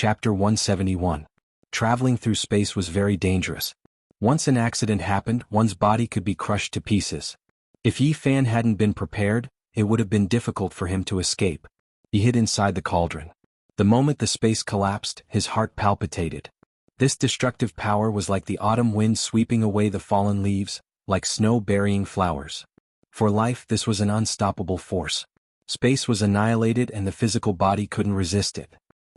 Chapter 171. Traveling through space was very dangerous. Once an accident happened, one's body could be crushed to pieces. If Yi Fan hadn't been prepared, it would have been difficult for him to escape. He hid inside the cauldron. The moment the space collapsed, his heart palpitated. This destructive power was like the autumn wind sweeping away the fallen leaves, like snow burying flowers. For life, this was an unstoppable force. Space was annihilated and the physical body couldn't resist it.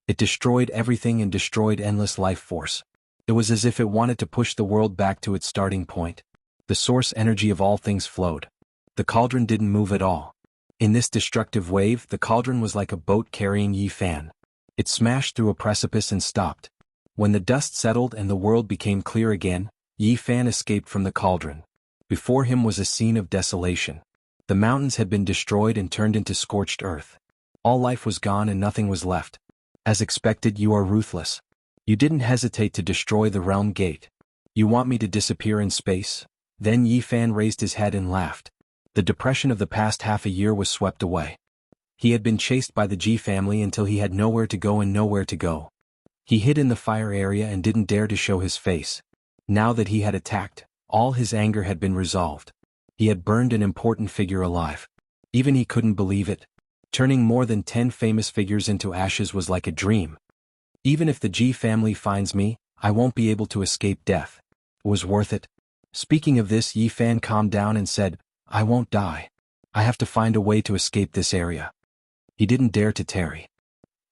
It destroyed everything and destroyed endless life force. It was as if it wanted to push the world back to its starting point. The source energy of all things flowed. The cauldron didn't move at all. In this destructive wave, the cauldron was like a boat carrying Yi Fan. It smashed through a precipice and stopped. When the dust settled and the world became clear again, Yi Fan escaped from the cauldron. Before him was a scene of desolation. The mountains had been destroyed and turned into scorched earth. All life was gone and nothing was left. As expected, you are ruthless. You didn't hesitate to destroy the realm gate. You want me to disappear in space? Then Yi Fan raised his head and laughed. The depression of the past half a year was swept away. He had been chased by the Ji family until he had nowhere to go and nowhere to go. He hid in the fire area and didn't dare to show his face. Now that he had attacked, all his anger had been resolved. He had burned an important figure alive. Even he couldn't believe it. Turning more than 10 famous figures into ashes was like a dream. Even if the Ji family finds me, I won't be able to escape death. It was worth it. Speaking of this, Yi Fan calmed down and said, I won't die. I have to find a way to escape this area. He didn't dare to tarry.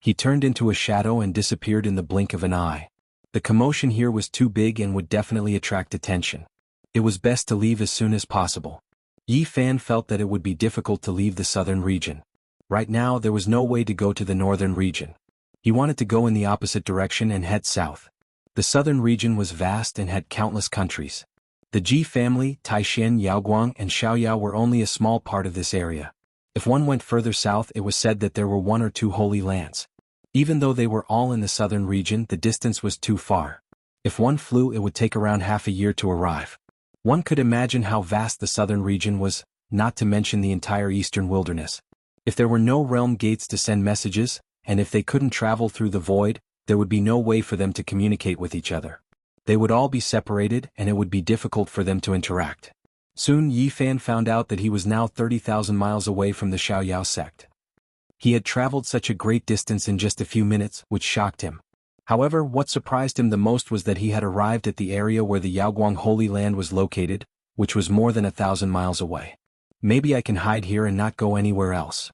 He turned into a shadow and disappeared in the blink of an eye. The commotion here was too big and would definitely attract attention. It was best to leave as soon as possible. Yi Fan felt that it would be difficult to leave the southern region. Right now there was no way to go to the northern region. He wanted to go in the opposite direction and head south. The southern region was vast and had countless countries. The Ji family, Taishan, Yaoguang, and Xiaoyao were only a small part of this area. If one went further south, it was said that there were 1 or 2 holy lands. Even though they were all in the southern region, the distance was too far. If one flew, it would take around half a year to arrive. One could imagine how vast the southern region was, not to mention the entire eastern wilderness. If there were no realm gates to send messages, and if they couldn't travel through the void, there would be no way for them to communicate with each other. They would all be separated and it would be difficult for them to interact. Soon Yi Fan found out that he was now 30,000 miles away from the Xiaoyao sect. He had traveled such a great distance in just a few minutes, which shocked him. However, what surprised him the most was that he had arrived at the area where the Yaoguang Holy Land was located, which was more than 1,000 miles away. Maybe I can hide here and not go anywhere else.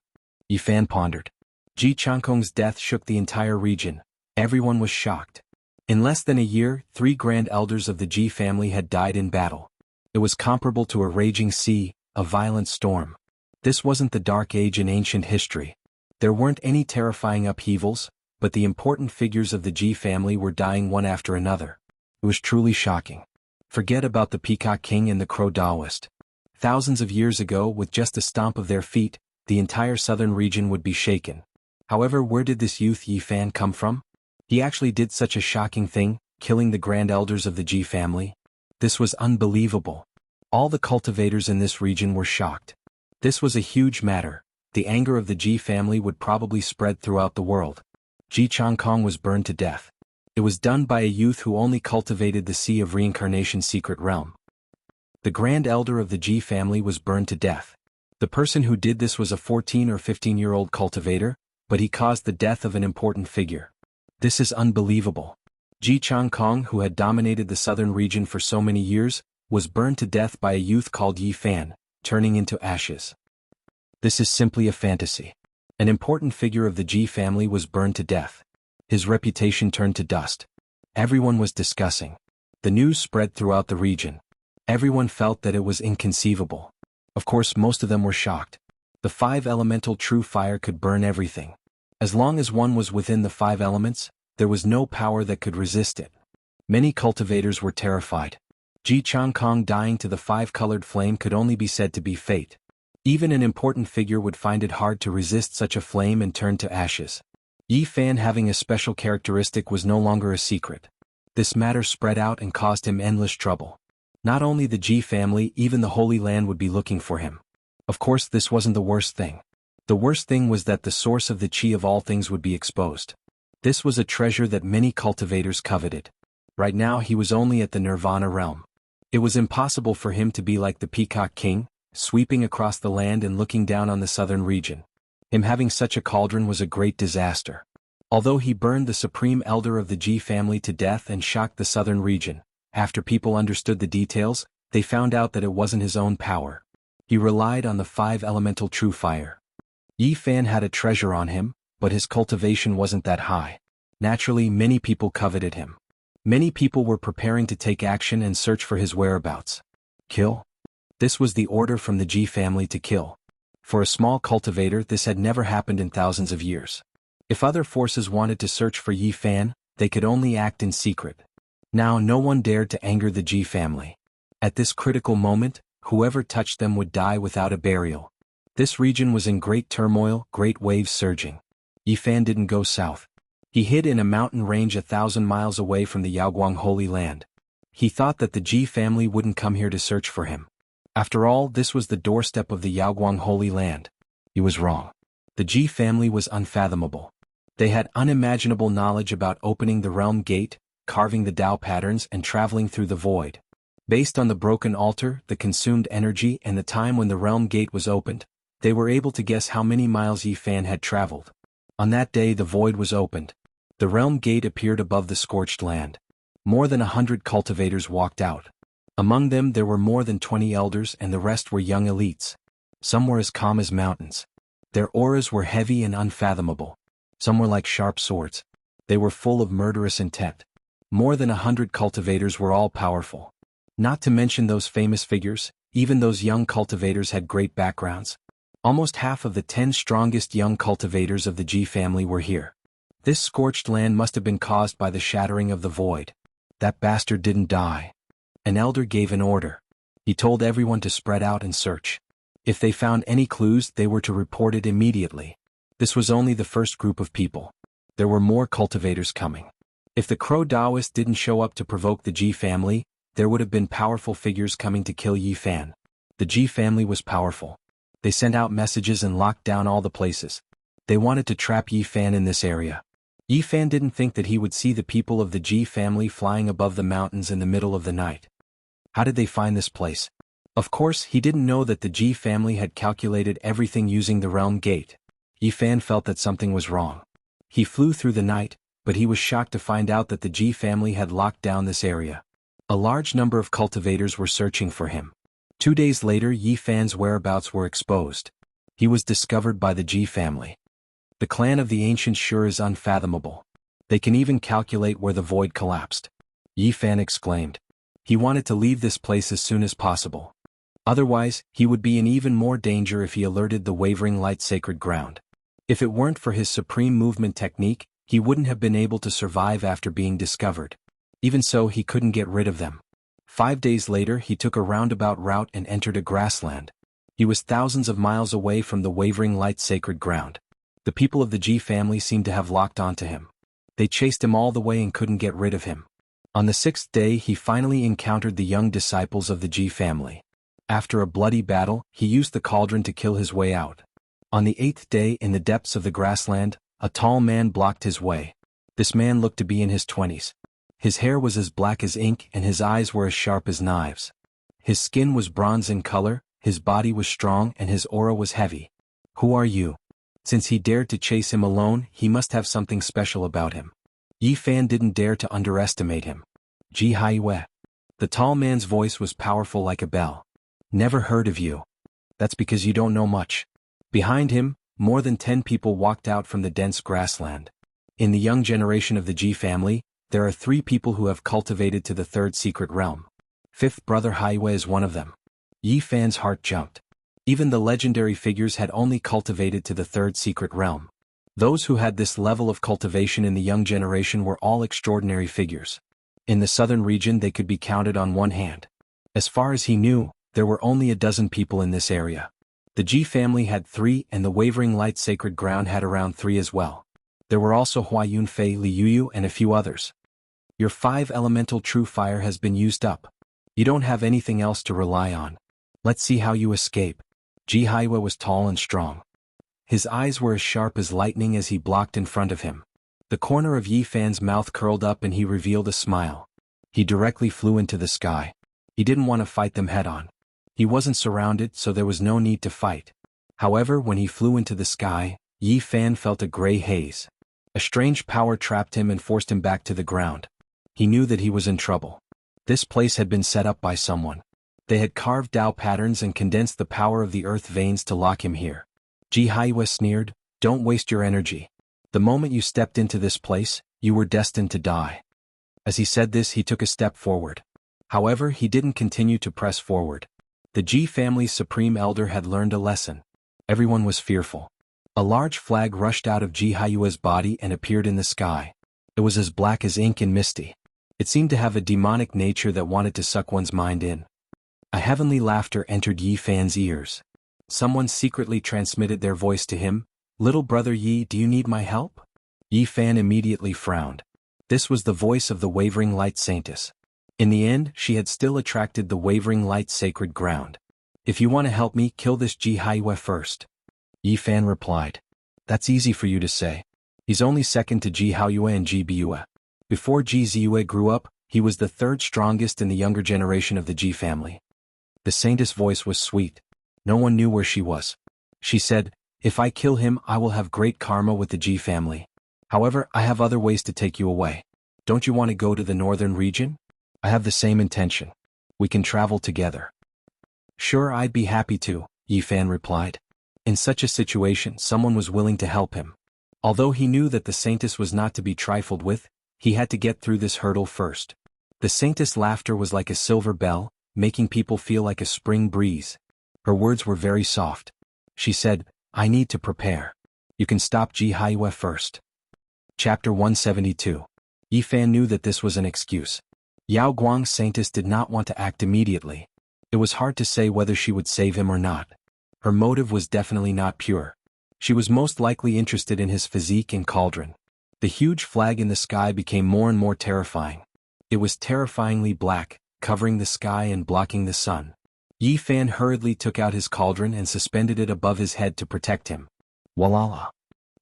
Yi Fan pondered. Ji Changkong's death shook the entire region. Everyone was shocked. In less than a year, 3 grand elders of the Ji family had died in battle. It was comparable to a raging sea, a violent storm. This wasn't the Dark Age in ancient history. There weren't any terrifying upheavals, but the important figures of the Ji family were dying one after another. It was truly shocking. Forget about the Peacock King and the Crow Daoist. Thousands of years ago, with just a stomp of their feet, the entire southern region would be shaken. However, where did this youth Yi Fan come from? He actually did such a shocking thing, killing the grand elders of the Ji family. This was unbelievable. All the cultivators in this region were shocked. This was a huge matter. The anger of the Ji family would probably spread throughout the world. Ji Changkong was burned to death. It was done by a youth who only cultivated the Sea of Reincarnation secret realm. The grand elder of the Ji family was burned to death. The person who did this was a 14 or 15-year-old cultivator, but he caused the death of an important figure. This is unbelievable. Ji Changkong, who had dominated the southern region for so many years, was burned to death by a youth called Yi Fan, turning into ashes. This is simply a fantasy. An important figure of the Ji family was burned to death. His reputation turned to dust. Everyone was discussing. The news spread throughout the region. Everyone felt that it was inconceivable. Of course, most of them were shocked. The 5 elemental true fire could burn everything. As long as one was within the 5 elements, there was no power that could resist it. Many cultivators were terrified. Ji Changkong dying to the 5-colored flame could only be said to be fate. Even an important figure would find it hard to resist such a flame and turn to ashes. Yi Fan having a special characteristic was no longer a secret. This matter spread out and caused him endless trouble. Not only the Ji family, even the Holy Land would be looking for him. Of course, this wasn't the worst thing. The worst thing was that the source of the chi of all things would be exposed. This was a treasure that many cultivators coveted. Right now he was only at the Nirvana realm. It was impossible for him to be like the Peacock King, sweeping across the land and looking down on the southern region. Him having such a cauldron was a great disaster. Although he burned the supreme elder of the G family to death and shocked the southern region, after people understood the details, they found out that it wasn't his own power. He relied on the 5 elemental true fire. Yi Fan had a treasure on him, but his cultivation wasn't that high. Naturally, many people coveted him. Many people were preparing to take action and search for his whereabouts. Kill? This was the order from the G family to kill. For a small cultivator, this had never happened in thousands of years. If other forces wanted to search for Yi Fan, they could only act in secret. Now no one dared to anger the Ji family. At this critical moment, whoever touched them would die without a burial. This region was in great turmoil, great waves surging. Yi Fan didn't go south. He hid in a mountain range 1,000 miles away from the Yaoguang Holy Land. He thought that the Ji family wouldn't come here to search for him. After all, this was the doorstep of the Yaoguang Holy Land. He was wrong. The Ji family was unfathomable. They had unimaginable knowledge about opening the realm gate, carving the Tao patterns and traveling through the void. Based on the broken altar, the consumed energy and the time when the realm gate was opened, they were able to guess how many miles Yi Fan had traveled. On that day the void was opened. The realm gate appeared above the scorched land. More than 100 cultivators walked out. Among them there were more than 20 elders and the rest were young elites. Some were as calm as mountains. Their auras were heavy and unfathomable. Some were like sharp swords. They were full of murderous intent. More than 100 cultivators were all powerful. Not to mention those famous figures, even those young cultivators had great backgrounds. Almost half of the 10 strongest young cultivators of the Ji family were here. This scorched land must have been caused by the shattering of the void. That bastard didn't die. An elder gave an order. He told everyone to spread out and search. If they found any clues, they were to report it immediately. This was only the first group of people. There were more cultivators coming. If the Crow Taoist didn't show up to provoke the Ji family, there would have been powerful figures coming to kill Yi Fan. The Ji family was powerful. They sent out messages and locked down all the places. They wanted to trap Yi Fan in this area. Yi Fan didn't think that he would see the people of the Ji family flying above the mountains in the middle of the night. How did they find this place? Of course, he didn't know that the Ji family had calculated everything using the realm gate. Yi Fan felt that something was wrong. He flew through the night, but he was shocked to find out that the Ji family had locked down this area. A large number of cultivators were searching for him. 2 days later, Yi Fan's whereabouts were exposed. He was discovered by the Ji family. The clan of the ancient sure is unfathomable. They can even calculate where the void collapsed. Yi Fan exclaimed. He wanted to leave this place as soon as possible. Otherwise, he would be in even more danger if he alerted the wavering light sacred ground. If it weren't for his supreme movement technique, he wouldn't have been able to survive after being discovered. Even so, he couldn't get rid of them. 5 days later, he took a roundabout route and entered a grassland. He was thousands of miles away from the wavering light sacred ground. The people of the Ji family seemed to have locked onto him. They chased him all the way and couldn't get rid of him. On the 6th day, he finally encountered the young disciples of the Ji family. After a bloody battle, he used the cauldron to kill his way out. On the 8th day, in the depths of the grassland, a tall man blocked his way. This man looked to be in his 20s. His hair was as black as ink and his eyes were as sharp as knives. His skin was bronze in color, his body was strong and his aura was heavy. Who are you? Since he dared to chase him alone, he must have something special about him. Yi Fan didn't dare to underestimate him. Ji Haiwei. The tall man's voice was powerful like a bell. Never heard of you. That's because you don't know much. Behind him, more than 10 people walked out from the dense grassland. In the young generation of the Ji family, there are 3 people who have cultivated to the 3rd secret realm. 5th brother Haiwei is one of them. Yi Fan's heart jumped. Even the legendary figures had only cultivated to the 3rd secret realm. Those who had this level of cultivation in the young generation were all extraordinary figures. In the southern region they could be counted on one hand. As far as he knew, there were only a dozen people in this area. The Ji family had 3 and the Wavering Light Sacred Ground had around 3 as well. There were also Hua Yunfei, Li Yuyu and a few others. Your 5 elemental true fire has been used up. You don't have anything else to rely on. Let's see how you escape. Ji Haiwei was tall and strong. His eyes were as sharp as lightning as he blocked in front of him. The corner of Yi Fan's mouth curled up and he revealed a smile. He directly flew into the sky. He didn't want to fight them head-on. He wasn't surrounded, so there was no need to fight. However, when he flew into the sky, Yi Fan felt a gray haze. A strange power trapped him and forced him back to the ground. He knew that he was in trouble. This place had been set up by someone. They had carved Tao patterns and condensed the power of the earth veins to lock him here. Ji Haiyue sneered, "Don't waste your energy. The moment you stepped into this place, you were destined to die." As he said this, he took a step forward. However, he didn't continue to press forward. The Ji family's supreme elder had learned a lesson. Everyone was fearful. A large flag rushed out of Ji Haiyue's body and appeared in the sky. It was as black as ink and misty. It seemed to have a demonic nature that wanted to suck one's mind in. A heavenly laughter entered Yi Fan's ears. Someone secretly transmitted their voice to him. "Little brother Yi, do you need my help?" Yi Fan immediately frowned. This was the voice of the Wavering Light Saintess. In the end, she had still attracted the Wavering Light's sacred ground. "If you want to help me, kill this Ji Haiyue first." Yi Fan replied. "That's easy for you to say. He's only second to Ji Haiyue and Ji Biyue. Before Ji Ziyue grew up, he was the third strongest in the younger generation of the Ji family." The saintess' voice was sweet. No one knew where she was. She said, "If I kill him, I will have great karma with the Ji family. However, I have other ways to take you away. Don't you want to go to the northern region? I have the same intention. We can travel together." "Sure, I'd be happy to," Yi Fan replied. In such a situation, someone was willing to help him. Although he knew that the saintess was not to be trifled with, he had to get through this hurdle first. The saintess' laughter was like a silver bell, making people feel like a spring breeze. Her words were very soft. She said, "I need to prepare. You can stop Ji Haiyue first." Chapter 172. Yi Fan knew that this was an excuse. Yao Guang's saintess did not want to act immediately. It was hard to say whether she would save him or not. Her motive was definitely not pure. She was most likely interested in his physique and cauldron. The huge flag in the sky became more and more terrifying. It was terrifyingly black, covering the sky and blocking the sun. Yi Fan hurriedly took out his cauldron and suspended it above his head to protect him. Walala!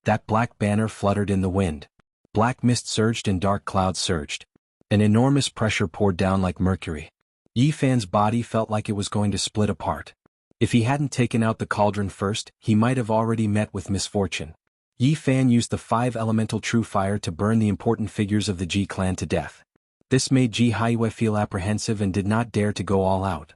That black banner fluttered in the wind. Black mist surged and dark clouds surged. An enormous pressure poured down like mercury. Yi Fan's body felt like it was going to split apart. If he hadn't taken out the cauldron first, he might have already met with misfortune. Yi Fan used the 5 elemental true fire to burn the important figures of the Ji clan to death. This made Ji Haiyue feel apprehensive and did not dare to go all out.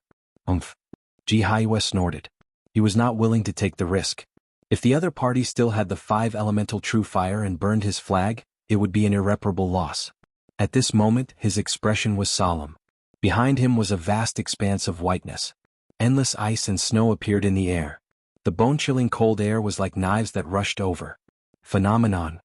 Ji Haiyue snorted. He was not willing to take the risk. If the other party still had the 5 elemental true fire and burned his flag, it would be an irreparable loss. At this moment, his expression was solemn. Behind him was a vast expanse of whiteness. Endless ice and snow appeared in the air. The bone-chilling cold air was like knives that rushed over. Phenomenon.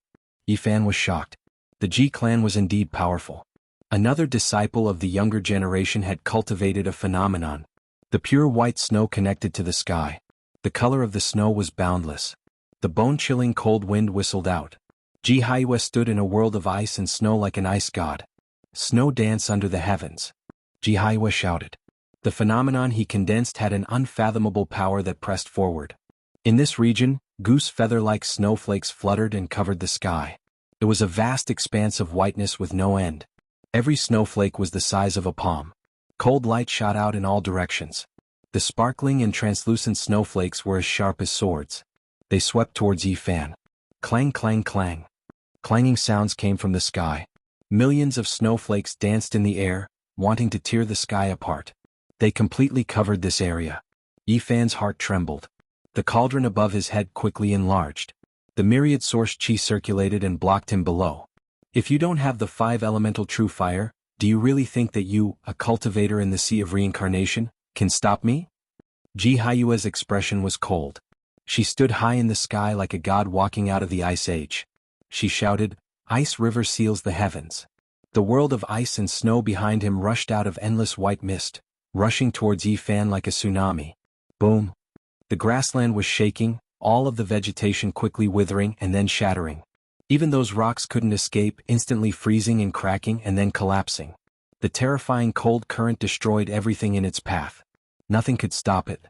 Yi Fan was shocked. The Ji clan was indeed powerful. Another disciple of the younger generation had cultivated a phenomenon. The pure white snow connected to the sky. The color of the snow was boundless. The bone-chilling cold wind whistled out. Ji Haiyue stood in a world of ice and snow like an ice god. "Snow dance under the heavens." Ji Haiyue shouted. The phenomenon he condensed had an unfathomable power that pressed forward. In this region, goose feather-like snowflakes fluttered and covered the sky. It was a vast expanse of whiteness with no end. Every snowflake was the size of a palm. Cold light shot out in all directions. The sparkling and translucent snowflakes were as sharp as swords. They swept towards Yi Fan. Clang, clang, clang. Clanging sounds came from the sky. Millions of snowflakes danced in the air, wanting to tear the sky apart. They completely covered this area. Yi Fan's heart trembled. The cauldron above his head quickly enlarged. The myriad source chi circulated and blocked him below. "If you don't have the 5 elemental true fire, do you really think that you, a cultivator in the sea of reincarnation, can stop me?" Ji Haiyue's expression was cold. She stood high in the sky like a god walking out of the Ice Age. She shouted, "Ice river seals the heavens." The world of ice and snow behind him rushed out of endless white mist, rushing towards Yi Fan like a tsunami. Boom! The grassland was shaking, all of the vegetation quickly withering and then shattering. Even those rocks couldn't escape, instantly freezing and cracking and then collapsing. The terrifying cold current destroyed everything in its path. Nothing could stop it.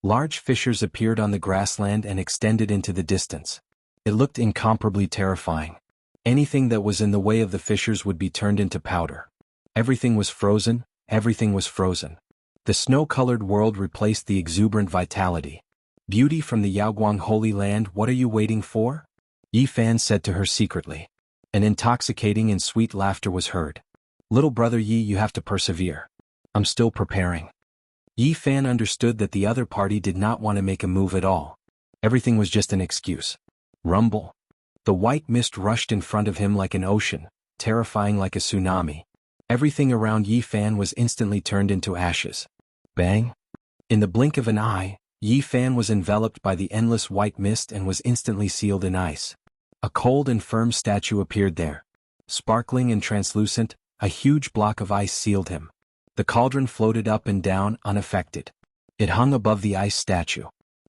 Large fissures appeared on the grassland and extended into the distance. It looked incomparably terrifying. Anything that was in the way of the fissures would be turned into powder. Everything was frozen, everything was frozen. The snow-colored world replaced the exuberant vitality. Beauty from the Yaoguang Holy Land, what are you waiting for? Yi Fan said to her secretly. An intoxicating and sweet laughter was heard. Little brother Yi, you have to persevere. I'm still preparing. Yi Fan understood that the other party did not want to make a move at all. Everything was just an excuse. Rumble. The white mist rushed in front of him like an ocean, terrifying like a tsunami. Everything around Yi Fan was instantly turned into ashes. Bang! In the blink of an eye, Yi Fan was enveloped by the endless white mist and was instantly sealed in ice. A cold and firm statue appeared there. Sparkling and translucent, a huge block of ice sealed him. The cauldron floated up and down, unaffected. It hung above the ice statue.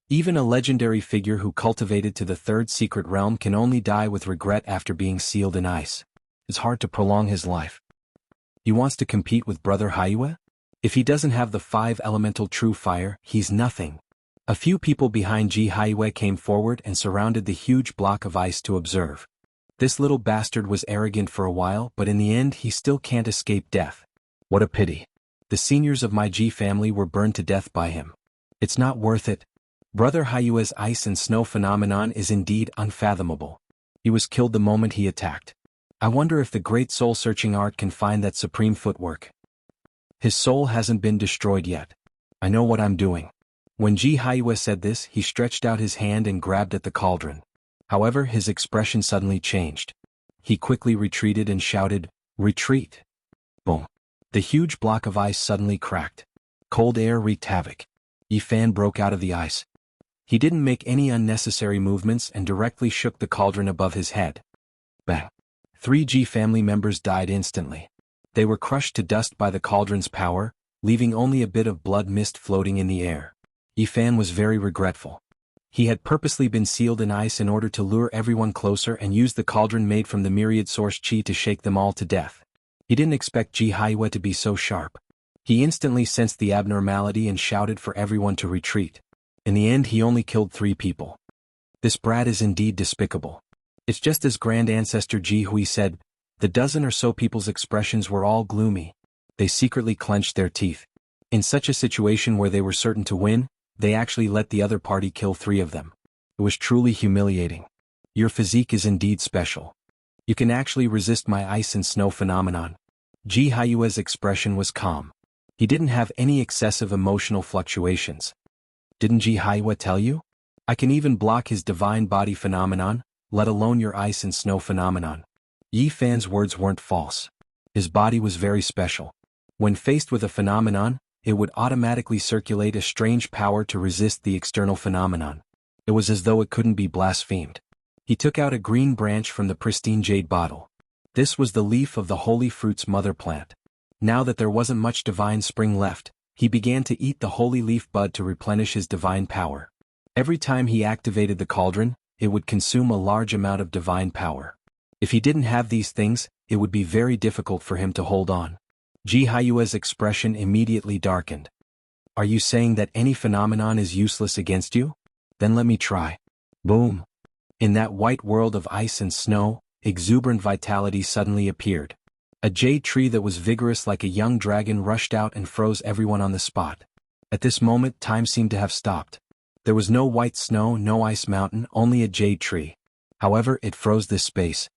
Even a legendary figure who cultivated to the third secret realm can only die with regret after being sealed in ice. It's hard to prolong his life. He wants to compete with Brother Haiyue? If he doesn't have the 5 elemental true fire, he's nothing. A few people behind Ji Haiyue came forward and surrounded the huge block of ice to observe. This little bastard was arrogant for a while, but in the end he still can't escape death. What a pity. The seniors of my Ji family were burned to death by him. It's not worth it. Brother Haiyue's ice and snow phenomenon is indeed unfathomable. He was killed the moment he attacked. I wonder if the great soul-searching art can find that supreme footwork. His soul hasn't been destroyed yet. I know what I'm doing. When Ji Haiyue said this, he stretched out his hand and grabbed at the cauldron. However, his expression suddenly changed. He quickly retreated and shouted, "Retreat!" Boom. The huge block of ice suddenly cracked. Cold air wreaked havoc. Yi Fan broke out of the ice. He didn't make any unnecessary movements and directly shook the cauldron above his head. Bang. 3 Ji family members died instantly. They were crushed to dust by the cauldron's power, leaving only a bit of blood mist floating in the air. Yi Fan was very regretful. He had purposely been sealed in ice in order to lure everyone closer and use the cauldron made from the myriad source chi to shake them all to death. He didn't expect Ji Haiyue to be so sharp. He instantly sensed the abnormality and shouted for everyone to retreat. In the end, he only killed 3 people. This brat is indeed despicable. It's just as Grand Ancestor Ji Hui said, the dozen or so people's expressions were all gloomy. They secretly clenched their teeth. In such a situation where they were certain to win, they actually let the other party kill 3 of them. It was truly humiliating. Your physique is indeed special. You can actually resist my ice and snow phenomenon. Ji Haiyue's expression was calm. He didn't have any excessive emotional fluctuations. Didn't Ji Haiyue tell you? I can even block his divine body phenomenon, let alone your ice and snow phenomenon. Yi Fan's words weren't false. His body was very special. When faced with a phenomenon, it would automatically circulate a strange power to resist the external phenomenon. It was as though it couldn't be blasphemed. He took out a green branch from the pristine jade bottle. This was the leaf of the holy fruit's mother plant. Now that there wasn't much divine spring left, he began to eat the holy leaf bud to replenish his divine power. Every time he activated the cauldron, it would consume a large amount of divine power. If he didn't have these things, it would be very difficult for him to hold on. Ji Haiyue's expression immediately darkened. Are you saying that any phenomenon is useless against you? Then let me try. Boom. In that white world of ice and snow, exuberant vitality suddenly appeared. A jade tree that was vigorous like a young dragon rushed out and froze everyone on the spot. At this moment, time seemed to have stopped. There was no white snow, no ice mountain, only a jade tree. However, it froze this space.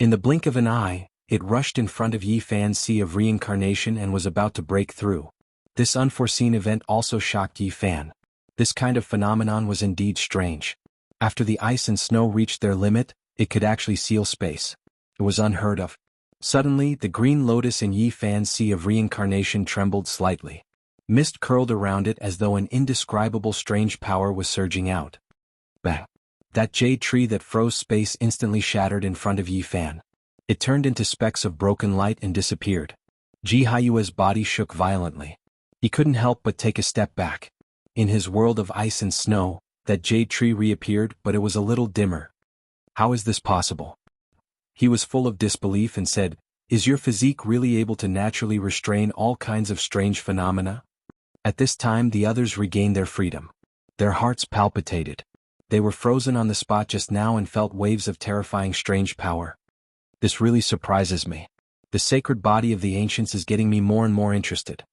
In the blink of an eye, it rushed in front of Yi Fan's sea of reincarnation and was about to break through. This unforeseen event also shocked Yi Fan. This kind of phenomenon was indeed strange. After the ice and snow reached their limit, it could actually seal space. It was unheard of. Suddenly, the green lotus in Yi Fan's sea of reincarnation trembled slightly. Mist curled around it as though an indescribable strange power was surging out. Bang! That jade tree that froze space instantly shattered in front of Yi Fan. It turned into specks of broken light and disappeared. Ji Haiyue's body shook violently. He couldn't help but take a step back. In his world of ice and snow, that jade tree reappeared, but it was a little dimmer. How is this possible? He was full of disbelief and said, "Is your physique really able to naturally restrain all kinds of strange phenomena?" At this time the others regained their freedom. Their hearts palpitated. They were frozen on the spot just now and felt waves of terrifying strange power. This really surprises me. The sacred body of the ancients is getting me more and more interested.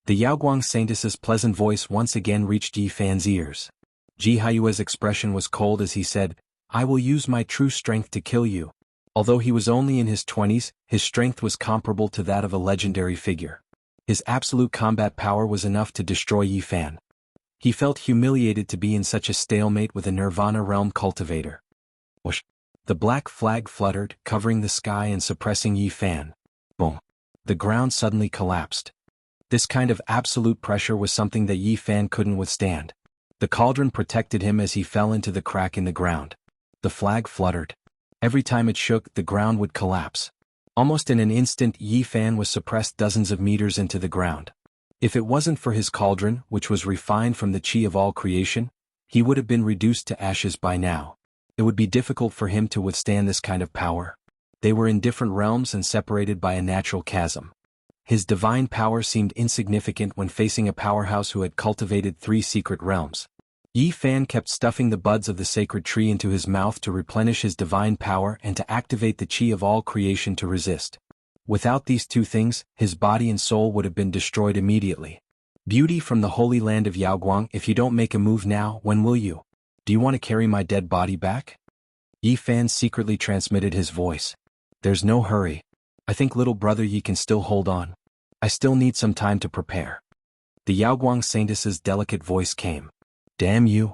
The Yaoguang Saintess's pleasant voice once again reached Yi Fan's ears. Ji Haiyue's expression was cold as he said, "I will use my true strength to kill you." Although he was only in his 20s, his strength was comparable to that of a legendary figure. His absolute combat power was enough to destroy Yi Fan. He felt humiliated to be in such a stalemate with a Nirvana realm cultivator. Whoosh! The black flag fluttered, covering the sky and suppressing Yi Fan. Boom! The ground suddenly collapsed. This kind of absolute pressure was something that Yi Fan couldn't withstand. The cauldron protected him as he fell into the crack in the ground. The flag fluttered. Every time it shook, the ground would collapse. Almost in an instant, Yi Fan was suppressed dozens of meters into the ground. If it wasn't for his cauldron, which was refined from the chi of all creation, he would have been reduced to ashes by now. It would be difficult for him to withstand this kind of power. They were in different realms and separated by a natural chasm. His divine power seemed insignificant when facing a powerhouse who had cultivated 3 secret realms. Yi Fan kept stuffing the buds of the sacred tree into his mouth to replenish his divine power and to activate the chi of all creation to resist. Without these 2 things, his body and soul would have been destroyed immediately. Beauty from the holy land of Yaoguang, if you don't make a move now, when will you? Do you want to carry my dead body back? Yi Fan secretly transmitted his voice. There's no hurry. I think little brother Yi can still hold on. I still need some time to prepare. The Yaoguang Saintess's delicate voice came. Damn you.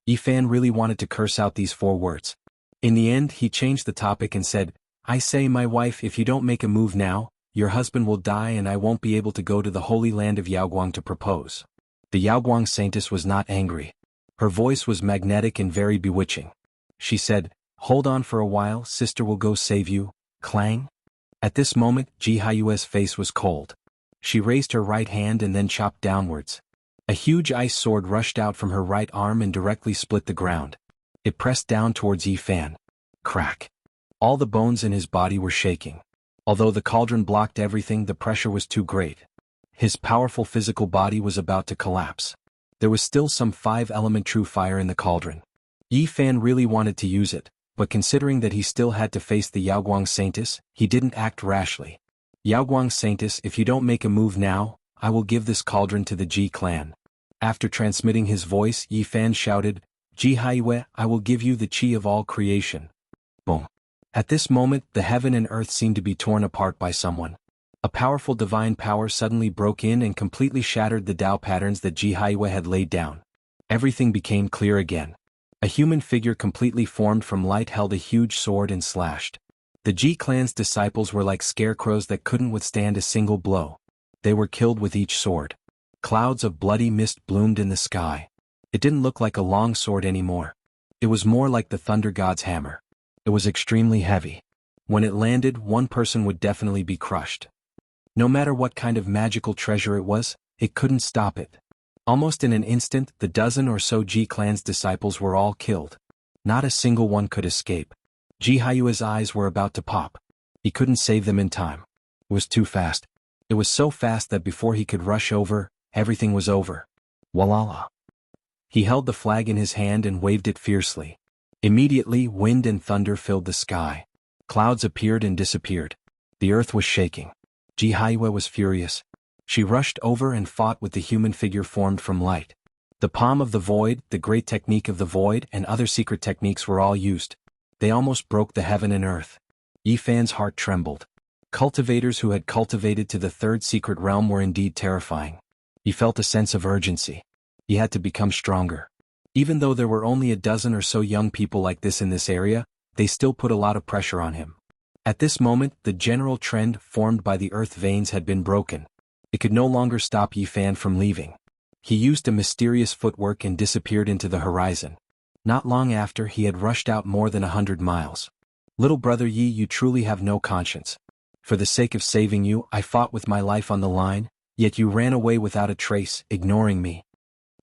Yi Fan really wanted to curse out these 4 words. In the end, he changed the topic and said, I say, my wife, if you don't make a move now, your husband will die and I won't be able to go to the holy land of Yaoguang to propose. The Yaoguang Saintess was not angry. Her voice was magnetic and very bewitching. She said, hold on for a while, sister will go save you. Clang. At this moment, Ji Haiyue's face was cold. She raised her right hand and then chopped downwards. A huge ice sword rushed out from her right arm and directly split the ground. It pressed down towards Yi Fan. Crack. All the bones in his body were shaking. Although the cauldron blocked everything, the pressure was too great. His powerful physical body was about to collapse. There was still some 5-element true fire in the cauldron. Yi Fan really wanted to use it, but considering that he still had to face the Yaoguang Saintess, he didn't act rashly. Yaoguang Saintess, if you don't make a move now, I will give this cauldron to the Ji clan. After transmitting his voice, Yi Fan shouted, Ji Haiyue, I will give you the chi of all creation. Boom. At this moment, the heaven and earth seemed to be torn apart by someone. A powerful divine power suddenly broke in and completely shattered the Tao patterns that Ji Haiyue had laid down. Everything became clear again. A human figure completely formed from light held a huge sword and slashed. The Ji clan's disciples were like scarecrows that couldn't withstand a single blow. They were killed with each sword. Clouds of bloody mist bloomed in the sky. It didn't look like a long sword anymore. It was more like the thunder god's hammer. It was extremely heavy. When it landed, one person would definitely be crushed. No matter what kind of magical treasure it was, it couldn't stop it. Almost in an instant, the dozen or so Ji clan's disciples were all killed. Not a single one could escape. Ji Haiyue's eyes were about to pop. He couldn't save them in time. It was too fast. It was so fast that before he could rush over, everything was over. Walala. He held the flag in his hand and waved it fiercely. Immediately, wind and thunder filled the sky. Clouds appeared and disappeared. The earth was shaking. Ji Haiyue was furious. She rushed over and fought with the human figure formed from light. The palm of the void, the great technique of the void, and other secret techniques were all used. They almost broke the heaven and earth. Yi Fan's heart trembled. Cultivators who had cultivated to the 3rd secret realm were indeed terrifying. He felt a sense of urgency. He had to become stronger. Even though there were only a dozen or so young people like this in this area, they still put a lot of pressure on him. At this moment, the general trend formed by the earth veins had been broken. It could no longer stop Yi Fan from leaving. He used a mysterious footwork and disappeared into the horizon. Not long after, he had rushed out more than 100 miles. Little brother Yi, you truly have no conscience. For the sake of saving you, I fought with my life on the line, yet you ran away without a trace, ignoring me.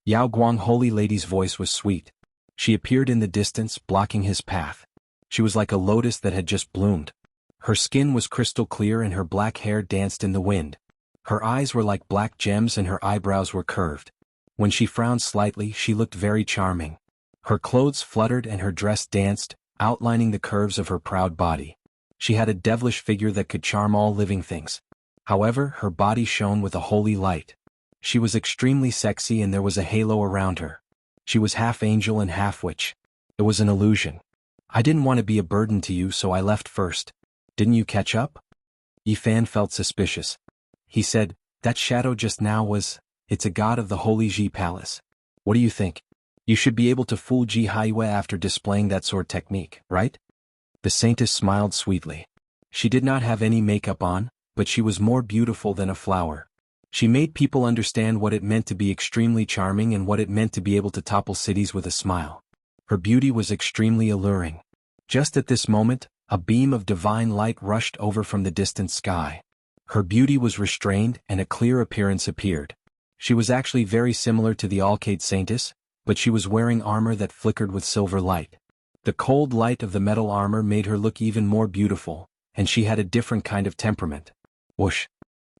Yao Guang Holy Lady's voice was sweet. She appeared in the distance, blocking his path. She was like a lotus that had just bloomed. Her skin was crystal clear and her black hair danced in the wind. Her eyes were like black gems and her eyebrows were curved. When she frowned slightly, she looked very charming. Her clothes fluttered and her dress danced, outlining the curves of her proud body. She had a devilish figure that could charm all living things. However, her body shone with a holy light. She was extremely sexy and there was a halo around her. She was half angel and half witch. It was an illusion. I didn't want to be a burden to you, so I left first. Didn't you catch up? Yifan felt suspicious. He said, that shadow just now it's a god of the holy Ji palace. What do you think? You should be able to fool Ji Haiyue after displaying that sword technique, right? The saintess smiled sweetly. She did not have any makeup on, but she was more beautiful than a flower. She made people understand what it meant to be extremely charming and what it meant to be able to topple cities with a smile. Her beauty was extremely alluring. Just at this moment, a beam of divine light rushed over from the distant sky. Her beauty was restrained and a clear appearance appeared. She was actually very similar to the Alcade Saintess, but she was wearing armor that flickered with silver light. The cold light of the metal armor made her look even more beautiful, and she had a different kind of temperament. Whoosh!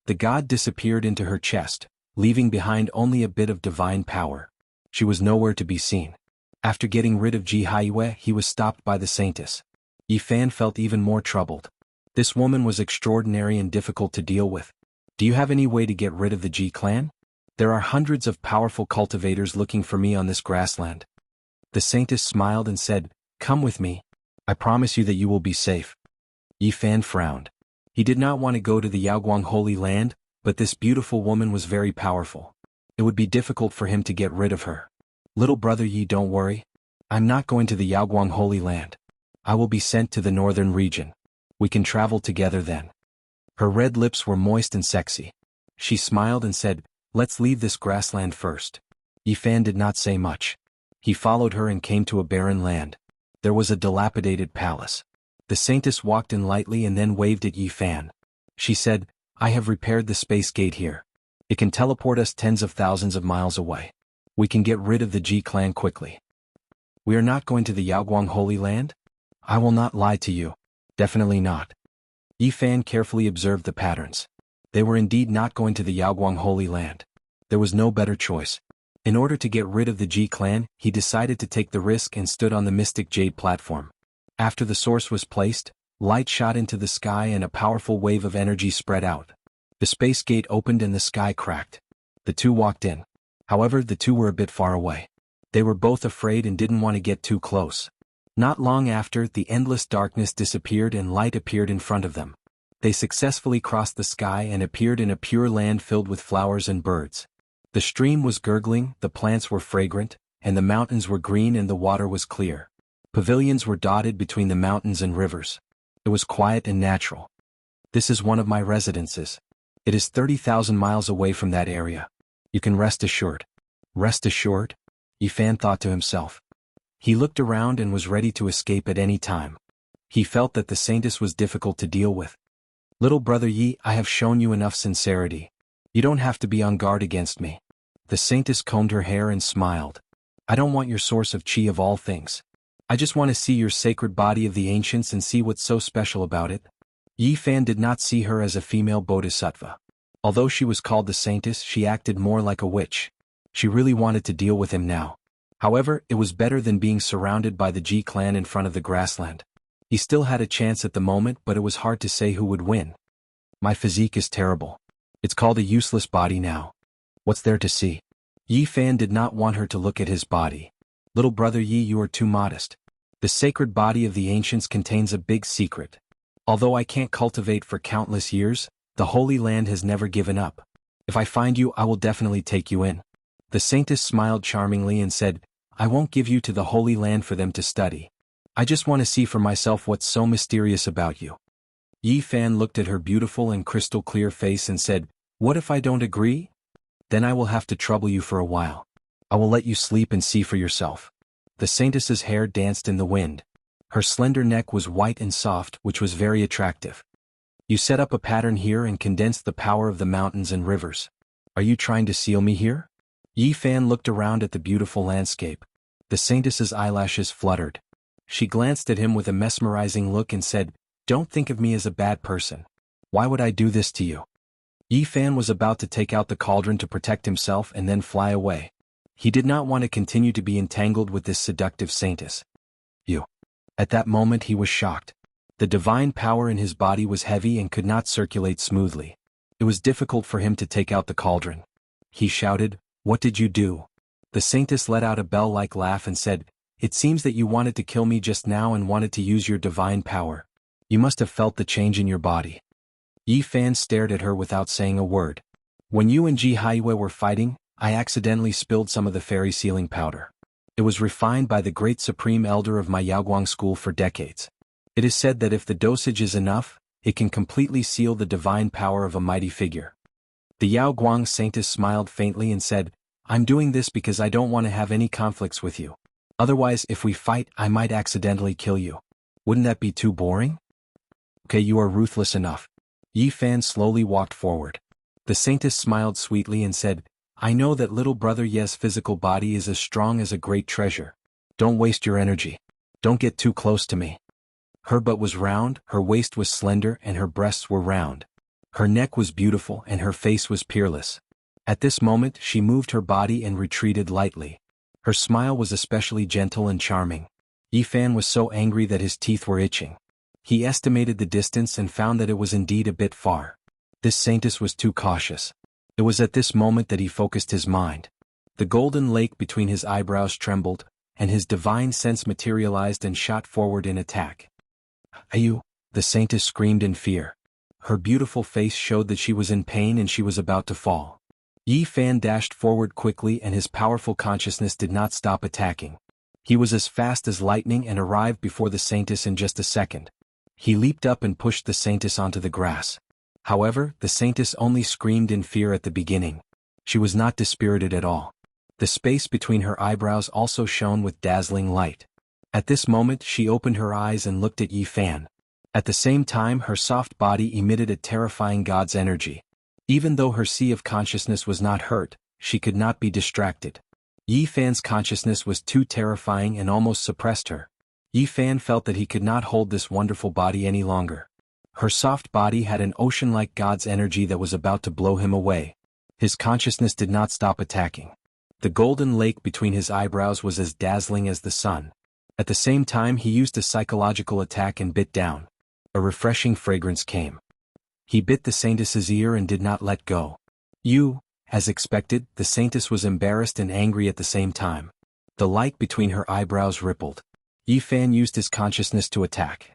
The god disappeared into her chest, leaving behind only a bit of divine power. She was nowhere to be seen. After getting rid of Ji Haiyue, he was stopped by the saintess. Yifan felt even more troubled. This woman was extraordinary and difficult to deal with. Do you have any way to get rid of the Ji clan? There are hundreds of powerful cultivators looking for me on this grassland. The saintess smiled and said, come with me. I promise you that you will be safe. Yifan frowned. He did not want to go to the Yaoguang Holy Land, but this beautiful woman was very powerful. It would be difficult for him to get rid of her. Little brother Yi, don't worry. I'm not going to the Yaoguang Holy Land. I will be sent to the northern region. We can travel together then. Her red lips were moist and sexy. She smiled and said, let's leave this grassland first. Yifan did not say much. He followed her and came to a barren land. There was a dilapidated palace. The saintess walked in lightly and then waved at Yifan. She said, I have repaired the space gate here. It can teleport us tens of thousands of miles away. We can get rid of the Ji clan quickly. We are not going to the Yaoguang Holy Land? I will not lie to you. Definitely not. Yifan carefully observed the patterns. They were indeed not going to the Yaoguang Holy Land. There was no better choice. In order to get rid of the Ji clan, he decided to take the risk and stood on the Mystic Jade platform. After the source was placed, light shot into the sky and a powerful wave of energy spread out. The space gate opened and the sky cracked. The two walked in. However, the two were a bit far away. They were both afraid and didn't want to get too close. Not long after, the endless darkness disappeared and light appeared in front of them. They successfully crossed the sky and appeared in a pure land filled with flowers and birds. The stream was gurgling, the plants were fragrant, and the mountains were green and the water was clear. Pavilions were dotted between the mountains and rivers. It was quiet and natural. This is one of my residences. It is 30,000 miles away from that area. You can rest assured. Rest assured? Yifan thought to himself. He looked around and was ready to escape at any time. He felt that the saintess was difficult to deal with. Little brother Yi, I have shown you enough sincerity. You don't have to be on guard against me. The saintess combed her hair and smiled. I don't want your source of chi of all things. I just want to see your sacred body of the ancients and see what's so special about it. Yifan did not see her as a female bodhisattva. Although she was called the saintess, she acted more like a witch. She really wanted to deal with him now. However, it was better than being surrounded by the Ji clan in front of the grassland. He still had a chance at the moment, but it was hard to say who would win. My physique is terrible. It's called a useless body now. What's there to see? Yifan did not want her to look at his body. Little brother Yi, you are too modest. The sacred body of the ancients contains a big secret. Although I can't cultivate for countless years, the Holy Land has never given up. If I find you, I will definitely take you in. The saintess smiled charmingly and said, I won't give you to the Holy Land for them to study. I just want to see for myself what's so mysterious about you. Yifan looked at her beautiful and crystal clear face and said, what if I don't agree? Then I will have to trouble you for a while. I will let you sleep and see for yourself. The saintess's hair danced in the wind. Her slender neck was white and soft, which was very attractive. You set up a pattern here and condensed the power of the mountains and rivers. Are you trying to seal me here? Yifan looked around at the beautiful landscape. The saintess's eyelashes fluttered. She glanced at him with a mesmerizing look and said, don't think of me as a bad person. Why would I do this to you? Yifan was about to take out the cauldron to protect himself and then fly away. He did not want to continue to be entangled with this seductive saintess. You. At that moment he was shocked. The divine power in his body was heavy and could not circulate smoothly. It was difficult for him to take out the cauldron. He shouted, "What did you do?" The saintess let out a bell-like laugh and said, "It seems that you wanted to kill me just now and wanted to use your divine power. You must have felt the change in your body." Yi Fan stared at her without saying a word. "When you and Ji Haiwei were fighting, I accidentally spilled some of the fairy sealing powder. It was refined by the great supreme elder of my Yaoguang school for decades. It is said that if the dosage is enough, it can completely seal the divine power of a mighty figure." The Yaoguang saintess smiled faintly and said, "I'm doing this because I don't want to have any conflicts with you. Otherwise, if we fight, I might accidentally kill you. Wouldn't that be too boring?" "Okay, you are ruthless enough." Yi Fan slowly walked forward. The saintess smiled sweetly and said, "I know that little brother Ye's physical body is as strong as a great treasure. Don't waste your energy. Don't get too close to me." Her butt was round, her waist was slender and her breasts were round. Her neck was beautiful and her face was peerless. At this moment she moved her body and retreated lightly. Her smile was especially gentle and charming. Yi Fan was so angry that his teeth were itching. He estimated the distance and found that it was indeed a bit far. This saintess was too cautious. It was at this moment that he focused his mind. The golden lake between his eyebrows trembled, and his divine sense materialized and shot forward in attack. "Ayu!" The saintess screamed in fear. Her beautiful face showed that she was in pain and she was about to fall. Yi Fan dashed forward quickly and his powerful consciousness did not stop attacking. He was as fast as lightning and arrived before the saintess in just a second. He leaped up and pushed the saintess onto the grass. However, the saintess only screamed in fear at the beginning. She was not dispirited at all. The space between her eyebrows also shone with dazzling light. At this moment she opened her eyes and looked at Yi Fan. At the same time her soft body emitted a terrifying god's energy. Even though her sea of consciousness was not hurt, she could not be distracted. Yi Fan's consciousness was too terrifying and almost suppressed her. Yi Fan felt that he could not hold this wonderful body any longer. Her soft body had an ocean-like god's energy that was about to blow him away. His consciousness did not stop attacking. The golden lake between his eyebrows was as dazzling as the sun. At the same time he used a psychological attack and bit down. A refreshing fragrance came. He bit the saintess's ear and did not let go. As expected, the saintess was embarrassed and angry at the same time. The light between her eyebrows rippled. Yi Fan used his consciousness to attack.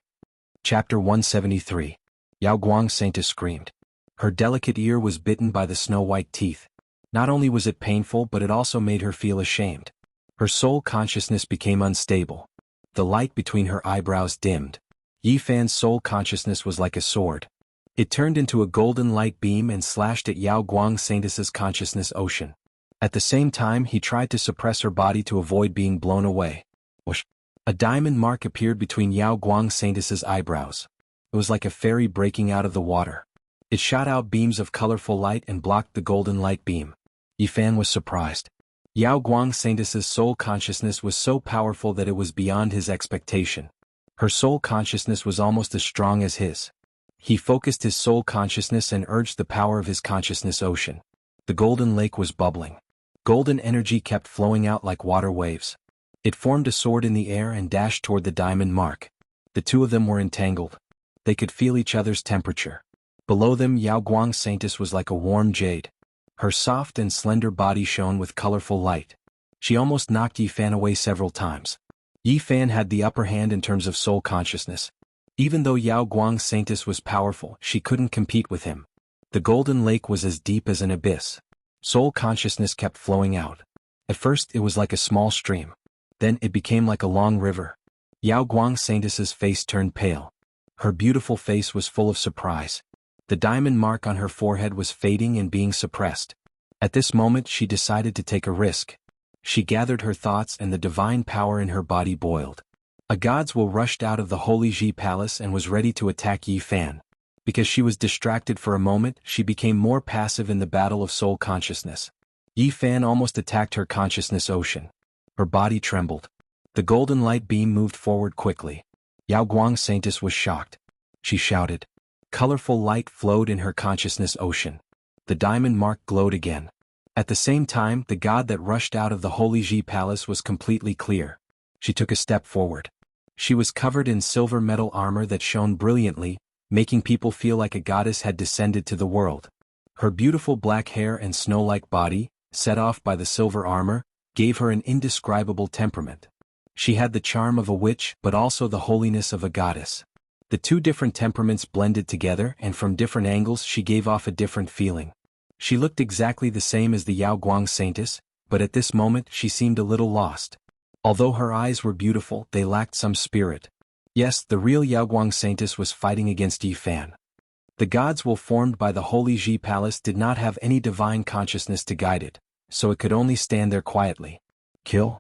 Chapter 173. Yaoguang saintess screamed. Her delicate ear was bitten by the snow-white teeth. Not only was it painful but it also made her feel ashamed. Her soul consciousness became unstable. The light between her eyebrows dimmed. Yi Fan's soul consciousness was like a sword. It turned into a golden light beam and slashed at Yaoguang saintess's consciousness ocean. At the same time he tried to suppress her body to avoid being blown away. Whoosh! A diamond mark appeared between Yaoguang saintess's eyebrows. It was like a fairy breaking out of the water. It shot out beams of colorful light and blocked the golden light beam. Yi Fan was surprised. Yaoguang saintess's soul consciousness was so powerful that it was beyond his expectation. Her soul consciousness was almost as strong as his. He focused his soul consciousness and urged the power of his consciousness ocean. The golden lake was bubbling. Golden energy kept flowing out like water waves. It formed a sword in the air and dashed toward the diamond mark. The two of them were entangled. They could feel each other's temperature. Below them Yaoguang saintess was like a warm jade. Her soft and slender body shone with colorful light. She almost knocked Yi Fan away several times. Yi Fan had the upper hand in terms of soul consciousness. Even though Yaoguang saintess was powerful, she couldn't compete with him. The golden lake was as deep as an abyss. Soul consciousness kept flowing out. At first it was like a small stream. Then it became like a long river. Yaoguang saintess's face turned pale. Her beautiful face was full of surprise. The diamond mark on her forehead was fading and being suppressed. At this moment she decided to take a risk. She gathered her thoughts and the divine power in her body boiled. A god's will rushed out of the Holy Ji Palace and was ready to attack Yi Fan. Because she was distracted for a moment, she became more passive in the battle of soul consciousness. Yi Fan almost attacked her consciousness ocean. Her body trembled. The golden light beam moved forward quickly. Yaoguang saintess was shocked. She shouted. Colorful light flowed in her consciousness ocean. The diamond mark glowed again. At the same time, the god that rushed out of the Holy Ji Palace was completely clear. She took a step forward. She was covered in silver metal armor that shone brilliantly, making people feel like a goddess had descended to the world. Her beautiful black hair and snow-like body, set off by the silver armor, gave her an indescribable temperament. She had the charm of a witch but also the holiness of a goddess. The two different temperaments blended together, and from different angles she gave off a different feeling. She looked exactly the same as the Yaoguang Saintess, but at this moment she seemed a little lost. Although her eyes were beautiful, they lacked some spirit. Yes, the real Yaoguang Saintess was fighting against Yi Fan. The God's will formed by the Holy Ji Palace did not have any divine consciousness to guide it, so it could only stand there quietly. Kill?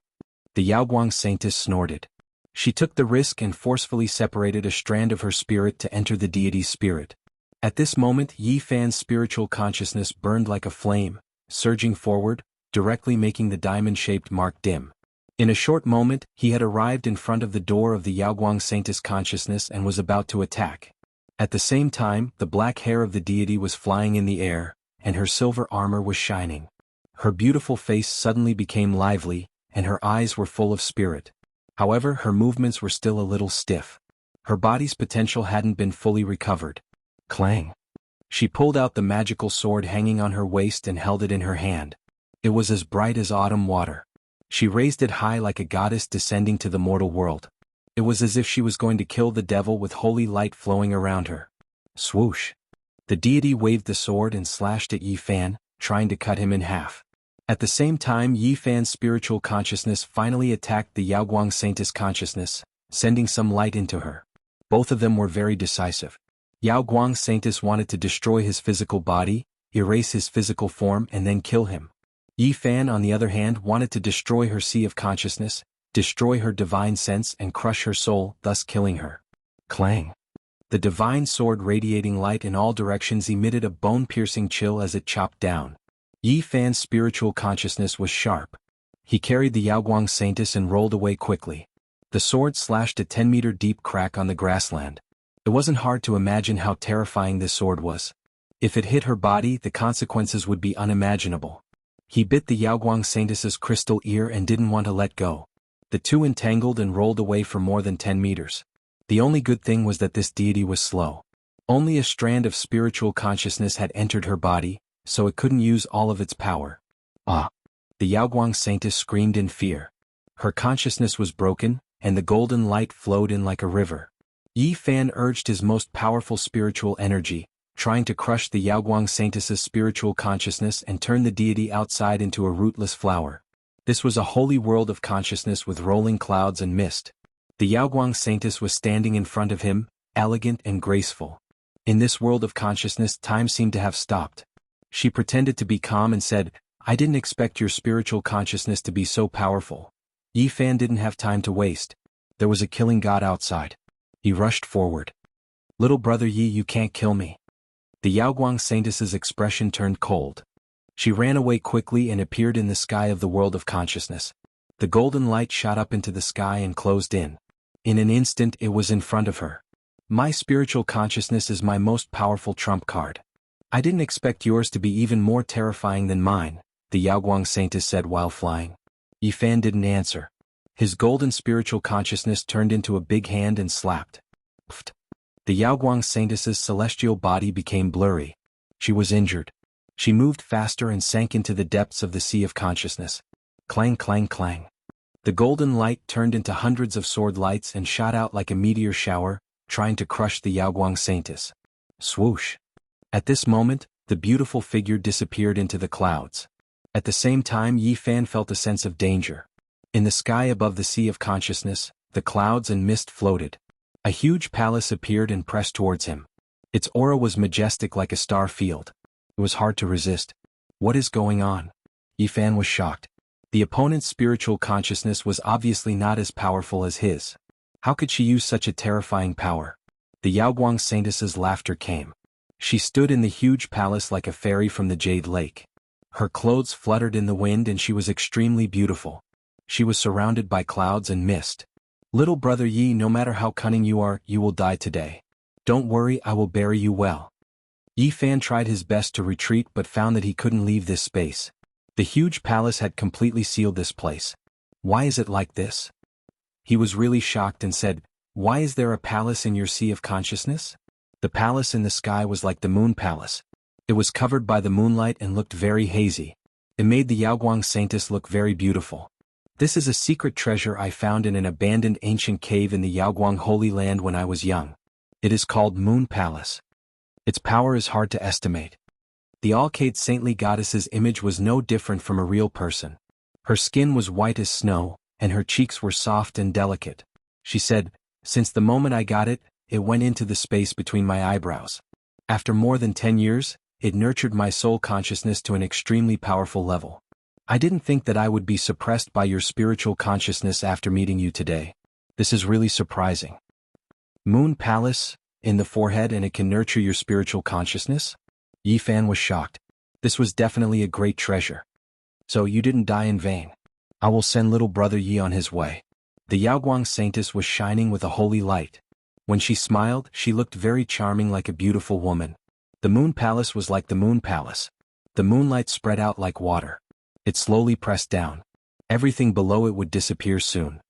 The Yaoguang Saintess snorted. She took the risk and forcefully separated a strand of her spirit to enter the deity's spirit. At this moment, Yi Fan's spiritual consciousness burned like a flame, surging forward, directly making the diamond-shaped mark dim. In a short moment, he had arrived in front of the door of the Yaoguang Saintess consciousness and was about to attack. At the same time, the black hair of the deity was flying in the air, and her silver armor was shining. Her beautiful face suddenly became lively, and her eyes were full of spirit. However, her movements were still a little stiff. Her body's potential hadn't been fully recovered. Clang! She pulled out the magical sword hanging on her waist and held it in her hand. It was as bright as autumn water. She raised it high like a goddess descending to the mortal world. It was as if she was going to kill the devil with holy light flowing around her. Swoosh! The deity waved the sword and slashed at Yi Fan, trying to cut him in half. At the same time, Yi Fan's spiritual consciousness finally attacked the Yaoguang Saintess consciousness, sending some light into her. Both of them were very decisive. Yaoguang Saintess wanted to destroy his physical body, erase his physical form and then kill him. Yi Fan, on the other hand, wanted to destroy her sea of consciousness, destroy her divine sense and crush her soul, thus killing her. Clang! The divine sword radiating light in all directions emitted a bone-piercing chill as it chopped down. Yi Fan's spiritual consciousness was sharp. He carried the Yaoguang Saintess and rolled away quickly. The sword slashed a 10-meter deep crack on the grassland. It wasn't hard to imagine how terrifying this sword was. If it hit her body, the consequences would be unimaginable. He bit the Yaoguang Saintess's crystal ear and didn't want to let go. The two entangled and rolled away for more than 10 meters. The only good thing was that this deity was slow. Only a strand of spiritual consciousness had entered her body, so it couldn't use all of its power. Ah! The Yaoguang Saintess screamed in fear. Her consciousness was broken, and the golden light flowed in like a river. Yi Fan urged his most powerful spiritual energy, trying to crush the Yaoguang Saintess's spiritual consciousness and turn the deity outside into a rootless flower. This was a holy world of consciousness with rolling clouds and mist. The Yaoguang Saintess was standing in front of him, elegant and graceful. In this world of consciousness, time seemed to have stopped. She pretended to be calm and said, "I didn't expect your spiritual consciousness to be so powerful." Yi Fan didn't have time to waste. There was a killing god outside. He rushed forward. "Little brother Yi, you can't kill me." The Yaoguang Saintess's expression turned cold. She ran away quickly and appeared in the sky of the world of consciousness. The golden light shot up into the sky and closed in. In an instant it was in front of her. "My spiritual consciousness is my most powerful trump card. I didn't expect yours to be even more terrifying than mine," the Yaoguang Saintess said while flying. Yi Fan didn't answer. His golden spiritual consciousness turned into a big hand and slapped. Pfft. The Yaoguang Saintess's celestial body became blurry. She was injured. She moved faster and sank into the depths of the sea of consciousness. Clang, clang, clang. The golden light turned into hundreds of sword lights and shot out like a meteor shower, trying to crush the Yaoguang Saintess. Swoosh. At this moment, the beautiful figure disappeared into the clouds. At the same time, Yi Fan felt a sense of danger. In the sky above the sea of consciousness, the clouds and mist floated. A huge palace appeared and pressed towards him. Its aura was majestic like a star field. It was hard to resist. "What is going on?" Yi Fan was shocked. The opponent's spiritual consciousness was obviously not as powerful as his. How could she use such a terrifying power? The Yaoguang Saintess's laughter came. She stood in the huge palace like a fairy from the Jade Lake. Her clothes fluttered in the wind and she was extremely beautiful. She was surrounded by clouds and mist. "Little brother Yi, no matter how cunning you are, you will die today. Don't worry, I will bury you well." Yi Fan tried his best to retreat but found that he couldn't leave this space. The huge palace had completely sealed this place. Why is it like this? He was really shocked and said, "Why is there a palace in your sea of consciousness?" The palace in the sky was like the moon palace. It was covered by the moonlight and looked very hazy. It made the Yaoguang Saintess look very beautiful. "This is a secret treasure I found in an abandoned ancient cave in the Yaoguang Holy Land when I was young. It is called Moon Palace. Its power is hard to estimate." The Alcade saintly goddess's image was no different from a real person. Her skin was white as snow, and her cheeks were soft and delicate. She said, "Since the moment I got it, it went into the space between my eyebrows. After more than 10 years, it nurtured my soul consciousness to an extremely powerful level. I didn't think that I would be suppressed by your spiritual consciousness after meeting you today. This is really surprising." Moon Palace, in the forehead, and it can nurture your spiritual consciousness? Yi Fan was shocked. This was definitely a great treasure. "So you didn't die in vain. I will send little brother Yi on his way." The Yaoguang Saintess was shining with a holy light. When she smiled, she looked very charming, like a beautiful woman. The Moon Palace was like the Moon Palace. The moonlight spread out like water. It slowly pressed down. Everything below it would disappear soon.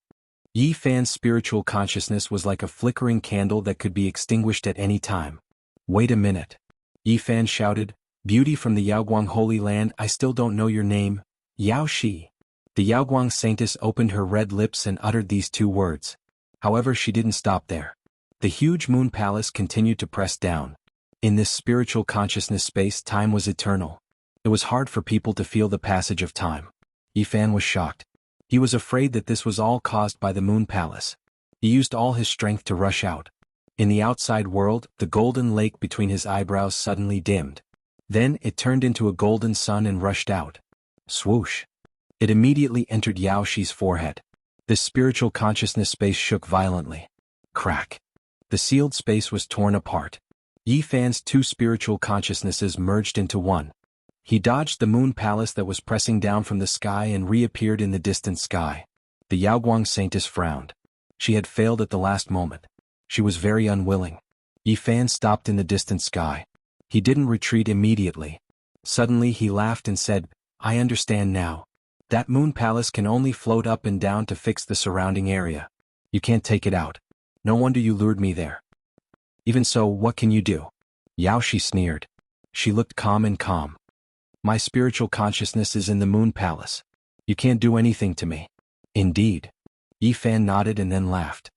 Yi Fan's spiritual consciousness was like a flickering candle that could be extinguished at any time. "Wait a minute." Yi Fan shouted, "Beauty from the Yaoguang Holy Land, I still don't know your name." "Yao Shi." The Yaoguang Saintess opened her red lips and uttered these two words. However, she didn't stop there. The huge moon palace continued to press down. In this spiritual consciousness space, time was eternal. It was hard for people to feel the passage of time. Yi Fan was shocked. He was afraid that this was all caused by the moon palace. He used all his strength to rush out. In the outside world, the golden lake between his eyebrows suddenly dimmed. Then it turned into a golden sun and rushed out. Swoosh! It immediately entered Yao Shi's forehead. This spiritual consciousness space shook violently. Crack! The sealed space was torn apart. Yi Fan's two spiritual consciousnesses merged into one. He dodged the moon palace that was pressing down from the sky and reappeared in the distant sky. The Yaoguang Saintess frowned. She had failed at the last moment. She was very unwilling. Yi Fan stopped in the distant sky. He didn't retreat immediately. Suddenly he laughed and said, "I understand now. That moon palace can only float up and down to fix the surrounding area. You can't take it out. No wonder you lured me there. Even so, what can you do?" Yao Shi sneered. She looked calm and calm. "My spiritual consciousness is in the moon palace. You can't do anything to me." "Indeed." Yi Fan nodded and then laughed.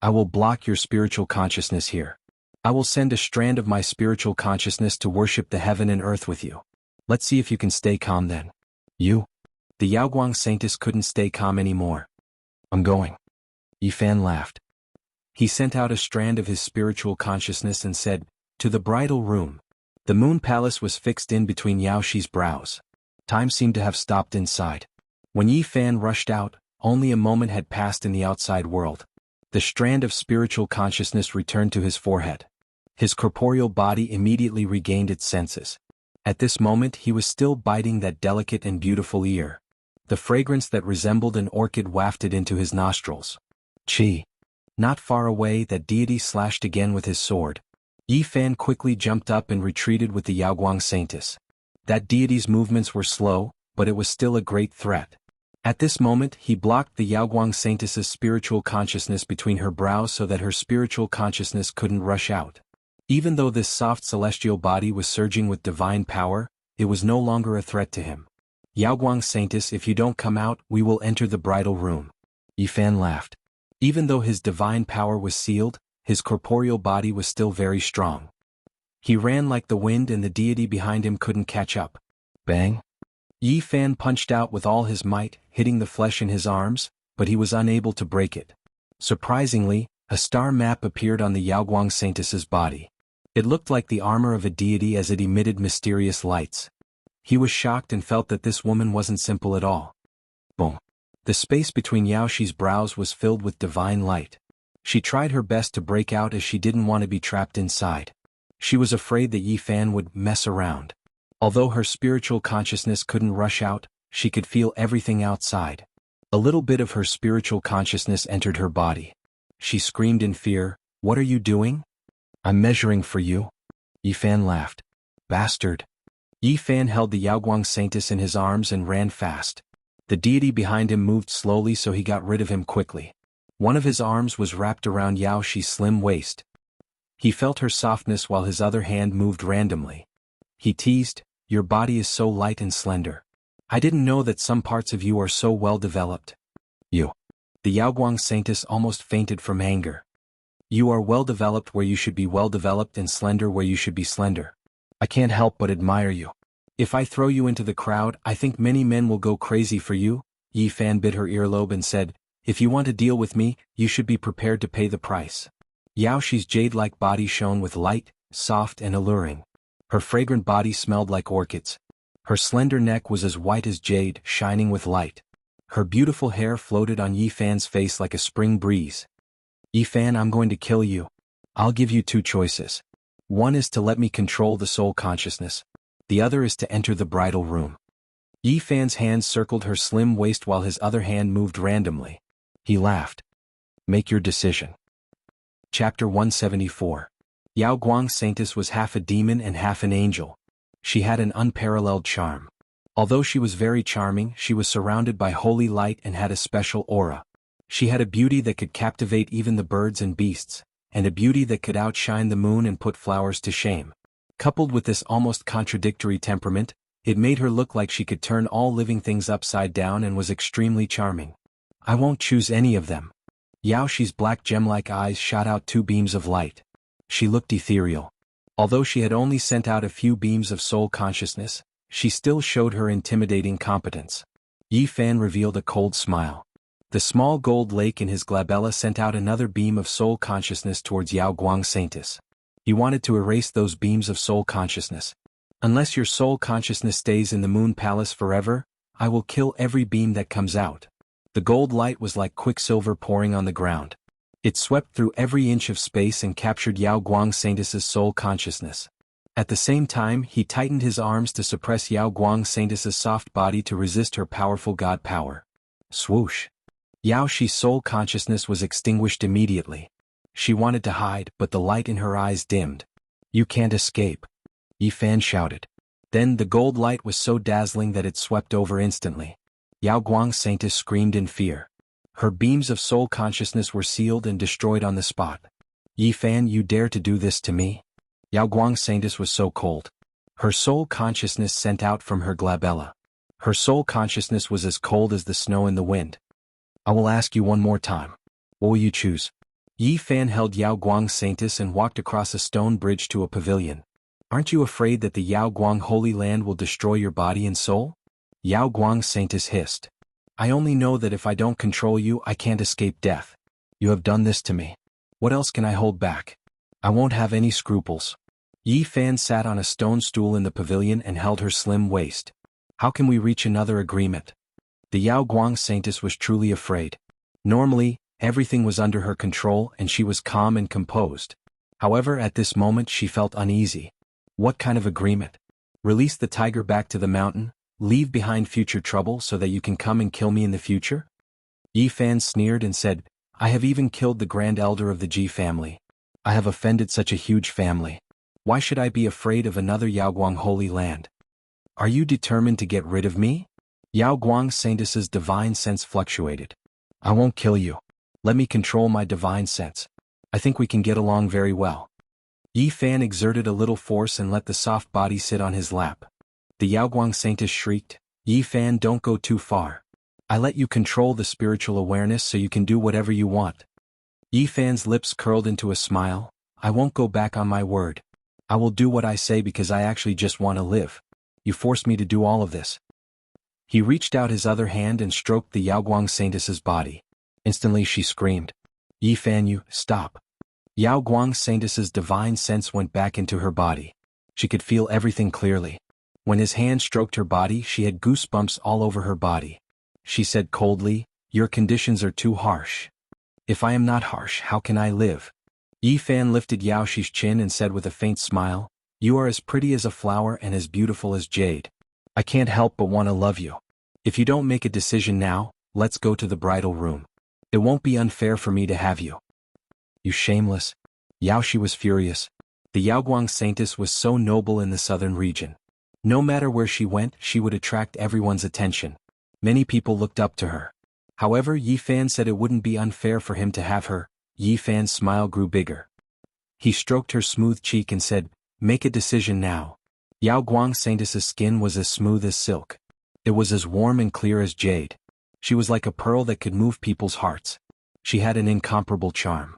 "I will block your spiritual consciousness here. I will send a strand of my spiritual consciousness to worship the heaven and earth with you. Let's see if you can stay calm then." "You?" The Yaoguang Saintess couldn't stay calm anymore. "I'm going." Yi Fan laughed. He sent out a strand of his spiritual consciousness and said, "To the bridal room." The moon palace was fixed in between Yao Shi's brows. Time seemed to have stopped inside. When Yi Fan rushed out, only a moment had passed in the outside world. The strand of spiritual consciousness returned to his forehead. His corporeal body immediately regained its senses. At this moment he was still biting that delicate and beautiful ear. The fragrance that resembled an orchid wafted into his nostrils. Chi! Not far away, that deity slashed again with his sword. Yi Fan quickly jumped up and retreated with the Yaoguang Saintess. That deity's movements were slow, but it was still a great threat. At this moment he blocked the Yaoguang Saintess's spiritual consciousness between her brows so that her spiritual consciousness couldn't rush out. Even though this soft celestial body was surging with divine power, it was no longer a threat to him. "Yaoguang Saintess, if you don't come out, we will enter the bridal room." Yi Fan laughed. Even though his divine power was sealed, his corporeal body was still very strong. He ran like the wind and the deity behind him couldn't catch up. Bang! Yi Fan punched out with all his might, hitting the flesh in his arms, but he was unable to break it. Surprisingly, a star map appeared on the Yaoguang Saintess's body. It looked like the armor of a deity as it emitted mysterious lights. He was shocked and felt that this woman wasn't simple at all. Boom! The space between Yao Shi's brows was filled with divine light. She tried her best to break out as she didn't want to be trapped inside. She was afraid that Yi Fan would mess around. Although her spiritual consciousness couldn't rush out, she could feel everything outside. A little bit of her spiritual consciousness entered her body. She screamed in fear, "What are you doing?" "I'm measuring for you." Yi Fan laughed. "Bastard." Yi Fan held the Yaoguang Saintess in his arms and ran fast. The deity behind him moved slowly, so he got rid of him quickly. One of his arms was wrapped around Yao Shi's slim waist. He felt her softness while his other hand moved randomly. He teased, "Your body is so light and slender. I didn't know that some parts of you are so well developed." You. The Yaoguang Saintess almost fainted from anger. "You are well developed where you should be well developed and slender where you should be slender. I can't help but admire you. If I throw you into the crowd, I think many men will go crazy for you." Yi Fan bit her earlobe and said, "If you want to deal with me, you should be prepared to pay the price." Yao Shi's jade-like body shone with light, soft and alluring. Her fragrant body smelled like orchids. Her slender neck was as white as jade, shining with light. Her beautiful hair floated on Yi Fan's face like a spring breeze. "Yi Fan, I'm going to kill you. I'll give you two choices. One is to let me control the soul consciousness. The other is to enter the bridal room." Yi Fan's hand circled her slim waist while his other hand moved randomly. He laughed. "Make your decision." Chapter 174. Yaoguang Saintess was half a demon and half an angel. She had an unparalleled charm. Although she was very charming, she was surrounded by holy light and had a special aura. She had a beauty that could captivate even the birds and beasts, and a beauty that could outshine the moon and put flowers to shame. Coupled with this almost contradictory temperament, it made her look like she could turn all living things upside down and was extremely charming. "I won't choose any of them." Yao Shi's black gem-like eyes shot out two beams of light. She looked ethereal. Although she had only sent out a few beams of soul consciousness, she still showed her intimidating competence. Yi Fan revealed a cold smile. The small gold lake in his glabella sent out another beam of soul consciousness towards Yaoguang Saintess. He wanted to erase those beams of soul consciousness. "Unless your soul consciousness stays in the Moon Palace forever, I will kill every beam that comes out." The gold light was like quicksilver pouring on the ground. It swept through every inch of space and captured Yaoguang Saintess's soul consciousness. At the same time, he tightened his arms to suppress Yaoguang Saintess's soft body to resist her powerful god power. Swoosh! Yao Shi's soul consciousness was extinguished immediately. She wanted to hide, but the light in her eyes dimmed. "You can't escape," Yi Fan shouted. Then the gold light was so dazzling that it swept over instantly. Yaoguang Saintess screamed in fear. Her beams of soul consciousness were sealed and destroyed on the spot. "Yi Fan, you dare to do this to me?" Yaoguang Saintess was so cold. Her soul consciousness sent out from her glabella. Her soul consciousness was as cold as the snow in the wind. "I will ask you one more time. What will you choose?" Yi Fan held Yaoguang Saintess and walked across a stone bridge to a pavilion. "Aren't you afraid that the Yaoguang Holy Land will destroy your body and soul?" Yaoguang Saintess hissed. "I only know that if I don't control you, I can't escape death. You have done this to me. What else can I hold back? I won't have any scruples." Yi Fan sat on a stone stool in the pavilion and held her slim waist. "How can we reach another agreement?" The Yaoguang Saintess was truly afraid. Normally, everything was under her control and she was calm and composed. However, at this moment she felt uneasy. What kind of agreement? Release the tiger back to the mountain? Leave behind future trouble so that you can come and kill me in the future? Yi Fan sneered and said, "I have even killed the grand elder of the Ji family. I have offended such a huge family. Why should I be afraid of another Yaoguang Holy Land? Are you determined to get rid of me?" Yaoguang Saintess's divine sense fluctuated. "I won't kill you. Let me control my divine sense. I think we can get along very well." Yi Fan exerted a little force and let the soft body sit on his lap. The Yaoguang Saintess shrieked, "Yi Fan, don't go too far. I let you control the spiritual awareness so you can do whatever you want." Yi Fan's lips curled into a smile. "I won't go back on my word. I will do what I say because I actually just want to live. You forced me to do all of this." He reached out his other hand and stroked the Yaoguang Saintess's body. Instantly she screamed, "Yi Fan, you, stop." Yaoguang Saintess's divine sense went back into her body. She could feel everything clearly. When his hand stroked her body, she had goosebumps all over her body. She said coldly, "Your conditions are too harsh. If I am not harsh, how can I live?" Yi Fan lifted Yao Shi's chin and said with a faint smile, "You are as pretty as a flower and as beautiful as jade. I can't help but want to love you. If you don't make a decision now, let's go to the bridal room. It won't be unfair for me to have you." "You shameless." Yao Shi was furious. The Yaoguang Saintess was so noble in the southern region. No matter where she went, she would attract everyone's attention. Many people looked up to her. However, Yi Fan said it wouldn't be unfair for him to have her. Yi Fan's smile grew bigger. He stroked her smooth cheek and said, "Make a decision now." Yao Guang Saintess's skin was as smooth as silk. It was as warm and clear as jade. She was like a pearl that could move people's hearts. She had an incomparable charm.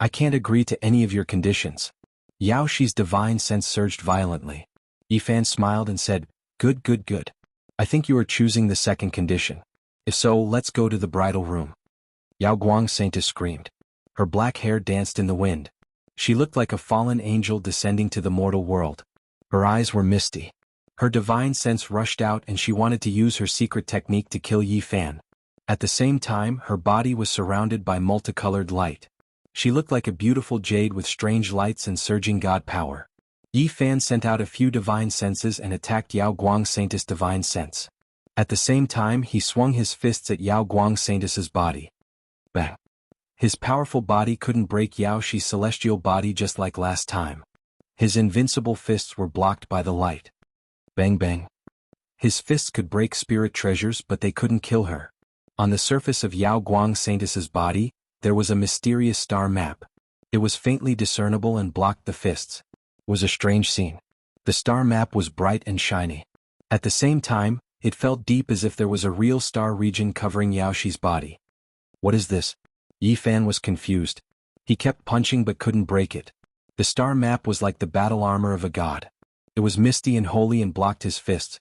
"I can't agree to any of your conditions." Yao Shi's divine sense surged violently. Yi Fan smiled and said, "Good, good, good. I think you are choosing the second condition. If so, let's go to the bridal room." Yao Guang Saintess screamed. Her black hair danced in the wind. She looked like a fallen angel descending to the mortal world. Her eyes were misty. Her divine sense rushed out and she wanted to use her secret technique to kill Yi Fan. At the same time, her body was surrounded by multicolored light. She looked like a beautiful jade with strange lights and surging god power. Yi Fan sent out a few divine senses and attacked Yao Guang Saintess' divine sense. At the same time, he swung his fists at Yao Guang Saintess's body. Bang! His powerful body couldn't break Yao Shi's celestial body just like last time. His invincible fists were blocked by the light. Bang bang. His fists could break spirit treasures, but they couldn't kill her. On the surface of Yao Guang Saintess's body, there was a mysterious star map. It was faintly discernible and blocked the fists. It was a strange scene. The star map was bright and shiny. At the same time, it felt deep as if there was a real star region covering Yao Shi's body. "What is this?" Yi Fan was confused. He kept punching but couldn't break it. The star map was like the battle armor of a god. It was misty and holy and blocked his fists.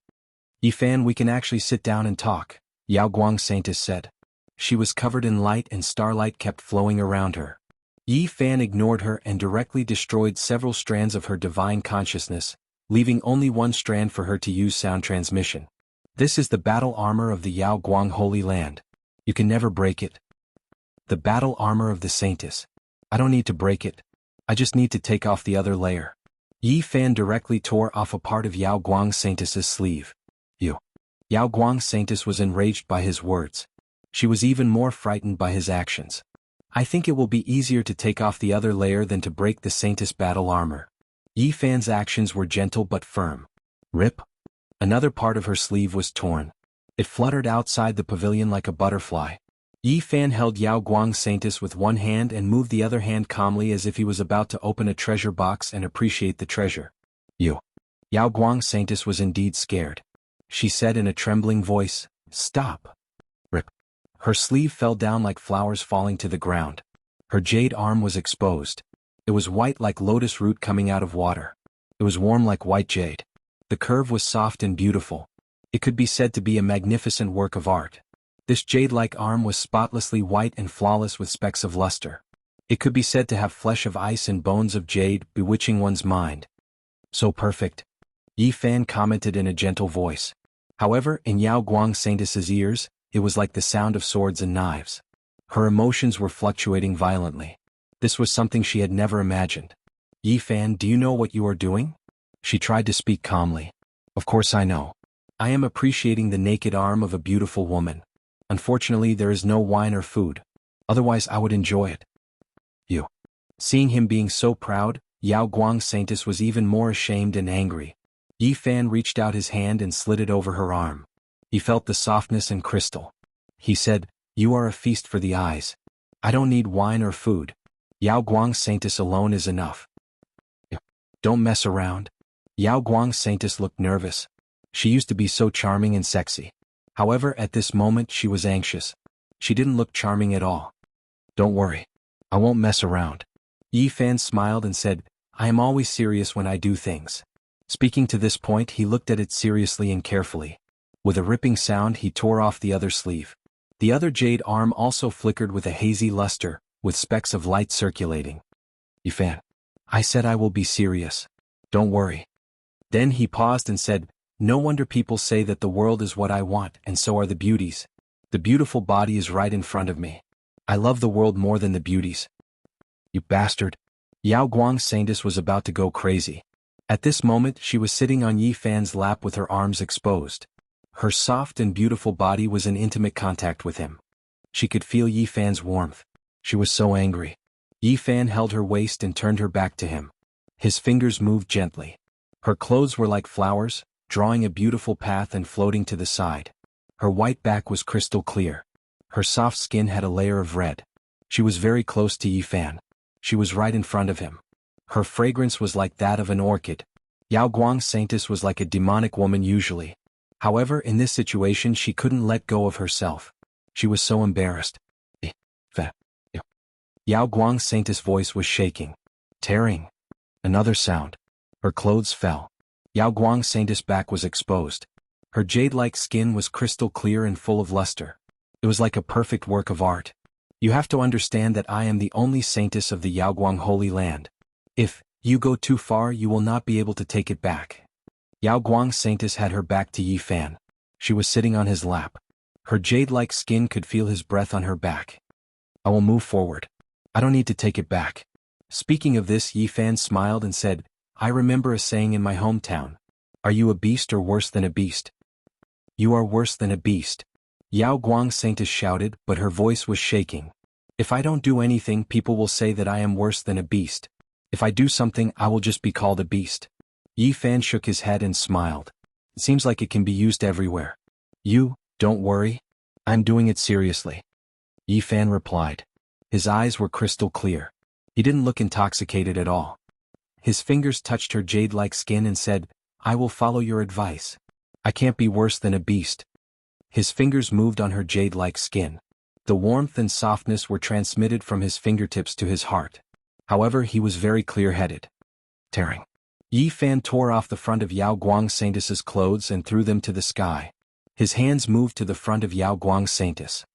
"Yi Fan, we can actually sit down and talk," Yao Guang Saintess said. She was covered in light and starlight kept flowing around her. Yi Fan ignored her and directly destroyed several strands of her divine consciousness, leaving only one strand for her to use sound transmission. "This is the battle armor of the Yao Guang Holy Land. You can never break it." "The battle armor of the Saintess. I don't need to break it. I just need to take off the other layer." Yi Fan directly tore off a part of Yao Guang Saintess's sleeve. "You." Yao Guang Saintess was enraged by his words. She was even more frightened by his actions. "I think it will be easier to take off the other layer than to break the Saintess battle armor." Yi Fan's actions were gentle but firm. Rip. Another part of her sleeve was torn. It fluttered outside the pavilion like a butterfly. Yi Fan held Yao Guang Saintess with one hand and moved the other hand calmly as if he was about to open a treasure box and appreciate the treasure. "You." Yao Guang Saintess was indeed scared. She said in a trembling voice, "Stop." Rip. Her sleeve fell down like flowers falling to the ground. Her jade arm was exposed. It was white like lotus root coming out of water. It was warm like white jade. The curve was soft and beautiful. It could be said to be a magnificent work of art. This jade-like arm was spotlessly white and flawless with specks of luster. It could be said to have flesh of ice and bones of jade, bewitching one's mind. "So perfect," Yi Fan commented in a gentle voice. However, in Yao Guang Saintess's ears, it was like the sound of swords and knives. Her emotions were fluctuating violently. This was something she had never imagined. "Yi Fan, do you know what you are doing?" She tried to speak calmly. "Of course I know. I am appreciating the naked arm of a beautiful woman. Unfortunately, there is no wine or food. Otherwise I would enjoy it." "You." Seeing him being so proud, Yao Guang Saintess was even more ashamed and angry. Yi Fan reached out his hand and slid it over her arm. He felt the softness and crystal. He said, "You are a feast for the eyes. I don't need wine or food. Yao Guang Saintess alone is enough." "You. Don't mess around." Yao Guang Saintess looked nervous. She used to be so charming and sexy. However, at this moment she was anxious. She didn't look charming at all. "Don't worry. I won't mess around." Yi Fan smiled and said, "I am always serious when I do things." Speaking to this point, he looked at it seriously and carefully. With a ripping sound, he tore off the other sleeve. The other jade arm also flickered with a hazy luster, with specks of light circulating. "Yi Fan, I said I will be serious. Don't worry." Then he paused and said, "No wonder people say that the world is what I want, and so are the beauties. The beautiful body is right in front of me. I love the world more than the beauties." "You bastard." Yao Guang Saintess was about to go crazy. At this moment, she was sitting on Yi Fan's lap with her arms exposed. Her soft and beautiful body was in intimate contact with him. She could feel Yi Fan's warmth. She was so angry. Yi Fan held her waist and turned her back to him. His fingers moved gently. Her clothes were like flowers, drawing a beautiful path and floating to the side. Her white back was crystal clear. Her soft skin had a layer of red. She was very close to Yi Fan. She was right in front of him. Her fragrance was like that of an orchid. Yao Guang's saintess was like a demonic woman usually. However, in this situation she couldn't let go of herself. She was so embarrassed. Yao Guang's saintess voice was shaking. Tearing. Another sound. Her clothes fell. Yao Guang's saintess back was exposed. Her jade-like skin was crystal clear and full of luster. It was like a perfect work of art. You have to understand that I am the only saintess of the Yaoguang Holy Land. If you go too far, you will not be able to take it back. Yao Guang's saintess had her back to Yi Fan. She was sitting on his lap. Her jade-like skin could feel his breath on her back. I will move forward. I don't need to take it back. Speaking of this, Yi Fan smiled and said, I remember a saying in my hometown. Are you a beast or worse than a beast? You are worse than a beast. Yao Guang's saintess shouted, but her voice was shaking. If I don't do anything, people will say that I am worse than a beast. If I do something, I will just be called a beast. Yi Fan shook his head and smiled. It seems like it can be used everywhere. You, don't worry. I'm doing it seriously. Yi Fan replied. His eyes were crystal clear. He didn't look intoxicated at all. His fingers touched her jade-like skin and said, I will follow your advice. I can't be worse than a beast. His fingers moved on her jade-like skin. The warmth and softness were transmitted from his fingertips to his heart. However, he was very clear-headed. Tearing. Yi Fan tore off the front of Yao Guang's saintess's clothes and threw them to the sky. His hands moved to the front of Yao Guang's saintess.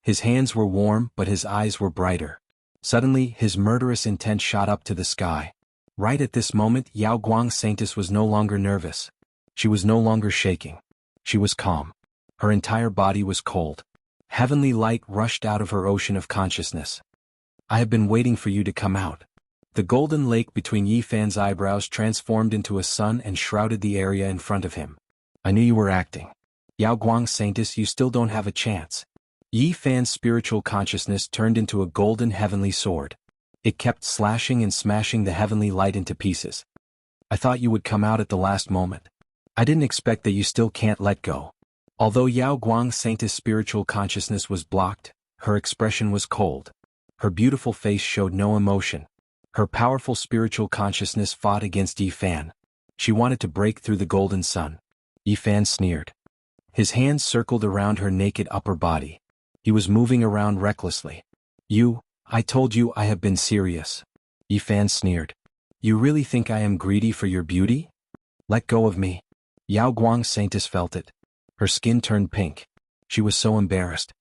His hands were warm, but his eyes were brighter. Suddenly, his murderous intent shot up to the sky. Right at this moment, Yao Guang's saintess was no longer nervous. She was no longer shaking. She was calm. Her entire body was cold. Heavenly light rushed out of her ocean of consciousness. I have been waiting for you to come out. The golden lake between Yi Fan's eyebrows transformed into a sun and shrouded the area in front of him. I knew you were acting. Yao Guang's saintess, you still don't have a chance. Yi Fan's spiritual consciousness turned into a golden heavenly sword. It kept slashing and smashing the heavenly light into pieces. I thought you would come out at the last moment. I didn't expect that you still can't let go. Although Yao Guang's saintess' spiritual consciousness was blocked, her expression was cold. Her beautiful face showed no emotion. Her powerful spiritual consciousness fought against Yi Fan. She wanted to break through the golden sun. Yi Fan sneered. His hands circled around her naked upper body. He was moving around recklessly. I told you I have been serious. Yi Fan sneered. You really think I am greedy for your beauty? Let go of me. Yao Guang's saintess felt it. Her skin turned pink. She was so embarrassed.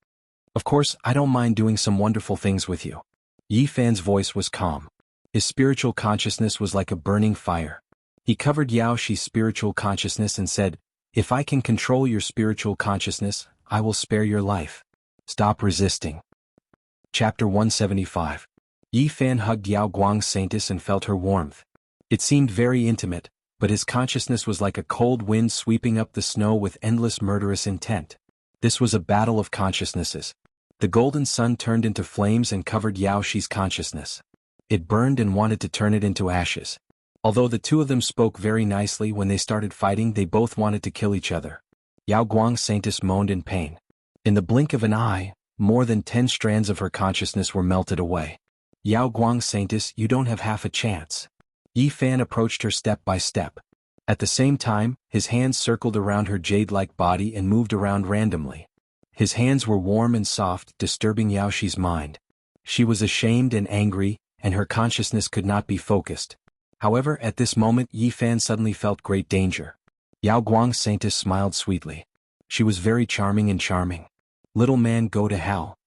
Of course, I don't mind doing some wonderful things with you. Yi Fan's voice was calm. His spiritual consciousness was like a burning fire. He covered Yao Shi's spiritual consciousness and said, If I can control your spiritual consciousness, I will spare your life. Stop resisting. Chapter 175. Yi Fan hugged Yao Guang's saintess and felt her warmth. It seemed very intimate, but his consciousness was like a cold wind sweeping up the snow with endless murderous intent. This was a battle of consciousnesses. The golden sun turned into flames and covered Yao Shi's consciousness. It burned and wanted to turn it into ashes. Although the two of them spoke very nicely, when they started fighting they both wanted to kill each other. Yao Guang's saintess moaned in pain. In the blink of an eye, more than 10 strands of her consciousness were melted away. Yao Guang's saintess, you don't have half a chance. Yi Fan approached her step by step. At the same time, his hands circled around her jade-like body and moved around randomly. His hands were warm and soft, disturbing Yao Shi's mind. She was ashamed and angry, and her consciousness could not be focused. However, at this moment Yi Fan suddenly felt great danger. Yao Guang's saintess smiled sweetly. She was very charming and charming. Little man, go to hell.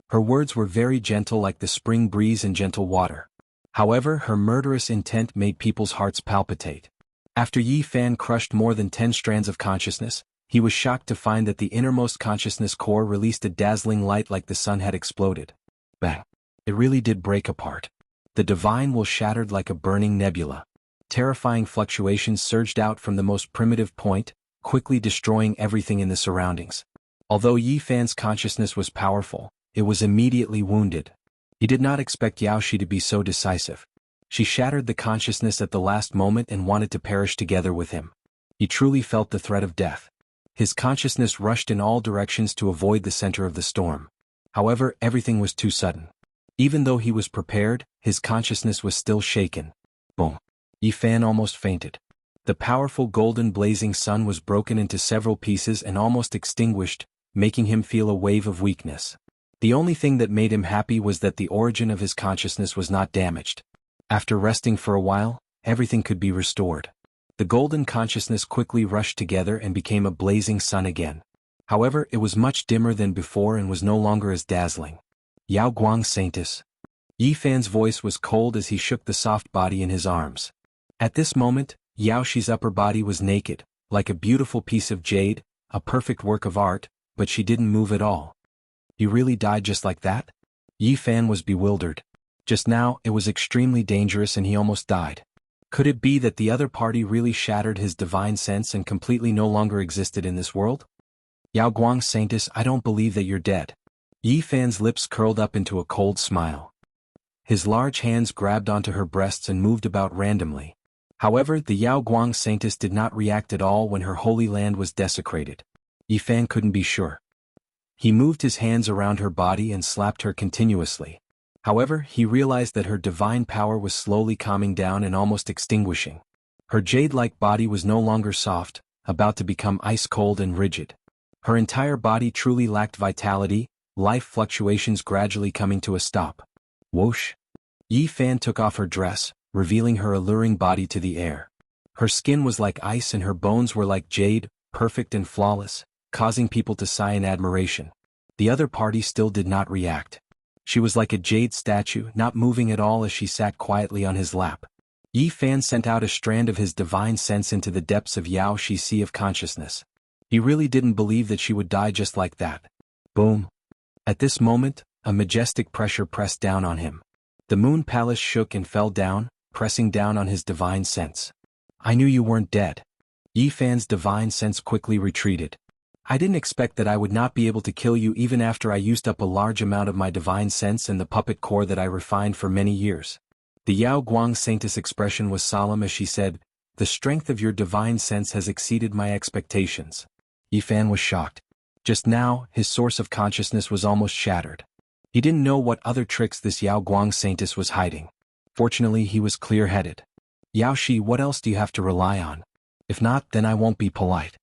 Her words were very gentle like the spring breeze and gentle water. However, her murderous intent made people's hearts palpitate. After Yi Fan crushed more than 10 strands of consciousness, he was shocked to find that the innermost consciousness core released a dazzling light like the sun had exploded. Bang! It really did break apart. The divine will shattered like a burning nebula. Terrifying fluctuations surged out from the most primitive point, quickly destroying everything in the surroundings. Although Yi Fan's consciousness was powerful, it was immediately wounded. He did not expect Yao Shi to be so decisive. She shattered the consciousness at the last moment and wanted to perish together with him. He truly felt the threat of death. His consciousness rushed in all directions to avoid the center of the storm. However, everything was too sudden. Even though he was prepared, his consciousness was still shaken. Boom. Yi Fan almost fainted. The powerful golden blazing sun was broken into several pieces and almost extinguished, making him feel a wave of weakness. The only thing that made him happy was that the origin of his consciousness was not damaged. After resting for a while, everything could be restored. The golden consciousness quickly rushed together and became a blazing sun again. However, it was much dimmer than before and was no longer as dazzling. Yao Guang Saintus. Yi Fan's voice was cold as he shook the soft body in his arms. At this moment, Yao Shi's upper body was naked, like a beautiful piece of jade, a perfect work of art, but she didn't move at all. You really died just like that? Yi Fan was bewildered. Just now, it was extremely dangerous and he almost died. Could it be that the other party really shattered his divine sense and completely no longer existed in this world? Yao Guang Saintus, I don't believe that you're dead. Yi Fan's lips curled up into a cold smile. His large hands grabbed onto her breasts and moved about randomly. However, the Yao Guang Saintus did not react at all when her holy land was desecrated. Yi Fan couldn't be sure. He moved his hands around her body and slapped her continuously. However, he realized that her divine power was slowly calming down and almost extinguishing. Her jade-like body was no longer soft, about to become ice-cold and rigid. Her entire body truly lacked vitality, life fluctuations gradually coming to a stop. Whoosh! Yi Fan took off her dress, revealing her alluring body to the air. Her skin was like ice and her bones were like jade, perfect and flawless, causing people to sigh in admiration. The other party still did not react. She was like a jade statue, not moving at all as she sat quietly on his lap. Yi Fan sent out a strand of his divine sense into the depths of Yao Shi's sea of consciousness. He really didn't believe that she would die just like that. Boom. At this moment, a majestic pressure pressed down on him. The moon palace shook and fell down, pressing down on his divine sense. I knew you weren't dead. Yi Fan's divine sense quickly retreated. I didn't expect that I would not be able to kill you even after I used up a large amount of my divine sense and the puppet core that I refined for many years. The Yao Guang Saintus expression was solemn as she said, the strength of your divine sense has exceeded my expectations. Yi Fan was shocked. Just now, his source of consciousness was almost shattered. He didn't know what other tricks this Yao Guang Saintus was hiding. Fortunately, he was clear-headed. Yao Shi, what else do you have to rely on? If not, then I won't be polite.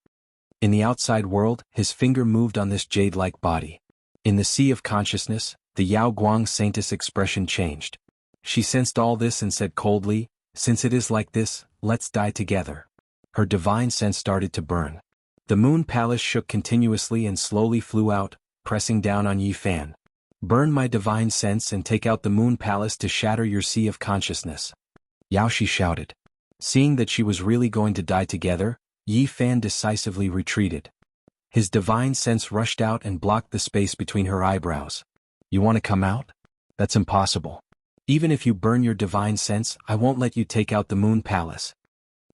In the outside world, his finger moved on this jade-like body. In the sea of consciousness, the Yao Guang Saintus expression changed. She sensed all this and said coldly, since it is like this, let's die together. Her divine sense started to burn. The moon palace shook continuously and slowly flew out, pressing down on Yi Fan. Burn my divine sense and take out the moon palace to shatter your sea of consciousness. Yao Shi shouted. Seeing that she was really going to die together, Yi Fan decisively retreated. His divine sense rushed out and blocked the space between her eyebrows. You want to come out? That's impossible. Even if you burn your divine sense, I won't let you take out the moon palace.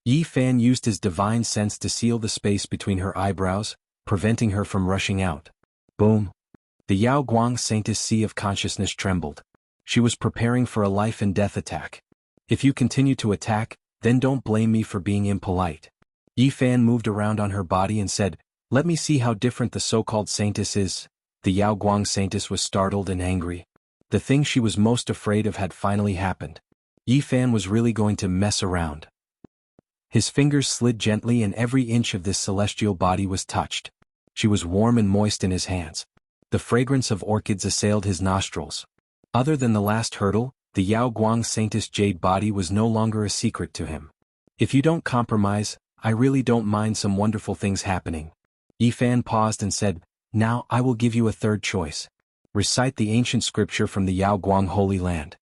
Yi Fan used his divine sense to seal the space between her eyebrows, preventing her from rushing out. Boom. The Yao Guang Saintus sea of consciousness trembled. She was preparing for a life and death attack. If you continue to attack, then don't blame me for being impolite. Yi Fan moved around on her body and said, let me see how different the so-called Saintus is. The Yao Guang Saintus was startled and angry. The thing she was most afraid of had finally happened. Yi Fan was really going to mess around. His fingers slid gently and every inch of this celestial body was touched. She was warm and moist in his hands. The fragrance of orchids assailed his nostrils. Other than the last hurdle, the Yao Guang Saintus jade body was no longer a secret to him. If you don't compromise, I really don't mind some wonderful things happening. Yi Fan paused and said, now I will give you a third choice. Recite the ancient scripture from the Yao Guang Holy Land.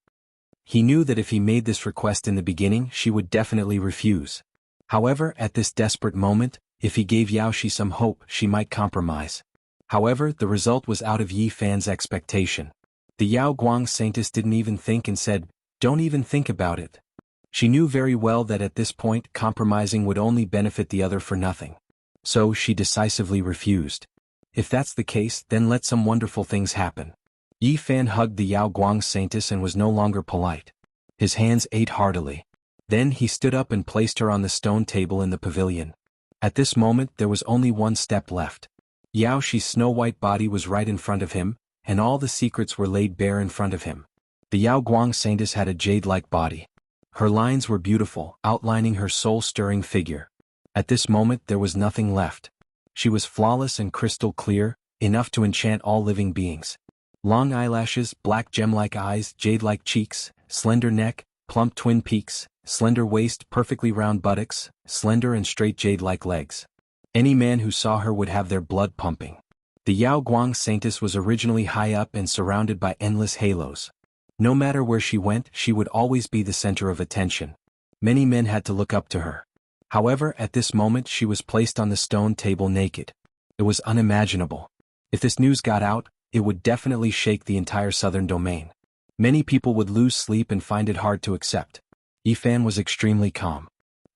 He knew that if he made this request in the beginning, she would definitely refuse. However, at this desperate moment, if he gave Yao Shi some hope, she might compromise. However, the result was out of Yi Fan's expectation. The Yao Guang Saintus didn't even think and said, don't even think about it. She knew very well that at this point compromising would only benefit the other for nothing. So she decisively refused. If that's the case, then let some wonderful things happen. Yi Fan hugged the Yao Guang Saintus and was no longer polite. His hands ate heartily. Then he stood up and placed her on the stone table in the pavilion. At this moment there was only one step left. Yao Shi's snow-white body was right in front of him, and all the secrets were laid bare in front of him. The Yao Guang Saintess had a jade-like body. Her lines were beautiful, outlining her soul-stirring figure. At this moment there was nothing left. She was flawless and crystal clear, enough to enchant all living beings. Long eyelashes, black gem-like eyes, jade-like cheeks, slender neck, plump twin peaks, slender waist, perfectly round buttocks, slender and straight jade-like legs. Any man who saw her would have their blood pumping. The Yao Guang Saintess was originally high up and surrounded by endless halos. No matter where she went, she would always be the center of attention. Many men had to look up to her. However, at this moment she was placed on the stone table naked. It was unimaginable. If this news got out, it would definitely shake the entire southern domain. Many people would lose sleep and find it hard to accept. Yifan was extremely calm.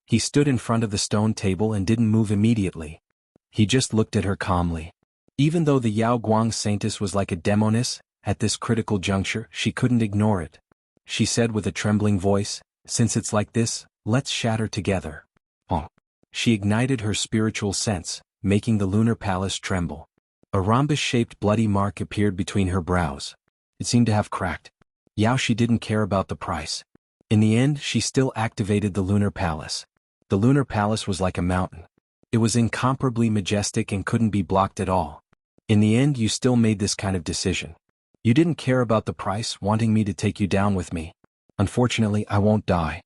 He stood in front of the stone table and didn't move immediately. He just looked at her calmly. Even though the Yao Guang Saintess was like a demoness, at this critical juncture she couldn't ignore it. She said with a trembling voice, "Since it's like this, let's shatter together." Oh. She ignited her spiritual sense, making the lunar palace tremble. A rhombus-shaped bloody mark appeared between her brows. It seemed to have cracked. Yao Shi didn't care about the price. In the end, she still activated the lunar palace. The lunar palace was like a mountain. It was incomparably majestic and couldn't be blocked at all. In the end, you still made this kind of decision. You didn't care about the price, wanting me to take you down with me. Unfortunately, I won't die.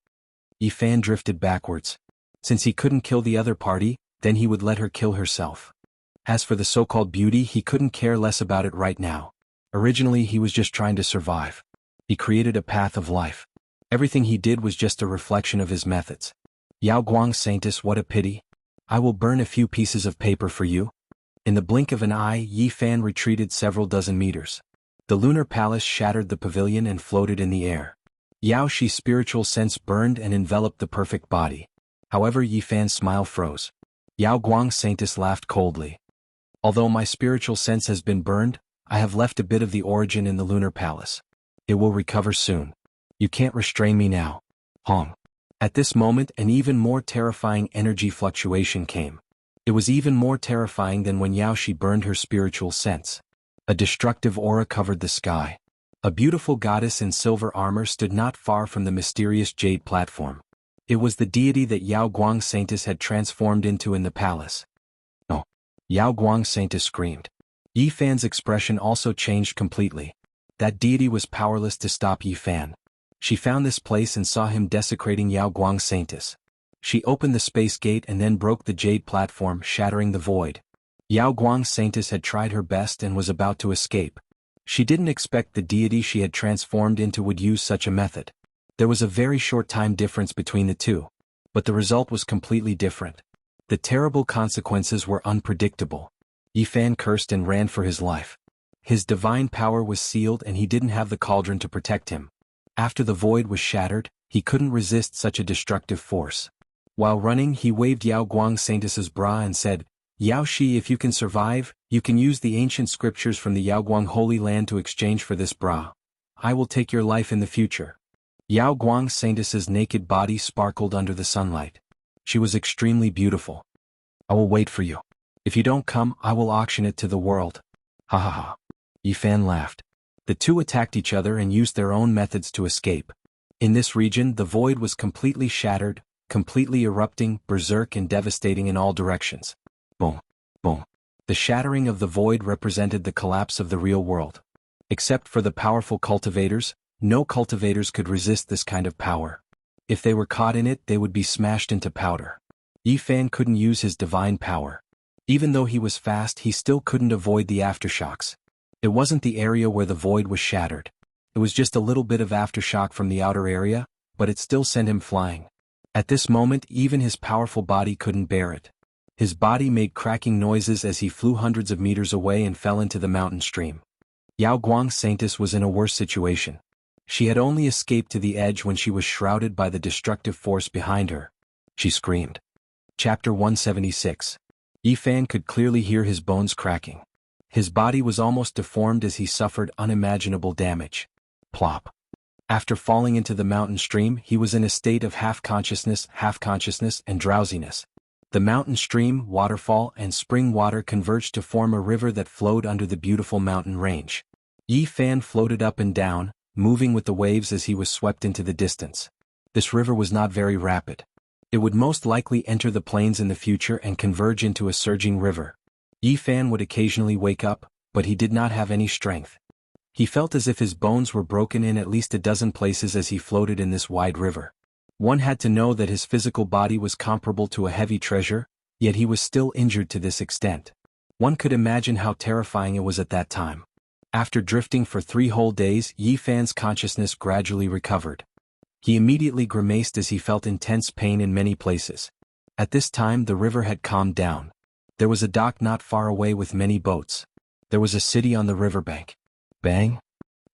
Yifan drifted backwards. Since he couldn't kill the other party, then he would let her kill herself. As for the so-called beauty, he couldn't care less about it right now. Originally, he was just trying to survive. He created a path of life. Everything he did was just a reflection of his methods. Yao Guang Saintess, what a pity. I will burn a few pieces of paper for you. In the blink of an eye, Yifan retreated several dozen meters. The lunar palace shattered the pavilion and floated in the air. Yao Shi's spiritual sense burned and enveloped the perfect body. However, Yifan's smile froze. Yao Guang Saintess laughed coldly. Although my spiritual sense has been burned, I have left a bit of the origin in the lunar palace. It will recover soon. You can't restrain me now. Hong. At this moment, an even more terrifying energy fluctuation came. It was even more terrifying than when Yao Shi burned her spiritual sense. A destructive aura covered the sky. A beautiful goddess in silver armor stood not far from the mysterious jade platform. It was the deity that Yao Guang Saintess had transformed into in the palace. Oh! Yao Guang Saintess screamed. Yifan's expression also changed completely. That deity was powerless to stop Yifan. She found this place and saw him desecrating Yao Guang Saintess. She opened the space gate and then broke the jade platform, shattering the void. Yao Guang Saintess had tried her best and was about to escape. She didn't expect the deity she had transformed into would use such a method. There was a very short time difference between the two. But the result was completely different. The terrible consequences were unpredictable. Yifan cursed and ran for his life. His divine power was sealed and he didn't have the cauldron to protect him. After the void was shattered, he couldn't resist such a destructive force. While running, he waved Yao Guang Saintess's bra and said, "Yao Shi, if you can survive, you can use the ancient scriptures from the Yao Guang Holy Land to exchange for this bra. I will take your life in the future." Yao Guang Saintess's naked body sparkled under the sunlight. She was extremely beautiful. "I will wait for you. If you don't come, I will auction it to the world." Ha ha ha. Yifan laughed. The two attacked each other and used their own methods to escape. In this region, the void was completely shattered, completely erupting, berserk and devastating in all directions. Boom, boom. The shattering of the void represented the collapse of the real world. Except for the powerful cultivators, no cultivators could resist this kind of power. If they were caught in it, they would be smashed into powder. Yifan couldn't use his divine power. Even though he was fast, he still couldn't avoid the aftershocks. It wasn't the area where the void was shattered. It was just a little bit of aftershock from the outer area, but it still sent him flying. At this moment, even his powerful body couldn't bear it. His body made cracking noises as he flew hundreds of meters away and fell into the mountain stream. Yao Guang Saintess was in a worse situation. She had only escaped to the edge when she was shrouded by the destructive force behind her. She screamed. Chapter 176. Yifan could clearly hear his bones cracking. His body was almost deformed as he suffered unimaginable damage. Plop. After falling into the mountain stream, he was in a state of half-consciousness, and drowsiness. The mountain stream, waterfall, and spring water converged to form a river that flowed under the beautiful mountain range. Yi Fan floated up and down, moving with the waves as he was swept into the distance. This river was not very rapid. It would most likely enter the plains in the future and converge into a surging river. Yi Fan would occasionally wake up, but he did not have any strength. He felt as if his bones were broken in at least a dozen places as he floated in this wide river. One had to know that his physical body was comparable to a heavy treasure, yet he was still injured to this extent. One could imagine how terrifying it was at that time. After drifting for 3 whole days, Yi Fan's consciousness gradually recovered. He immediately grimaced as he felt intense pain in many places. At this time the river had calmed down. There was a dock not far away with many boats. There was a city on the riverbank. Bang!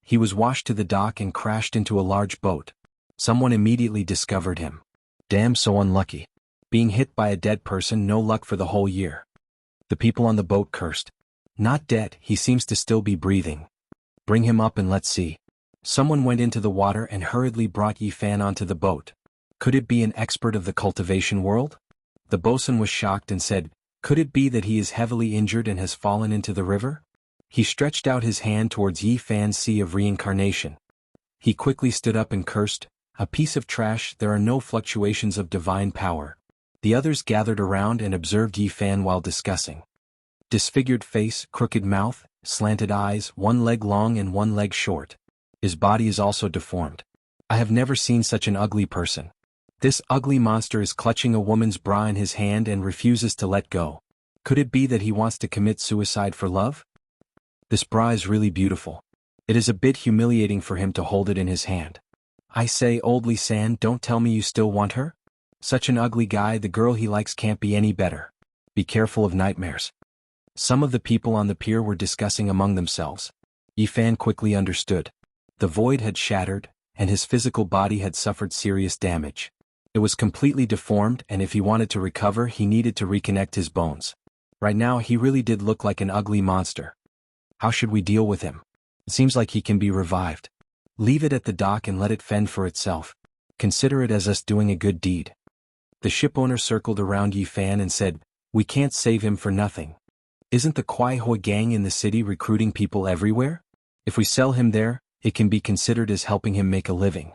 He was washed to the dock and crashed into a large boat. Someone immediately discovered him. Damn, so unlucky. Being hit by a dead person, no luck for the whole year. The people on the boat cursed. Not dead, he seems to still be breathing. Bring him up and let's see. Someone went into the water and hurriedly brought Yi Fan onto the boat. Could it be an expert of the cultivation world? The bosun was shocked and said, could it be that he is heavily injured and has fallen into the river? He stretched out his hand towards Yi Fan's sea of reincarnation. He quickly stood up and cursed, a piece of trash, there are no fluctuations of divine power. The others gathered around and observed Yi Fan while discussing. Disfigured face, crooked mouth, slanted eyes, 1 leg long and 1 leg short. His body is also deformed. I have never seen such an ugly person. This ugly monster is clutching a woman's bra in his hand and refuses to let go. Could it be that he wants to commit suicide for love? This bra is really beautiful. It is a bit humiliating for him to hold it in his hand. I say, old Lee San, don't tell me you still want her? Such an ugly guy, the girl he likes can't be any better. Be careful of nightmares. Some of the people on the pier were discussing among themselves. Yi Fan quickly understood. The void had shattered, and his physical body had suffered serious damage. It was completely deformed, and if he wanted to recover, he needed to reconnect his bones. Right now he really did look like an ugly monster. How should we deal with him? It seems like he can be revived. Leave it at the dock and let it fend for itself. Consider it as us doing a good deed. The shipowner circled around Yi Fan and said, we can't save him for nothing. Isn't the Kwai Hoi gang in the city recruiting people everywhere? If we sell him there, it can be considered as helping him make a living.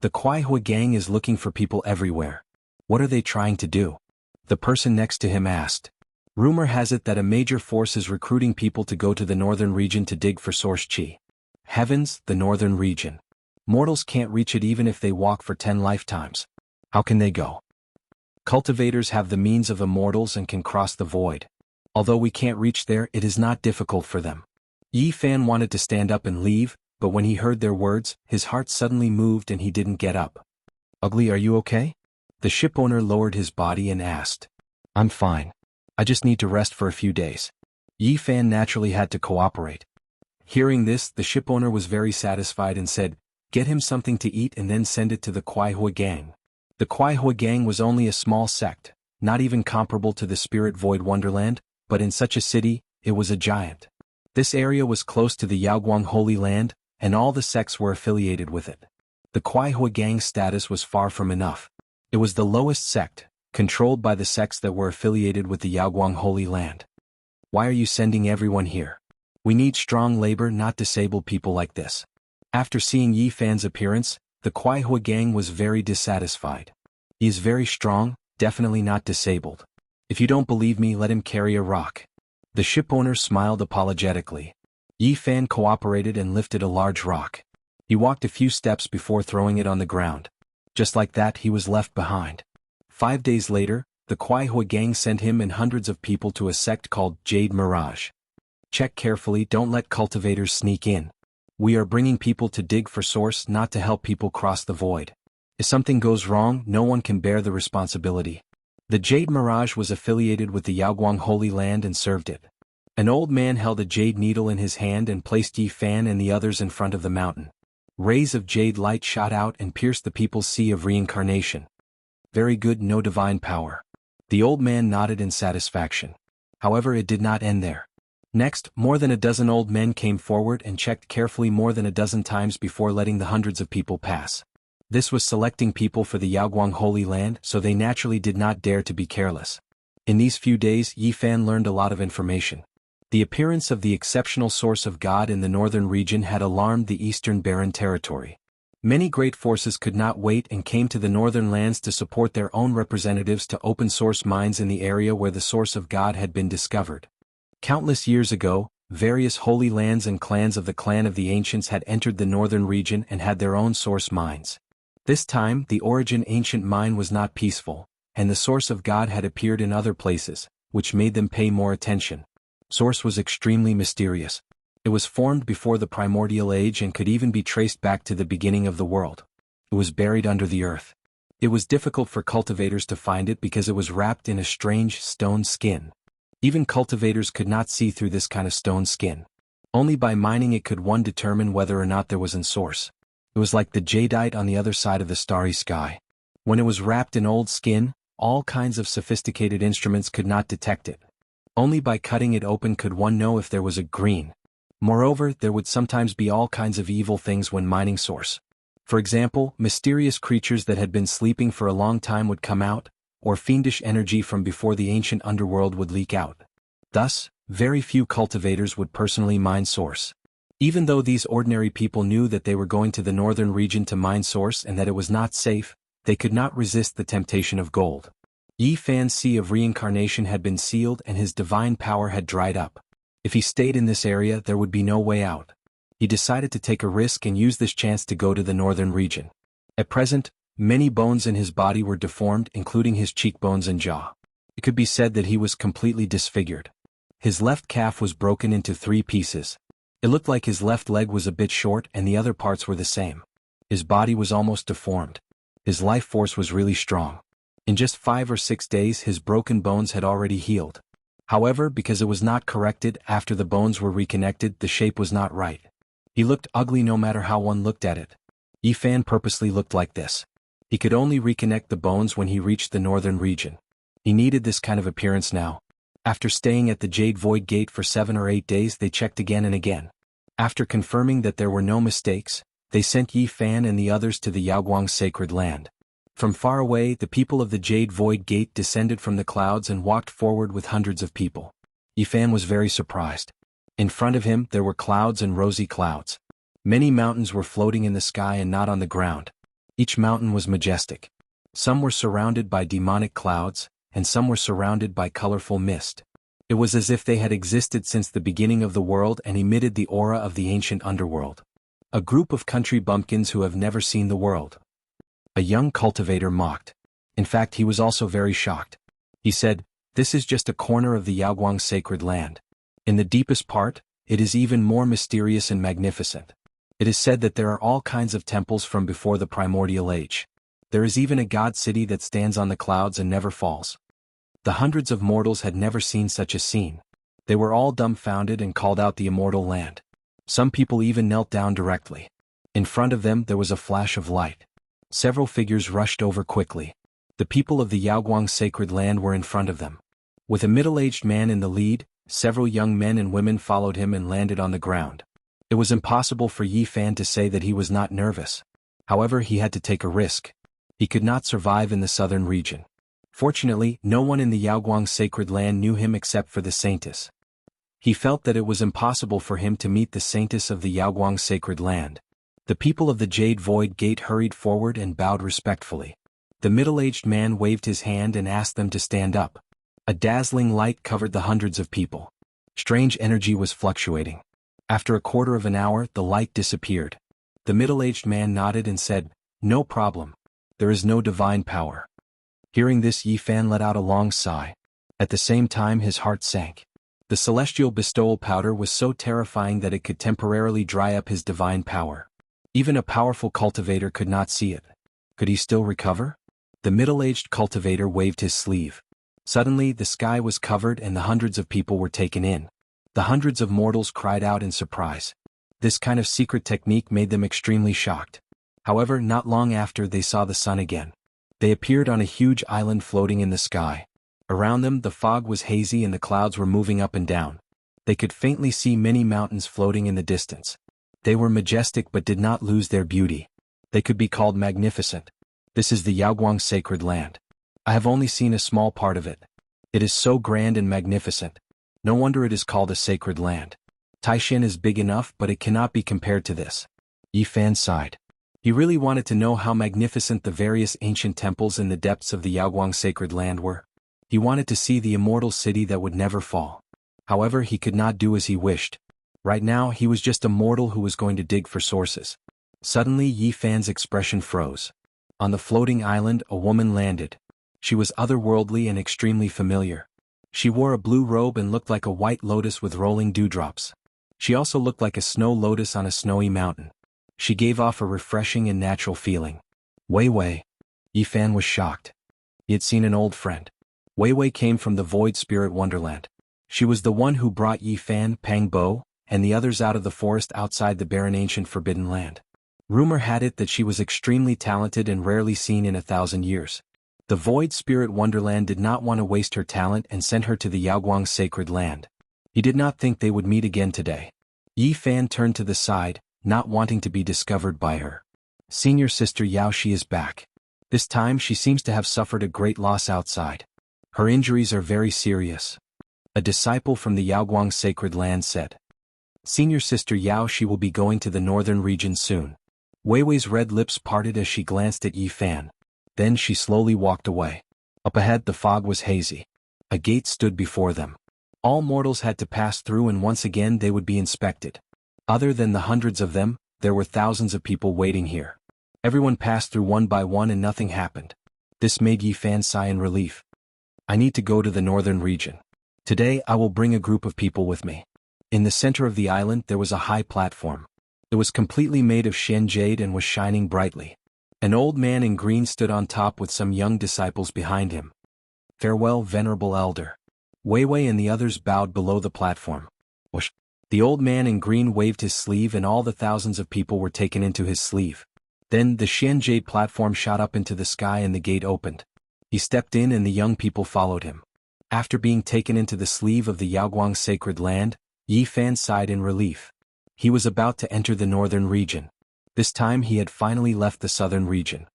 The Kwai Hoi gang is looking for people everywhere. What are they trying to do? The person next to him asked. Rumor has it that a major force is recruiting people to go to the northern region to dig for source chi. Heavens, the northern region. Mortals can't reach it even if they walk for 10 lifetimes. How can they go? Cultivators have the means of immortals and can cross the void. Although we can't reach there, it is not difficult for them. Yi Fan wanted to stand up and leave, but when he heard their words, his heart suddenly moved and he didn't get up. Ugly, are you okay? The shipowner lowered his body and asked. I'm fine. I just need to rest for a few days. Yi Fan naturally had to cooperate. Hearing this, the shipowner was very satisfied and said, get him something to eat and then send it to the Kwai Hoi gang. The Kwai Hoi gang was only a small sect, not even comparable to the Spirit Void Wonderland, but in such a city, it was a giant. This area was close to the Yaoguang Holy Land, and all the sects were affiliated with it. The Kwai Hoi gang's status was far from enough. It was the lowest sect, controlled by the sects that were affiliated with the Yaoguang Holy Land. Why are you sending everyone here? We need strong labor, not disabled people like this. After seeing Yi Fan's appearance, the Kwai Hoi gang was very dissatisfied. He is very strong, definitely not disabled. If you don't believe me, let him carry a rock. The shipowner smiled apologetically. Yi Fan cooperated and lifted a large rock. He walked a few steps before throwing it on the ground. Just like that, he was left behind. 5 days later, the Kwai Hoi gang sent him and hundreds of people to a sect called Jade Mirage. Check carefully, don't let cultivators sneak in. We are bringing people to dig for source, not to help people cross the void. If something goes wrong, no one can bear the responsibility. The Jade Mirage was affiliated with the Yaoguang Holy Land and served it. An old man held a jade needle in his hand and placed Yi Fan and the others in front of the mountain. Rays of jade light shot out and pierced the people's sea of reincarnation. Very good, no divine power. The old man nodded in satisfaction. However, it did not end there. Next, more than a dozen old men came forward and checked carefully more than a dozen times before letting the hundreds of people pass. This was selecting people for the Yaoguang Holy Land, so they naturally did not dare to be careless. In these few days, Yi Fan learned a lot of information. The appearance of the exceptional source of God in the northern region had alarmed the eastern barren territory. Many great forces could not wait and came to the northern lands to support their own representatives to open source mines in the area where the source of God had been discovered. Countless years ago, various holy lands and clans of the clan of the ancients had entered the northern region and had their own source mines. This time, the origin ancient mine was not peaceful, and the source of God had appeared in other places, which made them pay more attention. Source was extremely mysterious. It was formed before the primordial age and could even be traced back to the beginning of the world. It was buried under the earth. It was difficult for cultivators to find it because it was wrapped in a strange stone skin. Even cultivators could not see through this kind of stone skin. Only by mining it could one determine whether or not there was a source. It was like the jadeite on the other side of the starry sky. When it was wrapped in old skin, all kinds of sophisticated instruments could not detect it. Only by cutting it open could one know if there was a green. Moreover, there would sometimes be all kinds of evil things when mining source. For example, mysterious creatures that had been sleeping for a long time would come out, or fiendish energy from before the ancient underworld would leak out. Thus, very few cultivators would personally mine source. Even though these ordinary people knew that they were going to the northern region to mine source and that it was not safe, they could not resist the temptation of gold. Yi Fan's sea of reincarnation had been sealed and his divine power had dried up. If he stayed in this area, there would be no way out. He decided to take a risk and use this chance to go to the northern region. At present, many bones in his body were deformed, including his cheekbones and jaw. It could be said that he was completely disfigured. His left calf was broken into 3 pieces. It looked like his left leg was a bit short and the other parts were the same. His body was almost deformed. His life force was really strong. In just 5 or 6 days his broken bones had already healed. However, because it was not corrected after the bones were reconnected, the shape was not right. He looked ugly no matter how one looked at it. Yi Fan purposely looked like this. He could only reconnect the bones when he reached the northern region. He needed this kind of appearance now. After staying at the Jade Void Gate for 7 or 8 days, they checked again and again. After confirming that there were no mistakes, they sent Yi Fan and the others to the Yaoguang sacred land. From far away, the people of the Jade Void Gate descended from the clouds and walked forward with hundreds of people. Yi Fan was very surprised. In front of him, there were clouds and rosy clouds. Many mountains were floating in the sky and not on the ground. Each mountain was majestic. Some were surrounded by demonic clouds, and some were surrounded by colorful mist. It was as if they had existed since the beginning of the world and emitted the aura of the ancient underworld. A group of country bumpkins who have never seen the world. A young cultivator mocked. In fact, he was also very shocked. He said, "This is just a corner of the Yaoguang sacred land. In the deepest part, it is even more mysterious and magnificent. It is said that there are all kinds of temples from before the primordial age. There is even a god city that stands on the clouds and never falls." The hundreds of mortals had never seen such a scene. They were all dumbfounded and called out the immortal land. Some people even knelt down directly. In front of them there was a flash of light. Several figures rushed over quickly. The people of the Yaoguang sacred land were in front of them. With a middle-aged man in the lead, several young men and women followed him and landed on the ground. It was impossible for Yi Fan to say that he was not nervous. However, he had to take a risk. He could not survive in the southern region. Fortunately, no one in the Yaoguang sacred land knew him except for the saintess. He felt that it was impossible for him to meet the saintess of the Yaoguang sacred land. The people of the Jade Void Gate hurried forward and bowed respectfully. The middle-aged man waved his hand and asked them to stand up. A dazzling light covered the hundreds of people. Strange energy was fluctuating. After a quarter of an hour, the light disappeared. The middle-aged man nodded and said, "No problem. There is no divine power." Hearing this, Yi Fan let out a long sigh. At the same time, his heart sank. The celestial bestowal powder was so terrifying that it could temporarily dry up his divine power. Even a powerful cultivator could not see it. Could he still recover? The middle-aged cultivator waved his sleeve. Suddenly, the sky was covered and the hundreds of people were taken in. The hundreds of mortals cried out in surprise. This kind of secret technique made them extremely shocked. However, not long after, they saw the sun again. They appeared on a huge island floating in the sky. Around them, the fog was hazy and the clouds were moving up and down. They could faintly see many mountains floating in the distance. They were majestic but did not lose their beauty. They could be called magnificent. This is the Yaoguang sacred land. I have only seen a small part of it. It is so grand and magnificent. No wonder it is called a sacred land. Taishan is big enough, but it cannot be compared to this. Yi Fan sighed. He really wanted to know how magnificent the various ancient temples in the depths of the Yaoguang sacred land were. He wanted to see the immortal city that would never fall. However, he could not do as he wished. Right now, he was just a mortal who was going to dig for sources. Suddenly, Yi Fan's expression froze. On the floating island, a woman landed. She was otherworldly and extremely familiar. She wore a blue robe and looked like a white lotus with rolling dewdrops. She also looked like a snow lotus on a snowy mountain. She gave off a refreshing and natural feeling. Wei Wei. Yi Fan was shocked. He had seen an old friend. Wei Wei came from the Void Spirit Wonderland. She was the one who brought Yi Fan, Pang Bo, and the others out of the forest outside the barren ancient forbidden land. Rumor had it that she was extremely talented and rarely seen in 1,000 years. The Void Spirit Wonderland did not want to waste her talent and sent her to the Yaoguang sacred land. He did not think they would meet again today. Yi Fan turned to the side, not wanting to be discovered by her. Senior sister Yao Shi is back. This time she seems to have suffered a great loss outside. Her injuries are very serious. A disciple from the Yaoguang sacred land said. Senior sister Yao Shi will be going to the northern region soon. Wei Wei's red lips parted as she glanced at Yi Fan. Then she slowly walked away. Up ahead the fog was hazy. A gate stood before them. All mortals had to pass through and once again they would be inspected. Other than the hundreds of them, there were thousands of people waiting here. Everyone passed through one by one and nothing happened. This made Yi Fan sigh in relief. I need to go to the northern region. Today I will bring a group of people with me. In the center of the island there was a high platform. It was completely made of Shen jade and was shining brightly. An old man in green stood on top with some young disciples behind him. Farewell, venerable elder. Wei Wei and the others bowed below the platform. Whoosh. The old man in green waved his sleeve and all the thousands of people were taken into his sleeve. Then the Shen jade platform shot up into the sky and the gate opened. He stepped in and the young people followed him. After being taken into the sleeve of the Yaoguang sacred land, Yi Fan sighed in relief. He was about to enter the northern region. This time he had finally left the southern region.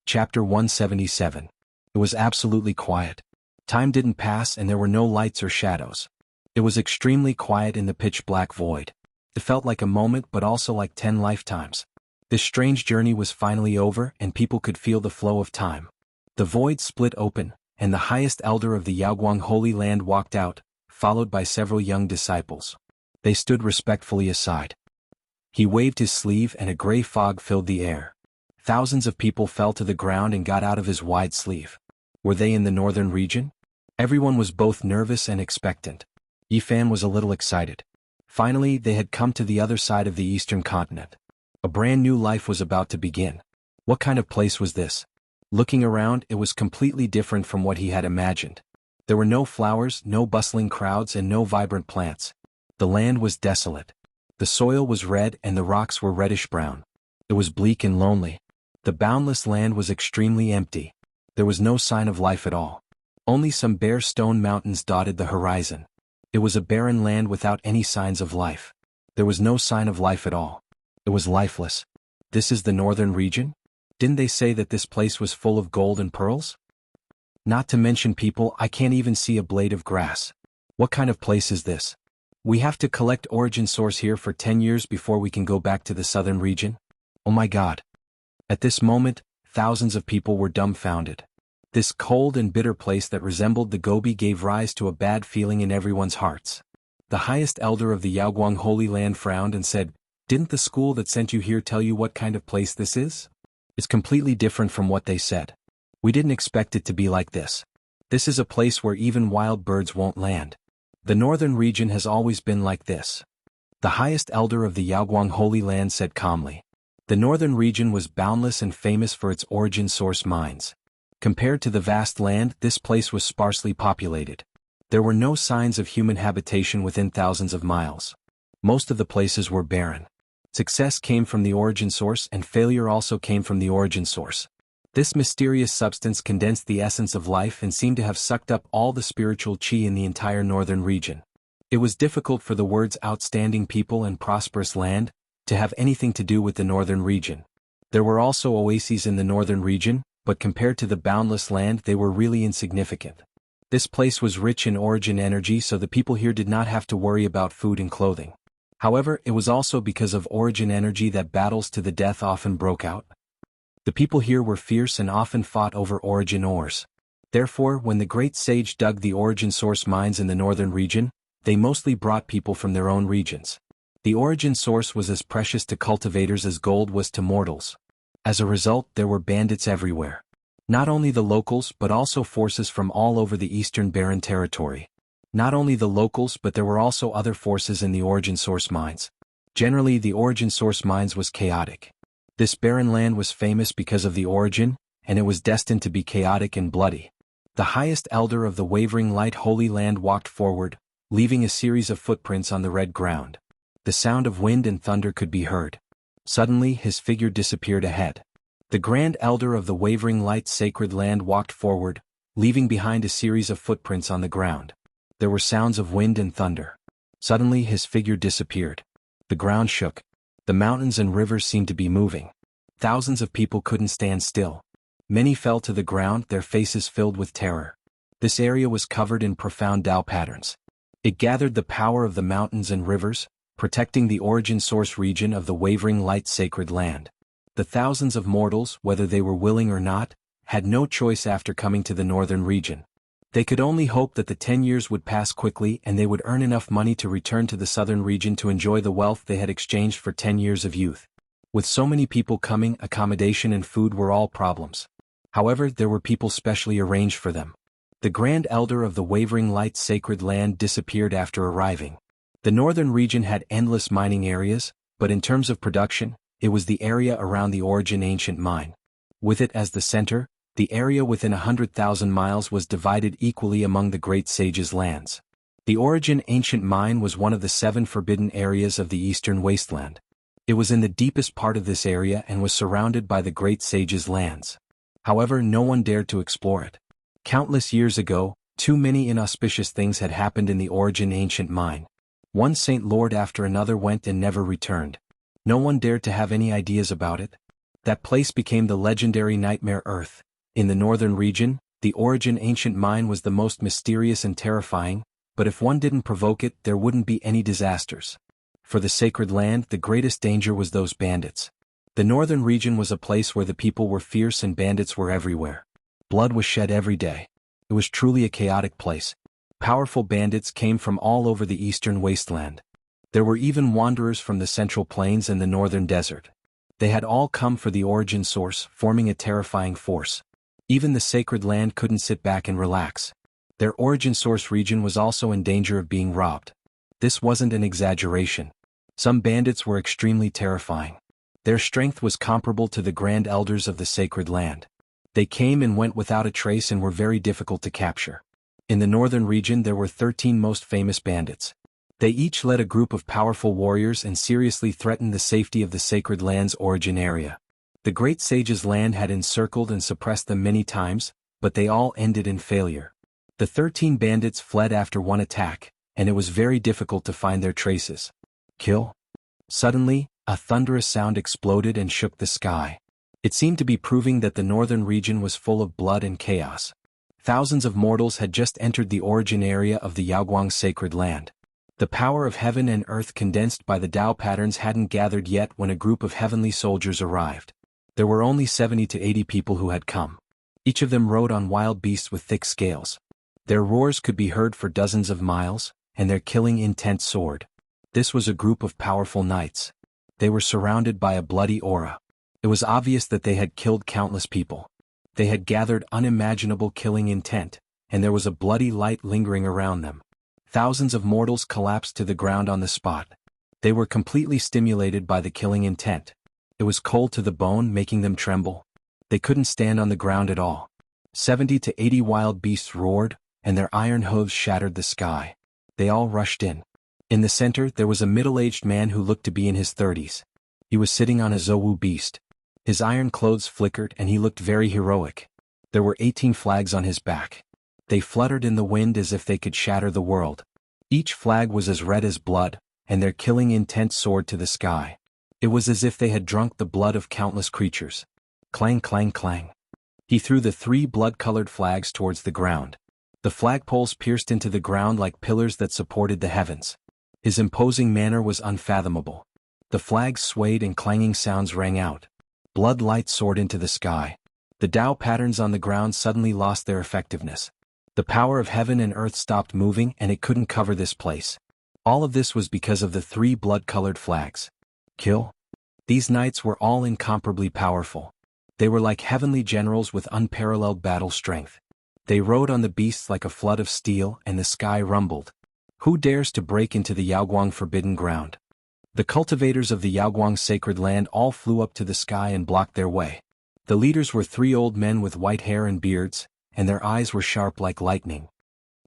Chapter 177. It was absolutely quiet. Time didn't pass and there were no lights or shadows. It was extremely quiet in the pitch-black void. It felt like a moment but also like 10 lifetimes. This strange journey was finally over and people could feel the flow of time. The void split open, and the highest elder of the Yaoguang Holy Land walked out, followed by several young disciples. They stood respectfully aside. He waved his sleeve and a gray fog filled the air. Thousands of people fell to the ground and got out of his wide sleeve. Were they in the northern region? Everyone was both nervous and expectant. Yi Fan was a little excited. Finally, they had come to the other side of the eastern continent. A brand new life was about to begin. What kind of place was this? Looking around, it was completely different from what he had imagined. There were no flowers, no bustling crowds, and no vibrant plants. The land was desolate. The soil was red and the rocks were reddish-brown. It was bleak and lonely. The boundless land was extremely empty. There was no sign of life at all. Only some bare stone mountains dotted the horizon. It was a barren land without any signs of life. There was no sign of life at all. It was lifeless. This is the northern region? Didn't they say that this place was full of gold and pearls? Not to mention people, I can't even see a blade of grass. What kind of place is this? We have to collect origin source here for 10 years before we can go back to the southern region? Oh my God. At this moment, thousands of people were dumbfounded. This cold and bitter place that resembled the Gobi gave rise to a bad feeling in everyone's hearts. The highest elder of the Yaoguang Holy Land frowned and said, "Didn't the school that sent you here tell you what kind of place this is? It's completely different from what they said. We didn't expect it to be like this. This is a place where even wild birds won't land. The northern region has always been like this." The highest elder of the Yaoguang Holy Land said calmly. The northern region was boundless and famous for its origin source mines. Compared to the vast land, this place was sparsely populated. There were no signs of human habitation within thousands of miles. Most of the places were barren. Success came from the origin source and failure also came from the origin source. This mysterious substance condensed the essence of life and seemed to have sucked up all the spiritual qi in the entire northern region. It was difficult for the words outstanding people and prosperous land to have anything to do with the northern region. There were also oases in the northern region, but compared to the boundless land they were really insignificant. This place was rich in origin energy, so the people here did not have to worry about food and clothing. However, it was also because of origin energy that battles to the death often broke out. The people here were fierce and often fought over origin ores. Therefore, when the great sage dug the origin source mines in the northern region, they mostly brought people from their own regions. The origin source was as precious to cultivators as gold was to mortals. As a result, there were bandits everywhere. Not only the locals but also forces from all over the eastern barren territory. Not only the locals but there were also other forces in the origin source mines. Generally, the origin source mines was chaotic. This barren land was famous because of the origin, and it was destined to be chaotic and bloody. The highest elder of the wavering light holy land walked forward, leaving a series of footprints on the red ground. The sound of wind and thunder could be heard. Suddenly his figure disappeared ahead. The grand elder of the wavering light sacred land walked forward, leaving behind a series of footprints on the ground. There were sounds of wind and thunder. Suddenly his figure disappeared. The ground shook. The mountains and rivers seemed to be moving. Thousands of people couldn't stand still. Many fell to the ground, their faces filled with terror. This area was covered in profound Tao patterns. It gathered the power of the mountains and rivers, protecting the origin source region of the wavering light sacred land. The thousands of mortals, whether they were willing or not, had no choice after coming to the northern region. They could only hope that the 10 years would pass quickly and they would earn enough money to return to the southern region to enjoy the wealth they had exchanged for 10 years of youth. With so many people coming, accommodation and food were all problems. However, there were people specially arranged for them. The grand elder of the wavering light sacred land disappeared after arriving. The northern region had endless mining areas, but in terms of production, it was the area around the origin ancient mine. With it as the center, the area within 100,000 miles was divided equally among the great sage's lands. The origin ancient mine was one of the 7 forbidden areas of the eastern wasteland. It was in the deepest part of this area and was surrounded by the great sage's lands. However, no one dared to explore it. Countless years ago, too many inauspicious things had happened in the origin ancient mine. One saint lord after another went and never returned. No one dared to have any ideas about it. That place became the legendary Nightmare Earth. In the northern region, the origin ancient mine was the most mysterious and terrifying, but if one didn't provoke it, there wouldn't be any disasters. For the sacred land, the greatest danger was those bandits. The northern region was a place where the people were fierce and bandits were everywhere. Blood was shed every day. It was truly a chaotic place. Powerful bandits came from all over the eastern wasteland. There were even wanderers from the central plains and the northern desert. They had all come for the origin source, forming a terrifying force. Even the sacred land couldn't sit back and relax. Their origin source region was also in danger of being robbed. This wasn't an exaggeration. Some bandits were extremely terrifying. Their strength was comparable to the grand elders of the sacred land. They came and went without a trace and were very difficult to capture. In the northern region there were 13 most famous bandits. They each led a group of powerful warriors and seriously threatened the safety of the sacred land's origin area. The great sage's land had encircled and suppressed them many times, but they all ended in failure. The 13 bandits fled after one attack, and it was very difficult to find their traces. Kill? Suddenly, a thunderous sound exploded and shook the sky. It seemed to be proving that the northern region was full of blood and chaos. Thousands of mortals had just entered the origin area of the Yaoguang sacred land. The power of heaven and earth condensed by the Tao patterns hadn't gathered yet when a group of heavenly soldiers arrived. There were only 70 to 80 people who had come. Each of them rode on wild beasts with thick scales. Their roars could be heard for dozens of miles, and their killing intent soared. This was a group of powerful knights. They were surrounded by a bloody aura. It was obvious that they had killed countless people. They had gathered unimaginable killing intent, and there was a bloody light lingering around them. Thousands of mortals collapsed to the ground on the spot. They were completely stimulated by the killing intent. It was cold to the bone, making them tremble. They couldn't stand on the ground at all. 70 to 80 wild beasts roared, and their iron hooves shattered the sky. They all rushed in. In the center there was a middle-aged man who looked to be in his 30s. He was sitting on a Zhou beast. His iron clothes flickered and he looked very heroic. There were 18 flags on his back. They fluttered in the wind as if they could shatter the world. Each flag was as red as blood, and their killing intent soared to the sky. It was as if they had drunk the blood of countless creatures. Clang, clang, clang. He threw the 3 blood-colored flags towards the ground. The flagpoles pierced into the ground like pillars that supported the heavens. His imposing manner was unfathomable. The flags swayed and clanging sounds rang out. Blood light soared into the sky. The Tao patterns on the ground suddenly lost their effectiveness. The power of heaven and earth stopped moving and it couldn't cover this place. All of this was because of the 3 blood-colored flags. Kill? These knights were all incomparably powerful. They were like heavenly generals with unparalleled battle strength. They rode on the beasts like a flood of steel and the sky rumbled. Who dares to break into the Yaoguang forbidden ground? The cultivators of the Yaoguang sacred land all flew up to the sky and blocked their way. The leaders were 3 old men with white hair and beards, and their eyes were sharp like lightning.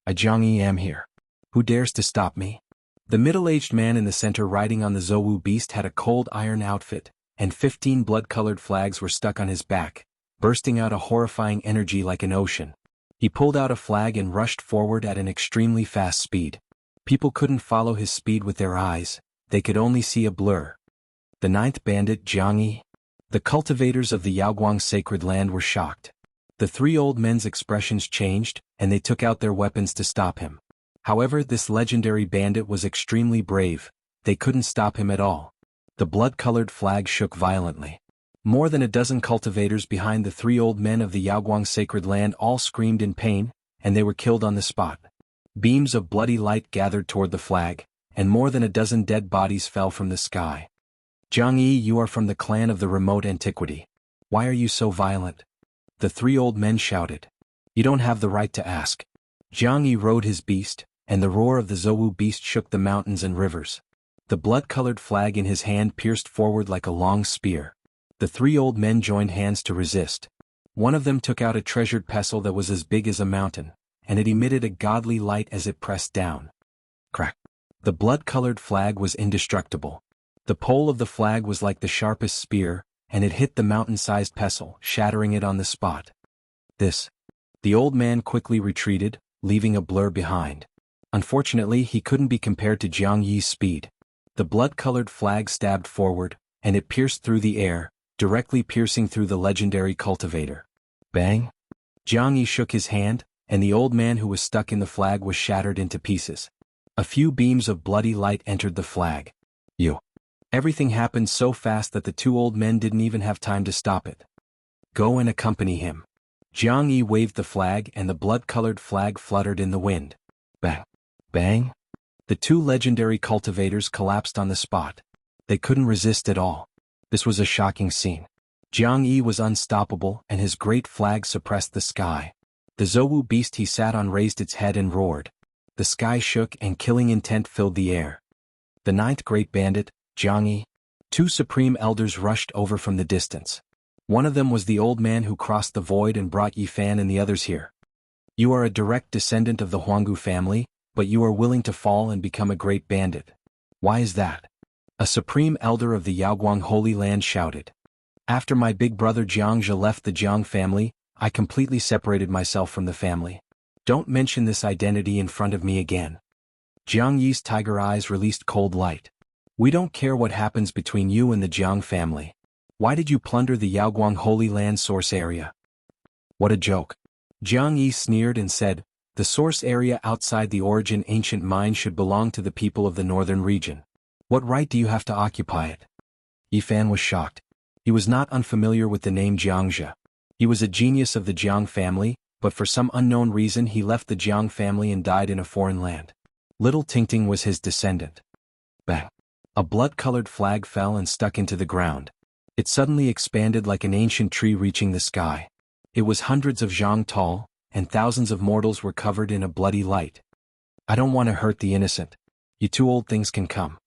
I Zhang Yi am here. Who dares to stop me? The middle-aged man in the center riding on the Zhou beast had a cold iron outfit, and 15 blood-colored flags were stuck on his back, bursting out a horrifying energy like an ocean. He pulled out a flag and rushed forward at an extremely fast speed. People couldn't follow his speed with their eyes, they could only see a blur. The 9th bandit, Zhang Yi. The cultivators of the Yaoguang sacred land were shocked. The 3 old men's expressions changed, and they took out their weapons to stop him. However, this legendary bandit was extremely brave. They couldn't stop him at all. The blood-colored flag shook violently. More than a dozen cultivators behind the 3 old men of the Yaoguang sacred land all screamed in pain, and they were killed on the spot. Beams of bloody light gathered toward the flag, and more than a dozen dead bodies fell from the sky. Zhang Yi, you are from the clan of the remote antiquity. Why are you so violent? The 3 old men shouted. You don't have the right to ask. Zhang Yi rode his beast, and the roar of the Zhou beast shook the mountains and rivers. The blood-colored flag in his hand pierced forward like a long spear. The 3 old men joined hands to resist. One of them took out a treasured pestle that was as big as a mountain, and it emitted a godly light as it pressed down. Crack! The blood-colored flag was indestructible. The pole of the flag was like the sharpest spear, and it hit the mountain-sized pestle, shattering it on the spot. The old man quickly retreated, leaving a blur behind. Unfortunately, he couldn't be compared to Zhang Yi's speed. The blood-colored flag stabbed forward, and it pierced through the air, directly piercing through the legendary cultivator. Bang! Zhang Yi shook his hand, and the old man who was stuck in the flag was shattered into pieces. A few beams of bloody light entered the flag. Everything happened so fast that the 2 old men didn't even have time to stop it. Go and accompany him. Zhang Yi waved the flag and the blood-colored flag fluttered in the wind. Bang! Bang! The 2 legendary cultivators collapsed on the spot. They couldn't resist at all. This was a shocking scene. Zhang Yi was unstoppable and his great flag suppressed the sky. The Zhou beast he sat on raised its head and roared. The sky shook and killing intent filled the air. The 9th great bandit, Zhang Yi. 2 supreme elders rushed over from the distance. One of them was the old man who crossed the void and brought Yi Fan and the others here. You are a direct descendant of the Huanggu family, but you are willing to fall and become a great bandit. Why is that? A supreme elder of the Yaoguang Holy Land shouted. After my big brother Jiangzhe left the Jiang family, I completely separated myself from the family. Don't mention this identity in front of me again. Jiang Yi's tiger eyes released cold light. We don't care what happens between you and the Jiang family. Why did you plunder the Yaoguang Holy Land source area? What a joke. Jiang Yi sneered and said, the source area outside the origin ancient mine should belong to the people of the northern region. What right do you have to occupy it? Yi Fan was shocked. He was not unfamiliar with the name Jiangzhe. He was a genius of the Jiang family, but for some unknown reason he left the Jiang family and died in a foreign land. Little Tingting was his descendant. Bang! A blood-colored flag fell and stuck into the ground. It suddenly expanded like an ancient tree reaching the sky. It was hundreds of zhang tall, and thousands of mortals were covered in a bloody light. I don't want to hurt the innocent. You 2 old things can come.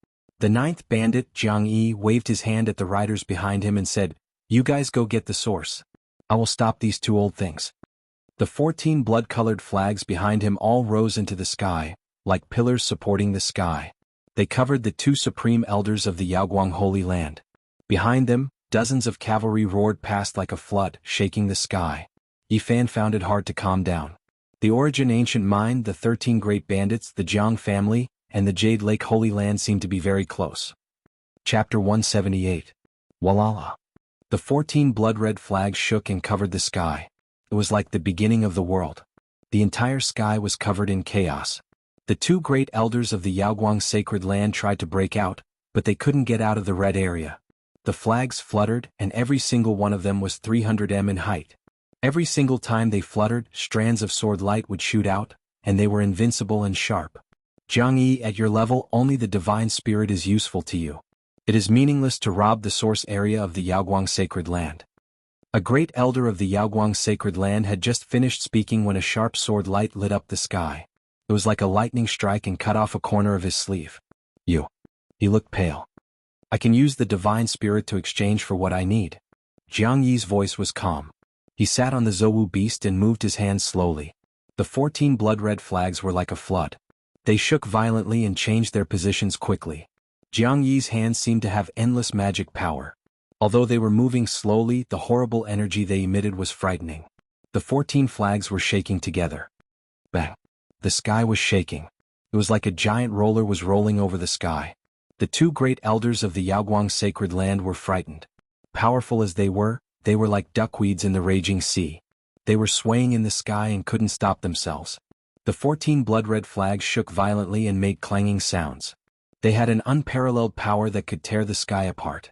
The 9th bandit, Zhang Yi, waved his hand at the riders behind him and said, you guys go get the source. I will stop these 2 old things. The 14 blood-colored flags behind him all rose into the sky, like pillars supporting the sky. They covered the 2 supreme elders of the Yaoguang Holy Land. Behind them, dozens of cavalry roared past like a flood, shaking the sky. Yi Fan found it hard to calm down. The origin ancient mine, the 13 great bandits, the Jiang family, and the Jade Lake Holy Land seemed to be very close. Chapter 178. Walala. The 14 blood-red flags shook and covered the sky. It was like the beginning of the world. The entire sky was covered in chaos. The two great elders of the Yaoguang sacred land tried to break out, but they couldn't get out of the red area. The flags fluttered, and every single one of them was 300 m in height. Every single time they fluttered, strands of sword light would shoot out, and they were invincible and sharp. Jiang Yi, at your level, only the divine spirit is useful to you. It is meaningless to rob the source area of the Yaoguang sacred land. A great elder of the Yaoguang sacred land had just finished speaking when a sharp sword light lit up the sky. It was like a lightning strike and cut off a corner of his sleeve. You. He looked pale. I can use the divine spirit to exchange for what I need. Jiang Yi's voice was calm. He sat on the Zhou beast and moved his hands slowly. The 14 blood-red flags were like a flood. They shook violently and changed their positions quickly. Jiang Yi's hands seemed to have endless magic power. Although they were moving slowly, the horrible energy they emitted was frightening. The 14 flags were shaking together. Bang! The sky was shaking. It was like a giant roller was rolling over the sky. The two great elders of the Yaoguang sacred land were frightened. Powerful as they were like duckweeds in the raging sea. They were swaying in the sky and couldn't stop themselves. The 14 blood-red flags shook violently and made clanging sounds. They had an unparalleled power that could tear the sky apart.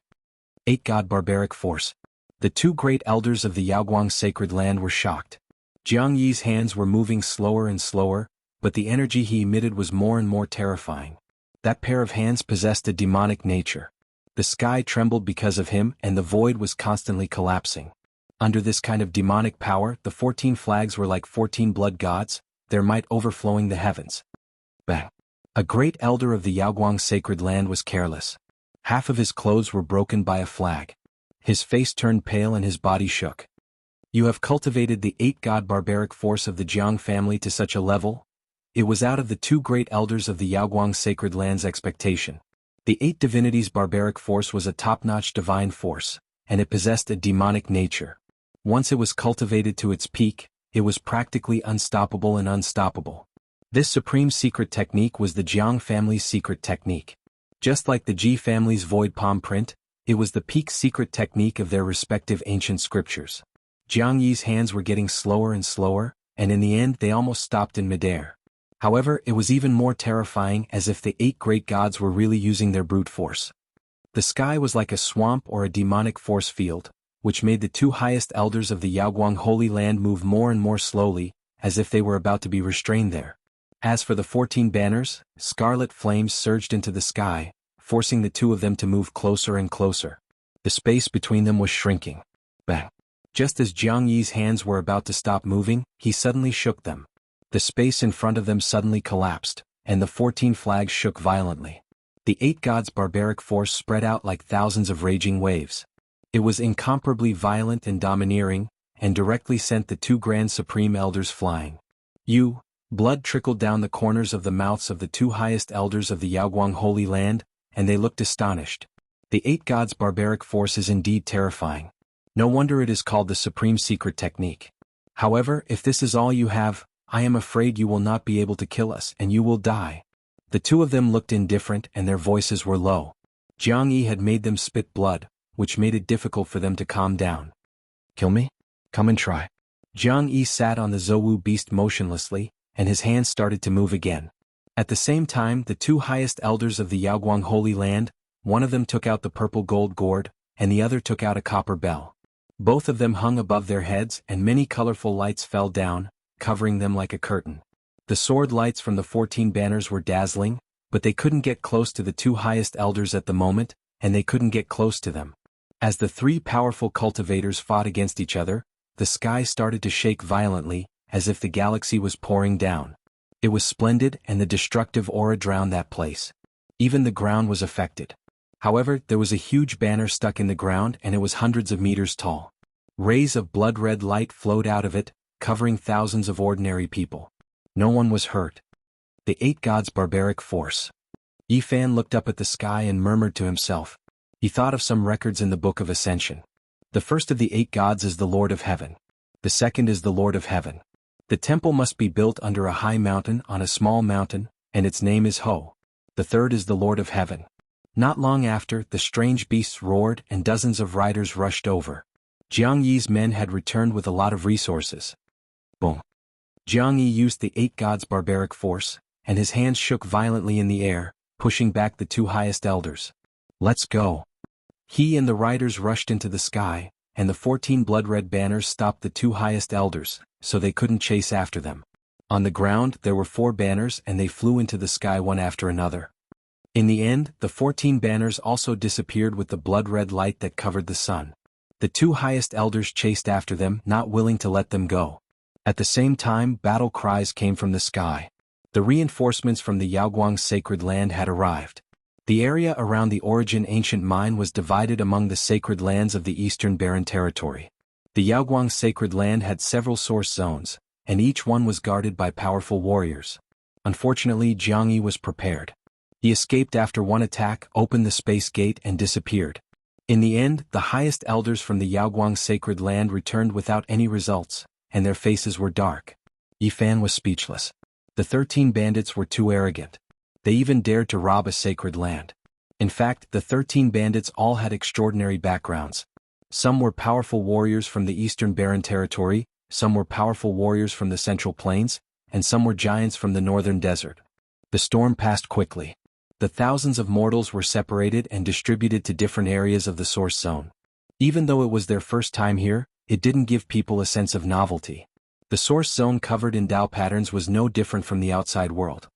8 God Barbaric Force. The two great elders of the Yaoguang sacred land were shocked. Jiang Yi's hands were moving slower and slower, but the energy he emitted was more and more terrifying. That pair of hands possessed a demonic nature. The sky trembled because of him, and the void was constantly collapsing. Under this kind of demonic power, the 14 flags were like 14 blood gods, their might overflowing the heavens. Bang! A great elder of the Yaoguang sacred land was careless. Half of his clothes were broken by a flag. His face turned pale and his body shook. You have cultivated the 8 God Barbaric Force of the Jiang family to such a level? It was out of the two great elders of the Yaoguang sacred land's expectation. The 8 divinities' barbaric force was a top-notch divine force, and it possessed a demonic nature. Once it was cultivated to its peak, it was practically unstoppable and unstoppable. This supreme secret technique was the Jiang family's secret technique. Just like the Ji family's void palm print, it was the peak secret technique of their respective ancient scriptures. Jiang Yi's hands were getting slower and slower, and in the end they almost stopped in midair. However, it was even more terrifying, as if the 8 great gods were really using their brute force. The sky was like a swamp or a demonic force field, which made the two highest elders of the Yaoguang Holy Land move more and more slowly, as if they were about to be restrained there. As for the 14 banners, scarlet flames surged into the sky, forcing the two of them to move closer and closer. The space between them was shrinking. Bang! Just as Jiang Yi's hands were about to stop moving, he suddenly shook them. The space in front of them suddenly collapsed, and the 14 flags shook violently. The 8 gods' barbaric force spread out like thousands of raging waves. It was incomparably violent and domineering, and directly sent the two grand supreme elders flying. Blood trickled down the corners of the mouths of the two highest elders of the Yaoguang Holy Land, and they looked astonished. The 8 gods' barbaric force is indeed terrifying. No wonder it is called the supreme secret technique. However, if this is all you have, I am afraid you will not be able to kill us and you will die. The two of them looked indifferent and their voices were low. Jiang Yi had made them spit blood, which made it difficult for them to calm down. Kill me? Come and try. Jiang Yi sat on the Zhou beast motionlessly, and his hands started to move again. At the same time, the two highest elders of the Yaoguang Holy Land, one of them took out the purple gold gourd, and the other took out a copper bell. Both of them hung above their heads, and many colorful lights fell down, covering them like a curtain. The sword lights from the 14 banners were dazzling, but they couldn't get close to the two highest elders at the moment, and they couldn't get close to them. As the 3 powerful cultivators fought against each other, the sky started to shake violently, as if the galaxy was pouring down. It was splendid, and the destructive aura drowned that place. Even the ground was affected. However, there was a huge banner stuck in the ground, and it was hundreds of meters tall. Rays of blood-red light flowed out of it, covering thousands of ordinary people. No one was hurt. The 8 gods' barbaric force. Yi Fan looked up at the sky and murmured to himself. He thought of some records in the Book of Ascension. The first of the 8 gods is the Lord of Heaven. The second is the Lord of Heaven. The temple must be built under a high mountain on a small mountain, and its name is Ho. The third is the Lord of Heaven. Not long after, the strange beasts roared and dozens of riders rushed over. Jiang Yi's men had returned with a lot of resources. Boom. Jiang Yi used the 8 gods' barbaric force, and his hands shook violently in the air, pushing back the 2 highest elders. "Let's go." He and the riders rushed into the sky, and the 14 blood-red banners stopped the 2 highest elders, so they couldn't chase after them. On the ground there were 4 banners and they flew into the sky one after another. In the end, the 14 banners also disappeared with the blood-red light that covered the sun. The 2 highest elders chased after them, not willing to let them go. At the same time, battle cries came from the sky. The reinforcements from the Yaoguang sacred land had arrived. The area around the Origin ancient mine was divided among the sacred lands of the Eastern Barren Territory. The Yaoguang sacred land had several source zones, and each one was guarded by powerful warriors. Unfortunately, Jiang Yi was prepared. He escaped after one attack, opened the space gate and disappeared. In the end, the highest elders from the Yaoguang sacred land returned without any results, and their faces were dark. Yi Fan was speechless. The 13 bandits were too arrogant. They even dared to rob a sacred land. In fact, the 13 bandits all had extraordinary backgrounds. Some were powerful warriors from the Eastern Barren Territory, some were powerful warriors from the Central Plains, and some were giants from the Northern Desert. The storm passed quickly. The thousands of mortals were separated and distributed to different areas of the source zone. Even though it was their first time here, it didn't give people a sense of novelty. The source zone covered in Tao patterns was no different from the outside world.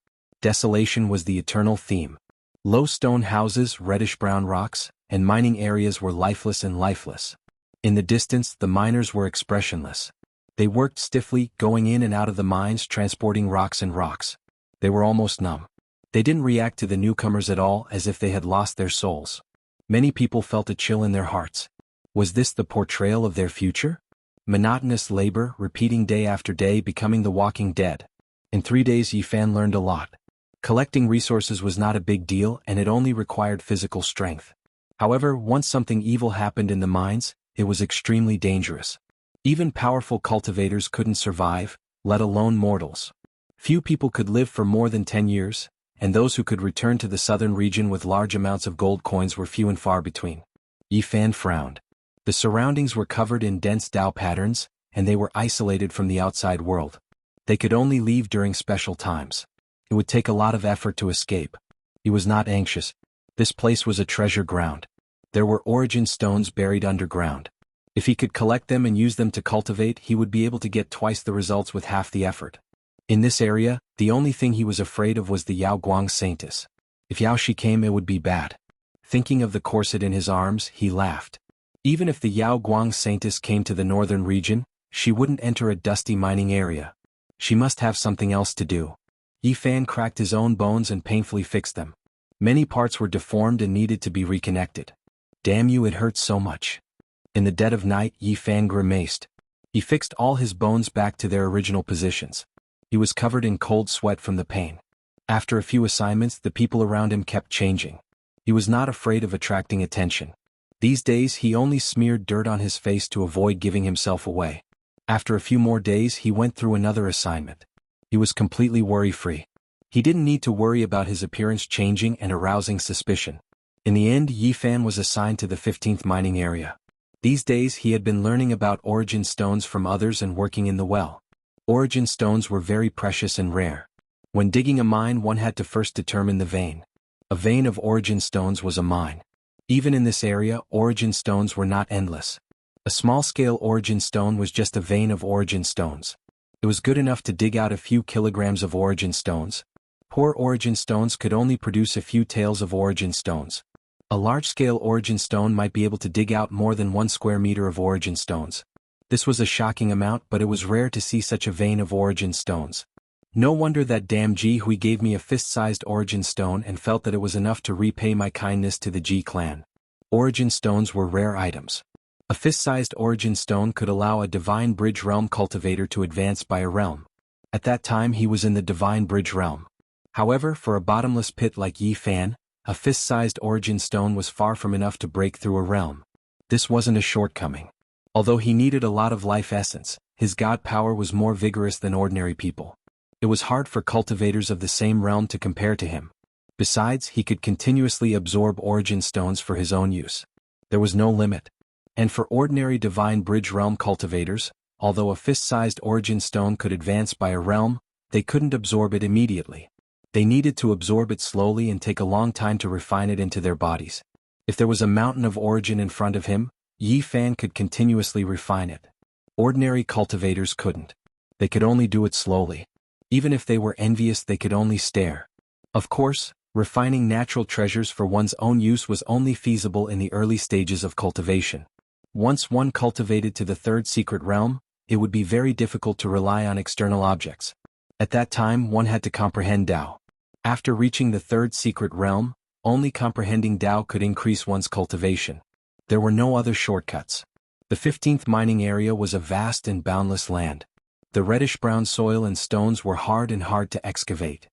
Desolation was the eternal theme. Low stone houses, reddish-brown rocks, and mining areas were lifeless and lifeless. In the distance, the miners were expressionless. They worked stiffly, going in and out of the mines, transporting rocks and rocks. They were almost numb. They didn't react to the newcomers at all, as if they had lost their souls. Many people felt a chill in their hearts. Was this the portrayal of their future? Monotonous labor, repeating day after day, becoming the walking dead. In 3 days Yi Fan learned a lot. Collecting resources was not a big deal and it only required physical strength. However, once something evil happened in the mines, it was extremely dangerous. Even powerful cultivators couldn't survive, let alone mortals. Few people could live for more than 10 years, and those who could return to the southern region with large amounts of gold coins were few and far between. Yi Fan frowned. The surroundings were covered in dense Tao patterns, and they were isolated from the outside world. They could only leave during special times. It would take a lot of effort to escape. He was not anxious. This place was a treasure ground. There were origin stones buried underground. If he could collect them and use them to cultivate, he would be able to get twice the results with half the effort. In this area, the only thing he was afraid of was the Yaoguang Saintess. If Yaoshi came, it would be bad. Thinking of the corset in his arms, he laughed. Even if the Yaoguang Saintess came to the northern region, she wouldn't enter a dusty mining area. She must have something else to do. Yi Fan cracked his own bones and painfully fixed them. Many parts were deformed and needed to be reconnected. Damn you, it hurts so much. In the dead of night, Yi Fan grimaced. He fixed all his bones back to their original positions. He was covered in cold sweat from the pain. After a few assignments, the people around him kept changing. He was not afraid of attracting attention. These days he only smeared dirt on his face to avoid giving himself away. After a few more days he went through another assignment. He was completely worry-free. He didn't need to worry about his appearance changing and arousing suspicion. In the end, Yi Fan was assigned to the 15th mining area. These days he had been learning about origin stones from others and working in the well. Origin stones were very precious and rare. When digging a mine, one had to first determine the vein. A vein of origin stones was a mine. Even in this area, origin stones were not endless. A small-scale origin stone was just a vein of origin stones. It was good enough to dig out a few kilograms of origin stones. Poor origin stones could only produce a few taels of origin stones. A large-scale origin stone might be able to dig out more than 1 square meter of origin stones. This was a shocking amount, but it was rare to see such a vein of origin stones. No wonder that damn Ji Hui gave me a fist-sized origin stone and felt that it was enough to repay my kindness to the Ji clan. Origin stones were rare items. A fist-sized origin stone could allow a Divine Bridge Realm cultivator to advance by a realm. At that time he was in the Divine Bridge Realm. However, for a bottomless pit like Yi Fan, a fist-sized origin stone was far from enough to break through a realm. This wasn't a shortcoming. Although he needed a lot of life essence, his god power was more vigorous than ordinary people. It was hard for cultivators of the same realm to compare to him. Besides, he could continuously absorb origin stones for his own use. There was no limit. And for ordinary Divine Bridge Realm cultivators, although a fist-sized origin stone could advance by a realm, they couldn't absorb it immediately. They needed to absorb it slowly and take a long time to refine it into their bodies. If there was a mountain of origin in front of him, Yi Fan could continuously refine it. Ordinary cultivators couldn't. They could only do it slowly. Even if they were envious, they could only stare. Of course, refining natural treasures for one's own use was only feasible in the early stages of cultivation. Once one cultivated to the third secret realm, it would be very difficult to rely on external objects. At that time, one had to comprehend Tao. After reaching the third secret realm, only comprehending Tao could increase one's cultivation. There were no other shortcuts. The 15th mining area was a vast and boundless land. The reddish-brown soil and stones were hard to excavate.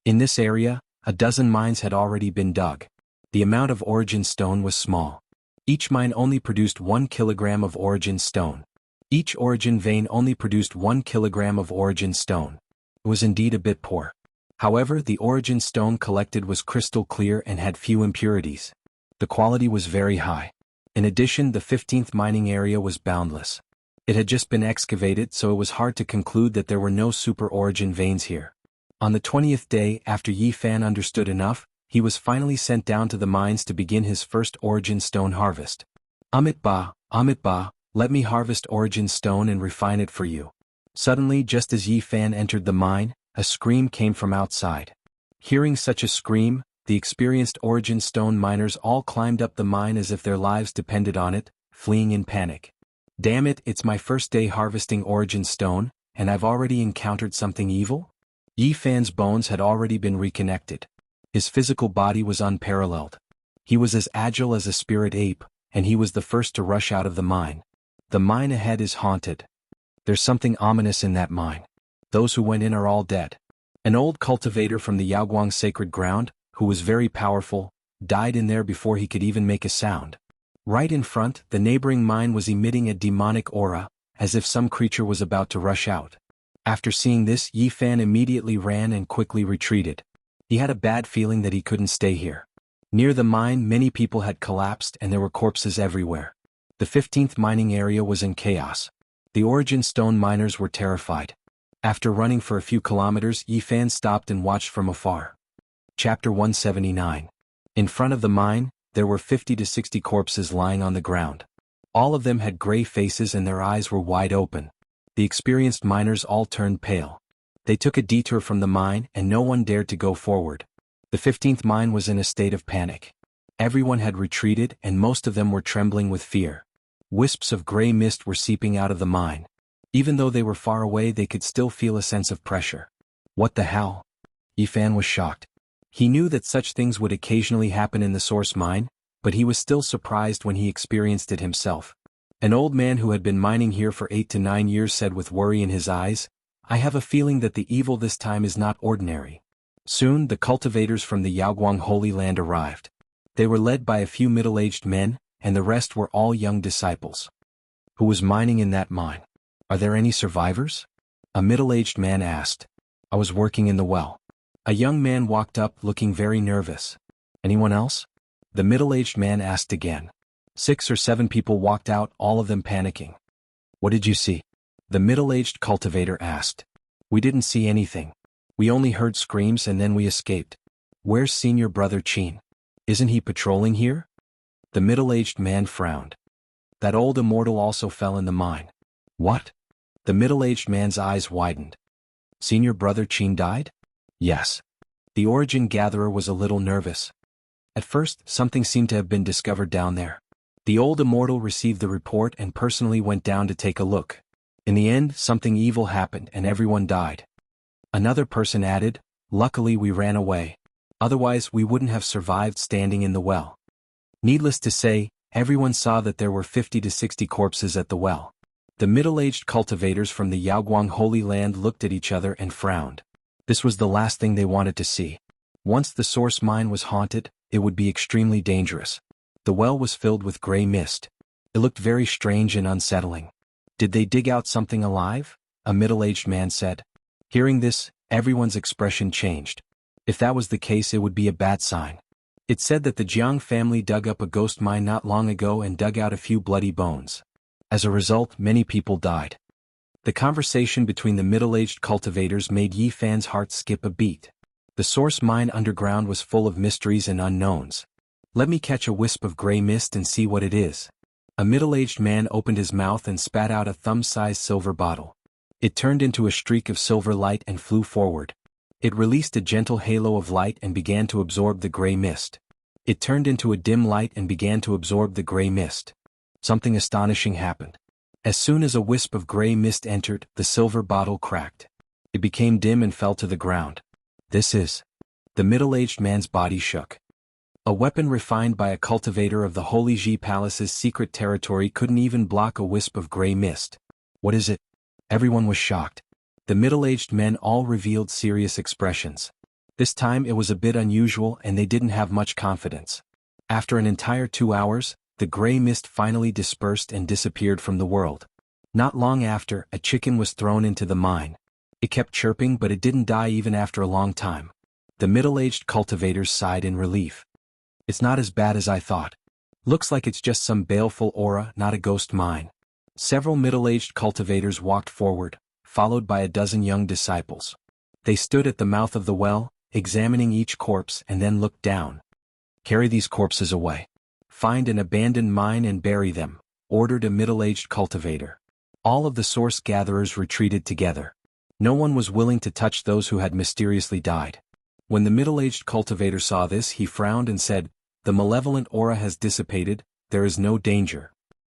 In this area, a dozen mines had already been dug. The amount of origin stone was small. Each mine only produced 1 kilogram of origin stone. Each origin vein only produced 1 kilogram of origin stone. It was indeed a bit poor. However, the origin stone collected was crystal clear and had few impurities. The quality was very high. In addition, the 15th mining area was boundless. It had just been excavated, so it was hard to conclude that there were no super origin veins here. On the 20th day after Yi Fan understood enough, he was finally sent down to the mines to begin his first origin stone harvest. Amit Ba, let me harvest origin stone and refine it for you. Suddenly, just as Yi Fan entered the mine, a scream came from outside. Hearing such a scream, the experienced origin stone miners all climbed up the mine as if their lives depended on it, fleeing in panic. Damn it, it's my first day harvesting origin stone, and I've already encountered something evil? Yi Fan's bones had already been reconnected. His physical body was unparalleled. He was as agile as a spirit ape, and he was the first to rush out of the mine. The mine ahead is haunted. There's something ominous in that mine. Those who went in are all dead. An old cultivator from the Yaoguang sacred ground, who was very powerful, died in there before he could even make a sound. Right in front, the neighboring mine was emitting a demonic aura, as if some creature was about to rush out. After seeing this, Yi Fan immediately ran and quickly retreated. He had a bad feeling that he couldn't stay here. Near the mine, many people had collapsed and there were corpses everywhere. The 15th mining area was in chaos. The origin stone miners were terrified. After running for a few kilometers, Yi Fan stopped and watched from afar. Chapter 179. In front of the mine, there were 50 to 60 corpses lying on the ground. All of them had gray faces and their eyes were wide open. The experienced miners all turned pale. They took a detour from the mine and no one dared to go forward. The 15th mine was in a state of panic. Everyone had retreated and most of them were trembling with fear. Wisps of gray mist were seeping out of the mine. Even though they were far away, they could still feel a sense of pressure. What the hell? Yi Fan was shocked. He knew that such things would occasionally happen in the source mine, but he was still surprised when he experienced it himself. An old man who had been mining here for 8 to 9 years said with worry in his eyes, "I have a feeling that the evil this time is not ordinary." Soon, the cultivators from the Yaoguang Holy Land arrived. They were led by a few middle-aged men, and the rest were all young disciples. Who was mining in that mine? Are there any survivors? A middle-aged man asked. I was working in the well. A young man walked up looking very nervous. Anyone else? The middle-aged man asked again. 6 or 7 people walked out, all of them panicking. What did you see? The middle-aged cultivator asked. We didn't see anything. We only heard screams and then we escaped. Where's senior brother Qin? Isn't he patrolling here? The middle-aged man frowned. That old immortal also fell in the mine. What? The middle-aged man's eyes widened. Senior brother Qin died? Yes. The origin gatherer was a little nervous. At first, something seemed to have been discovered down there. The old immortal received the report and personally went down to take a look. In the end, something evil happened and everyone died. Another person added, luckily we ran away. Otherwise we wouldn't have survived standing in the well. Needless to say, everyone saw that there were 50 to 60 corpses at the well. The middle-aged cultivators from the Yaoguang Holy Land looked at each other and frowned. This was the last thing they wanted to see. Once the source mine was haunted, it would be extremely dangerous. The well was filled with gray mist. It looked very strange and unsettling. Did they dig out something alive? A middle-aged man said. Hearing this, everyone's expression changed. If that was the case, it would be a bad sign. It said that the Jiang family dug up a ghost mine not long ago and dug out a few bloody bones. As a result, many people died. The conversation between the middle-aged cultivators made Yi Fan's heart skip a beat. The source mine underground was full of mysteries and unknowns. Let me catch a wisp of gray mist and see what it is. A middle-aged man opened his mouth and spat out a thumb-sized silver bottle. It turned into a streak of silver light and flew forward. It released a gentle halo of light and began to absorb the gray mist. It turned into a dim light and began to absorb the gray mist. Something astonishing happened. As soon as a wisp of gray mist entered, the silver bottle cracked. It became dim and fell to the ground. This is... The middle-aged man's body shook. A weapon refined by a cultivator of the Holy Ji Palace's secret territory couldn't even block a wisp of gray mist. What is it? Everyone was shocked. The middle-aged men all revealed serious expressions. This time it was a bit unusual and they didn't have much confidence. After an entire 2 hours, the gray mist finally dispersed and disappeared from the world. Not long after, a chicken was thrown into the mine. It kept chirping but it didn't die even after a long time. The middle-aged cultivators sighed in relief. It's not as bad as I thought. Looks like it's just some baleful aura, not a ghost mine. Several middle-aged cultivators walked forward, followed by a dozen young disciples. They stood at the mouth of the well, examining each corpse and then looked down. Carry these corpses away. Find an abandoned mine and bury them, ordered a middle-aged cultivator. All of the source gatherers retreated together. No one was willing to touch those who had mysteriously died. When the middle-aged cultivator saw this, he frowned and said, "The malevolent aura has dissipated, there is no danger."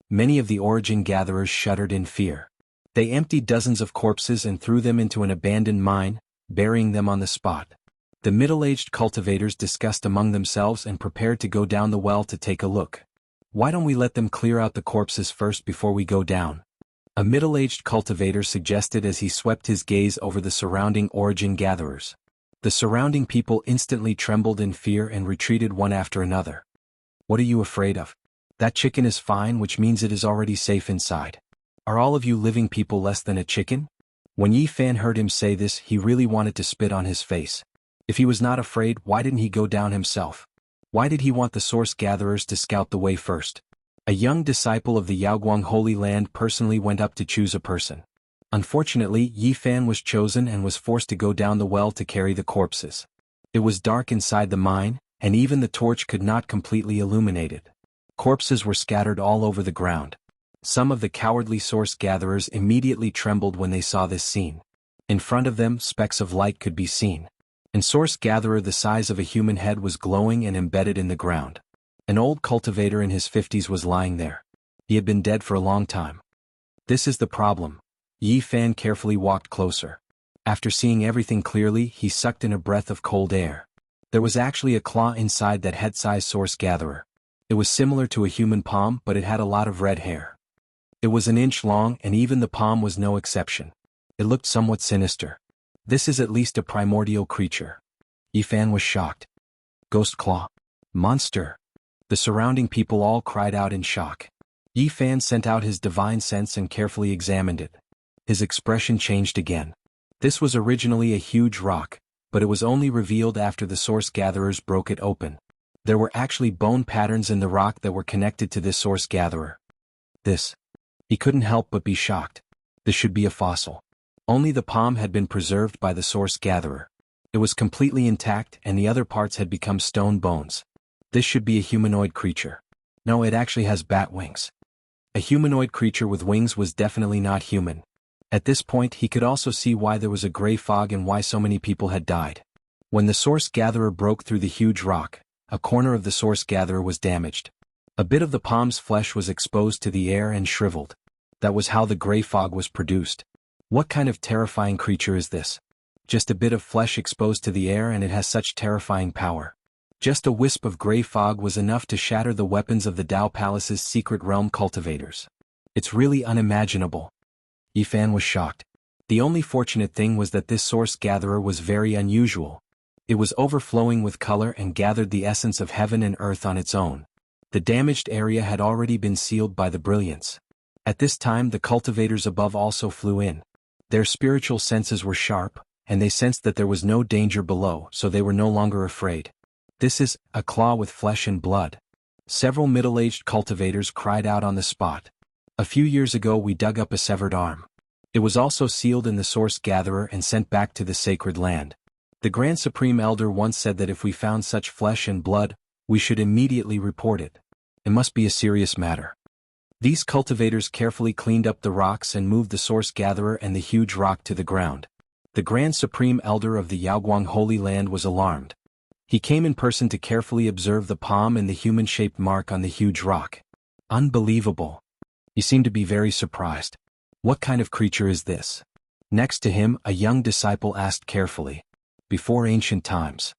Many of the origin gatherers shuddered in fear. They emptied dozens of corpses and threw them into an abandoned mine, burying them on the spot. The middle-aged cultivators discussed among themselves and prepared to go down the well to take a look. Why don't we let them clear out the corpses first before we go down? A middle-aged cultivator suggested as he swept his gaze over the surrounding origin gatherers. The surrounding people instantly trembled in fear and retreated one after another. What are you afraid of? That chicken is fine, which means it is already safe inside. Are all of you living people less than a chicken? When Yi Fan heard him say this, he really wanted to spit on his face. If he was not afraid, why didn't he go down himself? Why did he want the source gatherers to scout the way first? A young disciple of the Yaoguang Holy Land personally went up to choose a person. Unfortunately, Yi Fan was chosen and was forced to go down the well to carry the corpses. It was dark inside the mine, and even the torch could not completely illuminate it. Corpses were scattered all over the ground. Some of the cowardly source gatherers immediately trembled when they saw this scene. In front of them, specks of light could be seen. An source gatherer the size of a human head was glowing and embedded in the ground. An old cultivator in his 50s was lying there. He had been dead for a long time. This is the problem. Yi Fan carefully walked closer. After seeing everything clearly, he sucked in a breath of cold air. There was actually a claw inside that head-sized source gatherer. It was similar to a human palm, but it had a lot of red hair. It was an inch long, and even the palm was no exception. It looked somewhat sinister. This is at least a primordial creature. Yi Fan was shocked. Ghost claw. Monster. The surrounding people all cried out in shock. Yi Fan sent out his divine sense and carefully examined it. His expression changed again. This was originally a huge rock, but it was only revealed after the source gatherers broke it open. There were actually bone patterns in the rock that were connected to this source gatherer. This. He couldn't help but be shocked. This should be a fossil. Only the palm had been preserved by the source gatherer. It was completely intact and the other parts had become stone bones. This should be a humanoid creature. No, it actually has bat wings. A humanoid creature with wings was definitely not human. At this point he could also see why there was a gray fog and why so many people had died. When the source gatherer broke through the huge rock, a corner of the source gatherer was damaged. A bit of the palm's flesh was exposed to the air and shriveled. That was how the gray fog was produced. What kind of terrifying creature is this? Just a bit of flesh exposed to the air and it has such terrifying power. Just a wisp of gray fog was enough to shatter the weapons of the Dao Palace's secret realm cultivators. It's really unimaginable. Yi Fan was shocked. The only fortunate thing was that this source gatherer was very unusual. It was overflowing with color and gathered the essence of heaven and earth on its own. The damaged area had already been sealed by the brilliance. At this time the cultivators above also flew in. Their spiritual senses were sharp, and they sensed that there was no danger below, so they were no longer afraid. This is a claw with flesh and blood. Several middle-aged cultivators cried out on the spot. A few years ago we dug up a severed arm. It was also sealed in the source gatherer and sent back to the sacred land. The Grand Supreme Elder once said that if we found such flesh and blood, we should immediately report it. It must be a serious matter. These cultivators carefully cleaned up the rocks and moved the source gatherer and the huge rock to the ground. The Grand Supreme Elder of the Yaoguang Holy Land was alarmed. He came in person to carefully observe the palm and the human-shaped mark on the huge rock. Unbelievable. He seemed to be very surprised. What kind of creature is this? Next to him, a young disciple asked carefully. Before ancient times.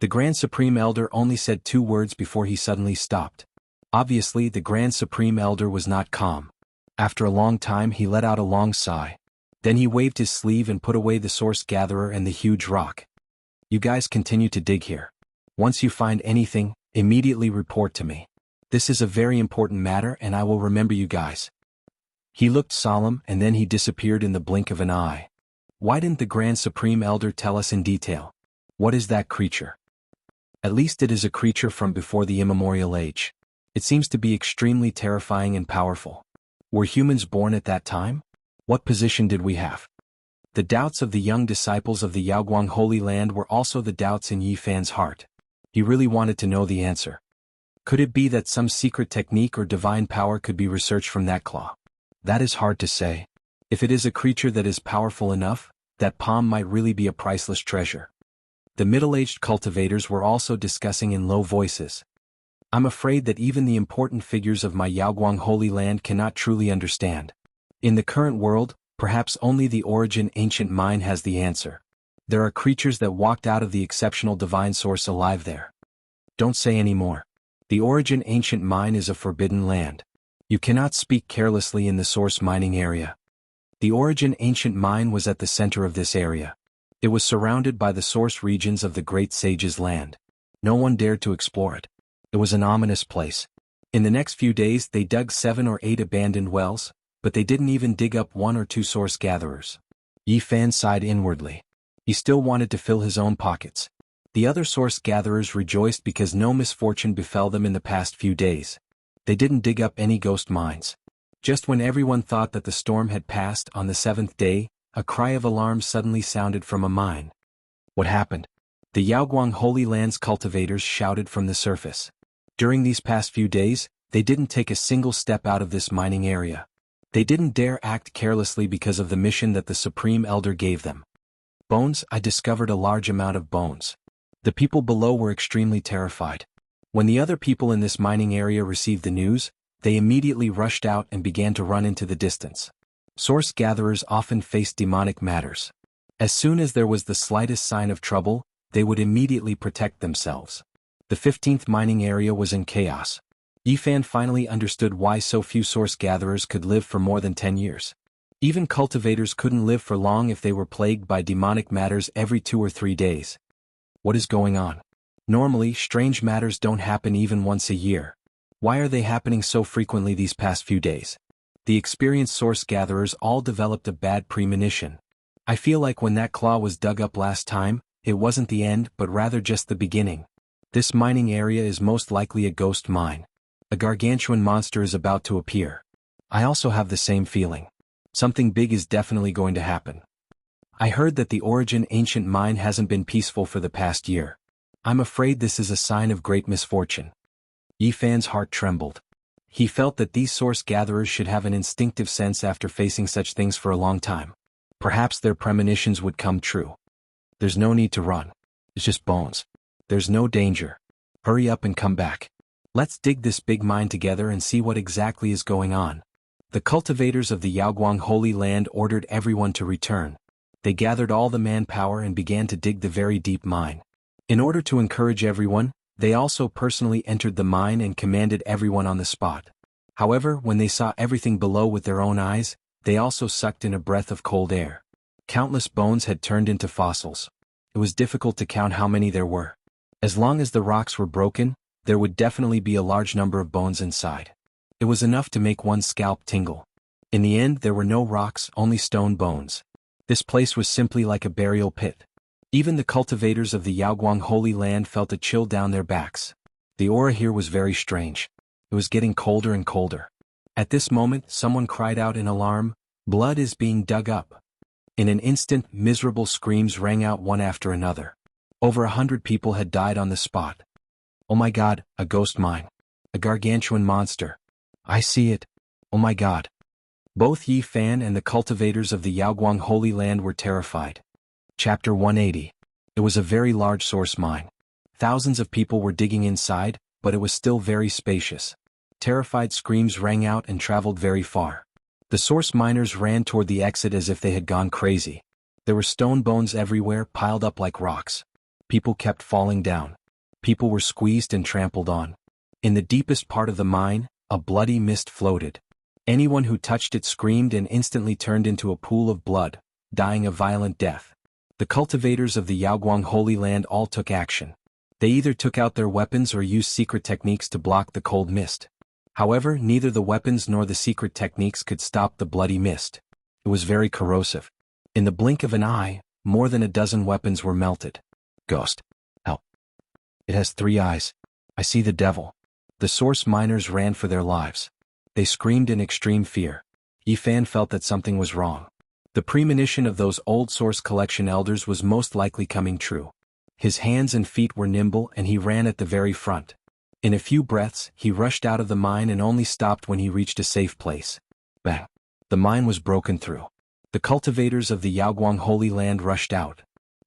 The Grand Supreme Elder only said 2 words before he suddenly stopped. Obviously, the Grand Supreme Elder was not calm. After a long time, he let out a long sigh. Then he waved his sleeve and put away the source gatherer and the huge rock. You guys continue to dig here. Once you find anything, immediately report to me. This is a very important matter and I will remember you guys. He looked solemn and then he disappeared in the blink of an eye. Why didn't the Grand Supreme Elder tell us in detail? What is that creature? At least it is a creature from before the immemorial age. It seems to be extremely terrifying and powerful. Were humans born at that time? What position did we have? The doubts of the young disciples of the Yaoguang Holy Land were also the doubts in Yi Fan's heart. He really wanted to know the answer. Could it be that some secret technique or divine power could be researched from that claw? That is hard to say. If it is a creature that is powerful enough, that palm might really be a priceless treasure. The middle-aged cultivators were also discussing in low voices. I'm afraid that even the important figures of my Yaoguang Holy Land cannot truly understand. In the current world, perhaps only the origin ancient mind has the answer. There are creatures that walked out of the exceptional divine source alive there. Don't say any more. The origin ancient mine is a forbidden land. You cannot speak carelessly in the source mining area. The origin ancient mine was at the center of this area. It was surrounded by the source regions of the great sage's land. No one dared to explore it. It was an ominous place. In the next few days they dug 7 or 8 abandoned wells, but they didn't even dig up 1 or 2 source gatherers. Yi Fan sighed inwardly. He still wanted to fill his own pockets. The other source gatherers rejoiced because no misfortune befell them in the past few days. They didn't dig up any ghost mines. Just when everyone thought that the storm had passed on the 7th day, a cry of alarm suddenly sounded from a mine. What happened? The Yaoguang Holy Land's cultivators shouted from the surface. During these past few days, they didn't take a single step out of this mining area. They didn't dare act carelessly because of the mission that the Supreme Elder gave them. Bones, I discovered a large amount of bones. The people below were extremely terrified. When the other people in this mining area received the news, they immediately rushed out and began to run into the distance. Source gatherers often faced demonic matters. As soon as there was the slightest sign of trouble, they would immediately protect themselves. The 15th mining area was in chaos. Yi Fan finally understood why so few source gatherers could live for more than 10 years. Even cultivators couldn't live for long if they were plagued by demonic matters every 2 or 3 days. What is going on? Normally, strange matters don't happen even once a year. Why are they happening so frequently these past few days? The experienced source gatherers all developed a bad premonition. I feel like when that claw was dug up last time, it wasn't the end but rather just the beginning. This mining area is most likely a ghost mine. A gargantuan monster is about to appear. I also have the same feeling. Something big is definitely going to happen. I heard that the origin ancient mine hasn't been peaceful for the past year. I'm afraid this is a sign of great misfortune. Yi Fan's heart trembled. He felt that these source gatherers should have an instinctive sense after facing such things for a long time. Perhaps their premonitions would come true. There's no need to run. It's just bones. There's no danger. Hurry up and come back. Let's dig this big mine together and see what exactly is going on. The cultivators of the Yaoguang Holy Land ordered everyone to return. They gathered all the manpower and began to dig the very deep mine. In order to encourage everyone, they also personally entered the mine and commanded everyone on the spot. However, when they saw everything below with their own eyes, they also sucked in a breath of cold air. Countless bones had turned into fossils. It was difficult to count how many there were. As long as the rocks were broken, there would definitely be a large number of bones inside. It was enough to make one's scalp tingle. In the end, there were no rocks, only stone bones. This place was simply like a burial pit. Even the cultivators of the Yaoguang Holy Land felt a chill down their backs. The aura here was very strange. It was getting colder and colder. At this moment, someone cried out in alarm, Blood is being dug up. In an instant, miserable screams rang out one after another. Over 100 people had died on the spot. Oh my God, a ghost mine. A gargantuan monster. I see it. Oh my God. Both Yi Fan and the cultivators of the Yaoguang Holy Land were terrified. Chapter 180. It was a very large source mine. Thousands of people were digging inside, but it was still very spacious. Terrified screams rang out and traveled very far. The source miners ran toward the exit as if they had gone crazy. There were stone bones everywhere piled up like rocks. People kept falling down. People were squeezed and trampled on. In the deepest part of the mine, a bloody mist floated. Anyone who touched it screamed and instantly turned into a pool of blood, dying a violent death. The cultivators of the Yaoguang Holy Land all took action. They either took out their weapons or used secret techniques to block the cold mist. However, neither the weapons nor the secret techniques could stop the bloody mist. It was very corrosive. In the blink of an eye, more than a dozen weapons were melted. Ghost. Help. It has 3 eyes. I see the devil. The source miners ran for their lives. They screamed in extreme fear. Yi Fan felt that something was wrong. The premonition of those old source collection elders was most likely coming true. His hands and feet were nimble and he ran at the very front. In a few breaths, he rushed out of the mine and only stopped when he reached a safe place. Bang! The mine was broken through. The cultivators of the Yaoguang Holy Land rushed out.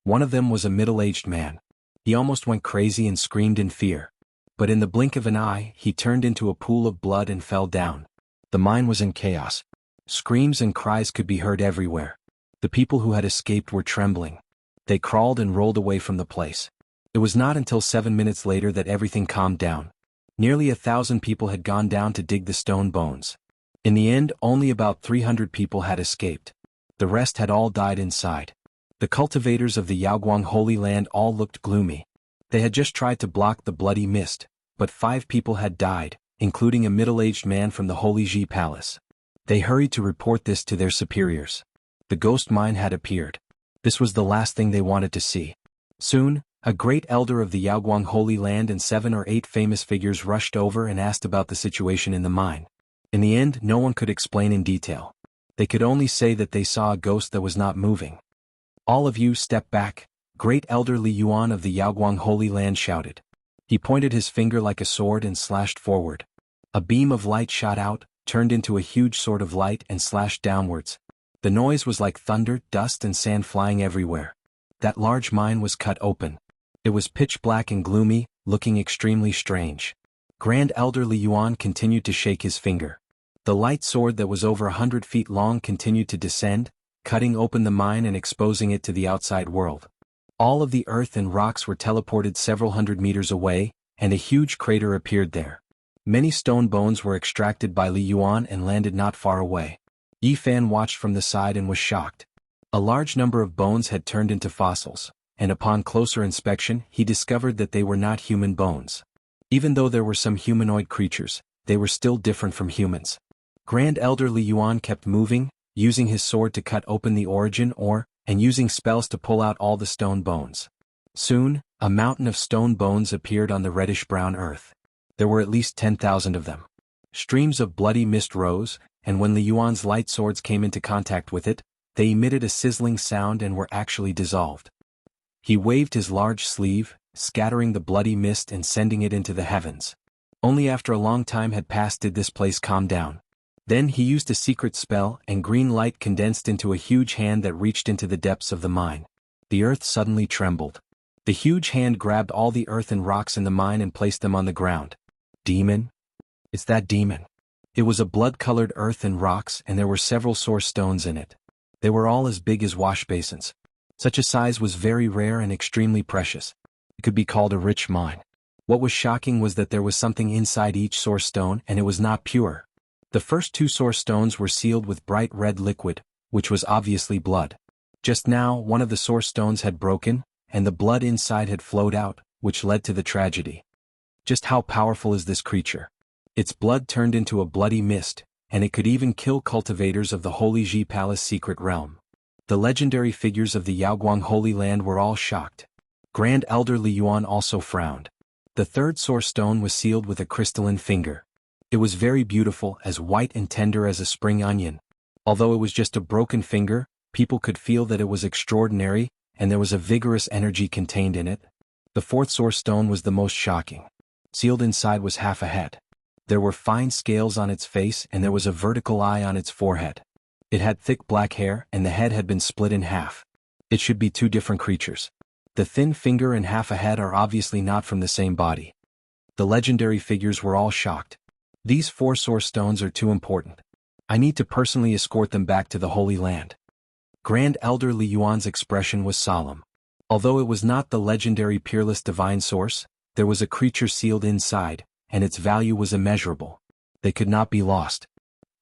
One of them was a middle-aged man. He almost went crazy and screamed in fear. But in the blink of an eye, he turned into a pool of blood and fell down. The mine was in chaos. Screams and cries could be heard everywhere. The people who had escaped were trembling. They crawled and rolled away from the place. It was not until 7 minutes later that everything calmed down. Nearly 1,000 people had gone down to dig the stone bones. In the end, only about 300 people had escaped. The rest had all died inside. The cultivators of the Yaoguang Holy Land all looked gloomy. They had just tried to block the bloody mist, but 5 people had died, including a middle-aged man from the Holy Ji Palace. They hurried to report this to their superiors. The ghost mine had appeared. This was the last thing they wanted to see. Soon, a great elder of the Yaoguang Holy Land and 7 or 8 famous figures rushed over and asked about the situation in the mine. In the end, no one could explain in detail. They could only say that they saw a ghost that was not moving. All of you step back, Great Elder Li Yuan of the Yaoguang Holy Land shouted. He pointed his finger like a sword and slashed forward. A beam of light shot out, turned into a huge sword of light and slashed downwards. The noise was like thunder, dust and sand flying everywhere. That large mine was cut open. It was pitch black and gloomy, looking extremely strange. Grand Elder Li Yuan continued to shake his finger. The light sword that was over 100 feet long continued to descend, cutting open the mine and exposing it to the outside world. All of the earth and rocks were teleported several hundred meters away, and a huge crater appeared there. Many stone bones were extracted by Li Yuan and landed not far away. Yi Fan watched from the side and was shocked. A large number of bones had turned into fossils, and upon closer inspection he discovered that they were not human bones. Even though there were some humanoid creatures, they were still different from humans. Grand Elder Li Yuan kept moving, using his sword to cut open the origin ore, and using spells to pull out all the stone bones. Soon, a mountain of stone bones appeared on the reddish-brown earth. There were at least 10,000 of them. Streams of bloody mist rose, and when Li Yuan's light swords came into contact with it, they emitted a sizzling sound and were actually dissolved. He waved his large sleeve, scattering the bloody mist and sending it into the heavens. Only after a long time had passed did this place calm down. Then he used a secret spell and green light condensed into a huge hand that reached into the depths of the mine. The earth suddenly trembled. The huge hand grabbed all the earth and rocks in the mine and placed them on the ground. Demon? It's that demon. It was a blood-colored earth and rocks and there were several source stones in it. They were all as big as wash basins. Such a size was very rare and extremely precious. It could be called a rich mine. What was shocking was that there was something inside each source stone and it was not pure. The first 2 source stones were sealed with bright red liquid, which was obviously blood. Just now, one of the source stones had broken, and the blood inside had flowed out, which led to the tragedy. Just how powerful is this creature? Its blood turned into a bloody mist, and it could even kill cultivators of the Holy Ji Palace secret realm. The legendary figures of the Yaoguang Holy Land were all shocked. Grand Elder Li Yuan also frowned. The 3rd source stone was sealed with a crystalline finger. It was very beautiful, as white and tender as a spring onion. Although it was just a broken finger, people could feel that it was extraordinary, and there was a vigorous energy contained in it. The fourth source stone was the most shocking. Sealed inside was half a head. There were fine scales on its face and there was a vertical eye on its forehead. It had thick black hair and the head had been split in half. It should be two different creatures. The thin finger and half a head are obviously not from the same body. The legendary figures were all shocked. These four source stones are too important. I need to personally escort them back to the Holy Land. Grand Elder Li Yuan's expression was solemn. Although it was not the legendary peerless divine source, there was a creature sealed inside, and its value was immeasurable. They could not be lost.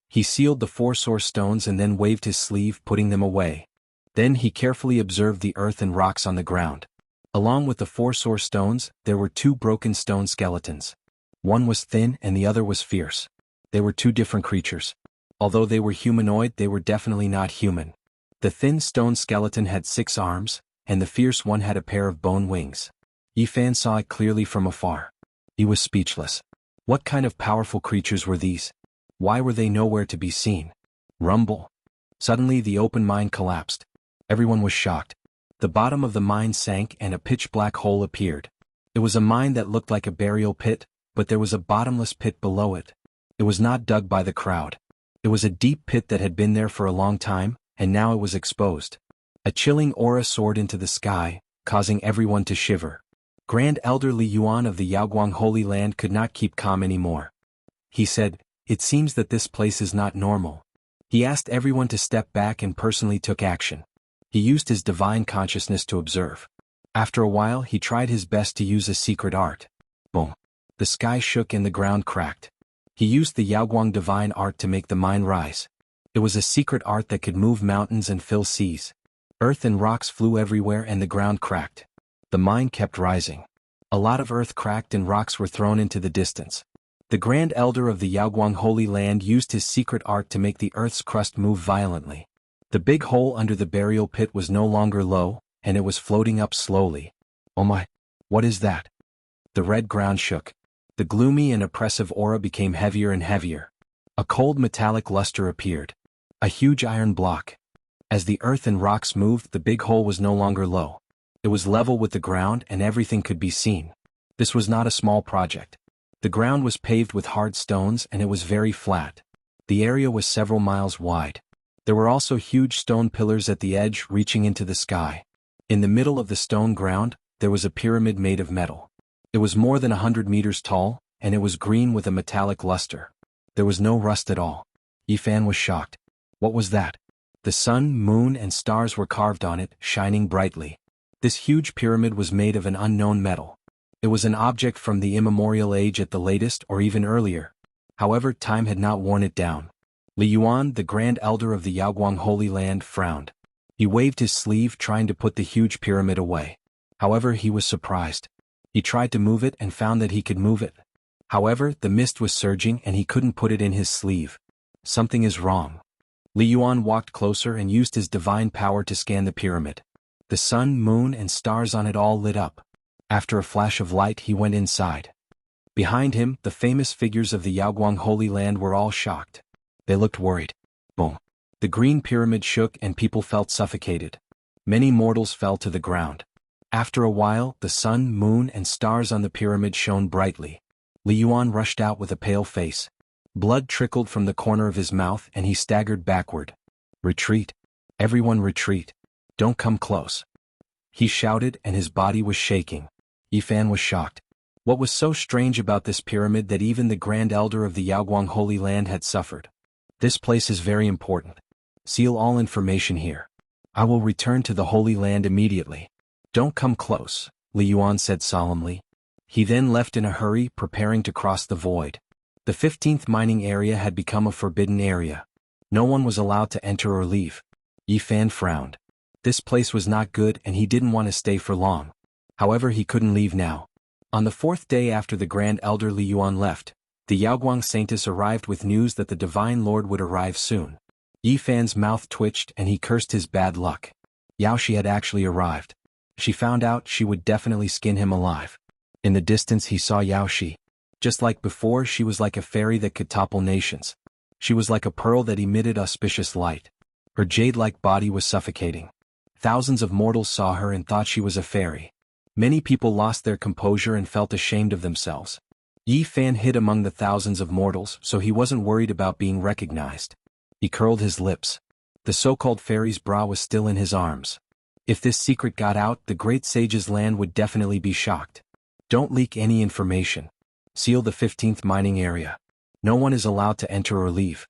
He sealed the four source stones and then waved his sleeve, putting them away. Then he carefully observed the earth and rocks on the ground. Along with the four source stones, there were two broken stone skeletons. One was thin and the other was fierce. They were two different creatures. Although they were humanoid, they were definitely not human. The thin stone skeleton had 6 arms, and the fierce one had a pair of bone wings. Yifan saw it clearly from afar. He was speechless. What kind of powerful creatures were these? Why were they nowhere to be seen? Rumble. Suddenly the open mine collapsed. Everyone was shocked. The bottom of the mine sank and a pitch-black hole appeared. It was a mine that looked like a burial pit, but there was a bottomless pit below it. It was not dug by the crowd. It was a deep pit that had been there for a long time, and now it was exposed. A chilling aura soared into the sky, causing everyone to shiver. Grand Elder Li Yuan of the Yaoguang Holy Land could not keep calm anymore. He said, "It seems that this place is not normal." He asked everyone to step back and personally took action. He used his divine consciousness to observe. After a while he tried his best to use a secret art. Boom. The sky shook and the ground cracked. He used the Yaoguang divine art to make the mine rise. It was a secret art that could move mountains and fill seas. Earth and rocks flew everywhere and the ground cracked. The mine kept rising. A lot of earth cracked and rocks were thrown into the distance. The Grand Elder of the Yaoguang Holy Land used his secret art to make the earth's crust move violently. The big hole under the burial pit was no longer low, and it was floating up slowly. Oh my! What is that? The red ground shook. The gloomy and oppressive aura became heavier and heavier. A cold metallic luster appeared. A huge iron block. As the earth and rocks moved, the big hole was no longer low. It was level with the ground and everything could be seen. This was not a small project. The ground was paved with hard stones and it was very flat. The area was several miles wide. There were also huge stone pillars at the edge reaching into the sky. In the middle of the stone ground, there was a pyramid made of metal. It was more than 100 meters tall, and it was green with a metallic luster. There was no rust at all. Yifan was shocked. What was that? The sun, moon, and stars were carved on it, shining brightly. This huge pyramid was made of an unknown metal. It was an object from the immemorial age at the latest or even earlier. However, time had not worn it down. Li Yuan, the Grand Elder of the Yaoguang Holy Land, frowned. He waved his sleeve trying to put the huge pyramid away. However, he was surprised. He tried to move it and found that he could move it. However, the mist was surging and he couldn't put it in his sleeve. Something is wrong. Li Yuan walked closer and used his divine power to scan the pyramid. The sun, moon, and stars on it all lit up. After a flash of light, he went inside. Behind him, the famous figures of the Yaoguang Holy Land were all shocked. They looked worried. Boom. The green pyramid shook and people felt suffocated. Many mortals fell to the ground. After a while, the sun, moon, and stars on the pyramid shone brightly. Li Yuan rushed out with a pale face. Blood trickled from the corner of his mouth and he staggered backward. Retreat. Everyone retreat. Don't come close. He shouted and his body was shaking. Yifan was shocked. What was so strange about this pyramid that even the Grand Elder of the Yaoguang Holy Land had suffered? This place is very important. Seal all information here. I will return to the Holy Land immediately. Don't come close, Li Yuan said solemnly. He then left in a hurry, preparing to cross the void. The 15th mining area had become a forbidden area. No one was allowed to enter or leave. Yifan frowned. This place was not good and he didn't want to stay for long. However, he couldn't leave now. On the 4th day after the Grand Elder Li Yuan left, the Yaoguang Saintess arrived with news that the Divine Lord would arrive soon. Yifan's mouth twitched and he cursed his bad luck. Yaoshi had actually arrived. She found out she would definitely skin him alive. In the distance he saw Yaoshi. Just like before, she was like a fairy that could topple nations. She was like a pearl that emitted auspicious light. Her jade-like body was suffocating. Thousands of mortals saw her and thought she was a fairy. Many people lost their composure and felt ashamed of themselves. Yi Fan hid among the thousands of mortals, so he wasn't worried about being recognized. He curled his lips. The so-called fairy's bra was still in his arms. If this secret got out, the great sage's land would definitely be shocked. Don't leak any information. Seal the 15th mining area. No one is allowed to enter or leave.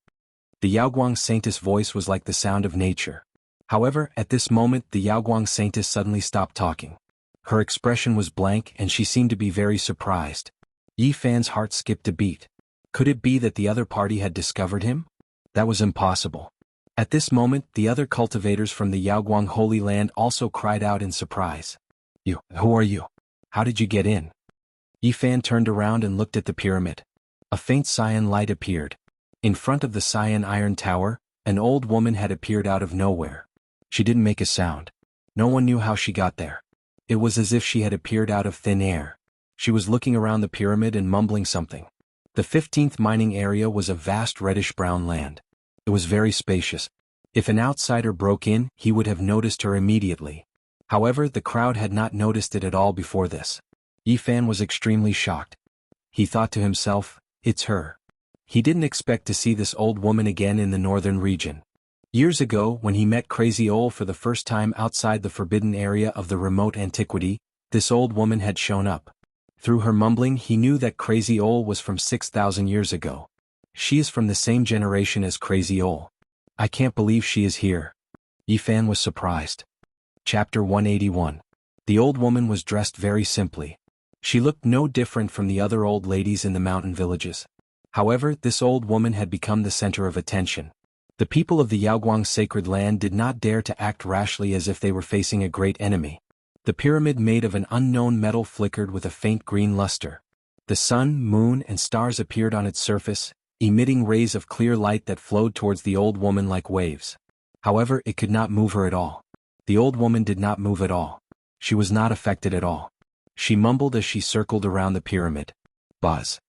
The Yaoguang Saintess voice was like the sound of nature. However, at this moment the Yaoguang Saintess suddenly stopped talking. Her expression was blank and she seemed to be very surprised. Yi Fan's heart skipped a beat. Could it be that the other party had discovered him? That was impossible. At this moment the other cultivators from the Yaoguang Holy Land also cried out in surprise. Who are you? How did you get in? Yi Fan turned around and looked at the pyramid. A faint cyan light appeared. In front of the cyan iron tower, an old woman had appeared out of nowhere. She didn't make a sound. No one knew how she got there. It was as if she had appeared out of thin air. She was looking around the pyramid and mumbling something. The 15th mining area was a vast reddish-brown land. It was very spacious. If an outsider broke in, he would have noticed her immediately. However, the crowd had not noticed it at all before this. Yi Fan was extremely shocked. He thought to himself, it's her. He didn't expect to see this old woman again in the northern region. Years ago, when he met Crazy Ol for the first time outside the forbidden area of the remote antiquity, this old woman had shown up. Through her mumbling he knew that Crazy Ol was from 6,000 years ago. She is from the same generation as Crazy Ol. I can't believe she is here. Yi Fan was surprised. Chapter 181. The old woman was dressed very simply. She looked no different from the other old ladies in the mountain villages. However, this old woman had become the center of attention. The people of the Yaoguang sacred land did not dare to act rashly as if they were facing a great enemy. The pyramid made of an unknown metal flickered with a faint green luster. The sun, moon, and stars appeared on its surface, emitting rays of clear light that flowed towards the old woman like waves. However, it could not move her at all. The old woman did not move at all. She was not affected at all. She mumbled as she circled around the pyramid. Buzz.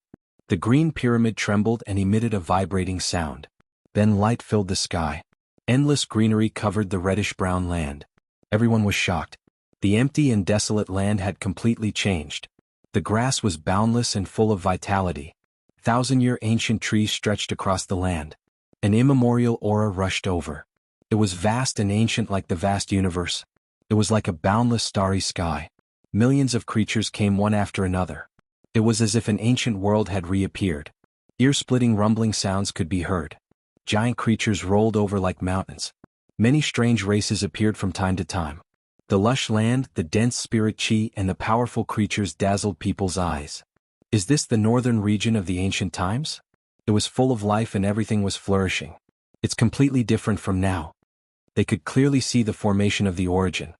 The green pyramid trembled and emitted a vibrating sound. Then light filled the sky. Endless greenery covered the reddish-brown land. Everyone was shocked. The empty and desolate land had completely changed. The grass was boundless and full of vitality. Thousand-year ancient trees stretched across the land. An immemorial aura rushed over. It was vast and ancient like the vast universe. It was like a boundless starry sky. Millions of creatures came one after another. It was as if an ancient world had reappeared. Ear-splitting rumbling sounds could be heard. Giant creatures rolled over like mountains. Many strange races appeared from time to time. The lush land, the dense spirit chi, and the powerful creatures dazzled people's eyes. Is this the northern region of the ancient times? It was full of life and everything was flourishing. It's completely different from now. They could clearly see the formation of the origin.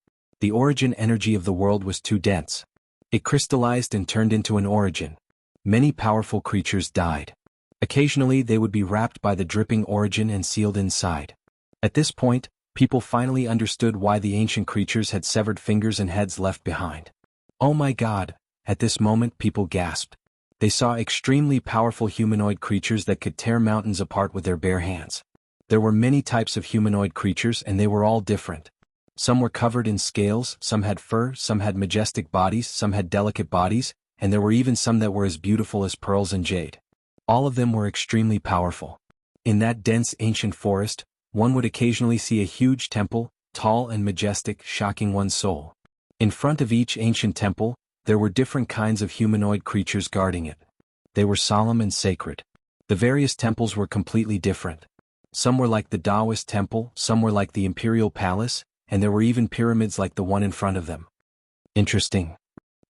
The origin energy of the world was too dense. It crystallized and turned into an origin. Many powerful creatures died. Occasionally they would be wrapped by the dripping origin and sealed inside. At this point, people finally understood why the ancient creatures had severed fingers and heads left behind. Oh my God! At this moment people gasped. They saw extremely powerful humanoid creatures that could tear mountains apart with their bare hands. There were many types of humanoid creatures and they were all different. Some were covered in scales, some had fur, some had majestic bodies, some had delicate bodies, and there were even some that were as beautiful as pearls and jade. All of them were extremely powerful. In that dense ancient forest, one would occasionally see a huge temple, tall and majestic, shocking one's soul. In front of each ancient temple, there were different kinds of humanoid creatures guarding it. They were solemn and sacred. The various temples were completely different. Some were like the Taoist temple, some were like the imperial palace, and there were even pyramids like the one in front of them. Interesting.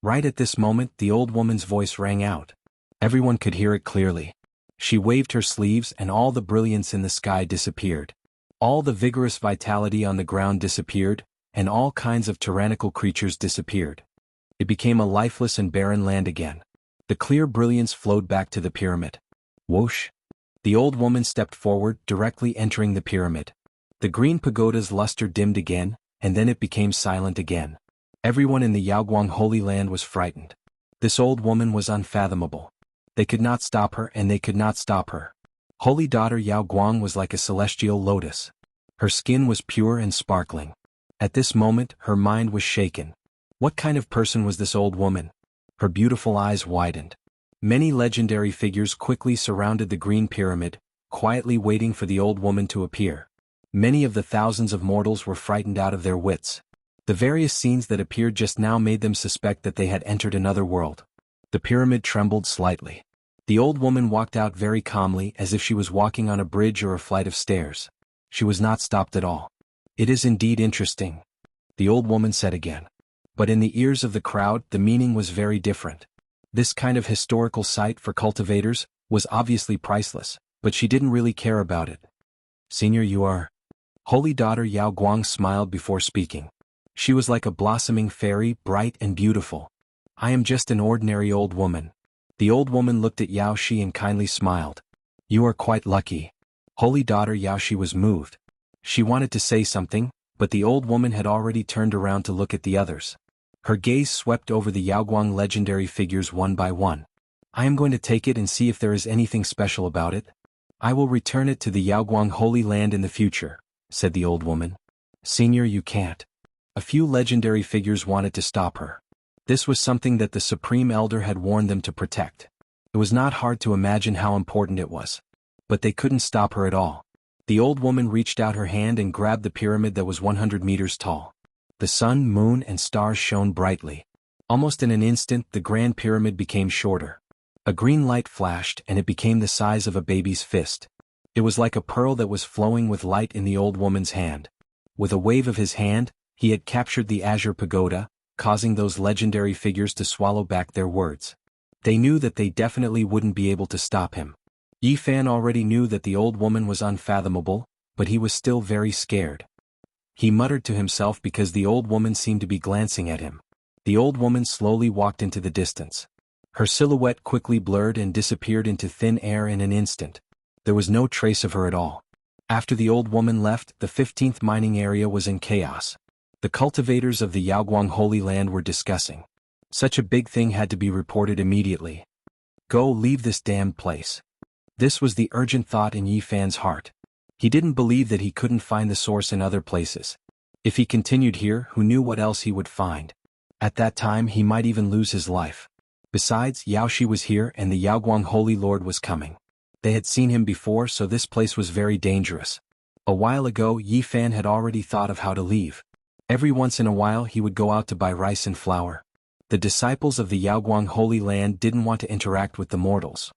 Right at this moment, the old woman's voice rang out. Everyone could hear it clearly. She waved her sleeves and all the brilliance in the sky disappeared. All the vigorous vitality on the ground disappeared, and all kinds of tyrannical creatures disappeared. It became a lifeless and barren land again. The clear brilliance flowed back to the pyramid. Whoosh! The old woman stepped forward, directly entering the pyramid. The green pagoda's luster dimmed again, and then it became silent again. Everyone in the Yaoguang Holy Land was frightened. This old woman was unfathomable. They could not stop her and they could not stop her. Holy daughter Yao Guang was like a celestial lotus. Her skin was pure and sparkling. At this moment, her mind was shaken. What kind of person was this old woman? Her beautiful eyes widened. Many legendary figures quickly surrounded the green pyramid, quietly waiting for the old woman to appear. Many of the thousands of mortals were frightened out of their wits. The various scenes that appeared just now made them suspect that they had entered another world. The pyramid trembled slightly. The old woman walked out very calmly, as if she was walking on a bridge or a flight of stairs. She was not stopped at all. "It is indeed interesting," the old woman said again. But in the ears of the crowd, the meaning was very different. This kind of historical site for cultivators was obviously priceless, but she didn't really care about it. "Senior, you are..." Holy daughter Yao Guang smiled before speaking. She was like a blossoming fairy, bright and beautiful. "I am just an ordinary old woman." The old woman looked at Yao Shi and kindly smiled. "You are quite lucky." Holy daughter Yao Shi was moved. She wanted to say something, but the old woman had already turned around to look at the others. Her gaze swept over the Yaoguang legendary figures one by one. "I am going to take it and see if there is anything special about it. I will return it to the Yaoguang Holy Land in the future," said the old woman. "Senior, you can't." A few legendary figures wanted to stop her. This was something that the Supreme Elder had warned them to protect. It was not hard to imagine how important it was. But they couldn't stop her at all. The old woman reached out her hand and grabbed the pyramid that was 100 meters tall. The sun, moon, and stars shone brightly. Almost in an instant, the Grand Pyramid became shorter. A green light flashed and it became the size of a baby's fist. It was like a pearl that was flowing with light in the old woman's hand. With a wave of his hand, he had captured the Azure Pagoda, causing those legendary figures to swallow back their words. They knew that they definitely wouldn't be able to stop him. Yi Fan already knew that the old woman was unfathomable, but he was still very scared. He muttered to himself because the old woman seemed to be glancing at him. The old woman slowly walked into the distance. Her silhouette quickly blurred and disappeared into thin air in an instant. There was no trace of her at all. After the old woman left, the 15th mining area was in chaos. The cultivators of the Yaoguang Holy Land were discussing. Such a big thing had to be reported immediately. "Go, leave this damned place." This was the urgent thought in Yi Fan's heart. He didn't believe that he couldn't find the source in other places. If he continued here, who knew what else he would find? At that time he might even lose his life. Besides, Yao Shi was here and the Yaoguang Holy Lord was coming. They had seen him before, so this place was very dangerous. A while ago, Yi Fan had already thought of how to leave. Every once in a while he would go out to buy rice and flour. The disciples of the Yaoguang Holy Land didn't want to interact with the mortals.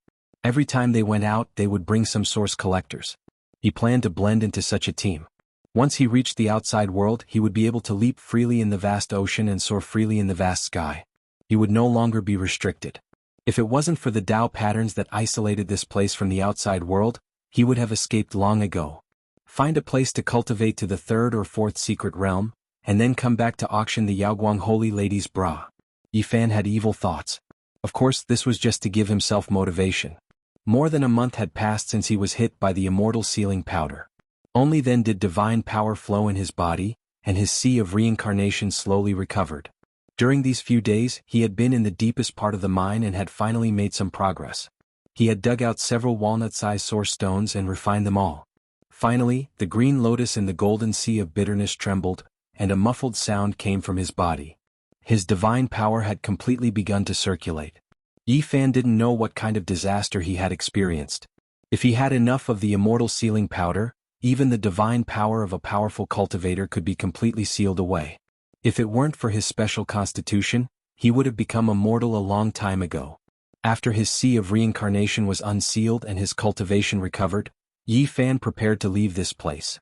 Every time they went out, they would bring some source collectors. He planned to blend into such a team. Once he reached the outside world, he would be able to leap freely in the vast ocean and soar freely in the vast sky. He would no longer be restricted. If it wasn't for the Tao patterns that isolated this place from the outside world, he would have escaped long ago. Find a place to cultivate to the 3rd or 4th secret realm, and then come back to auction the Yaoguang Holy Lady's bra. Yi Fan had evil thoughts. Of course, this was just to give himself motivation. More than a month had passed since he was hit by the immortal sealing powder. Only then did divine power flow in his body, and his sea of reincarnation slowly recovered. During these few days, he had been in the deepest part of the mine and had finally made some progress. He had dug out several walnut-sized source stones and refined them all. Finally, the green lotus in the golden sea of bitterness trembled, and a muffled sound came from his body. His divine power had completely begun to circulate. Yi Fan didn't know what kind of disaster he had experienced. If he had enough of the immortal sealing powder, even the divine power of a powerful cultivator could be completely sealed away. If it weren't for his special constitution, he would have become immortal a long time ago. After his sea of reincarnation was unsealed and his cultivation recovered, Yi Fan prepared to leave this place.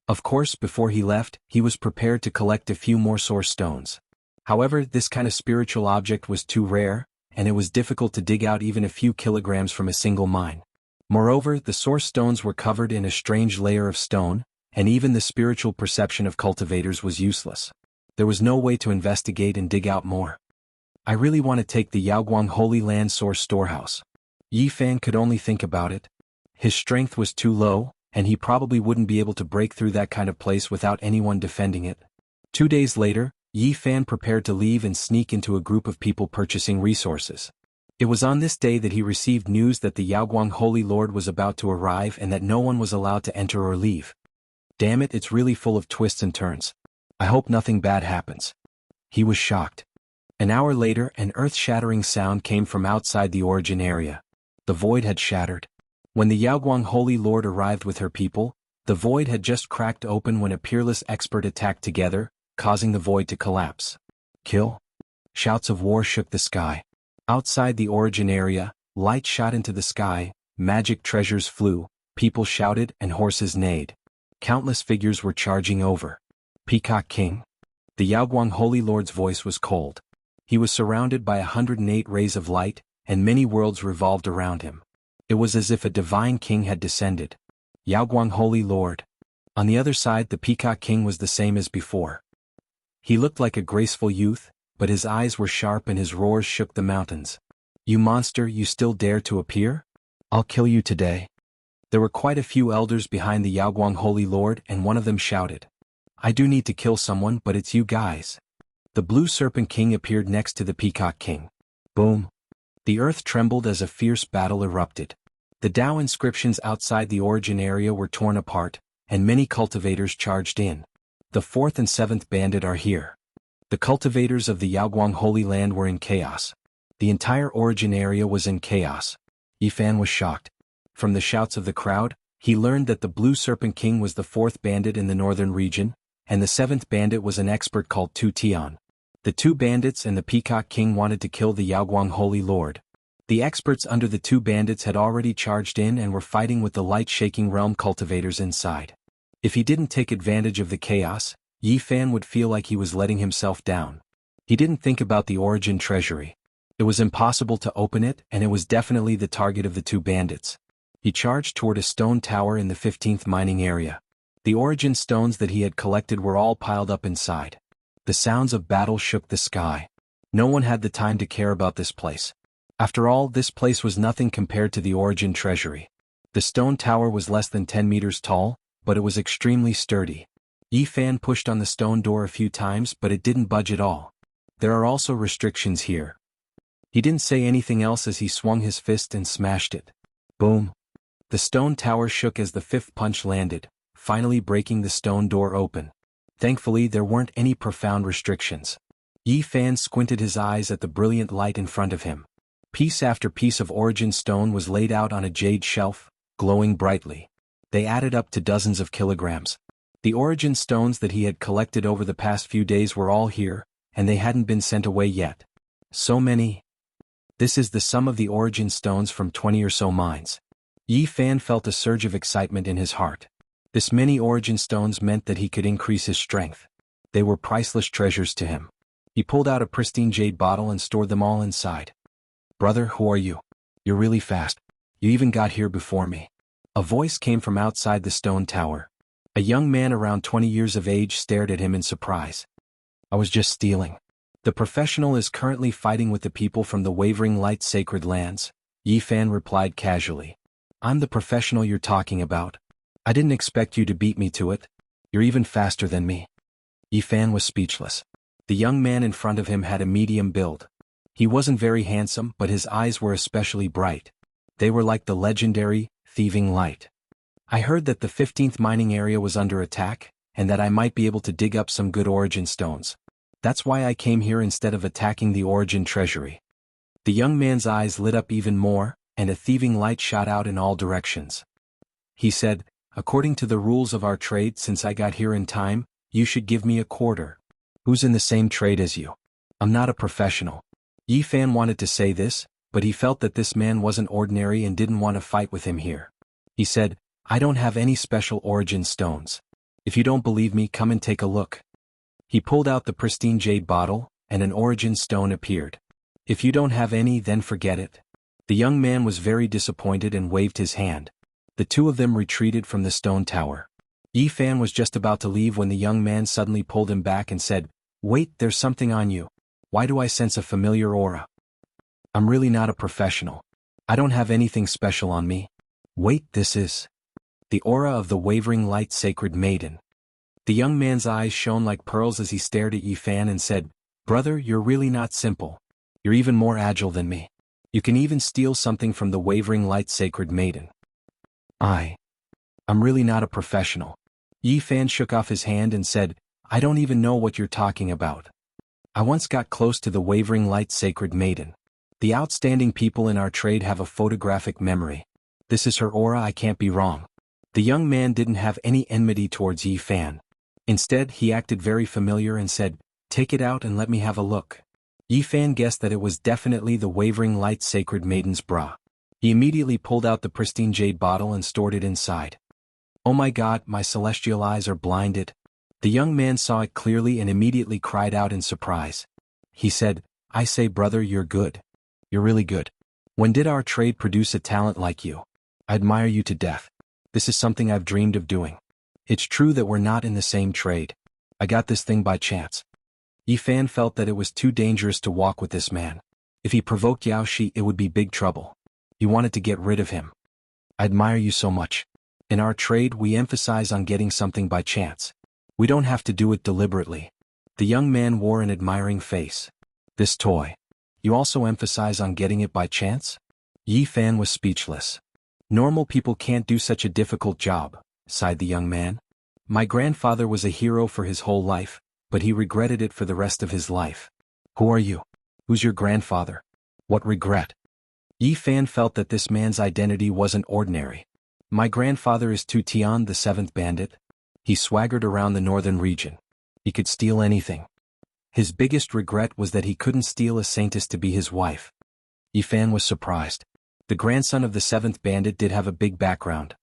Of course, before he left, he was prepared to collect a few more source stones. However, this kind of spiritual object was too rare, and it was difficult to dig out even a few kilograms from a single mine. Moreover, the source stones were covered in a strange layer of stone, and even the spiritual perception of cultivators was useless. There was no way to investigate and dig out more. "I really want to take the Yaoguang Holy Land source storehouse." Yi Fan could only think about it. His strength was too low, and he probably wouldn't be able to break through that kind of place without anyone defending it. 2 days later, Yi Fan prepared to leave and sneak into a group of people purchasing resources. It was on this day that he received news that the Yaoguang Holy Lord was about to arrive and that no one was allowed to enter or leave. Damn it, it's really full of twists and turns. I hope nothing bad happens. He was shocked. An hour later, an earth-shattering sound came from outside the origin area. The void had shattered. When the Yaoguang Holy Lord arrived with her people, the void had just cracked open when a peerless expert attacked together, causing the void to collapse. Kill? Shouts of war shook the sky. Outside the origin area, light shot into the sky, magic treasures flew, people shouted and horses neighed. Countless figures were charging over. Peacock King? The Yaoguang Holy Lord's voice was cold. He was surrounded by 108 rays of light, and many worlds revolved around him. It was as if a divine king had descended. Yaoguang Holy Lord. On the other side, the Peacock King was the same as before. He looked like a graceful youth, but his eyes were sharp and his roars shook the mountains. You monster, you still dare to appear? I'll kill you today. There were quite a few elders behind the Yaoguang Holy Lord, and one of them shouted, I do need to kill someone, but it's you guys. The Blue Serpent King appeared next to the Peacock King. Boom. The earth trembled as a fierce battle erupted. The Tao inscriptions outside the origin area were torn apart, and many cultivators charged in. The 4th and 7th bandit are here. The cultivators of the Yaoguang Holy Land were in chaos. The entire origin area was in chaos. Yifan was shocked. From the shouts of the crowd, he learned that the Blue Serpent King was the 4th bandit in the northern region, and the 7th bandit was an expert called Tu Tian. The 2 bandits and the Peacock King wanted to kill the Yaoguang Holy Lord. The experts under the 2 bandits had already charged in and were fighting with the light-shaking realm cultivators inside. If he didn't take advantage of the chaos, Yifan would feel like he was letting himself down. He didn't think about the origin treasury. It was impossible to open it, and it was definitely the target of the 2 bandits. He charged toward a stone tower in the 15th mining area. The origin stones that he had collected were all piled up inside. The sounds of battle shook the sky. No one had the time to care about this place. After all, this place was nothing compared to the origin treasury. The stone tower was less than 10 meters tall, but it was extremely sturdy. Yifan pushed on the stone door a few times, but it didn't budge at all. There are also restrictions here. He didn't say anything else as he swung his fist and smashed it. Boom. The stone tower shook as the 5th punch landed, finally breaking the stone door open. Thankfully, there weren't any profound restrictions. Yifan squinted his eyes at the brilliant light in front of him. Piece after piece of origin stone was laid out on a jade shelf, glowing brightly. They added up to dozens of kilograms. The origin stones that he had collected over the past few days were all here, and they hadn't been sent away yet. So many. This is the sum of the origin stones from 20 or so mines. Yifan felt a surge of excitement in his heart. This many origin stones meant that he could increase his strength. They were priceless treasures to him. He pulled out a pristine jade bottle and stored them all inside. Brother, who are you? You're really fast. You even got here before me. A voice came from outside the stone tower. A young man around 20 years of age stared at him in surprise. I was just stealing. The professional is currently fighting with the people from the Wavering Light Sacred Lands, Yifan replied casually. I'm the professional you're talking about. I didn't expect you to beat me to it. You're even faster than me. Yifan was speechless. The young man in front of him had a medium build. He wasn't very handsome, but his eyes were especially bright. They were like the legendary, thieving light. I heard that the 15th mining area was under attack, and that I might be able to dig up some good origin stones. That's why I came here instead of attacking the origin treasury. The young man's eyes lit up even more, and a thieving light shot out in all directions. He said, according to the rules of our trade, since I got here in time, you should give me a quarter. Who's in the same trade as you? I'm not a professional. Yifan wanted to say this, but he felt that this man wasn't ordinary and didn't want to fight with him here. He said, I don't have any special origin stones. If you don't believe me, come and take a look. He pulled out the pristine jade bottle, and an origin stone appeared. If you don't have any, then forget it. The young man was very disappointed and waved his hand. The 2 of them retreated from the stone tower. Yifan was just about to leave when the young man suddenly pulled him back and said, Wait, there's something on you. Why do I sense a familiar aura? I'm really not a professional. I don't have anything special on me. Wait, this is the aura of the Wavering Light Sacred Maiden. The young man's eyes shone like pearls as he stared at Yifan and said, Brother, you're really not simple. You're even more agile than me. You can even steal something from the wavering light sacred maiden. I'm really not a professional. Yi Fan shook off his hand and said, I don't even know what you're talking about. I once got close to the wavering light sacred maiden. The outstanding people in our trade have a photographic memory. This is her aura, I can't be wrong. The young man didn't have any enmity towards Yi Fan. Instead, he acted very familiar and said, take it out and let me have a look. Yi Fan guessed that it was definitely the wavering light sacred maiden's bra. He immediately pulled out the pristine jade bottle and stored it inside. Oh my God, my celestial eyes are blinded. The young man saw it clearly and immediately cried out in surprise. He said, I say brother, you're good. You're really good. When did our trade produce a talent like you? I admire you to death. This is something I've dreamed of doing. It's true that we're not in the same trade. I got this thing by chance. Yi Fan felt that it was too dangerous to walk with this man. If he provoked Yao Shi, it would be big trouble. He wanted to get rid of him. I admire you so much. In our trade, we emphasize on getting something by chance. We don't have to do it deliberately. The young man wore an admiring face. This toy. You also emphasize on getting it by chance? Yi Fan was speechless. Normal people can't do such a difficult job, sighed the young man. My grandfather was a hero for his whole life, but he regretted it for the rest of his life. Who are you? Who's your grandfather? What regret? Yi Fan felt that this man's identity wasn't ordinary. My grandfather is Tu Tian, the seventh bandit. He swaggered around the northern region. He could steal anything. His biggest regret was that he couldn't steal a saintess to be his wife. Yi Fan was surprised. The grandson of the seventh bandit did have a big background.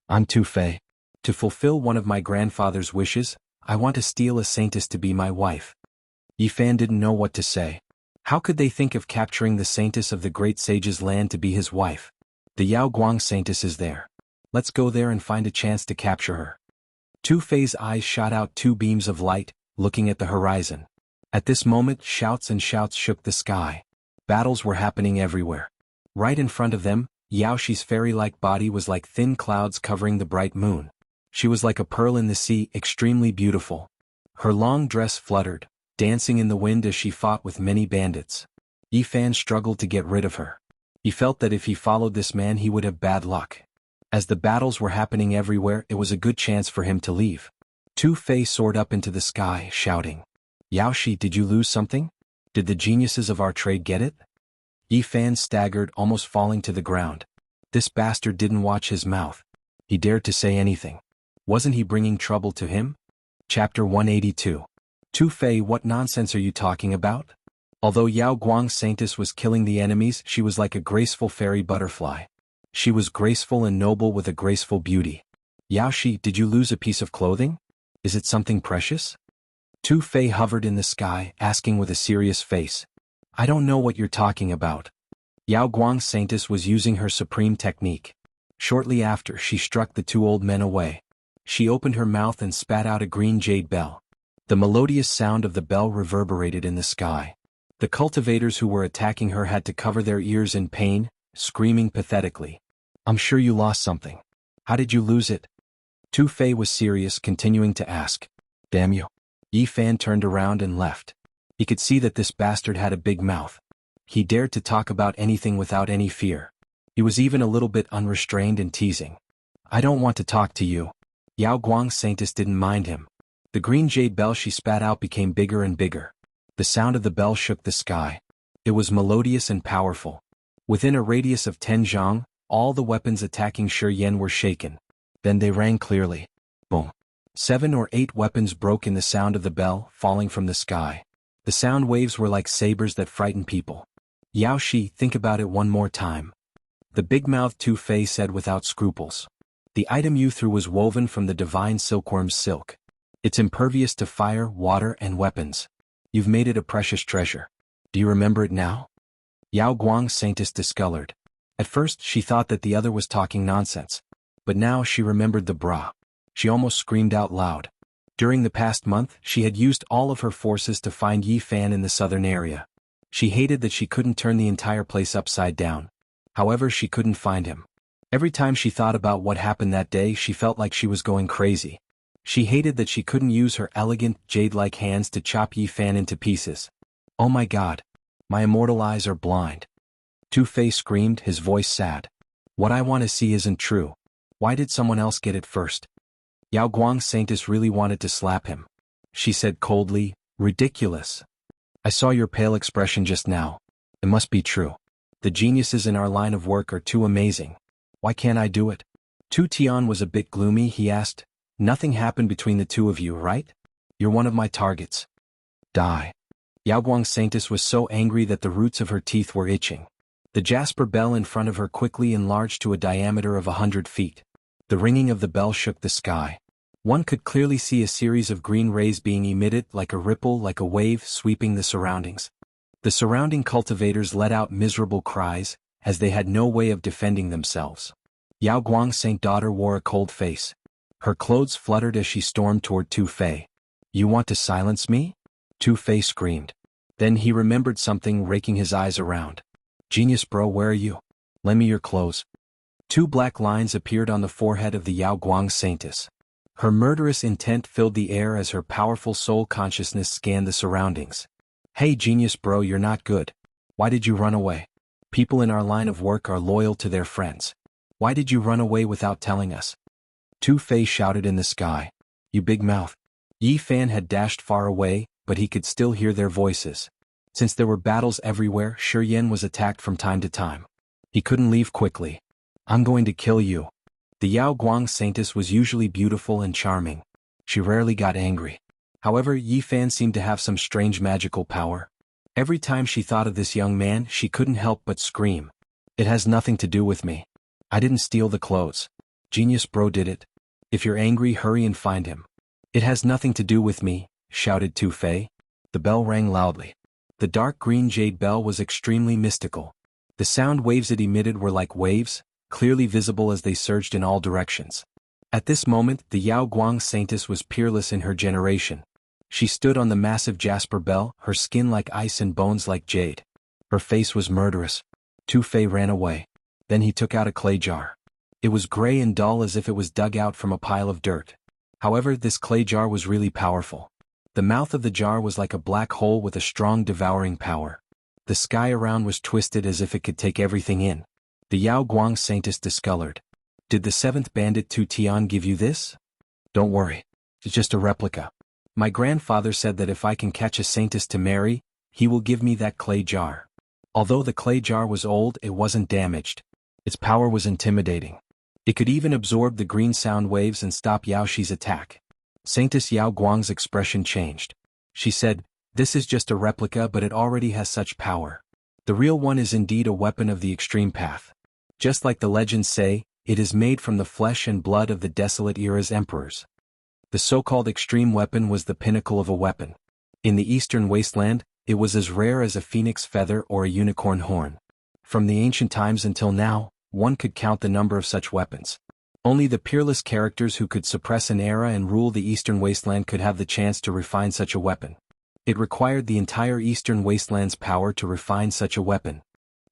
I'm Tu Fei. To fulfill one of my grandfather's wishes, I want to steal a saintess to be my wife. Yi Fan didn't know what to say. How could they think of capturing the saintess of the great sage's land to be his wife? The Yao Guang saintess is there. Let's go there and find a chance to capture her. Tu Fei's eyes shot out two beams of light, looking at the horizon. At this moment, shouts and shouts shook the sky. Battles were happening everywhere. Right in front of them, Yao Shi's fairy-like body was like thin clouds covering the bright moon. She was like a pearl in the sea, extremely beautiful. Her long dress fluttered, dancing in the wind as she fought with many bandits. Yi Fan struggled to get rid of her. He felt that if he followed this man he would have bad luck. As the battles were happening everywhere, it was a good chance for him to leave. Tu Fei soared up into the sky, shouting, Yao Shi, did you lose something? Did the geniuses of our trade get it? Yi Fan staggered, almost falling to the ground. This bastard didn't watch his mouth. He dared to say anything. Wasn't he bringing trouble to him? Chapter 182. Tu Fei, what nonsense are you talking about? Although Yao Guang's saintess was killing the enemies, she was like a graceful fairy butterfly. She was graceful and noble with a graceful beauty. Yao Shi, did you lose a piece of clothing? Is it something precious? Tu Fei hovered in the sky, asking with a serious face. I don't know what you're talking about. Yao Guang's saintess was using her supreme technique. Shortly after, she struck the two old men away. She opened her mouth and spat out a green jade bell. The melodious sound of the bell reverberated in the sky. The cultivators who were attacking her had to cover their ears in pain, screaming pathetically. I'm sure you lost something. How did you lose it? Tu Fei was serious, continuing to ask. Damn you. Yi Fan turned around and left. He could see that this bastard had a big mouth. He dared to talk about anything without any fear. He was even a little bit unrestrained and teasing. I don't want to talk to you. Yao Guang's saintess didn't mind him. The green jade bell she spat out became bigger and bigger. The sound of the bell shook the sky. It was melodious and powerful. Within a radius of 10 zhang, all the weapons attacking Shi Yan were shaken. Then they rang clearly. Boom. 7 or 8 weapons broke in the sound of the bell, falling from the sky. The sound waves were like sabers that frightened people. Yao Shi, think about it one more time. The big-mouthed Tu Fei said without scruples. The item you threw was woven from the divine silkworm's silk. It's impervious to fire, water, and weapons. You've made it a precious treasure. Do you remember it now? Yao Guang's saintess discolored. At first, she thought that the other was talking nonsense. But now she remembered the bra. She almost screamed out loud. During the past month, she had used all of her forces to find Yi Fan in the southern area. She hated that she couldn't turn the entire place upside down. However, she couldn't find him. Every time she thought about what happened that day, she felt like she was going crazy. She hated that she couldn't use her elegant, jade-like hands to chop Yi Fan into pieces. Oh my God. My immortal eyes are blind. Tu Fei screamed, his voice sad. What I want to see isn't true. Why did someone else get it first? Yao Guang's saintess really wanted to slap him. She said coldly, ridiculous. I saw your pale expression just now. It must be true. The geniuses in our line of work are too amazing. Why can't I do it? Tu Tian was a bit gloomy. He asked, nothing happened between the two of you, right? You're one of my targets. Die. Yao Guang's saintess was so angry that the roots of her teeth were itching. The jasper bell in front of her quickly enlarged to a diameter of 100 feet. The ringing of the bell shook the sky. One could clearly see a series of green rays being emitted like a ripple, like a wave sweeping the surroundings. The surrounding cultivators let out miserable cries, as they had no way of defending themselves. Yao Guang's saint daughter wore a cold face. Her clothes fluttered as she stormed toward Tu Fei. You want to silence me? Tu Fei screamed. Then he remembered something, raking his eyes around. Genius bro, where are you? Lend me your clothes. 2 black lines appeared on the forehead of the Yao Guang saintess. Her murderous intent filled the air as her powerful soul consciousness scanned the surroundings. Hey genius bro, you're not good. Why did you run away? People in our line of work are loyal to their friends. Why did you run away without telling us? Tu Fei shouted in the sky. You big mouth. Yi Fan had dashed far away, but he could still hear their voices. Since there were battles everywhere, Shi Yan was attacked from time to time. He couldn't leave quickly. I'm going to kill you. The Yao Guang saintess was usually beautiful and charming. She rarely got angry. However, Yi Fan seemed to have some strange magical power. Every time she thought of this young man, she couldn't help but scream. It has nothing to do with me. I didn't steal the clothes. Genius bro did it. If you're angry, hurry and find him. It has nothing to do with me, shouted Tu Fei. The bell rang loudly. The dark green jade bell was extremely mystical. The sound waves it emitted were like waves, clearly visible as they surged in all directions. At this moment, the Yao Guang saintess was peerless in her generation. She stood on the massive jasper bell, her skin like ice and bones like jade. Her face was murderous. Tu Fei ran away. Then he took out a clay jar. It was gray and dull as if it was dug out from a pile of dirt. However, this clay jar was really powerful. The mouth of the jar was like a black hole with a strong devouring power. The sky around was twisted as if it could take everything in. The Yao Guang saintess discolored. Did the 7th bandit Tu Tian give you this? Don't worry. It's just a replica. My grandfather said that if I can catch a saintess to marry, he will give me that clay jar. Although the clay jar was old, it wasn't damaged. Its power was intimidating. It could even absorb the green sound waves and stop Yao Shi's attack. Saintess Yao Guang's expression changed. She said, this is just a replica, but it already has such power. The real one is indeed a weapon of the extreme path. Just like the legends say, it is made from the flesh and blood of the desolate era's emperors. The so-called extreme weapon was the pinnacle of a weapon. In the eastern wasteland, it was as rare as a phoenix feather or a unicorn horn. From the ancient times until now, one could count the number of such weapons. Only the peerless characters who could suppress an era and rule the eastern wasteland could have the chance to refine such a weapon. It required the entire eastern wasteland's power to refine such a weapon.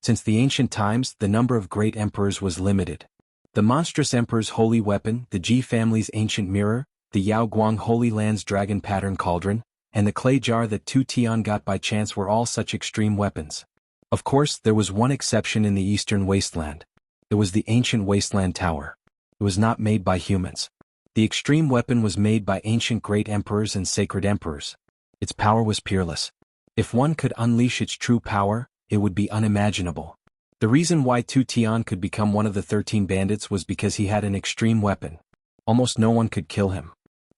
Since the ancient times, the number of great emperors was limited. The monstrous emperor's holy weapon, the Ji family's ancient mirror, the Yao Guang Holy Land's dragon pattern cauldron, and the clay jar that Tu Tian got by chance were all such extreme weapons. Of course, there was one exception in the eastern wasteland. It was the ancient wasteland tower. It was not made by humans. The extreme weapon was made by ancient great emperors and sacred emperors. Its power was peerless. If one could unleash its true power, it would be unimaginable. The reason why Tu Tian could become one of the 13 bandits was because he had an extreme weapon. Almost no one could kill him.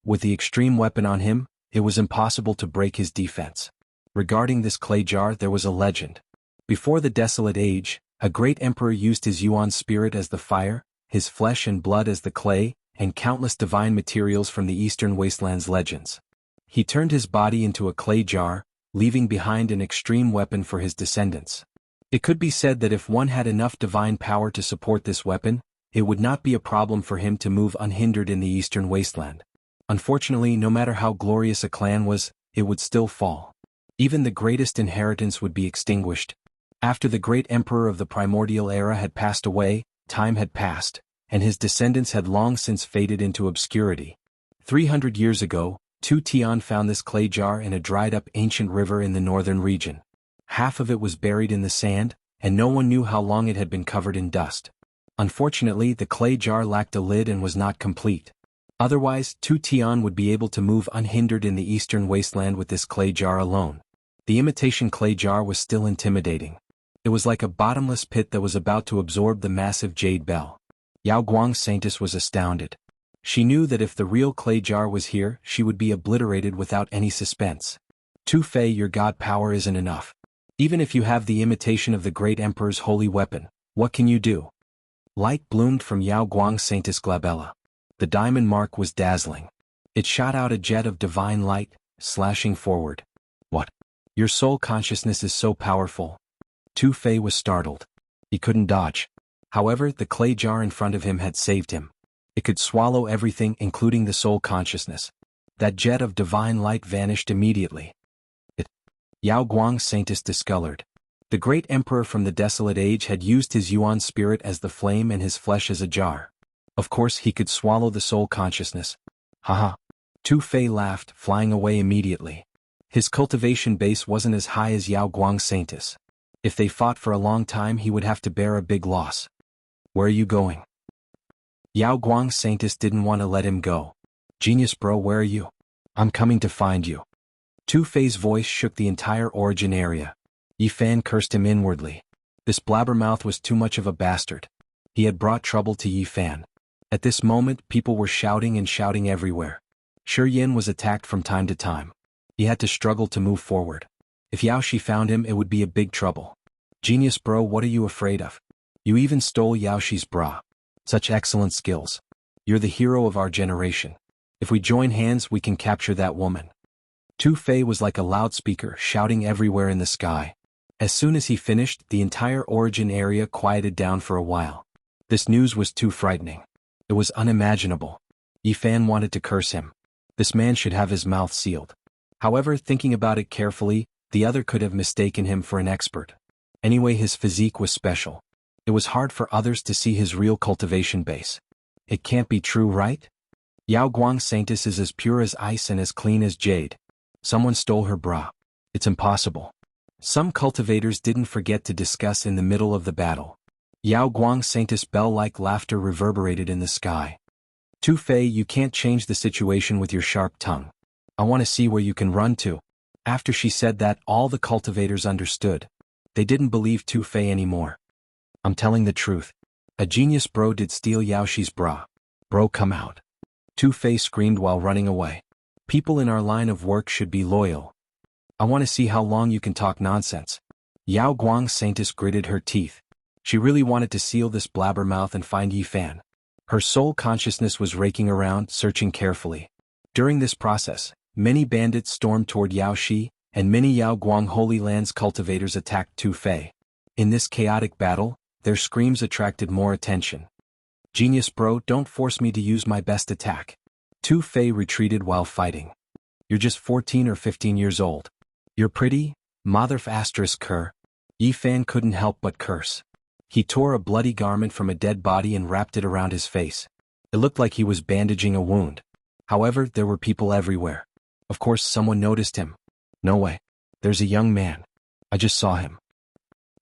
With the extreme weapon on him, it was impossible to break his defense. Regarding this clay jar, there was a legend. Before the Desolate Age, a great emperor used his Yuan spirit as the fire, his flesh and blood as the clay, and countless divine materials from the eastern wasteland's legends. He turned his body into a clay jar, leaving behind an extreme weapon for his descendants. It could be said that if one had enough divine power to support this weapon, it would not be a problem for him to move unhindered in the eastern wasteland. Unfortunately, no matter how glorious a clan was, it would still fall. Even the greatest inheritance would be extinguished. After the great emperor of the primordial era had passed away, time had passed, and his descendants had long since faded into obscurity. 300 years ago, Tu Tian found this clay jar in a dried-up ancient river in the northern region. Half of it was buried in the sand, and no one knew how long it had been covered in dust. Unfortunately, the clay jar lacked a lid and was not complete. Otherwise, Tu Tian would be able to move unhindered in the eastern wasteland with this clay jar alone. The imitation clay jar was still intimidating. It was like a bottomless pit that was about to absorb the massive jade bell. Yao Guang's Saintess was astounded. She knew that if the real clay jar was here, she would be obliterated without any suspense. Tu Fei, your god power isn't enough. Even if you have the imitation of the great emperor's holy weapon, what can you do? Light bloomed from Yao Guang's Saintess Glabella. The diamond mark was dazzling. It shot out a jet of divine light, slashing forward. What? Your soul consciousness is so powerful. Tu Fei was startled. He couldn't dodge. However, the clay jar in front of him had saved him. It could swallow everything, including the soul consciousness. That jet of divine light vanished immediately. Yao Guang's Saintess discolored. The great emperor from the desolate age had used his Yuan spirit as the flame and his flesh as a jar. Of course he could swallow the soul consciousness. Haha. Tu Fei laughed, flying away immediately. His cultivation base wasn't as high as Yao Guang's Saintess. If they fought for a long time, he would have to bear a big loss. Where are you going? Yao Guang's Saintess didn't want to let him go. Genius bro, where are you? I'm coming to find you. Tu Fei's voice shook the entire origin area. Yi Fan cursed him inwardly. This blabbermouth was too much of a bastard. He had brought trouble to Yi Fan. At this moment, people were shouting and shouting everywhere. Shi Yin was attacked from time to time. He had to struggle to move forward. If Yao Shi found him, it would be a big trouble. Genius bro, what are you afraid of? You even stole Yao Shi's bra. Such excellent skills. You're the hero of our generation. If we join hands, we can capture that woman. Tu Fei was like a loudspeaker, shouting everywhere in the sky. As soon as he finished, the entire origin area quieted down for a while. This news was too frightening. It was unimaginable. Yi Fan wanted to curse him. This man should have his mouth sealed. However, thinking about it carefully, the other could have mistaken him for an expert. Anyway, his physique was special. It was hard for others to see his real cultivation base. It can't be true, right? Yao Guang's Saintess is as pure as ice and as clean as jade. Someone stole her bra. It's impossible. Some cultivators didn't forget to discuss in the middle of the battle. Yao Guang's Saintess' bell-like laughter reverberated in the sky. Tu Fei, you can't change the situation with your sharp tongue. I want to see where you can run to. After she said that, all the cultivators understood. They didn't believe Tu Fei anymore. I'm telling the truth. A genius bro did steal Yao Shi's bra. Bro, come out. Tu Fei screamed while running away. People in our line of work should be loyal. I want to see how long you can talk nonsense. Yao Guang's Saintess gritted her teeth. She really wanted to seal this blabbermouth and find Yi Fan. Her soul consciousness was raking around, searching carefully. During this process, many bandits stormed toward Yao Shi, and many Yao Guang Holy Lands cultivators attacked Tu Fei. In this chaotic battle, their screams attracted more attention. Genius bro, don't force me to use my best attack. Tu Fei retreated while fighting. You're just 14 or 15 years old. You're pretty, mother f asterisk cur. Yi Fan couldn't help but curse. He tore a bloody garment from a dead body and wrapped it around his face. It looked like he was bandaging a wound. However, there were people everywhere. Of course, someone noticed him. No way. There's a young man. I just saw him.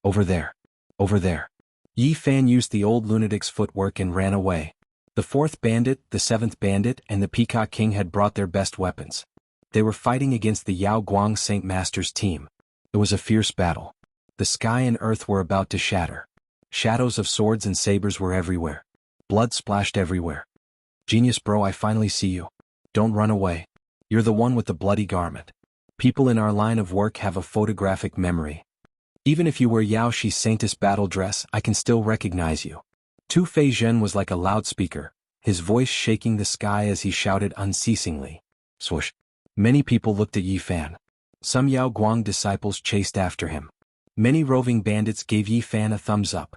Over there. Over there. Yi Fan used the old lunatic's footwork and ran away. The fourth bandit, the seventh bandit, and the Peacock King had brought their best weapons. They were fighting against the Yao Guang Saint Master's team. It was a fierce battle. The sky and earth were about to shatter. Shadows of swords and sabers were everywhere. Blood splashed everywhere. Genius bro, I finally see you. Don't run away. You're the one with the bloody garment. People in our line of work have a photographic memory. Even if you wear Yao Shi's Saintess battle dress, I can still recognize you. Tu Fei Zhen was like a loudspeaker, his voice shaking the sky as he shouted unceasingly. Swoosh. Many people looked at Yi Fan. Some Yao Guang disciples chased after him. Many roving bandits gave Yi Fan a thumbs up.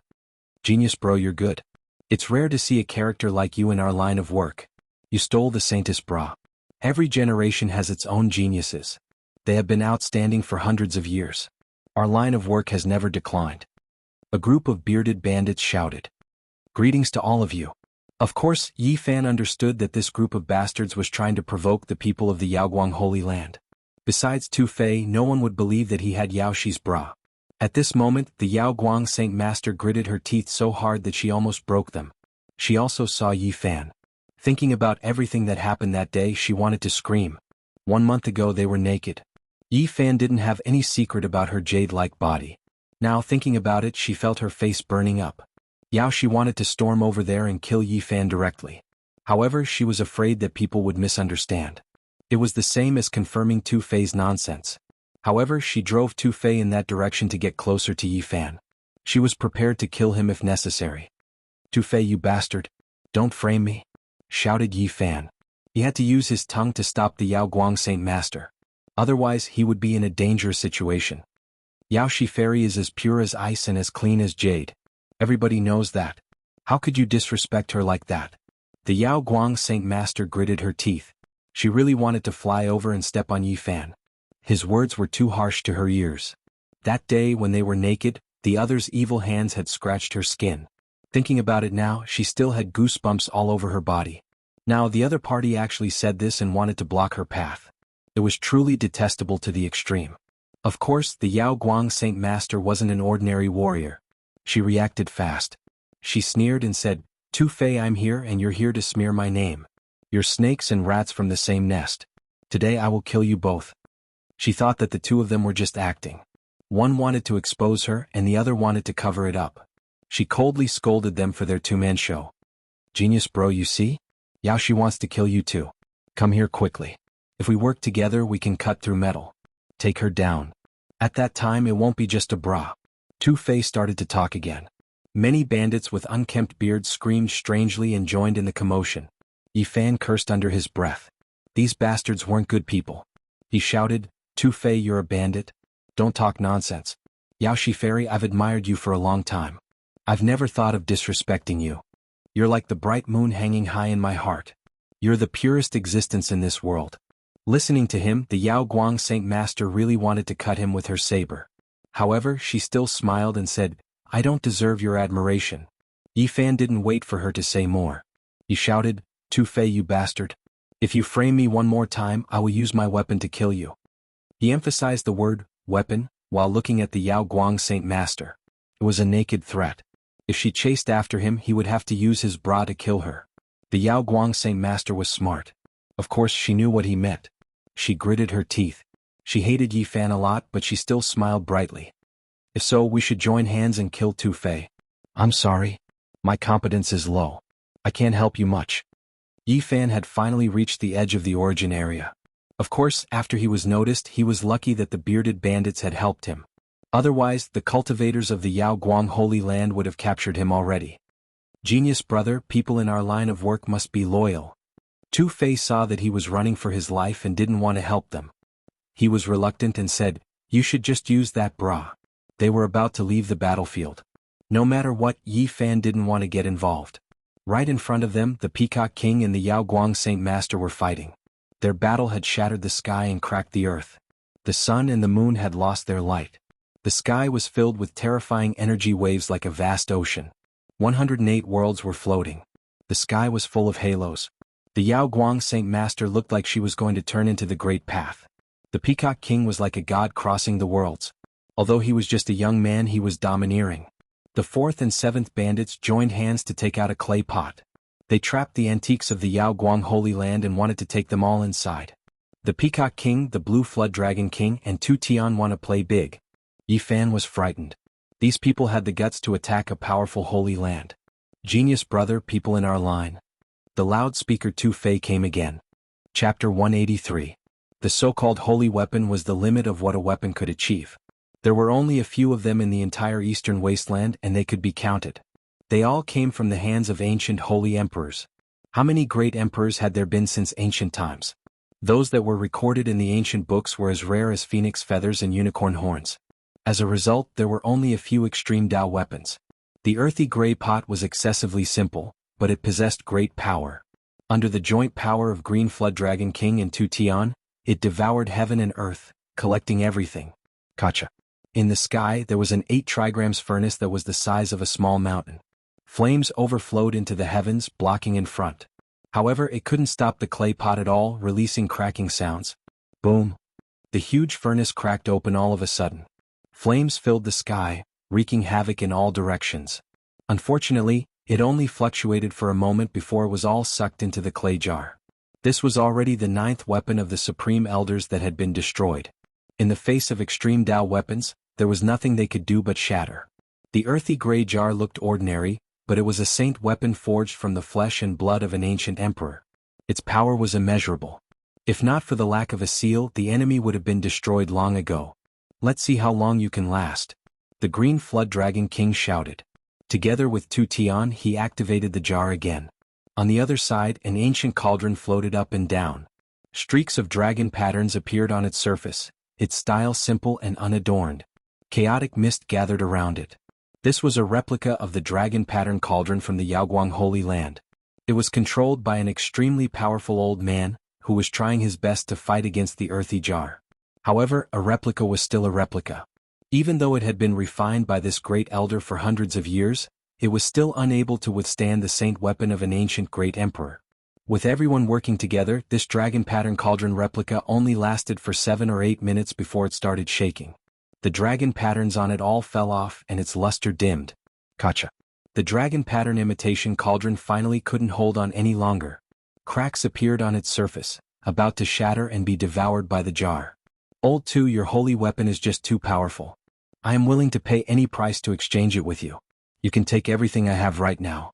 Genius bro, you're good. It's rare to see a character like you in our line of work. You stole the Saintess bra. Every generation has its own geniuses. They have been outstanding for hundreds of years. Our line of work has never declined. A group of bearded bandits shouted. Greetings to all of you. Of course, Yi Fan understood that this group of bastards was trying to provoke the people of the Yaoguang Holy Land. Besides Tu Fei, no one would believe that he had Yao Shi's bra. At this moment, the Yao Guang Saint Master gritted her teeth so hard that she almost broke them. She also saw Yi Fan. Thinking about everything that happened that day, she wanted to scream. 1 month ago they were naked. Yi Fan didn't have any secret about her jade-like body. Now thinking about it, she felt her face burning up. She wanted to storm over there and kill Yi Fan directly. However, she was afraid that people would misunderstand. It was the same as confirming Tu Fei's nonsense. However, she drove Tu Fei in that direction to get closer to Yi Fan. She was prepared to kill him if necessary. Tu Fei, you bastard! Don't frame me! Shouted Yi Fan. He had to use his tongue to stop the Yao Guang Saint Master. Otherwise, he would be in a dangerous situation. Yao Shi Fairy is as pure as ice and as clean as jade. Everybody knows that. How could you disrespect her like that? The Yao Guang Saint Master gritted her teeth. She really wanted to fly over and step on Yi Fan. His words were too harsh to her ears. That day when they were naked, the other's evil hands had scratched her skin. Thinking about it now, she still had goosebumps all over her body. Now the other party actually said this and wanted to block her path. It was truly detestable to the extreme. Of course, the Yao Guang Saint Master wasn't an ordinary warrior. She reacted fast. She sneered and said, Tu Fei, I'm here and you're here to smear my name. You're snakes and rats from the same nest. Today I will kill you both. She thought that the two of them were just acting. One wanted to expose her and the other wanted to cover it up. She coldly scolded them for their two-man show. Genius bro, you see? Yao Shi wants to kill you too. Come here quickly. If we work together we can cut through metal. Take her down. At that time it won't be just a bra. Tu Fei started to talk again. Many bandits with unkempt beards screamed strangely and joined in the commotion. Yi Fan cursed under his breath. These bastards weren't good people. He shouted, Tu Fei, you're a bandit? Don't talk nonsense. Yao Shi Fairy, I've admired you for a long time. I've never thought of disrespecting you. You're like the bright moon hanging high in my heart. You're the purest existence in this world. Listening to him, the Yao Guang Saint Master really wanted to cut him with her saber. However, she still smiled and said, I don't deserve your admiration. Yi Fan didn't wait for her to say more. He shouted, Tu Fei, you bastard. If you frame me one more time, I will use my weapon to kill you. He emphasized the word, weapon, while looking at the Yao Guang Saint Master. It was a naked threat. If she chased after him, he would have to use his bra to kill her. The Yao Guang Saint Master was smart. Of course she knew what he meant. She gritted her teeth. She hated Yi Fan a lot, but she still smiled brightly. If so, we should join hands and kill Tu Fei. I'm sorry. My competence is low. I can't help you much. Yi Fan had finally reached the edge of the origin area. Of course, after he was noticed, he was lucky that the bearded bandits had helped him. Otherwise, the cultivators of the Yao Guang Holy Land would have captured him already. Genius brother, people in our line of work must be loyal. Tu Fei saw that he was running for his life and didn't want to help them. He was reluctant and said, you should just use that bra. They were about to leave the battlefield. No matter what, Yi Fan didn't want to get involved. Right in front of them, the Peacock King and the Yao Guang Saint Master were fighting. Their battle had shattered the sky and cracked the earth. The sun and the moon had lost their light. The sky was filled with terrifying energy waves like a vast ocean. 108 worlds were floating. The sky was full of halos. The Yao Guang Saint Master looked like she was going to turn into the Great Path. The Peacock King was like a god crossing the worlds. Although he was just a young man, he was domineering. The 4th and 7th bandits joined hands to take out a clay pot. They trapped the antiques of the Yao Guang Holy Land and wanted to take them all inside. The Peacock King, the Blue Flood Dragon King, and Tu Tian want to play big. Yi Fan was frightened. These people had the guts to attack a powerful holy land. Genius brother, people in our line. The loudspeaker Tu Fei came again. Chapter 183. The so-called holy weapon was the limit of what a weapon could achieve. There were only a few of them in the entire eastern wasteland and they could be counted. They all came from the hands of ancient holy emperors. How many great emperors had there been since ancient times? Those that were recorded in the ancient books were as rare as phoenix feathers and unicorn horns. As a result, there were only a few extreme Dao weapons. The earthy gray pot was excessively simple, but it possessed great power. Under the joint power of Green Flood Dragon King and Tu Tian, it devoured heaven and earth, collecting everything. Gotcha. In the sky, there was an 8 trigrams furnace that was the size of a small mountain. Flames overflowed into the heavens, blocking in front. However, it couldn't stop the clay pot at all, releasing cracking sounds. Boom. The huge furnace cracked open all of a sudden. Flames filled the sky, wreaking havoc in all directions. Unfortunately, it only fluctuated for a moment before it was all sucked into the clay jar. This was already the 9th weapon of the Supreme Elders that had been destroyed. In the face of extreme Tao weapons, there was nothing they could do but shatter. The earthy gray jar looked ordinary, but it was a saint weapon forged from the flesh and blood of an ancient emperor. Its power was immeasurable. If not for the lack of a seal, the enemy would have been destroyed long ago. Let's see how long you can last. The Green Flood Dragon King shouted. Together with Tu Tian, he activated the jar again. On the other side, an ancient cauldron floated up and down. Streaks of dragon patterns appeared on its surface, its style simple and unadorned. Chaotic mist gathered around it. This was a replica of the dragon pattern cauldron from the Yaoguang Holy Land. It was controlled by an extremely powerful old man, who was trying his best to fight against the earthy jar. However, a replica was still a replica. Even though it had been refined by this great elder for hundreds of years, it was still unable to withstand the saint weapon of an ancient great emperor. With everyone working together, this dragon pattern cauldron replica only lasted for 7 or 8 minutes before it started shaking. The dragon patterns on it all fell off and its luster dimmed. Gotcha. The dragon pattern imitation cauldron finally couldn't hold on any longer. Cracks appeared on its surface, about to shatter and be devoured by the jar. Old Tu, your holy weapon is just too powerful. I am willing to pay any price to exchange it with you. You can take everything I have right now.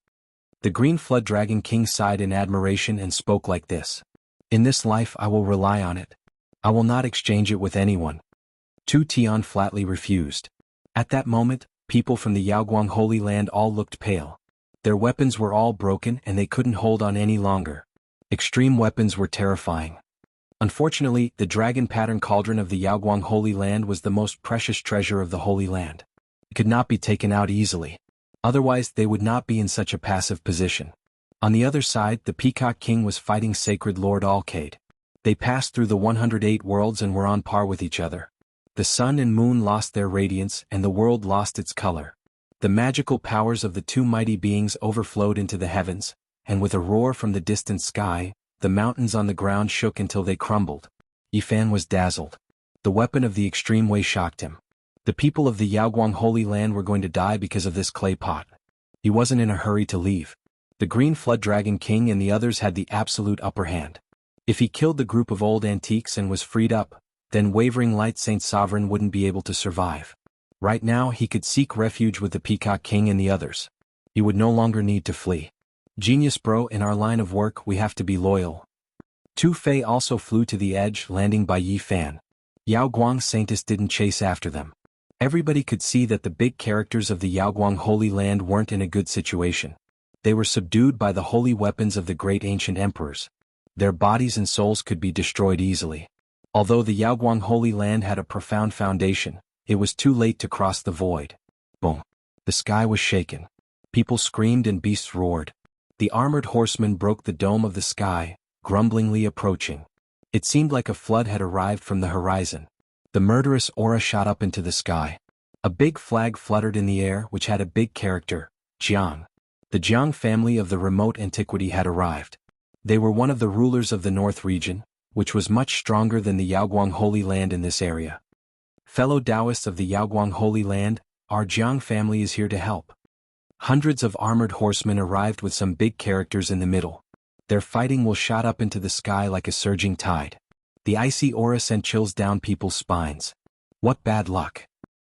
The Green Flood Dragon King sighed in admiration and spoke like this. In this life I will rely on it. I will not exchange it with anyone. Tu Tian flatly refused. At that moment, people from the Yaoguang Holy Land all looked pale. Their weapons were all broken and they couldn't hold on any longer. Extreme weapons were terrifying. Unfortunately, the dragon pattern cauldron of the Yaoguang Holy Land was the most precious treasure of the Holy Land. It could not be taken out easily. Otherwise, they would not be in such a passive position. On the other side, the Peacock King was fighting Sacred Lord Alcade. They passed through the 108 worlds and were on par with each other. The sun and moon lost their radiance and the world lost its color. The magical powers of the two mighty beings overflowed into the heavens, and with a roar from the distant sky, the mountains on the ground shook until they crumbled. Yifan was dazzled. The weapon of the extreme way shocked him. The people of the Yaoguang Holy Land were going to die because of this clay pot. He wasn't in a hurry to leave. The Green Flood Dragon King and the others had the absolute upper hand. If he killed the group of old antiques and was freed up, then Wavering Light Saint Sovereign wouldn't be able to survive. Right now he could seek refuge with the Peacock King and the others. He would no longer need to flee. Genius bro, in our line of work we have to be loyal. Tu Fei also flew to the edge, landing by Yifan. Yaoguang Saintess didn't chase after them. Everybody could see that the big characters of the Yaoguang Holy Land weren't in a good situation. They were subdued by the holy weapons of the great ancient emperors. Their bodies and souls could be destroyed easily. Although the Yaoguang Holy Land had a profound foundation, it was too late to cross the void. Boom. The sky was shaken. People screamed and beasts roared. The armored horsemen broke the dome of the sky, grumblingly approaching. It seemed like a flood had arrived from the horizon. The murderous aura shot up into the sky. A big flag fluttered in the air which had a big character, Jiang. The Jiang family of the remote antiquity had arrived. They were one of the rulers of the North region, which was much stronger than the Yaoguang Holy Land in this area. Fellow Taoists of the Yaoguang Holy Land, our Jiang family is here to help. Hundreds of armored horsemen arrived with some big characters in the middle. Their fighting will shot up into the sky like a surging tide. The icy aura sent chills down people's spines. What bad luck.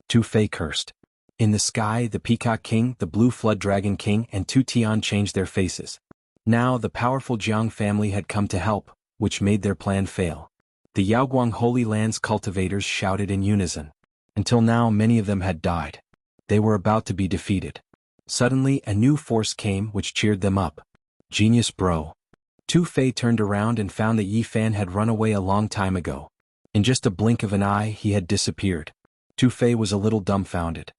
Tu Fei cursed. In the sky, the Peacock King, the Blue Flood Dragon King, and Tu Tian changed their faces. Now the powerful Jiang family had come to help, which made their plan fail. The Yaoguang Holy Land's cultivators shouted in unison. Until now, many of them had died. They were about to be defeated. Suddenly, a new force came which cheered them up. Genius bro. Tu Fei turned around and found that Yifan had run away a long time ago. In just a blink of an eye, he had disappeared. Tu Fei was a little dumbfounded.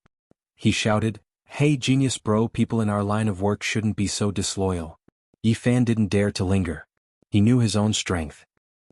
He shouted, "Hey genius bro, people in our line of work shouldn't be so disloyal." Yifan didn't dare to linger. He knew his own strength.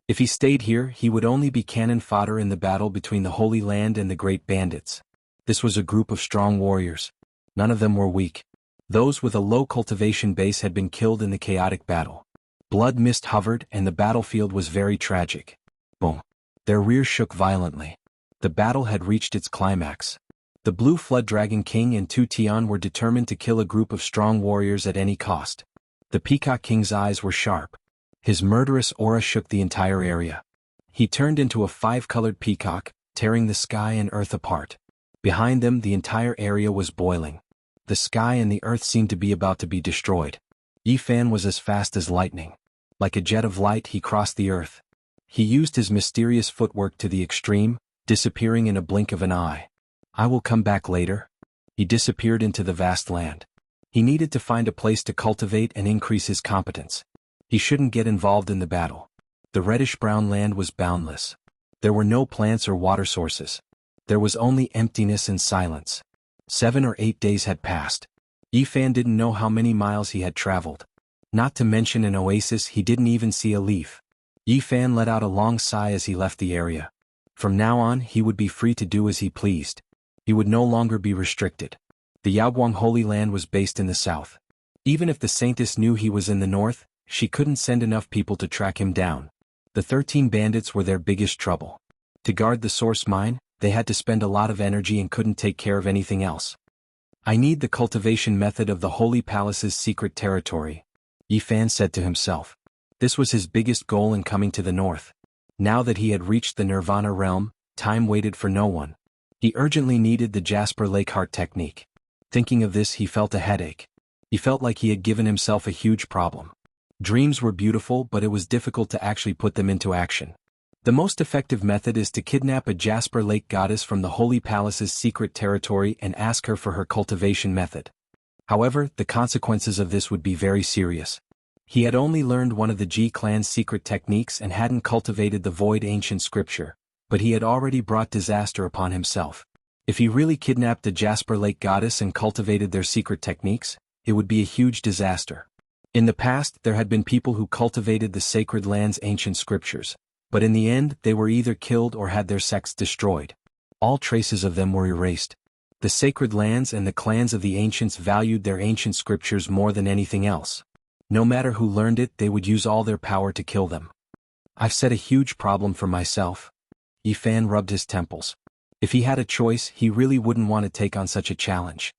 If he stayed here, he would only be cannon fodder in the battle between the Holy Land and the Great Bandits. This was a group of strong warriors. None of them were weak. Those with a low cultivation base had been killed in the chaotic battle. Blood mist hovered and the battlefield was very tragic. Boom. Their rears shook violently. The battle had reached its climax. The Blue Flood Dragon King and Tu Tian were determined to kill a group of strong warriors at any cost. The Peacock King's eyes were sharp. His murderous aura shook the entire area. He turned into a 5-colored peacock, tearing the sky and earth apart. Behind them, the entire area was boiling. The sky and the earth seemed to be about to be destroyed. Yi Fan was as fast as lightning. Like a jet of light, he crossed the earth. He used his mysterious footwork to the extreme, disappearing in a blink of an eye. I will come back later. He disappeared into the vast land. He needed to find a place to cultivate and increase his competence. He shouldn't get involved in the battle. The reddish-brown land was boundless. There were no plants or water sources. There was only emptiness and silence. 7 or 8 days had passed. Yi Fan didn't know how many miles he had traveled. Not to mention an oasis, he didn't even see a leaf. Yi Fan let out a long sigh as he left the area. From now on, he would be free to do as he pleased. He would no longer be restricted. The Yaoguang Holy Land was based in the south. Even if the Saintess knew he was in the north, she couldn't send enough people to track him down. The 13 bandits were their biggest trouble. To guard the source mine, they had to spend a lot of energy and couldn't take care of anything else. I need the cultivation method of the Holy Palace's secret territory, Yi Fan said to himself. This was his biggest goal in coming to the north. Now that he had reached the Nirvana realm, time waited for no one. He urgently needed the Jasper Lake Heart technique. Thinking of this, he felt a headache. He felt like he had given himself a huge problem. Dreams were beautiful, but it was difficult to actually put them into action. The most effective method is to kidnap a Jasper Lake goddess from the Holy Palace's secret territory and ask her for her cultivation method. However, the consequences of this would be very serious. He had only learned one of the Ji clan's secret techniques and hadn't cultivated the void ancient scripture, but he had already brought disaster upon himself. If he really kidnapped the Jasper Lake goddess and cultivated their secret techniques, it would be a huge disaster. In the past, there had been people who cultivated the sacred land's ancient scriptures, but in the end, they were either killed or had their sects destroyed. All traces of them were erased. The sacred lands and the clans of the ancients valued their ancient scriptures more than anything else. No matter who learned it, they would use all their power to kill them. I've set a huge problem for myself. Yi Fan rubbed his temples. If he had a choice, he really wouldn't want to take on such a challenge.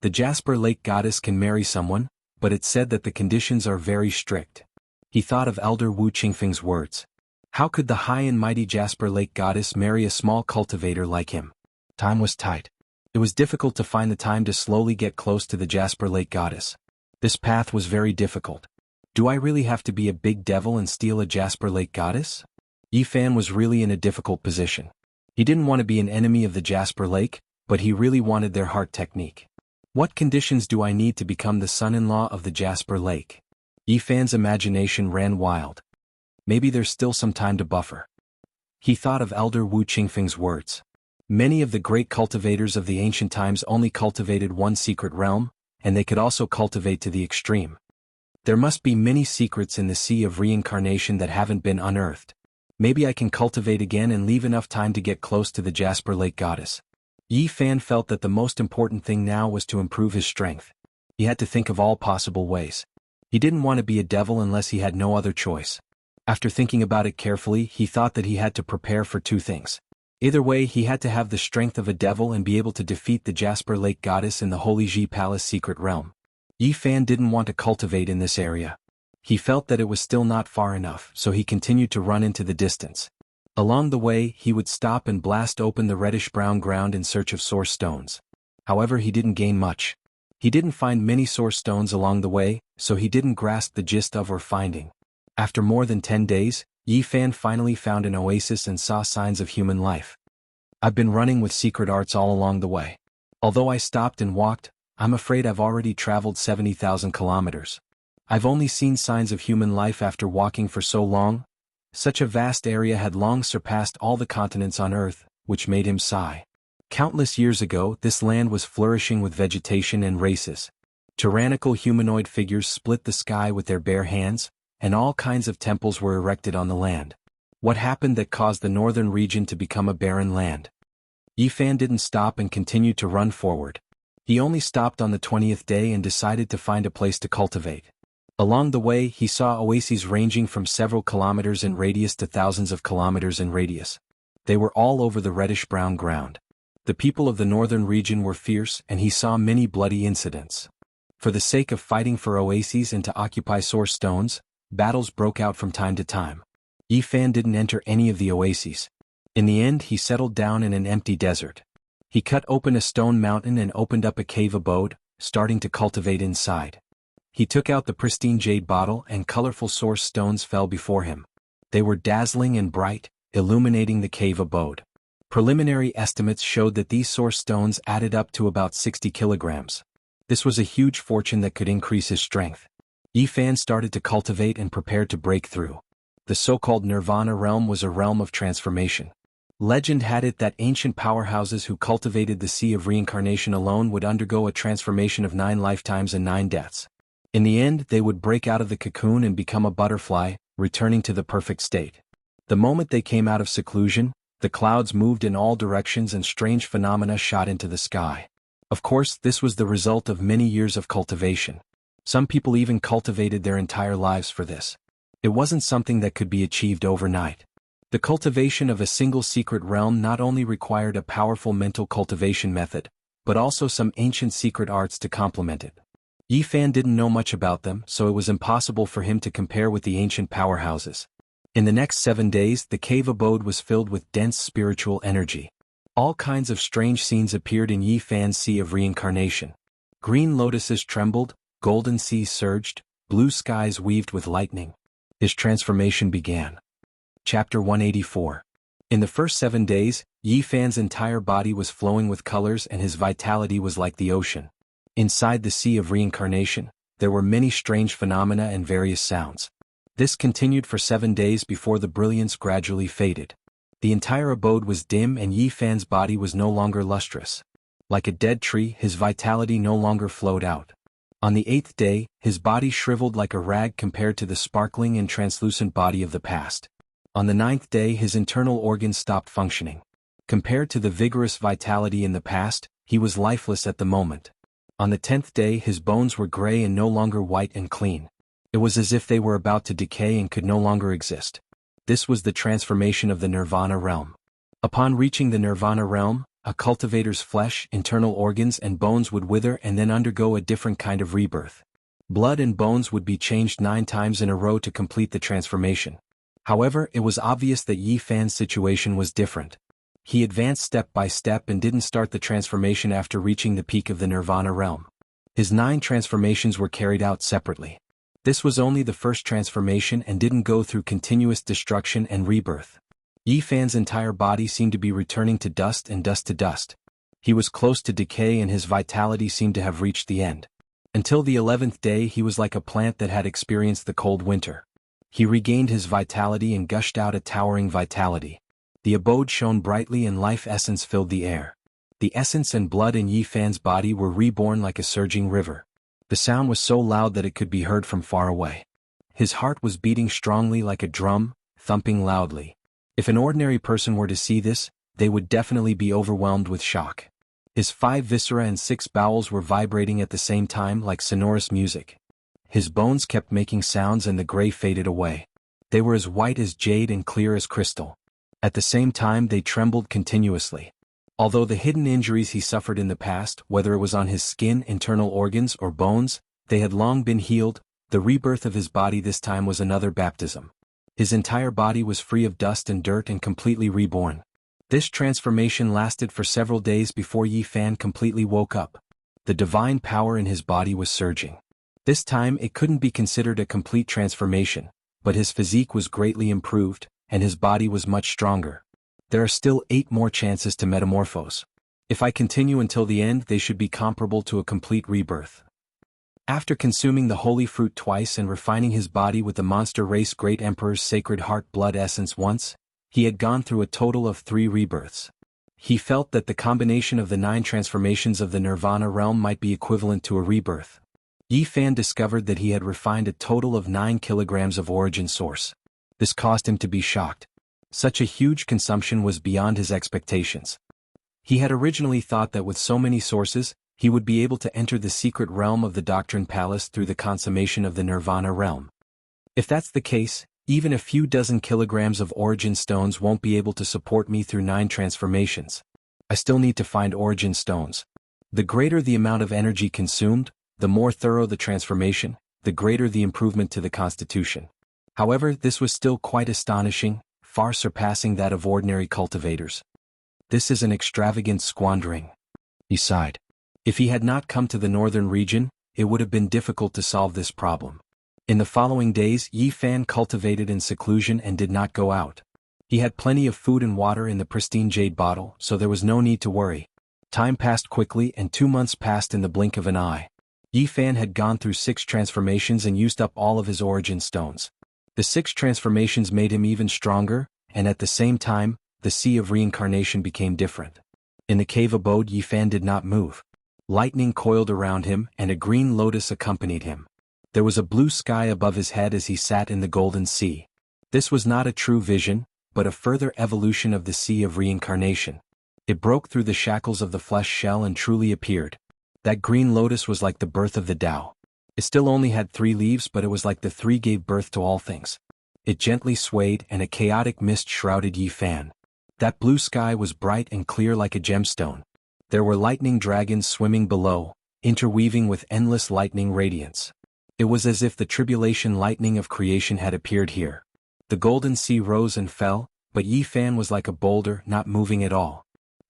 The Jasper Lake goddess can marry someone, but it's said that the conditions are very strict. He thought of Elder Wu Qingfeng's words. How could the high and mighty Jasper Lake goddess marry a small cultivator like him? Time was tight. It was difficult to find the time to slowly get close to the Jasper Lake goddess. This path was very difficult. Do I really have to be a big devil and steal a Jasper Lake goddess? Yi Fan was really in a difficult position. He didn't want to be an enemy of the Jasper Lake, but he really wanted their heart technique. What conditions do I need to become the son-in-law of the Jasper Lake? Yi Fan's imagination ran wild. Maybe there's still some time to buffer. He thought of Elder Wu Qingfeng's words. Many of the great cultivators of the ancient times only cultivated one secret realm, and they could also cultivate to the extreme. There must be many secrets in the sea of reincarnation that haven't been unearthed. Maybe I can cultivate again and leave enough time to get close to the Jasper Lake goddess. Yi Fan felt that the most important thing now was to improve his strength. He had to think of all possible ways. He didn't want to be a devil unless he had no other choice. After thinking about it carefully, he thought that he had to prepare for 2 things. Either way, he had to have the strength of a devil and be able to defeat the Jasper Lake goddess in the Holy Ji Palace secret realm. Yi Fan didn't want to cultivate in this area. He felt that it was still not far enough, so he continued to run into the distance. Along the way, he would stop and blast open the reddish-brown ground in search of source stones. However, he didn't gain much. He didn't find many source stones along the way, so he didn't grasp the gist of or finding. After more than 10 days, Yi Fan finally found an oasis and saw signs of human life. I've been running with secret arts all along the way. Although I stopped and walked, I'm afraid I've already traveled 70,000 kilometers. I've only seen signs of human life after walking for so long. Such a vast area had long surpassed all the continents on Earth, which made him sigh. Countless years ago, this land was flourishing with vegetation and races. Tyrannical humanoid figures split the sky with their bare hands, and all kinds of temples were erected on the land. What happened that caused the northern region to become a barren land? Yi Fan didn't stop and continued to run forward. He only stopped on the 20th day and decided to find a place to cultivate. Along the way, he saw oases ranging from several kilometers in radius to thousands of kilometers in radius. They were all over the reddish-brown ground. The people of the northern region were fierce, and he saw many bloody incidents. For the sake of fighting for oases and to occupy source stones, battles broke out from time to time. Yi Fan didn't enter any of the oases. In the end, he settled down in an empty desert. He cut open a stone mountain and opened up a cave abode, starting to cultivate inside. He took out the pristine jade bottle, and colorful source stones fell before him. They were dazzling and bright, illuminating the cave abode. Preliminary estimates showed that these source stones added up to about 60 kilograms. This was a huge fortune that could increase his strength. Yi Fan started to cultivate and prepared to break through. The so-called Nirvana realm was a realm of transformation. Legend had it that ancient powerhouses who cultivated the sea of reincarnation alone would undergo a transformation of 9 lifetimes and 9 deaths. In the end, they would break out of the cocoon and become a butterfly, returning to the perfect state. The moment they came out of seclusion, the clouds moved in all directions and strange phenomena shot into the sky. Of course, this was the result of many years of cultivation. Some people even cultivated their entire lives for this. It wasn't something that could be achieved overnight. The cultivation of a single secret realm not only required a powerful mental cultivation method, but also some ancient secret arts to complement it. Yi Fan didn't know much about them, so it was impossible for him to compare with the ancient powerhouses. In the next 7 days, the cave abode was filled with dense spiritual energy. All kinds of strange scenes appeared in Yi Fan's sea of reincarnation. Green lotuses trembled, golden seas surged, blue skies weaved with lightning. His transformation began. Chapter 184. In the first 7 days, Yi Fan's entire body was flowing with colors and his vitality was like the ocean. Inside the sea of reincarnation, there were many strange phenomena and various sounds. This continued for 7 days before the brilliance gradually faded. The entire abode was dim and Yi Fan's body was no longer lustrous. Like a dead tree, his vitality no longer flowed out. On the 8th day, his body shriveled like a rag compared to the sparkling and translucent body of the past. On the 9th day, his internal organs stopped functioning. Compared to the vigorous vitality in the past, he was lifeless at the moment. On the 10th day, his bones were gray and no longer white and clean. It was as if they were about to decay and could no longer exist. This was the transformation of the Nirvana realm. Upon reaching the Nirvana realm, a cultivator's flesh, internal organs and bones would wither and then undergo a different kind of rebirth. Blood and bones would be changed 9 times in a row to complete the transformation. However, it was obvious that Yi Fan's situation was different. He advanced step by step and didn't start the transformation after reaching the peak of the Nirvana realm. His 9 transformations were carried out separately. This was only the first transformation and didn't go through continuous destruction and rebirth. Yi Fan's entire body seemed to be returning to dust and dust to dust. He was close to decay and his vitality seemed to have reached the end. Until the 11th day, he was like a plant that had experienced the cold winter. He regained his vitality and gushed out a towering vitality. The abode shone brightly and life essence filled the air. The essence and blood in Yi Fan's body were reborn like a surging river. The sound was so loud that it could be heard from far away. His heart was beating strongly like a drum, thumping loudly. If an ordinary person were to see this, they would definitely be overwhelmed with shock. His 5 viscera and 6 bowels were vibrating at the same time like sonorous music. His bones kept making sounds and the gray faded away. They were as white as jade and clear as crystal. At the same time they trembled continuously. Although the hidden injuries he suffered in the past, whether it was on his skin, internal organs, or bones, they had long been healed, the rebirth of his body this time was another baptism. His entire body was free of dust and dirt and completely reborn. This transformation lasted for several days before Yi Fan completely woke up. The divine power in his body was surging. This time it couldn't be considered a complete transformation, but his physique was greatly improved, and his body was much stronger. There are still 8 more chances to metamorphose. If I continue until the end, they should be comparable to a complete rebirth. After consuming the holy fruit twice and refining his body with the monster race Great Emperor's sacred heart blood essence once, he had gone through a total of 3 rebirths. He felt that the combination of the 9 transformations of the Nirvana realm might be equivalent to a rebirth. Yi Fan discovered that he had refined a total of 9 kilograms of origin source. This caused him to be shocked. Such a huge consumption was beyond his expectations. He had originally thought that with so many sources, he would be able to enter the secret realm of the Doctrine Palace through the consummation of the Nirvana realm. If that's the case, Even a few dozen kilograms of origin stones won't be able to support me through 9 transformations. I still need to find origin stones. The greater the amount of energy consumed, the more thorough the transformation, the greater the improvement to the constitution. However, this was still quite astonishing, far surpassing that of ordinary cultivators. This is an extravagant squandering. He sighed. If he had not come to the northern region, it would have been difficult to solve this problem. In the following days, Yi Fan cultivated in seclusion and did not go out. He had plenty of food and water in the pristine jade bottle, so there was no need to worry. Time passed quickly and 2 months passed in the blink of an eye. Yi Fan had gone through 6 transformations and used up all of his origin stones. The 6 transformations made him even stronger, and at the same time, the sea of reincarnation became different. In the cave abode, Yi Fan did not move. Lightning coiled around him, and a green lotus accompanied him. There was a blue sky above his head as he sat in the golden sea. This was not a true vision, but a further evolution of the sea of reincarnation. It broke through the shackles of the flesh shell and truly appeared. That green lotus was like the birth of the Tao. It still only had 3 leaves, but it was like the 3 gave birth to all things. It gently swayed and a chaotic mist shrouded Yi Fan. That blue sky was bright and clear like a gemstone. There were lightning dragons swimming below, interweaving with endless lightning radiance. It was as if the tribulation lightning of creation had appeared here. The golden sea rose and fell, but Yi Fan was like a boulder, not moving at all.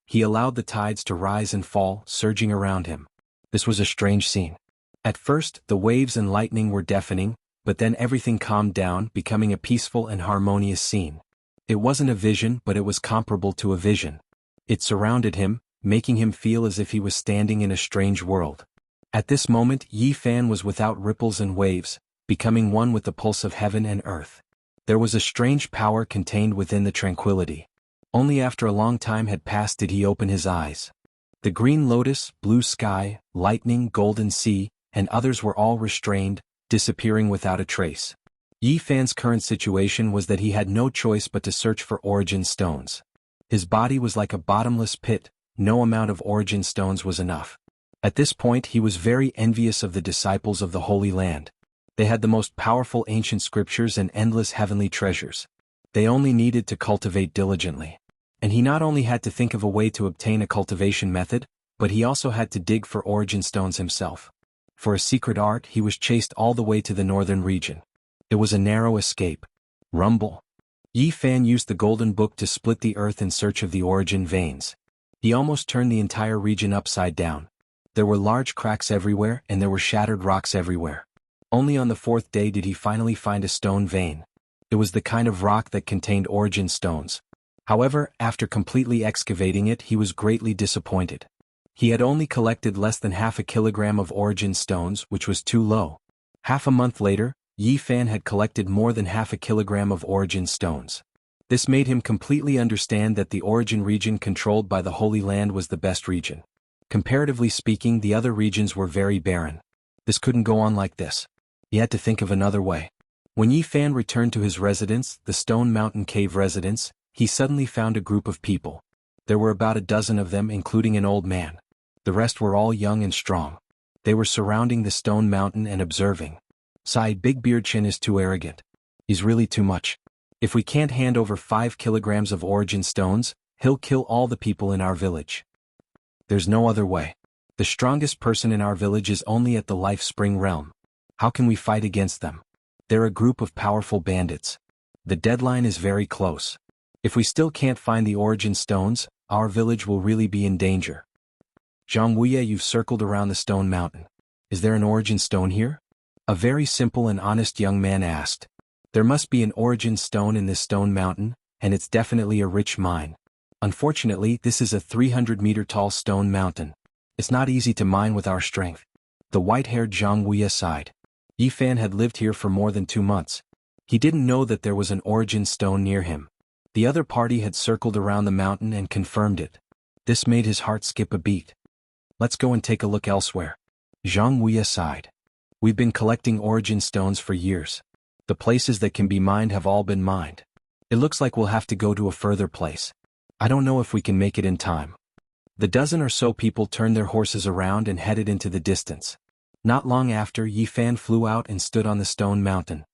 He allowed the tides to rise and fall, surging around him. This was a strange scene. At first, the waves and lightning were deafening, but then everything calmed down, becoming a peaceful and harmonious scene. It wasn't a vision, but it was comparable to a vision. It surrounded him, making him feel as if he was standing in a strange world. At this moment, Yi Fan was without ripples and waves, becoming one with the pulse of heaven and earth. There was a strange power contained within the tranquility. Only after a long time had passed did he open his eyes. The green lotus, blue sky, lightning, golden sea, and others were all restrained, disappearing without a trace. Yi Fan's current situation was that he had no choice but to search for origin stones. His body was like a bottomless pit, no amount of origin stones was enough. At this point he was very envious of the disciples of the Holy Land. They had the most powerful ancient scriptures and endless heavenly treasures. They only needed to cultivate diligently. And he not only had to think of a way to obtain a cultivation method, but he also had to dig for origin stones himself. For a secret art he was chased all the way to the northern region. It was a narrow escape. Rumble. Yi Fan used the golden book to split the earth in search of the origin veins. He almost turned the entire region upside down. There were large cracks everywhere and there were shattered rocks everywhere. Only on the 4th day did he finally find a stone vein. It was the kind of rock that contained origin stones. However, after completely excavating it, he was greatly disappointed. He had only collected less than half a kilogram of origin stones, which was too low. Half a month later, Yi Fan had collected more than half a kilogram of origin stones. This made him completely understand that the origin region controlled by the Holy Land was the best region. Comparatively speaking, the other regions were very barren. This couldn't go on like this. He had to think of another way. When Yi Fan returned to his residence, the Stone Mountain Cave residence, he suddenly found a group of people. There were about a dozen of them, including an old man. The rest were all young and strong. They were surrounding the stone mountain and observing. Sighed, Big Beard Chin is too arrogant. He's really too much. If we can't hand over 5 kilograms of origin stones, he'll kill all the people in our village. There's no other way. The strongest person in our village is only at the Life Spring realm. How can we fight against them? They're a group of powerful bandits. The deadline is very close. If we still can't find the origin stones, our village will really be in danger. Zhang Wuya, you've circled around the stone mountain. Is there an origin stone here? A very simple and honest young man asked. There must be an origin stone in this stone mountain, and it's definitely a rich mine. Unfortunately, this is a 300-meter-tall stone mountain. It's not easy to mine with our strength. The white-haired Zhang Wuya sighed. Yi Fan had lived here for more than 2 months. He didn't know that there was an origin stone near him. The other party had circled around the mountain and confirmed it. This made his heart skip a beat. Let's go and take a look elsewhere. Zhang Wuya sighed. We've been collecting origin stones for years. The places that can be mined have all been mined. It looks like we'll have to go to a further place. I don't know if we can make it in time. The dozen or so people turned their horses around and headed into the distance. Not long after, Yi Fan flew out and stood on the stone mountain.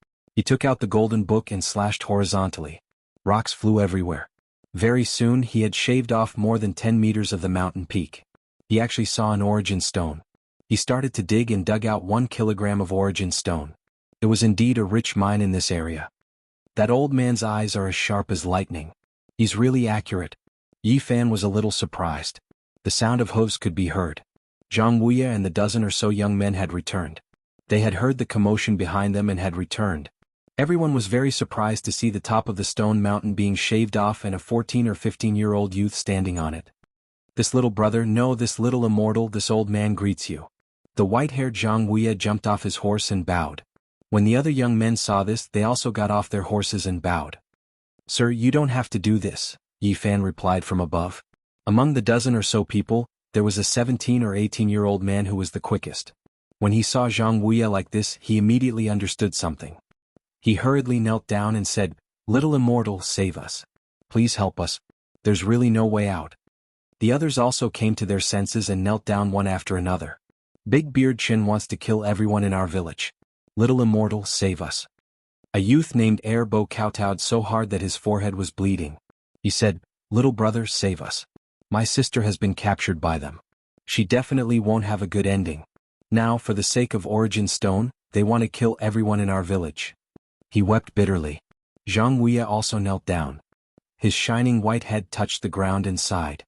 He took out the golden book and slashed horizontally. Rocks flew everywhere. Very soon he had shaved off more than 10 meters of the mountain peak. He actually saw an origin stone. He started to dig and dug out 1 kilogram of origin stone. It was indeed a rich mine in this area. That old man's eyes are as sharp as lightning. He's really accurate. Yi Fan was a little surprised. The sound of hooves could be heard. Zhang Wuya and the dozen or so young men had returned. They had heard the commotion behind them and had returned. Everyone was very surprised to see the top of the stone mountain being shaved off and a 14 or 15-year-old youth standing on it. This little brother, no, this little immortal, this old man greets you. The white-haired Zhang Wuya jumped off his horse and bowed. When the other young men saw this, they also got off their horses and bowed. Sir, you don't have to do this, Yi Fan replied from above. Among the dozen or so people, there was a 17 or 18-year-old man who was the quickest. When he saw Zhang Wuya like this, he immediately understood something. He hurriedly knelt down and said, "Little immortal, save us. Please help us. There's really no way out." The others also came to their senses and knelt down one after another. "Big Beard Chin wants to kill everyone in our village. Little immortal, save us." A youth named Air Bo kowtowed so hard that his forehead was bleeding. He said, "Little brother, save us. My sister has been captured by them. She definitely won't have a good ending. Now, for the sake of Origin Stone, they want to kill everyone in our village." He wept bitterly. Zhang Wuya also knelt down. His shining white head touched the ground and sighed.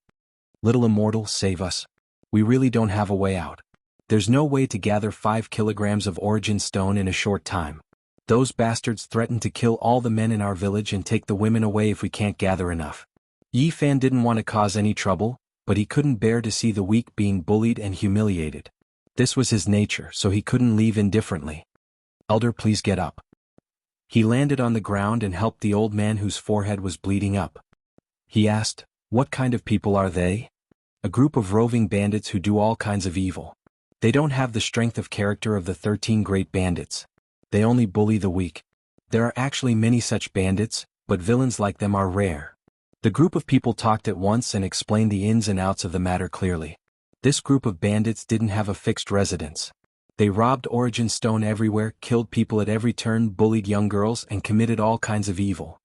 "Little immortal, save us. We really don't have a way out. There's no way to gather 5 kilograms of Origin Stone in a short time. Those bastards threaten to kill all the men in our village and take the women away if we can't gather enough." Yi Fan didn't want to cause any trouble, but he couldn't bear to see the weak being bullied and humiliated. This was his nature, so he couldn't leave indifferently. "Elder, please get up." He landed on the ground and helped the old man whose forehead was bleeding up. He asked, "What kind of people are they?" "A group of roving bandits who do all kinds of evil. They don't have the strength of character of the 13 great bandits. They only bully the weak. There are actually many such bandits, but villains like them are rare." The group of people talked at once and explained the ins and outs of the matter clearly. This group of bandits didn't have a fixed residence. They robbed Origin Stone everywhere, killed people at every turn, bullied young girls, and committed all kinds of evil.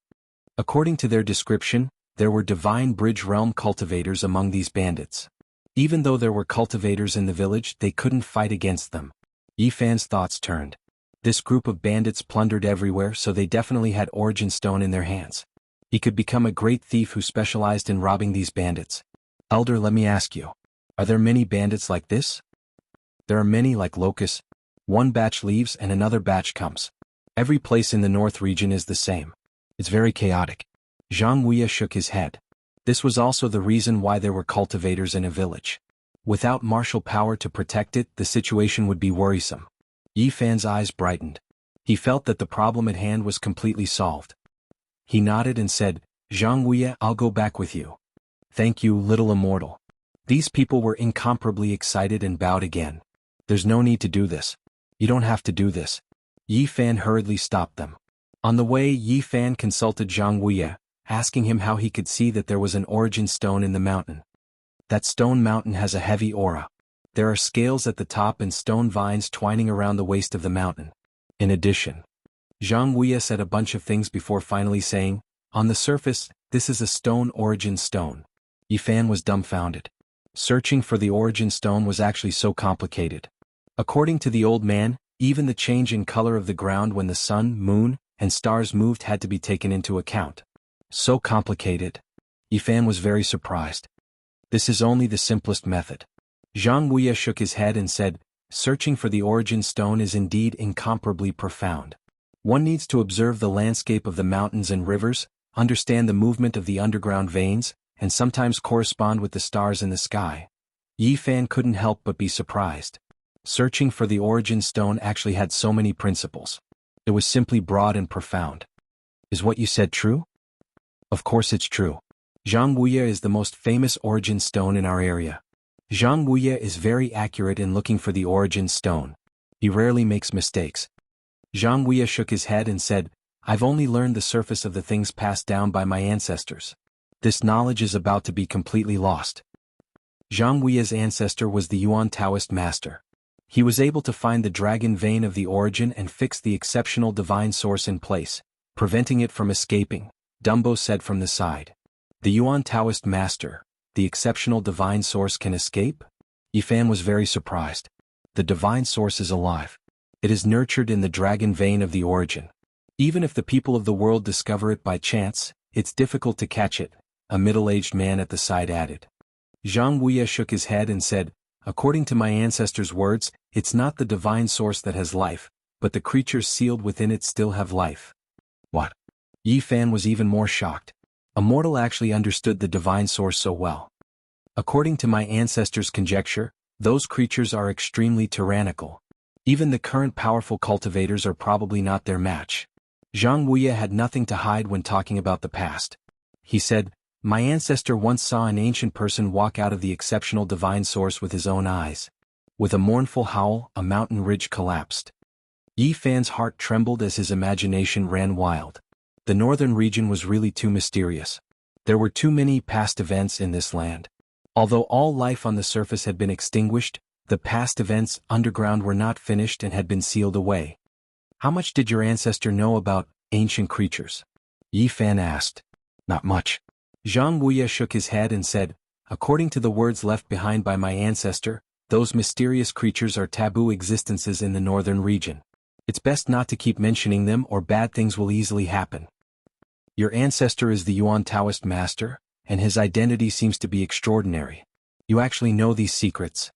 According to their description, there were divine bridge realm cultivators among these bandits. Even though there were cultivators in the village, they couldn't fight against them. Yi Fan's thoughts turned. This group of bandits plundered everywhere, so they definitely had Origin Stone in their hands. He could become a great thief who specialized in robbing these bandits. "Elder, let me ask you. Are there many bandits like this?" "There are many like locusts. One batch leaves and another batch comes. Every place in the north region is the same. It's very chaotic." Zhang Wuya shook his head. This was also the reason why there were cultivators in a village. Without martial power to protect it, the situation would be worrisome. Yi Fan's eyes brightened. He felt that the problem at hand was completely solved. He nodded and said, "Zhang Wuya, I'll go back with you." "Thank you, little immortal." These people were incomparably excited and bowed again. "There's no need to do this. You don't have to do this." Yi Fan hurriedly stopped them. On the way, Yi Fan consulted Zhang Wuya, asking him how he could see that there was an Origin Stone in the mountain. "That stone mountain has a heavy aura. There are scales at the top and stone vines twining around the waist of the mountain. In addition," Zhang Wuya said a bunch of things before finally saying, "On the surface, this is a stone Origin Stone." Yi Fan was dumbfounded. Searching for the Origin Stone was actually so complicated. According to the old man, even the change in color of the ground when the sun, moon, and stars moved had to be taken into account. So complicated. Yi Fan was very surprised. "This is only the simplest method." Zhang Wuya shook his head and said, "Searching for the Origin Stone is indeed incomparably profound. One needs to observe the landscape of the mountains and rivers, understand the movement of the underground veins, and sometimes correspond with the stars in the sky." Yi Fan couldn't help but be surprised. Searching for the Origin Stone actually had so many principles. It was simply broad and profound. "Is what you said true?" "Of course it's true. Zhang Wuya is the most famous Origin Stone in our area. Zhang Wuya is very accurate in looking for the Origin Stone. He rarely makes mistakes." Zhang Wuya shook his head and said, "I've only learned the surface of the things passed down by my ancestors. This knowledge is about to be completely lost." Zhang Wuya's ancestor was the Yuan Taoist master. He was able to find the dragon vein of the origin and fix the exceptional divine source in place, preventing it from escaping, Dumbo said from the side. The Yuan Taoist master, the exceptional divine source can escape? Yifan was very surprised. The divine source is alive. It is nurtured in the dragon vein of the origin. Even if the people of the world discover it by chance, it's difficult to catch it, a middle-aged man at the side added. Zhang Wuya shook his head and said, according to my ancestors' words, it's not the divine source that has life, but the creatures sealed within it still have life. What? Yifan was even more shocked. A mortal actually understood the divine source so well. According to my ancestors' conjecture, those creatures are extremely tyrannical. Even the current powerful cultivators are probably not their match. Zhang Wuya had nothing to hide when talking about the past. He said, my ancestor once saw an ancient person walk out of the exceptional divine source with his own eyes. With a mournful howl, a mountain ridge collapsed. Yifan's heart trembled as his imagination ran wild. The northern region was really too mysterious. There were too many past events in this land. Although all life on the surface had been extinguished, the past events underground were not finished and had been sealed away. How much did your ancestor know about ancient creatures? Yifan asked. Not much. Zhang Wuya shook his head and said, according to the words left behind by my ancestor, those mysterious creatures are taboo existences in the northern region. It's best not to keep mentioning them or bad things will easily happen. Your ancestor is the Yuan Taoist master, and his identity seems to be extraordinary. You actually know these secrets.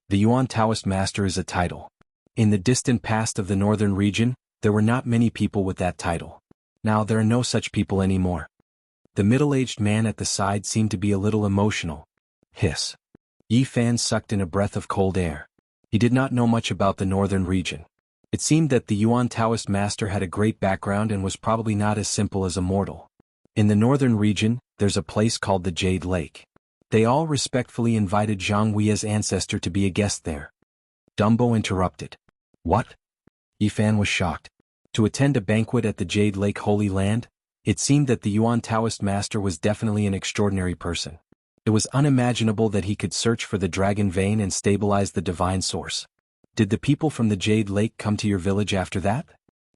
The Yuan Taoist master is a title. In the distant past of the northern region, there were not many people with that title. Now there are no such people anymore. The middle-aged man at the side seemed to be a little emotional. Hiss. Yifan sucked in a breath of cold air. He did not know much about the northern region. It seemed that the Yuan Taoist master had a great background and was probably not as simple as a mortal. In the northern region, there's a place called the Jade Lake. They all respectfully invited Zhang Wuya's ancestor to be a guest there. Dumbo interrupted. What? Yifan was shocked. To attend a banquet at the Jade Lake Holy Land? It seemed that the Yuan Taoist master was definitely an extraordinary person. It was unimaginable that he could search for the dragon vein and stabilize the divine source. Did the people from the Jade Lake come to your village after that?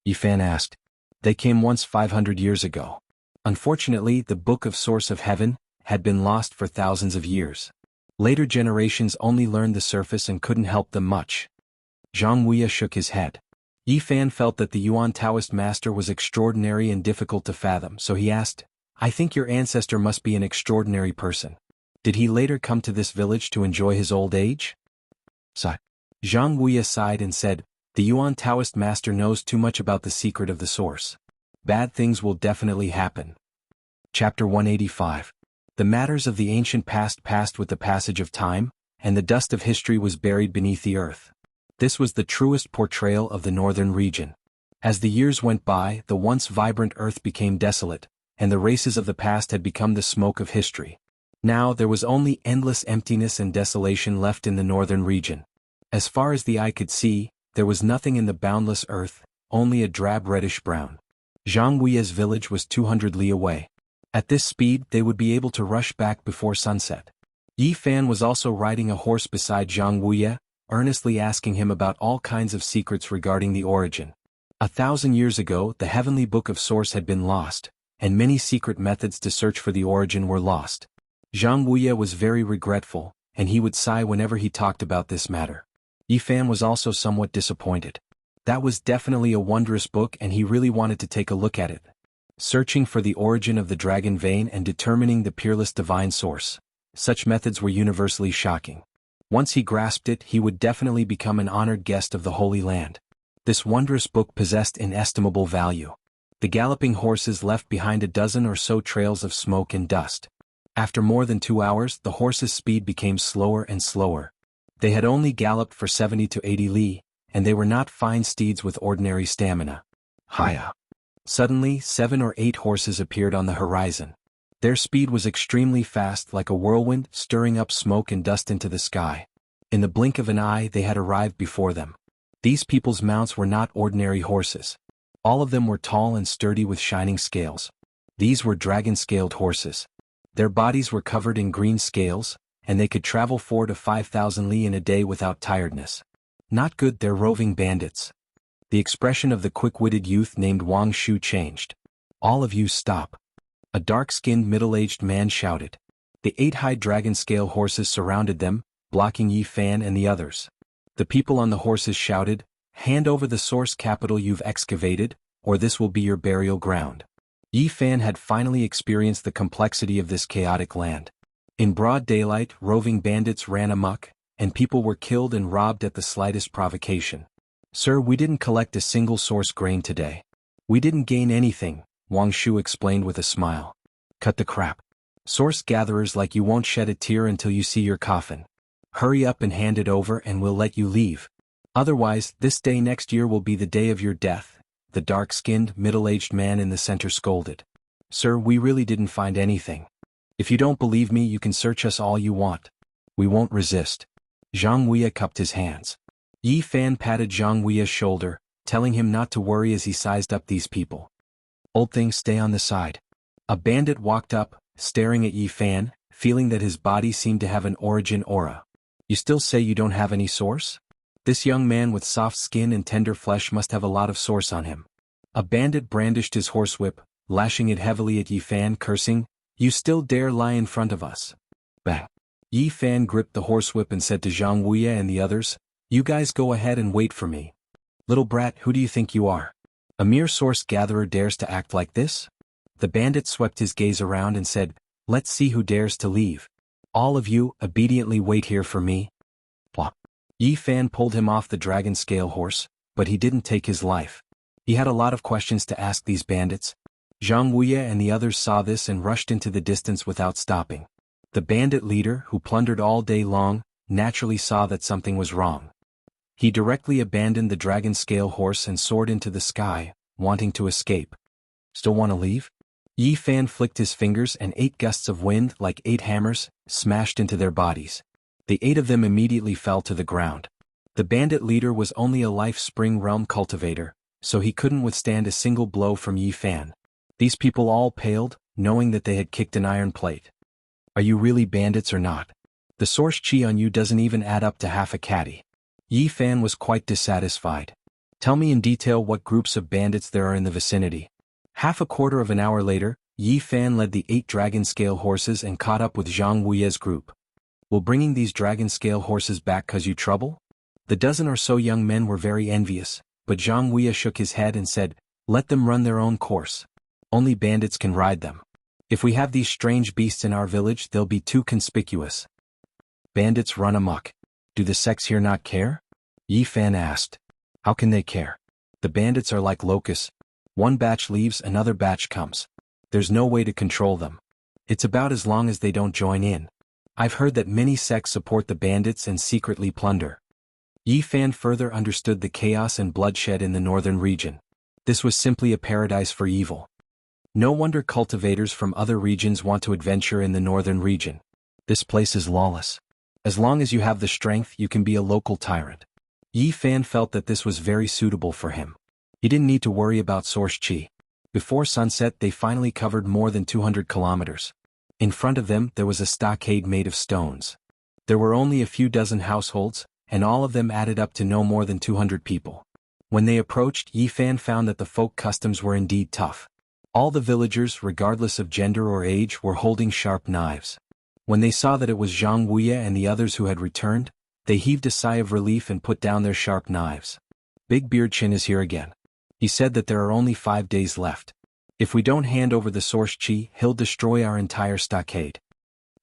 Yifan asked. They came once 500 years ago. Unfortunately, the Book of Source of Heaven had been lost for thousands of years. Later generations only learned the surface and couldn't help them much. Zhang Wuya shook his head. Yifan felt that the Yuan Taoist master was extraordinary and difficult to fathom, so he asked, I think your ancestor must be an extraordinary person. Did he later come to this village to enjoy his old age? Sigh. Zhang Wuya sighed and said, the Yuan Taoist master knows too much about the secret of the source. Bad things will definitely happen. Chapter 185. The matters of the ancient past passed with the passage of time, and the dust of history was buried beneath the earth. This was the truest portrayal of the northern region. As the years went by, the once vibrant earth became desolate, and the races of the past had become the smoke of history. Now there was only endless emptiness and desolation left in the northern region. As far as the eye could see, there was nothing in the boundless earth, only a drab reddish-brown. Zhang Wuya's village was 200 li away. At this speed, they would be able to rush back before sunset. Yifan was also riding a horse beside Zhang Wuya, earnestly asking him about all kinds of secrets regarding the origin. 1,000 years ago, the heavenly Book of Source had been lost, and many secret methods to search for the origin were lost. Zhang Wuya was very regretful, and he would sigh whenever he talked about this matter. Yifan was also somewhat disappointed. That was definitely a wondrous book and he really wanted to take a look at it. Searching for the origin of the dragon vein and determining the peerless divine source. Such methods were universally shocking. Once he grasped it, he would definitely become an honored guest of the Holy Land. This wondrous book possessed inestimable value. The galloping horses left behind a dozen or so trails of smoke and dust. After more than 2 hours, the horses' speed became slower and slower. They had only galloped for 70 to 80 li, and they were not fine steeds with ordinary stamina. Hiya! Suddenly, 7 or 8 horses appeared on the horizon. Their speed was extremely fast, like a whirlwind, stirring up smoke and dust into the sky. In the blink of an eye, they had arrived before them. These people's mounts were not ordinary horses. All of them were tall and sturdy with shining scales. These were dragon-scaled horses. Their bodies were covered in green scales, and they could travel 4 to 5,000 li in a day without tiredness. Not good, they're roving bandits. The expression of the quick-witted youth named Wang Shu changed. All of you stop. A dark-skinned middle-aged man shouted. The 8 high dragon scale horses surrounded them, blocking Yi Fan and the others. The people on the horses shouted, "Hand over the source capital you've excavated, or this will be your burial ground." Yi Fan had finally experienced the complexity of this chaotic land. In broad daylight, roving bandits ran amok, and people were killed and robbed at the slightest provocation. "Sir, we didn't collect a single source grain today. We didn't gain anything," Wang Shu explained with a smile. "Cut the crap. Source gatherers like you won't shed a tear until you see your coffin. Hurry up and hand it over and we'll let you leave. Otherwise, this day next year will be the day of your death," the dark-skinned, middle-aged man in the center scolded. "Sir, we really didn't find anything. If you don't believe me, you can search us all you want. We won't resist." Zhang Wuya cupped his hands. Yi Fan patted Zhang Wuya's shoulder, telling him not to worry as he sized up these people. "Old thing, stay on the side." A bandit walked up, staring at Yi Fan, feeling that his body seemed to have an origin aura. "You still say you don't have any source? This young man with soft skin and tender flesh must have a lot of source on him." A bandit brandished his horsewhip, lashing it heavily at Yi Fan, cursing, "You still dare lie in front of us?" Bang! Yi Fan gripped the horsewhip and said to Zhang Wuya and the others, "You guys go ahead and wait for me. Little brat, who do you think you are? A mere source gatherer dares to act like this?" The bandit swept his gaze around and said, "Let's see who dares to leave. All of you, obediently wait here for me." Plop. Yi Fan pulled him off the dragon scale horse, but he didn't take his life. He had a lot of questions to ask these bandits. Zhang Wuya and the others saw this and rushed into the distance without stopping. The bandit leader, who plundered all day long, naturally saw that something was wrong. He directly abandoned the dragon scale horse and soared into the sky, wanting to escape. "Still want to leave?" Yi Fan flicked his fingers and 8 gusts of wind, like 8 hammers, smashed into their bodies. The 8 of them immediately fell to the ground. The bandit leader was only a life spring realm cultivator, so he couldn't withstand a single blow from Yi Fan. These people all paled, knowing that they had kicked an iron plate. "Are you really bandits or not? The source chi on you doesn't even add up to half a caddy." Yi Fan was quite dissatisfied. "Tell me in detail what groups of bandits there are in the vicinity." Half a quarter of an hour later, Yi Fan led the 8 dragon scale horses and caught up with Zhang Wuya's group. "Will bringing these dragon scale horses back cause you trouble?" The dozen or so young men were very envious, but Zhang Wuya shook his head and said, "Let them run their own course. Only bandits can ride them. If we have these strange beasts in our village, they'll be too conspicuous." "Bandits run amok. Do the sects here not care?" Yi Fan asked. "How can they care? The bandits are like locusts. One batch leaves, another batch comes. There's no way to control them. It's about as long as they don't join in. I've heard that many sects support the bandits and secretly plunder." Yi Fan further understood the chaos and bloodshed in the northern region. This was simply a paradise for evil. No wonder cultivators from other regions want to adventure in the northern region. This place is lawless. As long as you have the strength, you can be a local tyrant. Yi Fan felt that this was very suitable for him. He didn't need to worry about source chi. Before sunset, they finally covered more than 200 kilometers. In front of them, there was a stockade made of stones. There were only a few dozen households, and all of them added up to no more than 200 people. When they approached, Yi Fan found that the folk customs were indeed tough. All the villagers, regardless of gender or age, were holding sharp knives. When they saw that it was Zhang Wuya and the others who had returned, they heaved a sigh of relief and put down their sharp knives. "Big Beard Chin is here again. He said that there are only 5 days left. If we don't hand over the source chi, he'll destroy our entire stockade."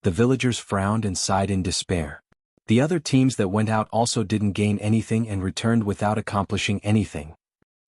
The villagers frowned and sighed in despair. The other teams that went out also didn't gain anything and returned without accomplishing anything.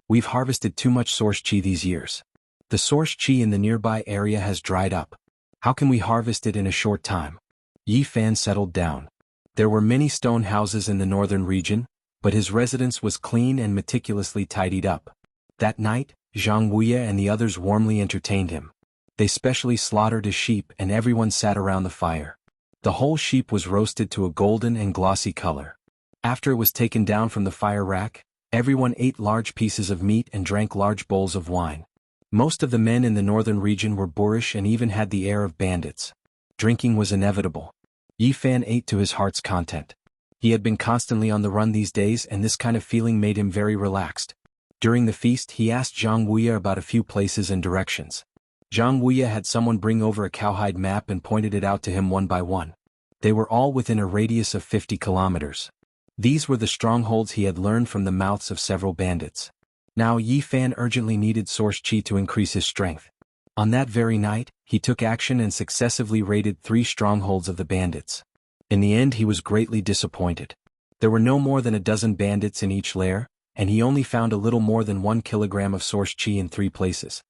"We've harvested too much source chi these years. The source chi in the nearby area has dried up. How can we harvest it in a short time?" Yi Fan settled down. There were many stone houses in the northern region, but his residence was clean and meticulously tidied up. That night, Zhang Wuya and the others warmly entertained him. They specially slaughtered a sheep and everyone sat around the fire. The whole sheep was roasted to a golden and glossy color. After it was taken down from the fire rack, everyone ate large pieces of meat and drank large bowls of wine. Most of the men in the northern region were boorish and even had the air of bandits. Drinking was inevitable. Yi Fan ate to his heart's content. He had been constantly on the run these days, and this kind of feeling made him very relaxed. During the feast, he asked Zhang Wuya about a few places and directions. Zhang Wuya had someone bring over a cowhide map and pointed it out to him one by one. They were all within a radius of 50 kilometers. These were the strongholds he had learned from the mouths of several bandits. Now Yi Fan urgently needed source qi to increase his strength. On that very night, he took action and successively raided 3 strongholds of the bandits. In the end, he was greatly disappointed. There were no more than a dozen bandits in each lair, and he only found a little more than 1 kilogram of source qi in 3 places.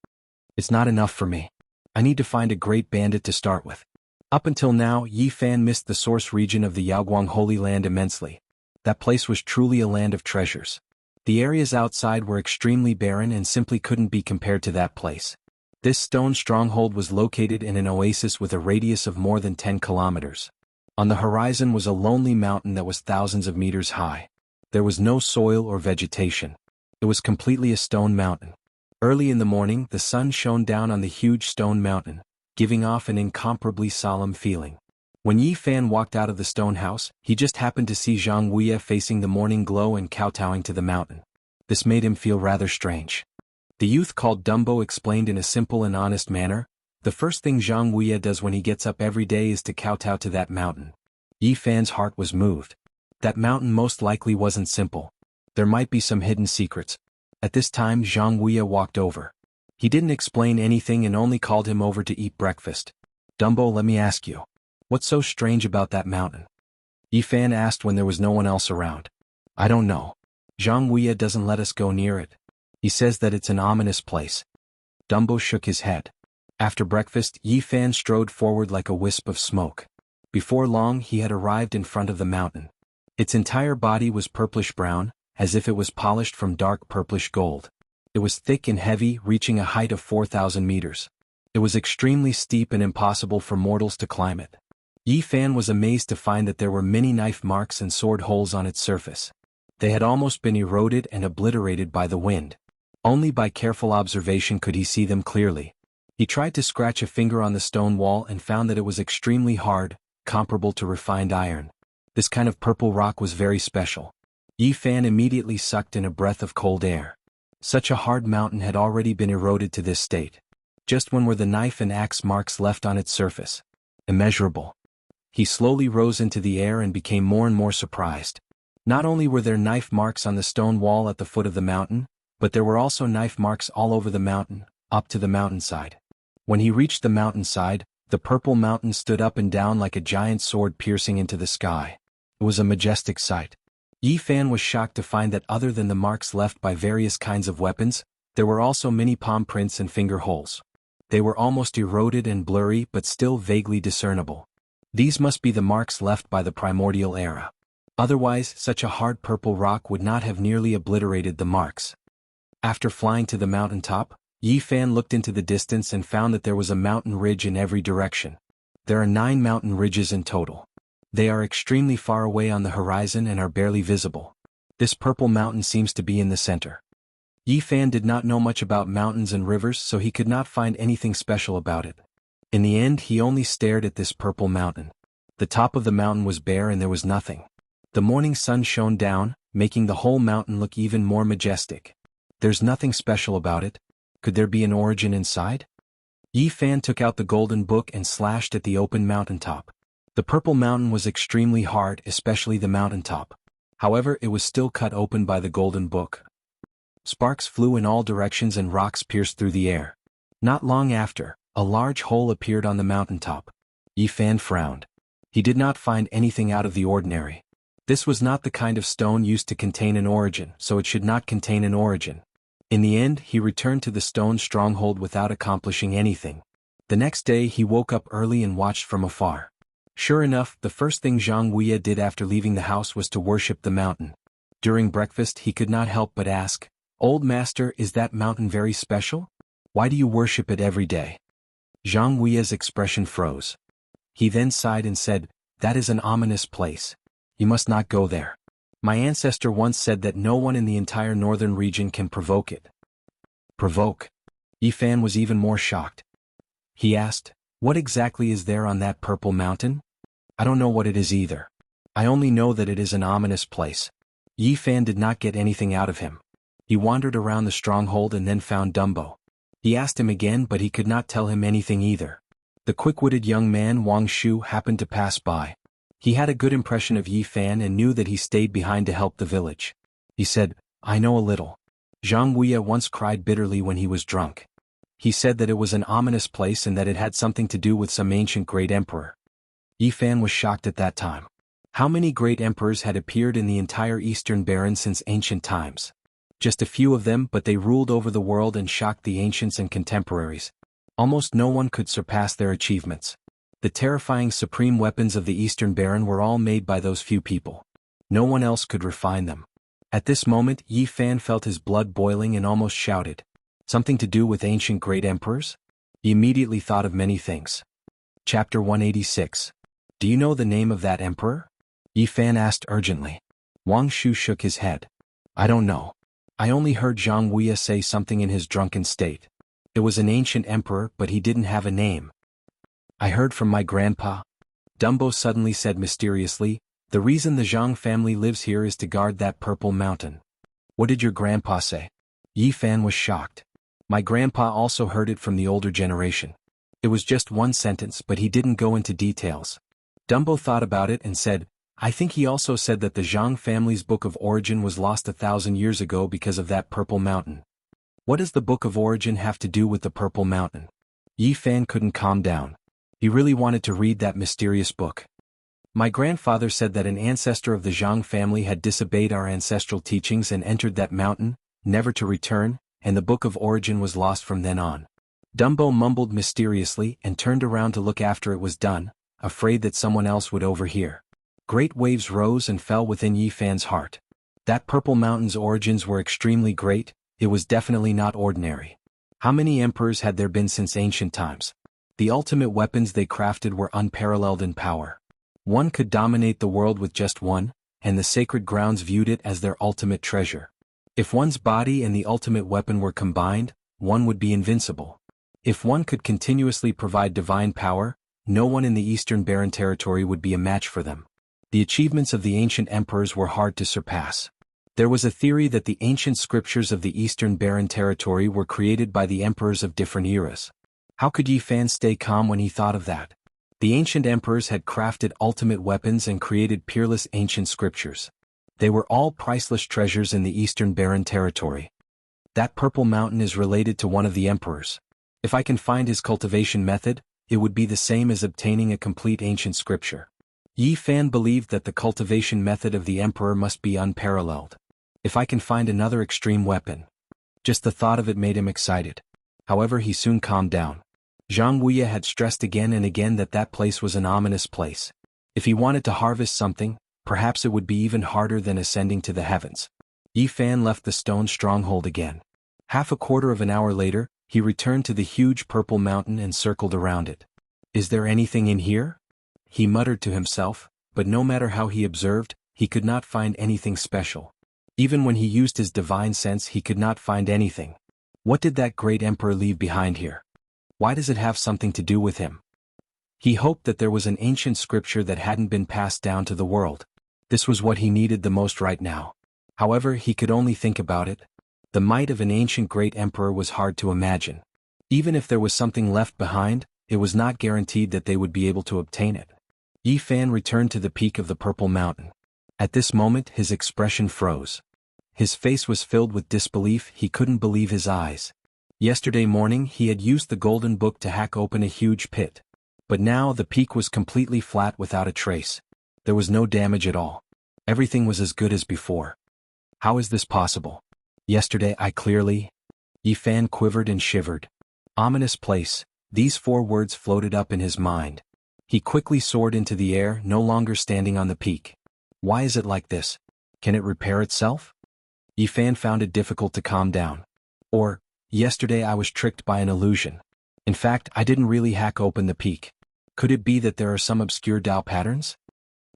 It's not enough for me. I need to find a great bandit to start with. Up until now, Yi Fan missed the source region of the Yaoguang Holy Land immensely. That place was truly a land of treasures. The areas outside were extremely barren and simply couldn't be compared to that place. This stone stronghold was located in an oasis with a radius of more than 10 kilometers. On the horizon was a lonely mountain that was thousands of meters high. There was no soil or vegetation. It was completely a stone mountain. Early in the morning, the sun shone down on the huge stone mountain, giving off an incomparably solemn feeling. When Yi Fan walked out of the stone house, he just happened to see Zhang Wuya facing the morning glow and kowtowing to the mountain. This made him feel rather strange. The youth called Dumbo explained in a simple and honest manner, the first thing Zhang Wuya does when he gets up every day is to kowtow to that mountain. Yi Fan's heart was moved. That mountain most likely wasn't simple. There might be some hidden secrets. At this time Zhang Wuya walked over. He didn't explain anything and only called him over to eat breakfast. Dumbo, let me ask you. What's so strange about that mountain? Yi Fan asked when there was no one else around. I don't know. Zhang Wuya doesn't let us go near it. He says that it's an ominous place. Dumbo shook his head. After breakfast, Yi Fan strode forward like a wisp of smoke. Before long he had arrived in front of the mountain. Its entire body was purplish-brown, as if it was polished from dark purplish gold. It was thick and heavy, reaching a height of 4,000 meters. It was extremely steep and impossible for mortals to climb it. Yi Fan was amazed to find that there were many knife marks and sword holes on its surface. They had almost been eroded and obliterated by the wind. Only by careful observation could he see them clearly. He tried to scratch a finger on the stone wall and found that it was extremely hard, comparable to refined iron. This kind of purple rock was very special. Yi Fan immediately sucked in a breath of cold air. Such a hard mountain had already been eroded to this state. Just when were the knife and axe marks left on its surface? Immeasurable. He slowly rose into the air and became more and more surprised. Not only were there knife marks on the stone wall at the foot of the mountain, but there were also knife marks all over the mountain, up to the mountainside. When he reached the mountainside, the purple mountain stood up and down like a giant sword piercing into the sky. It was a majestic sight. Yi Fan was shocked to find that other than the marks left by various kinds of weapons, there were also many palm prints and finger holes. They were almost eroded and blurry but still vaguely discernible. These must be the marks left by the primordial era. Otherwise, such a hard purple rock would not have nearly obliterated the marks. After flying to the mountaintop, Yi Fan looked into the distance and found that there was a mountain ridge in every direction. There are 9 mountain ridges in total. They are extremely far away on the horizon and are barely visible. This purple mountain seems to be in the center. Yi Fan did not know much about mountains and rivers, so he could not find anything special about it. In the end, he only stared at this purple mountain. The top of the mountain was bare and there was nothing. The morning sun shone down, making the whole mountain look even more majestic. There's nothing special about it. Could there be an origin inside? Yi Fan took out the golden book and slashed at the open mountaintop. The purple mountain was extremely hard, especially the mountaintop. However, it was still cut open by the golden book. Sparks flew in all directions and rocks pierced through the air. Not long after, a large hole appeared on the mountaintop. Yi Fan frowned. He did not find anything out of the ordinary. This was not the kind of stone used to contain an origin, so it should not contain an origin. In the end, he returned to the stone stronghold without accomplishing anything. The next day he woke up early and watched from afar. Sure enough, the first thing Zhang Wuya did after leaving the house was to worship the mountain. During breakfast he could not help but ask, "Old master, is that mountain very special? Why do you worship it every day?" Zhang Wuya's expression froze. He then sighed and said, "That is an ominous place. You must not go there. My ancestor once said that no one in the entire northern region can provoke it." Provoke? Yi Fan was even more shocked. He asked, "What exactly is there on that purple mountain?" "I don't know what it is either. I only know that it is an ominous place. Yi Fan did not get anything out of him. He wandered around the stronghold and then found Dumbo. He asked him again, but he could not tell him anything either. The quick-witted young man Wang Shu happened to pass by. He had a good impression of Yi Fan and knew that he stayed behind to help the village. He said, "I know a little." Zhang Wuya once cried bitterly when he was drunk. He said that it was an ominous place and that it had something to do with some ancient great emperor. Yi Fan was shocked at that time. How many great emperors had appeared in the entire Eastern Baron since ancient times? Just a few of them, but they ruled over the world and shocked the ancients and contemporaries. Almost no one could surpass their achievements. The terrifying supreme weapons of the Eastern Baron were all made by those few people. No one else could refine them. At this moment, Yi Fan felt his blood boiling and almost shouted. Something to do with ancient great emperors? He immediately thought of many things. Chapter 186. Do you know the name of that emperor? Yi Fan asked urgently. Wang Shu shook his head. I don't know. I only heard Zhang Wuya say something in his drunken state. It was an ancient emperor, but he didn't have a name. I heard from my grandpa. Dumbo suddenly said mysteriously, the reason the Zhang family lives here is to guard that purple mountain. What did your grandpa say? Yi Fan was shocked. My grandpa also heard it from the older generation. It was just one sentence, but he didn't go into details. Dumbo thought about it and said, I think he also said that the Zhang family's Book of Origin was lost 1,000 years ago because of that purple mountain. What does the Book of Origin have to do with the purple mountain? Yi Fan couldn't calm down. He really wanted to read that mysterious book. My grandfather said that an ancestor of the Zhang family had disobeyed our ancestral teachings and entered that mountain, never to return, and the Book of Origin was lost from then on. Dumbo mumbled mysteriously and turned around to look after it was done, afraid that someone else would overhear. Great waves rose and fell within Yi Fan's heart. That purple mountain's origins were extremely great, it was definitely not ordinary. How many emperors had there been since ancient times? The ultimate weapons they crafted were unparalleled in power. One could dominate the world with just one, and the sacred grounds viewed it as their ultimate treasure. If one's body and the ultimate weapon were combined, one would be invincible. If one could continuously provide divine power, no one in the Eastern Baron territory would be a match for them. The achievements of the ancient emperors were hard to surpass. There was a theory that the ancient scriptures of the Eastern Baron territory were created by the emperors of different eras. How could Yi Fan stay calm when he thought of that? The ancient emperors had crafted ultimate weapons and created peerless ancient scriptures. They were all priceless treasures in the Eastern Baron territory. That purple mountain is related to one of the emperors. If I can find his cultivation method, it would be the same as obtaining a complete ancient scripture. Yi Fan believed that the cultivation method of the emperor must be unparalleled. If I can find another extreme weapon. Just the thought of it made him excited. However, he soon calmed down. Zhang Wuya had stressed again and again that that place was an ominous place. If he wanted to harvest something, perhaps it would be even harder than ascending to the heavens. Yi Fan left the stone stronghold again. Half a quarter of an hour later, he returned to the huge purple mountain and circled around it. Is there anything in here? He muttered to himself, but no matter how he observed, he could not find anything special. Even when he used his divine sense, he could not find anything. What did that great emperor leave behind here? Why does it have something to do with him? He hoped that there was an ancient scripture that hadn't been passed down to the world. This was what he needed the most right now. However, he could only think about it. The might of an ancient great emperor was hard to imagine. Even if there was something left behind, it was not guaranteed that they would be able to obtain it. Yi Fan returned to the peak of the purple mountain. At this moment, his expression froze. His face was filled with disbelief, he couldn't believe his eyes. Yesterday morning he had used the golden book to hack open a huge pit. But now the peak was completely flat without a trace. There was no damage at all. Everything was as good as before. How is this possible? Yesterday I clearly... Yi Fan quivered and shivered. Ominous place, these 4 words floated up in his mind. He quickly soared into the air, no longer standing on the peak. Why is it like this? Can it repair itself? Yi Fan found it difficult to calm down. Or, yesterday I was tricked by an illusion. In fact, I didn't really hack open the peak. Could it be that there are some obscure Dao patterns?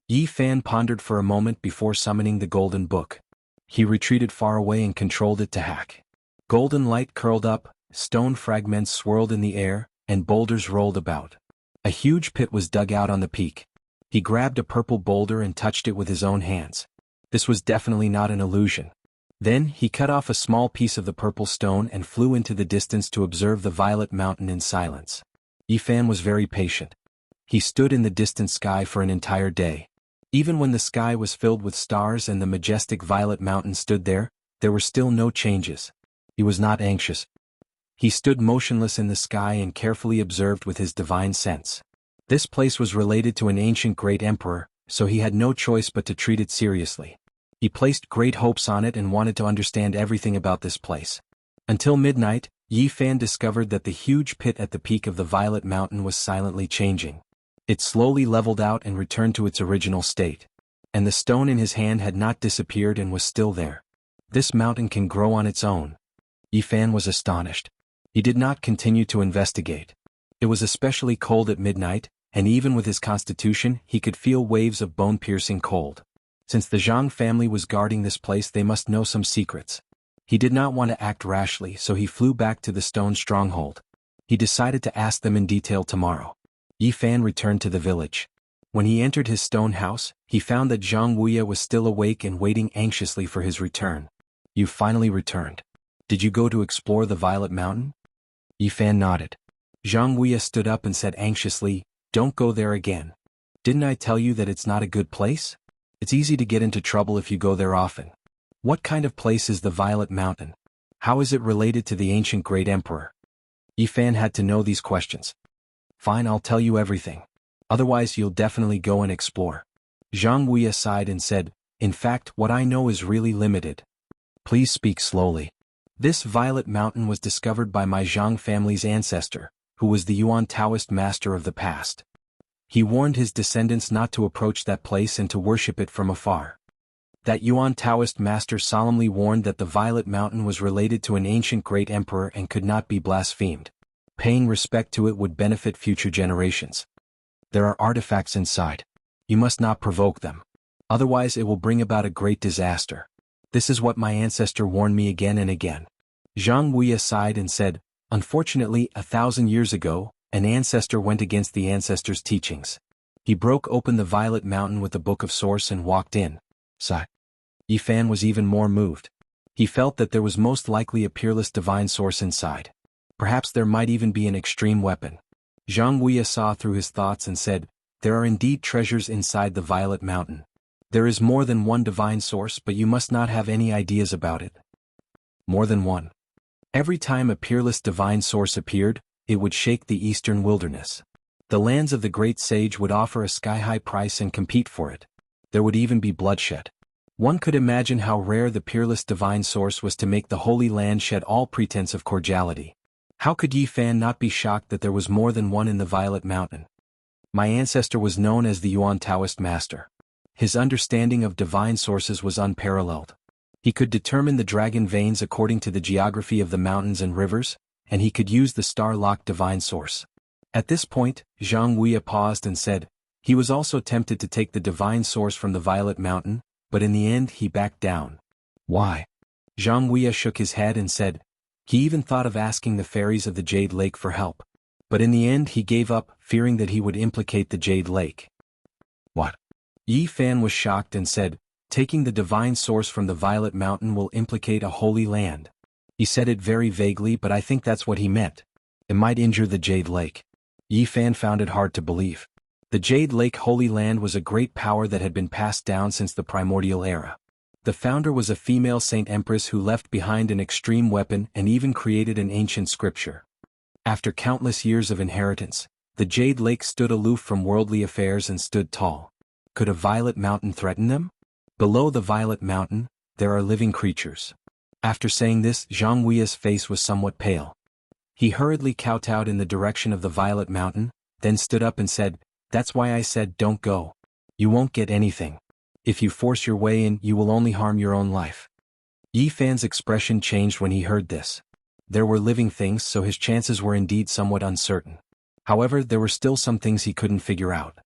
Yi Fan pondered for a moment before summoning the golden book. He retreated far away and controlled it to hack. Golden light curled up, stone fragments swirled in the air, and boulders rolled about. A huge pit was dug out on the peak. He grabbed a purple boulder and touched it with his own hands. This was definitely not an illusion. Then, he cut off a small piece of the purple stone and flew into the distance to observe the violet mountain in silence. Yifan was very patient. He stood in the distant sky for an entire day. Even when the sky was filled with stars and the majestic violet mountain stood there were still no changes. He was not anxious. He stood motionless in the sky and carefully observed with his divine sense. This place was related to an ancient great emperor, so he had no choice but to treat it seriously. He placed great hopes on it and wanted to understand everything about this place. Until midnight, Yifan discovered that the huge pit at the peak of the violet mountain was silently changing. It slowly leveled out and returned to its original state. And the stone in his hand had not disappeared and was still there. This mountain can grow on its own. Yifan was astonished. He did not continue to investigate. It was especially cold at midnight, and even with his constitution he could feel waves of bone-piercing cold. Since the Zhang family was guarding this place, they must know some secrets. He did not want to act rashly, so he flew back to the stone stronghold. He decided to ask them in detail tomorrow. Yifan returned to the village. When he entered his stone house, he found that Zhang Wuya was still awake and waiting anxiously for his return. "You finally returned. Did you go to explore the Violet Mountain?" Yifan nodded. Zhang Wuya stood up and said anxiously, "Don't go there again. Didn't I tell you that it's not a good place? It's easy to get into trouble if you go there often. What kind of place is the Violet Mountain? How is it related to the ancient great emperor?" Yifan had to know these questions. "Fine, I'll tell you everything. Otherwise you'll definitely go and explore." Zhang Wuya sighed and said, "In fact, what I know is really limited. Please speak slowly. This Violet Mountain was discovered by my Zhang family's ancestor, who was the Yuan Taoist master of the past. He warned his descendants not to approach that place and to worship it from afar. That Yuan Taoist master solemnly warned that the Violet Mountain was related to an ancient great emperor and could not be blasphemed. Paying respect to it would benefit future generations. There are artifacts inside. You must not provoke them. Otherwise it will bring about a great disaster. This is what my ancestor warned me again and again." Zhang Wuya sighed and said, "Unfortunately, 1,000 years ago, an ancestor went against the ancestor's teachings. He broke open the Violet Mountain with the Book of Source and walked in." Sigh. Yifan was even more moved. He felt that there was most likely a peerless divine source inside. Perhaps there might even be an extreme weapon. Zhang Wuya saw through his thoughts and said, "There are indeed treasures inside the Violet Mountain. There is more than one divine source, but you must not have any ideas about it." More than one. Every time a peerless divine source appeared, it would shake the eastern wilderness. The lands of the great sage would offer a sky-high price and compete for it. There would even be bloodshed. One could imagine how rare the peerless divine source was to make the Holy Land shed all pretense of cordiality. How could Yifan not be shocked that there was more than one in the Violet Mountain? My ancestor was known as the Yuan Taoist master. His understanding of divine sources was unparalleled. He could determine the dragon veins according to the geography of the mountains and rivers, and he could use the star-locked divine source. At this point, Zhang Wuya paused and said, he was also tempted to take the divine source from the Violet Mountain, but in the end he backed down. Why? Zhang Wuya shook his head and said, he even thought of asking the fairies of the Jade Lake for help. But in the end he gave up, fearing that he would implicate the Jade Lake. What? Yifan was shocked and said, taking the divine source from the Violet Mountain will implicate a holy land. He said it very vaguely, but I think that's what he meant. It might injure the Jade Lake. Yifan found it hard to believe. The Jade Lake Holy Land was a great power that had been passed down since the primordial era. The founder was a female saint empress who left behind an extreme weapon and even created an ancient scripture. After countless years of inheritance, the Jade Lake stood aloof from worldly affairs and stood tall. Could a Violet Mountain threaten them? Below the Violet Mountain, there are living creatures. After saying this, Zhang Wuya's face was somewhat pale. He hurriedly kowtowed in the direction of the Violet Mountain, then stood up and said, that's why I said don't go. You won't get anything. If you force your way in, you will only harm your own life. Yifan's expression changed when he heard this. There were living things, so his chances were indeed somewhat uncertain. However, there were still some things he couldn't figure out.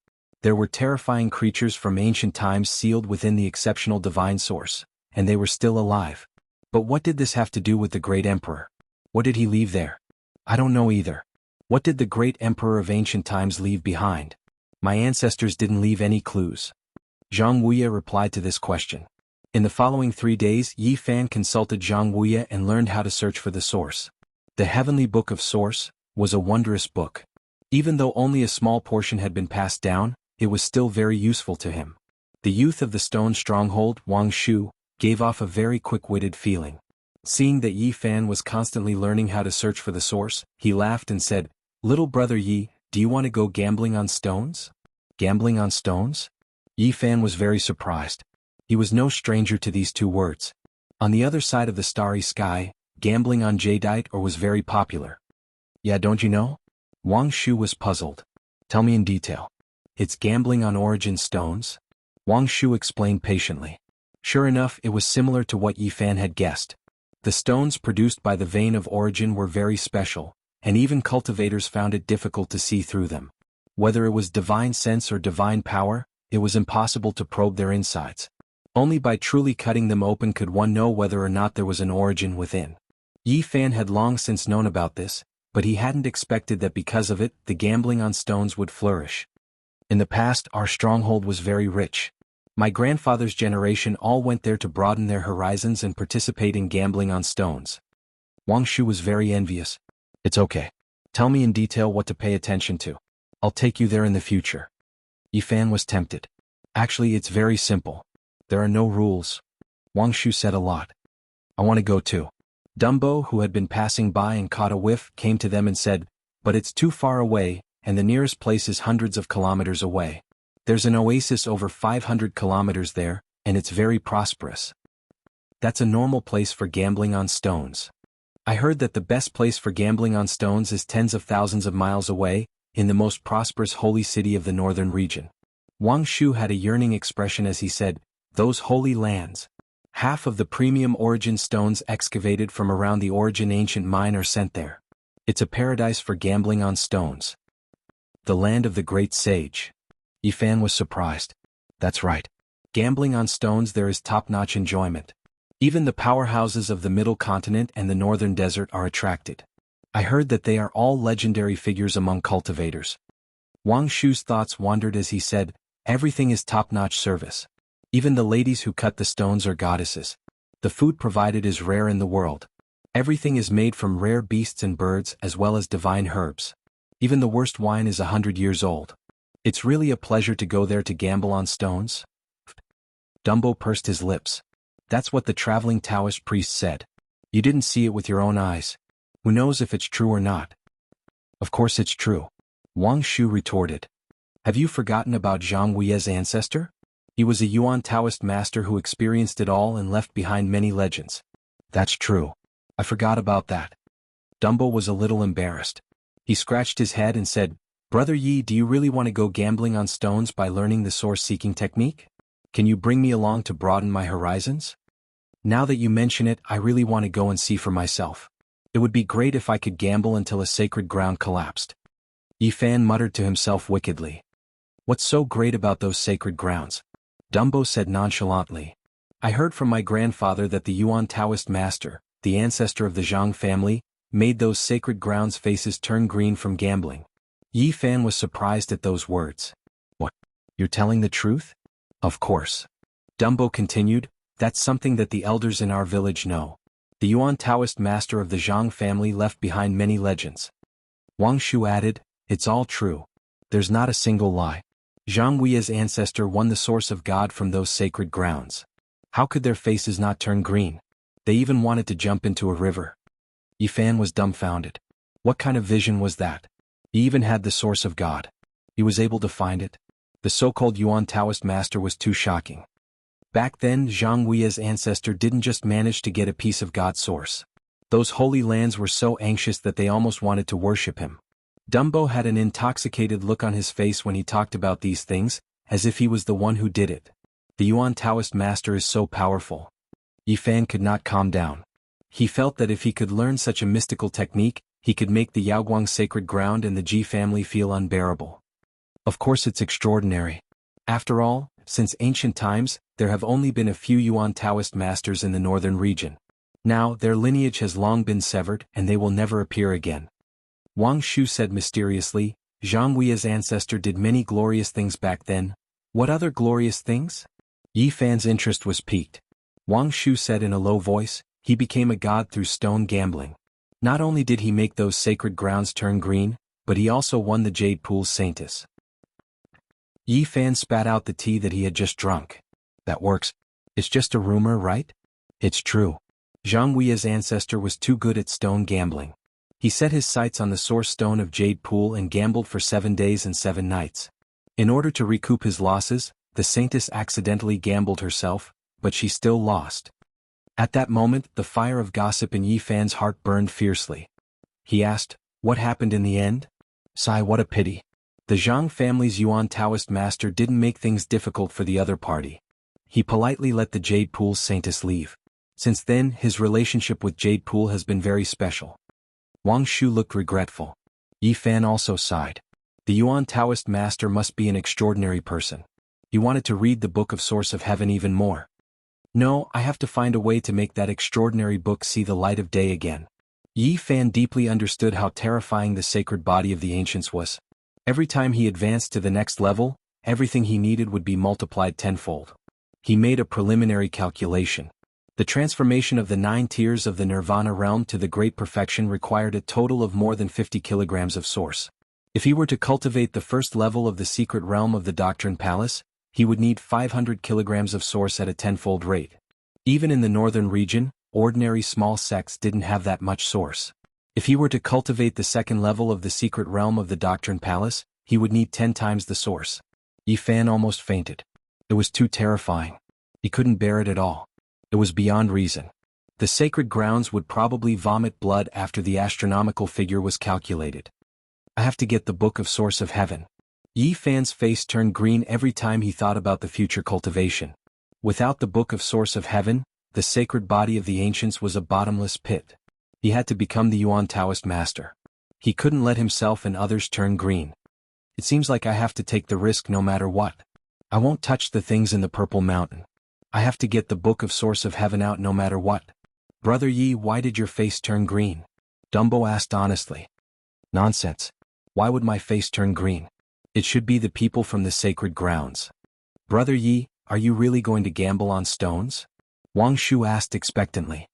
There were terrifying creatures from ancient times sealed within the exceptional divine source, and they were still alive. But what did this have to do with the great emperor? What did he leave there? I don't know either. What did the great emperor of ancient times leave behind? My ancestors didn't leave any clues. Zhang Wuya replied to this question. In the following 3 days, Yi Fan consulted Zhang Wuya and learned how to search for the source. The Heavenly Book of Source was a wondrous book. Even though only a small portion had been passed down, it was still very useful to him. The youth of the stone stronghold, Wang Shu, gave off a very quick-witted feeling. Seeing that Yi Fan was constantly learning how to search for the source, he laughed and said, "Little brother Yi, do you want to go gambling on stones?" Gambling on stones? Yi Fan was very surprised. He was no stranger to these 2 words. On the other side of the starry sky, gambling on jadeite ore was very popular. Yeah, don't you know? Wang Shu was puzzled. Tell me in detail. It's gambling on origin stones? Wang Shu explained patiently. Sure enough, it was similar to what Yi Fan had guessed. The stones produced by the vein of origin were very special, and even cultivators found it difficult to see through them. Whether it was divine sense or divine power, it was impossible to probe their insides. Only by truly cutting them open could one know whether or not there was an origin within. Yi Fan had long since known about this, but he hadn't expected that because of it, the gambling on stones would flourish. In the past, our stronghold was very rich. My grandfather's generation all went there to broaden their horizons and participate in gambling on stones. Wang Shu was very envious. It's okay. Tell me in detail what to pay attention to. I'll take you there in the future. Yi Fan was tempted. Actually, it's very simple. There are no rules. Wang Shu said a lot. I want to go too. Dumbo, who had been passing by and caught a whiff, came to them and said, but it's too far away, and the nearest place is hundreds of kilometers away. There's an oasis over 500 kilometers there, and it's very prosperous. That's a normal place for gambling on stones. I heard that the best place for gambling on stones is tens of thousands of miles away, in the most prosperous holy city of the northern region. Wang Shu had a yearning expression as he said, those holy lands. Half of the premium origin stones excavated from around the origin ancient mine are sent there. It's a paradise for gambling on stones. The land of the great sage. Yi Fan was surprised. That's right. Gambling on stones there is top-notch enjoyment. Even the powerhouses of the middle continent and the northern desert are attracted. I heard that they are all legendary figures among cultivators. Wang Shu's thoughts wandered as he said, everything is top-notch service. Even the ladies who cut the stones are goddesses. The food provided is rare in the world. Everything is made from rare beasts and birds as well as divine herbs. Even the worst wine is 100 years old. It's really a pleasure to go there to gamble on stones. Dumbo pursed his lips. That's what the traveling Taoist priest said. You didn't see it with your own eyes. Who knows if it's true or not? Of course it's true. Wang Shu retorted. Have you forgotten about Zhang Wuya's ancestor? He was a Yuan Taoist master who experienced it all and left behind many legends. That's true. I forgot about that. Dumbo was a little embarrassed. He scratched his head and said, Brother Yi, do you really want to go gambling on stones by learning the source-seeking technique? Can you bring me along to broaden my horizons? Now that you mention it, I really want to go and see for myself. It would be great if I could gamble until a sacred ground collapsed. Yi Fan muttered to himself wickedly. What's so great about those sacred grounds? Dumbo said nonchalantly. I heard from my grandfather that the Yuan Taoist master, the ancestor of the Zhang family, made those sacred grounds' faces turn green from gambling. Yi Fan was surprised at those words. What? You're telling the truth? Of course. Dumbo continued, that's something that the elders in our village know. The Yuan Taoist master of the Zhang family left behind many legends. Wang Shu added, it's all true. There's not a single lie. Zhang Wuya's ancestor won the source of God from those sacred grounds. How could their faces not turn green? They even wanted to jump into a river. Yi Fan was dumbfounded. What kind of vision was that? He even had the source of God. He was able to find it. The so-called Yuan Taoist master was too shocking. Back then, Zhang Wuya's ancestor didn't just manage to get a piece of God's source. Those holy lands were so anxious that they almost wanted to worship him. Dumbo had an intoxicated look on his face when he talked about these things, as if he was the one who did it. The Yuan Taoist master is so powerful. Yi Fan could not calm down. He felt that if he could learn such a mystical technique, he could make the Yaoguang sacred ground and the Ji family feel unbearable. Of course it's extraordinary. After all, since ancient times, there have only been a few Yuan Taoist masters in the northern region. Now, their lineage has long been severed and they will never appear again. Wang Shu said mysteriously, Zhang Wui's ancestor did many glorious things back then. What other glorious things? Yi Fan's interest was piqued. Wang Shu said in a low voice, he became a god through stone gambling. Not only did he make those sacred grounds turn green, but he also won the Jade Pool's saintess. Yi Fan spat out the tea that he had just drunk. That works. It's just a rumor, right? It's true. Zhang Wui's ancestor was too good at stone gambling. He set his sights on the source stone of Jade Pool and gambled for 7 days and 7 nights. In order to recoup his losses, the saintess accidentally gambled herself, but she still lost. At that moment, the fire of gossip in Yi Fan's heart burned fiercely. He asked, what happened in the end? Sigh, what a pity. The Zhang family's Yuan Taoist master didn't make things difficult for the other party. He politely let the Jade Pool's saintess leave. Since then, his relationship with Jade Pool has been very special. Wang Shu looked regretful. Yi Fan also sighed. The Yuan Taoist master must be an extraordinary person. He wanted to read the Book of Source of Heaven even more. No, I have to find a way to make that extraordinary book see the light of day again. Yi Fan deeply understood how terrifying the sacred body of the ancients was. Every time he advanced to the next level, everything he needed would be multiplied tenfold. He made a preliminary calculation. The transformation of the 9 tiers of the Nirvana realm to the Great Perfection required a total of more than 50 kilograms of source. If he were to cultivate the first level of the secret realm of the Doctrine Palace, he would need 500 kilograms of source at a tenfold rate. Even in the northern region, ordinary small sects didn't have that much source. If he were to cultivate the second level of the secret realm of the Doctrine Palace, he would need 10 times the source. Yi Fan almost fainted. It was too terrifying. He couldn't bear it at all. It was beyond reason. The sacred grounds would probably vomit blood after the astronomical figure was calculated. I have to get the Book of Source of Heaven. Yi Fan's face turned green every time he thought about the future cultivation. Without the Book of Source of Heaven, the sacred body of the ancients was a bottomless pit. He had to become the Yuan Taoist master. He couldn't let himself and others turn green. It seems like I have to take the risk no matter what. I won't touch the things in the Purple Mountain. I have to get the Book of Source of Heaven out no matter what. Brother Yi, why did your face turn green? Dumbo asked honestly. Nonsense. Why would my face turn green? It should be the people from the sacred grounds. Brother Yi, are you really going to gamble on stones? Wang Shu asked expectantly.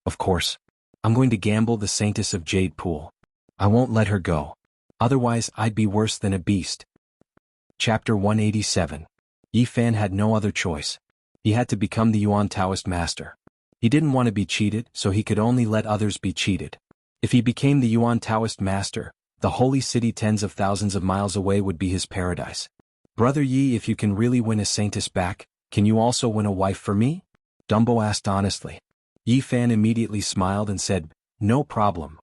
Of course. I'm going to gamble the saintess of Jade Pool. I won't let her go. Otherwise I'd be worse than a beast. Chapter 187. Yi Fan had no other choice. He had to become the Yuan Taoist master. He didn't want to be cheated, so he could only let others be cheated. If he became the Yuan Taoist master, the holy city tens of thousands of miles away would be his paradise. Brother Yi, if you can really win a saintess back, can you also win a wife for me? Dumbo asked honestly. Yi Fan immediately smiled and said, no problem.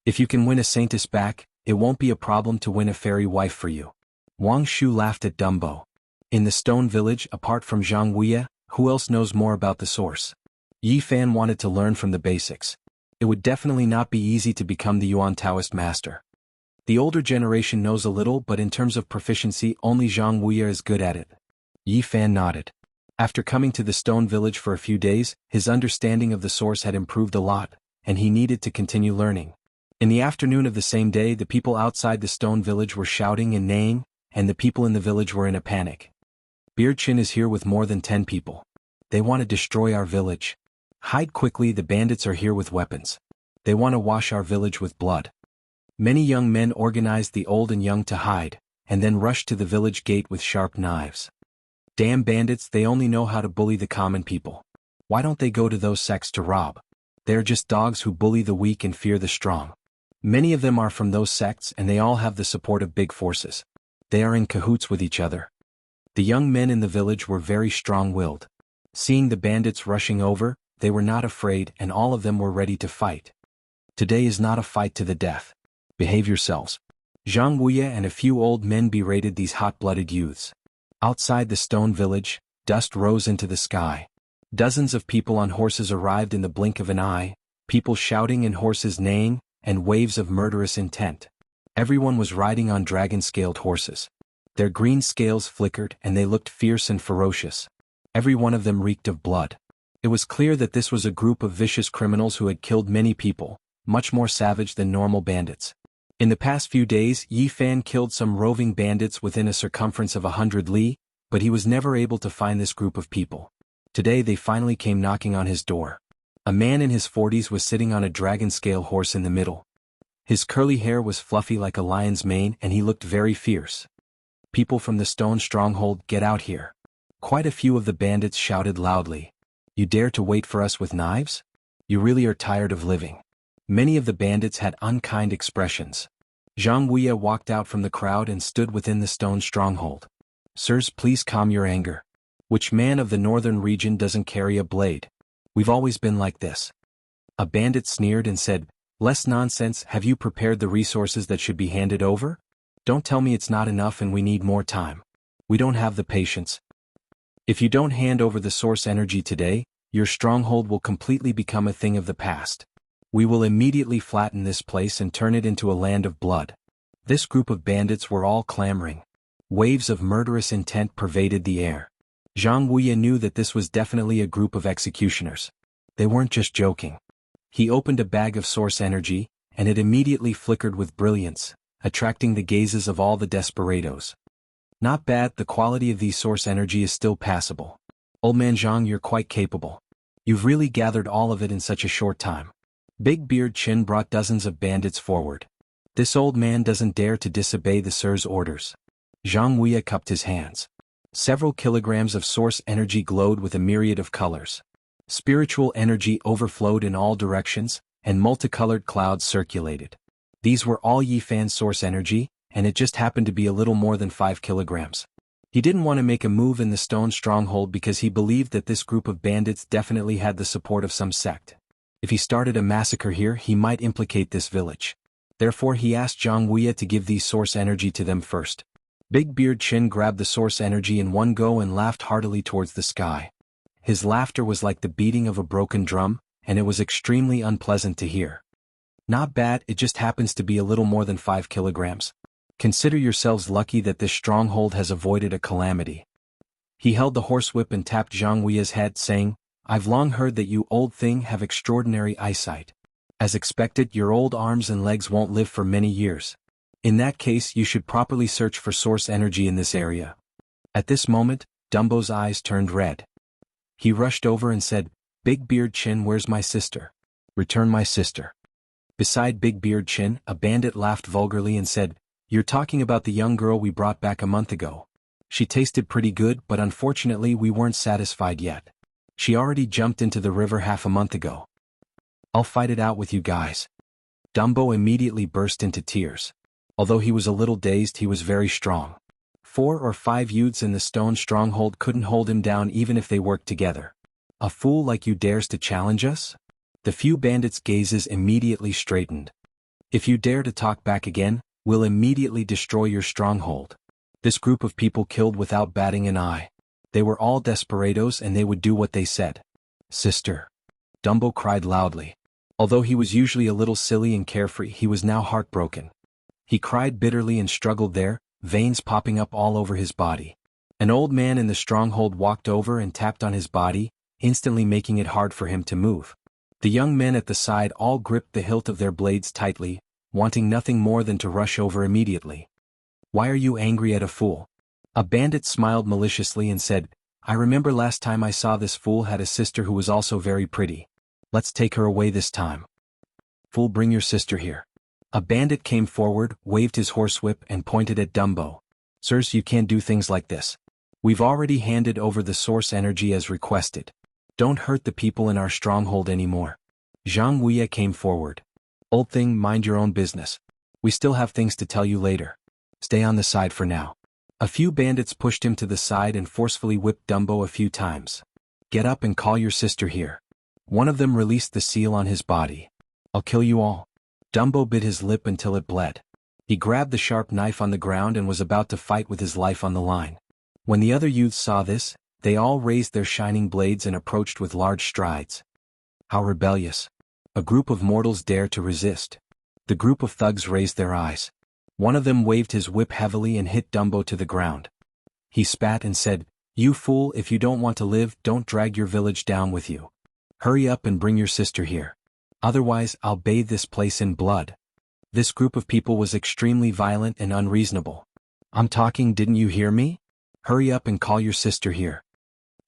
If you can win a saintess back, it won't be a problem to win a fairy wife for you. Wang Shu laughed at Dumbo. In the stone village, apart from Zhang Wui, who else knows more about the source? Yi Fan wanted to learn from the basics. It would definitely not be easy to become the Yuan Taoist master. The older generation knows a little, but in terms of proficiency, only Zhang Wui is good at it. Yi Fan nodded. After coming to the stone village for a few days, his understanding of the source had improved a lot, and he needed to continue learning. In the afternoon of the same day, the people outside the stone village were shouting and neighing, and the people in the village were in a panic. Beard Chin is here with more than 10 people. They want to destroy our village. Hide quickly, the bandits are here with weapons. They want to wash our village with blood. Many young men organized the old and young to hide, and then rushed to the village gate with sharp knives. Damn bandits, they only know how to bully the common people. Why don't they go to those sects to rob? They are just dogs who bully the weak and fear the strong. Many of them are from those sects, and they all have the support of big forces. They are in cahoots with each other. The young men in the village were very strong-willed. Seeing the bandits rushing over, they were not afraid, and all of them were ready to fight. Today is not a fight to the death. Behave yourselves. Zhang Wui and a few old men berated these hot-blooded youths. Outside the stone village, dust rose into the sky. Dozens of people on horses arrived in the blink of an eye, people shouting and horses neighing, and waves of murderous intent. Everyone was riding on dragon-scaled horses. Their green scales flickered and they looked fierce and ferocious. Every one of them reeked of blood. It was clear that this was a group of vicious criminals who had killed many people, much more savage than normal bandits. In the past few days, Yi Fan killed some roving bandits within a circumference of 100 li, but he was never able to find this group of people. Today they finally came knocking on his door. A man in his 40s was sitting on a dragon-scale horse in the middle. His curly hair was fluffy like a lion's mane and he looked very fierce. "People from the stone stronghold, get out here." Quite a few of the bandits shouted loudly. "You dare to wait for us with knives? You really are tired of living." Many of the bandits had unkind expressions. Zhang Wuya walked out from the crowd and stood within the stone stronghold. "Sirs, please calm your anger. Which man of the northern region doesn't carry a blade? We've always been like this." A bandit sneered and said, "Less nonsense, have you prepared the resources that should be handed over? Don't tell me it's not enough and we need more time. We don't have the patience. If you don't hand over the source energy today, your stronghold will completely become a thing of the past. We will immediately flatten this place and turn it into a land of blood." This group of bandits were all clamoring. Waves of murderous intent pervaded the air. Zhang Wuya knew that this was definitely a group of executioners. They weren't just joking. He opened a bag of source energy, and it immediately flickered with brilliance, attracting the gazes of all the desperados. "Not bad, the quality of these source energy is still passable. Old man Zhang, you're quite capable. You've really gathered all of it in such a short time." Big Beard Chin brought dozens of bandits forward. "This old man doesn't dare to disobey the Sir's orders." Zhang Wuya cupped his hands. Several kilograms of source energy glowed with a myriad of colors. Spiritual energy overflowed in all directions, and multicolored clouds circulated. These were all Yi Fan's source energy, and it just happened to be a little more than 5 kilograms. He didn't want to make a move in the stone stronghold because he believed that this group of bandits definitely had the support of some sect. If he started a massacre here, he might implicate this village. Therefore he asked Zhang Wuya to give these source energy to them first. Big Beard Chin grabbed the source energy in one go and laughed heartily towards the sky. His laughter was like the beating of a broken drum, and it was extremely unpleasant to hear. "Not bad, it just happens to be a little more than 5 kilograms. Consider yourselves lucky that this stronghold has avoided a calamity." He held the horsewhip and tapped Zhang Wuya's head, saying, "I've long heard that you old thing have extraordinary eyesight. As expected, your old arms and legs won't live for many years. In that case, you should properly search for source energy in this area." At this moment, Dumbo's eyes turned red. He rushed over and said, "Big Beard Chin, where's my sister? Return my sister." Beside Big Beard Chin, a bandit laughed vulgarly and said, "You're talking about the young girl we brought back a month ago. She tasted pretty good, but unfortunately we weren't satisfied yet. She already jumped into the river half a month ago. I'll fight it out with you guys." Dumbo immediately burst into tears. Although he was a little dazed, he was very strong. 4 or 5 youths in the stone stronghold couldn't hold him down even if they worked together. "A fool like you dares to challenge us?" The few bandits' gazes immediately straightened. "If you dare to talk back again, we'll immediately destroy your stronghold." This group of people killed without batting an eye. They were all desperados and they would do what they said. "Sister!" Dumbo cried loudly. Although he was usually a little silly and carefree, he was now heartbroken. He cried bitterly and struggled there, veins popping up all over his body. An old man in the stronghold walked over and tapped on his body, instantly making it hard for him to move. The young men at the side all gripped the hilt of their blades tightly, wanting nothing more than to rush over immediately. "Why are you angry at a fool?" A bandit smiled maliciously and said, "I remember last time I saw this fool had a sister who was also very pretty. Let's take her away this time." "Fool, bring your sister here." A bandit came forward, waved his horsewhip and pointed at Dumbo. "Sirs, you can't do things like this. We've already handed over the source energy as requested. Don't hurt the people in our stronghold anymore." Zhang Wuya came forward. "Old thing, mind your own business. We still have things to tell you later. Stay on the side for now." A few bandits pushed him to the side and forcefully whipped Dumbo a few times. "Get up and call your sister here." One of them released the seal on his body. "I'll kill you all." Dumbo bit his lip until it bled. He grabbed the sharp knife on the ground and was about to fight with his life on the line. When the other youths saw this, they all raised their shining blades and approached with large strides. How rebellious. A group of mortals dare to resist. The group of thugs raised their eyes. One of them waved his whip heavily and hit Dumbo to the ground. He spat and said, "You fool, if you don't want to live, don't drag your village down with you. Hurry up and bring your sister here. Otherwise, I'll bathe this place in blood." This group of people was extremely violent and unreasonable. I'm talking, didn't you hear me? Hurry up and call your sister here.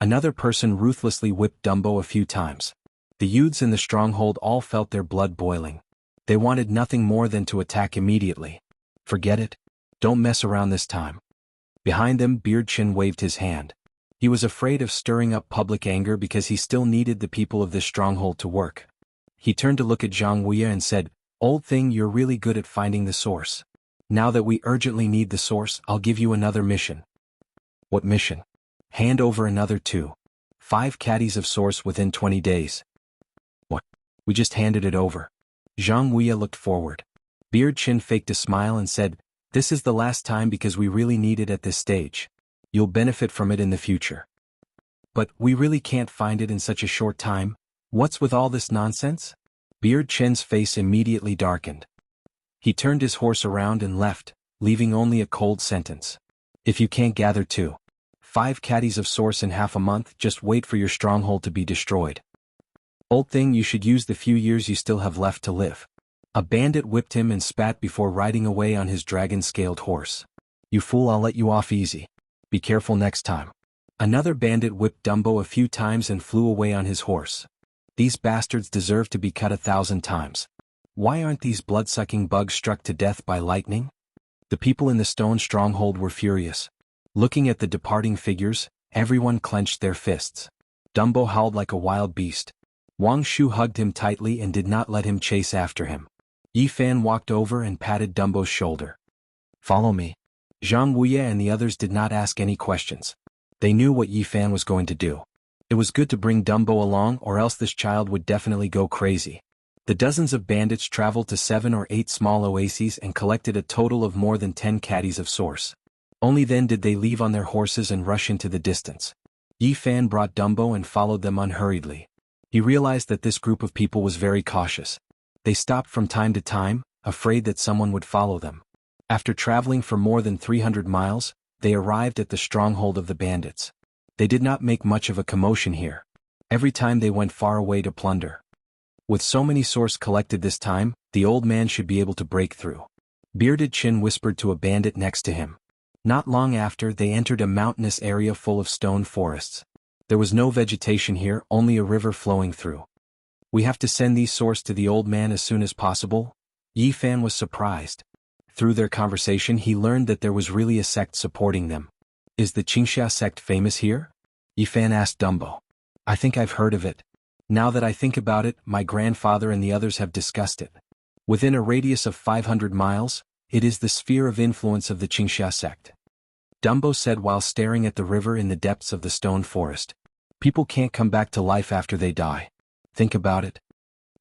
Another person ruthlessly whipped Dumbo a few times. The youths in the stronghold all felt their blood boiling. They wanted nothing more than to attack immediately. Forget it. Don't mess around this time. Behind them, Beard Chin waved his hand. He was afraid of stirring up public anger because he still needed the people of this stronghold to work. He turned to look at Zhang Wuya and said, "Old thing, you're really good at finding the source. Now that we urgently need the source, I'll give you another mission." "What mission?" "Hand over another 5 caddies of source within 20 days. "What? We just handed it over." Zhang Wuya looked forward. Beard Chin faked a smile and said, "This is the last time because we really need it at this stage. You'll benefit from it in the future." "But we really can't find it in such a short time. What's with all this nonsense?" Beard Chin's face immediately darkened. He turned his horse around and left, leaving only a cold sentence. "If you can't gather 5 caddies of source in half a month, just wait for your stronghold to be destroyed. Old thing, you should use the few years you still have left to live." A bandit whipped him and spat before riding away on his dragon-scaled horse. "You fool, I'll let you off easy. Be careful next time." Another bandit whipped Dumbo a few times and flew away on his horse. These bastards deserve to be cut 1,000 times. Why aren't these blood-sucking bugs struck to death by lightning? The people in the stone stronghold were furious. Looking at the departing figures, everyone clenched their fists. Dumbo howled like a wild beast. Wang Shu hugged him tightly and did not let him chase after him. Yi Fan walked over and patted Dumbo's shoulder. "Follow me." Zhang Wuya and the others did not ask any questions. They knew what Yi Fan was going to do. It was good to bring Dumbo along, or else this child would definitely go crazy. The dozens of bandits traveled to 7 or 8 small oases and collected a total of more than 10 caddies of source. Only then did they leave on their horses and rush into the distance. Yi Fan brought Dumbo and followed them unhurriedly. He realized that this group of people was very cautious. They stopped from time to time, afraid that someone would follow them. After traveling for more than 300 miles, they arrived at the stronghold of the bandits. They did not make much of a commotion here. Every time they went far away to plunder. With so many source collected this time, the old man should be able to break through. Bearded Chin whispered to a bandit next to him. Not long after, they entered a mountainous area full of stone forests. There was no vegetation here, only a river flowing through. "We have to send these source to the old man as soon as possible?" Yi Fan was surprised. Through their conversation he learned that there was really a sect supporting them. "Is the Qingxia sect famous here?" Yi Fan asked Dumbo. "I think I've heard of it. Now that I think about it, my grandfather and the others have discussed it. Within a radius of 500 miles, it is the sphere of influence of the Qingxia sect." Dumbo said while staring at the river in the depths of the stone forest. "People can't come back to life after they die. Think about it."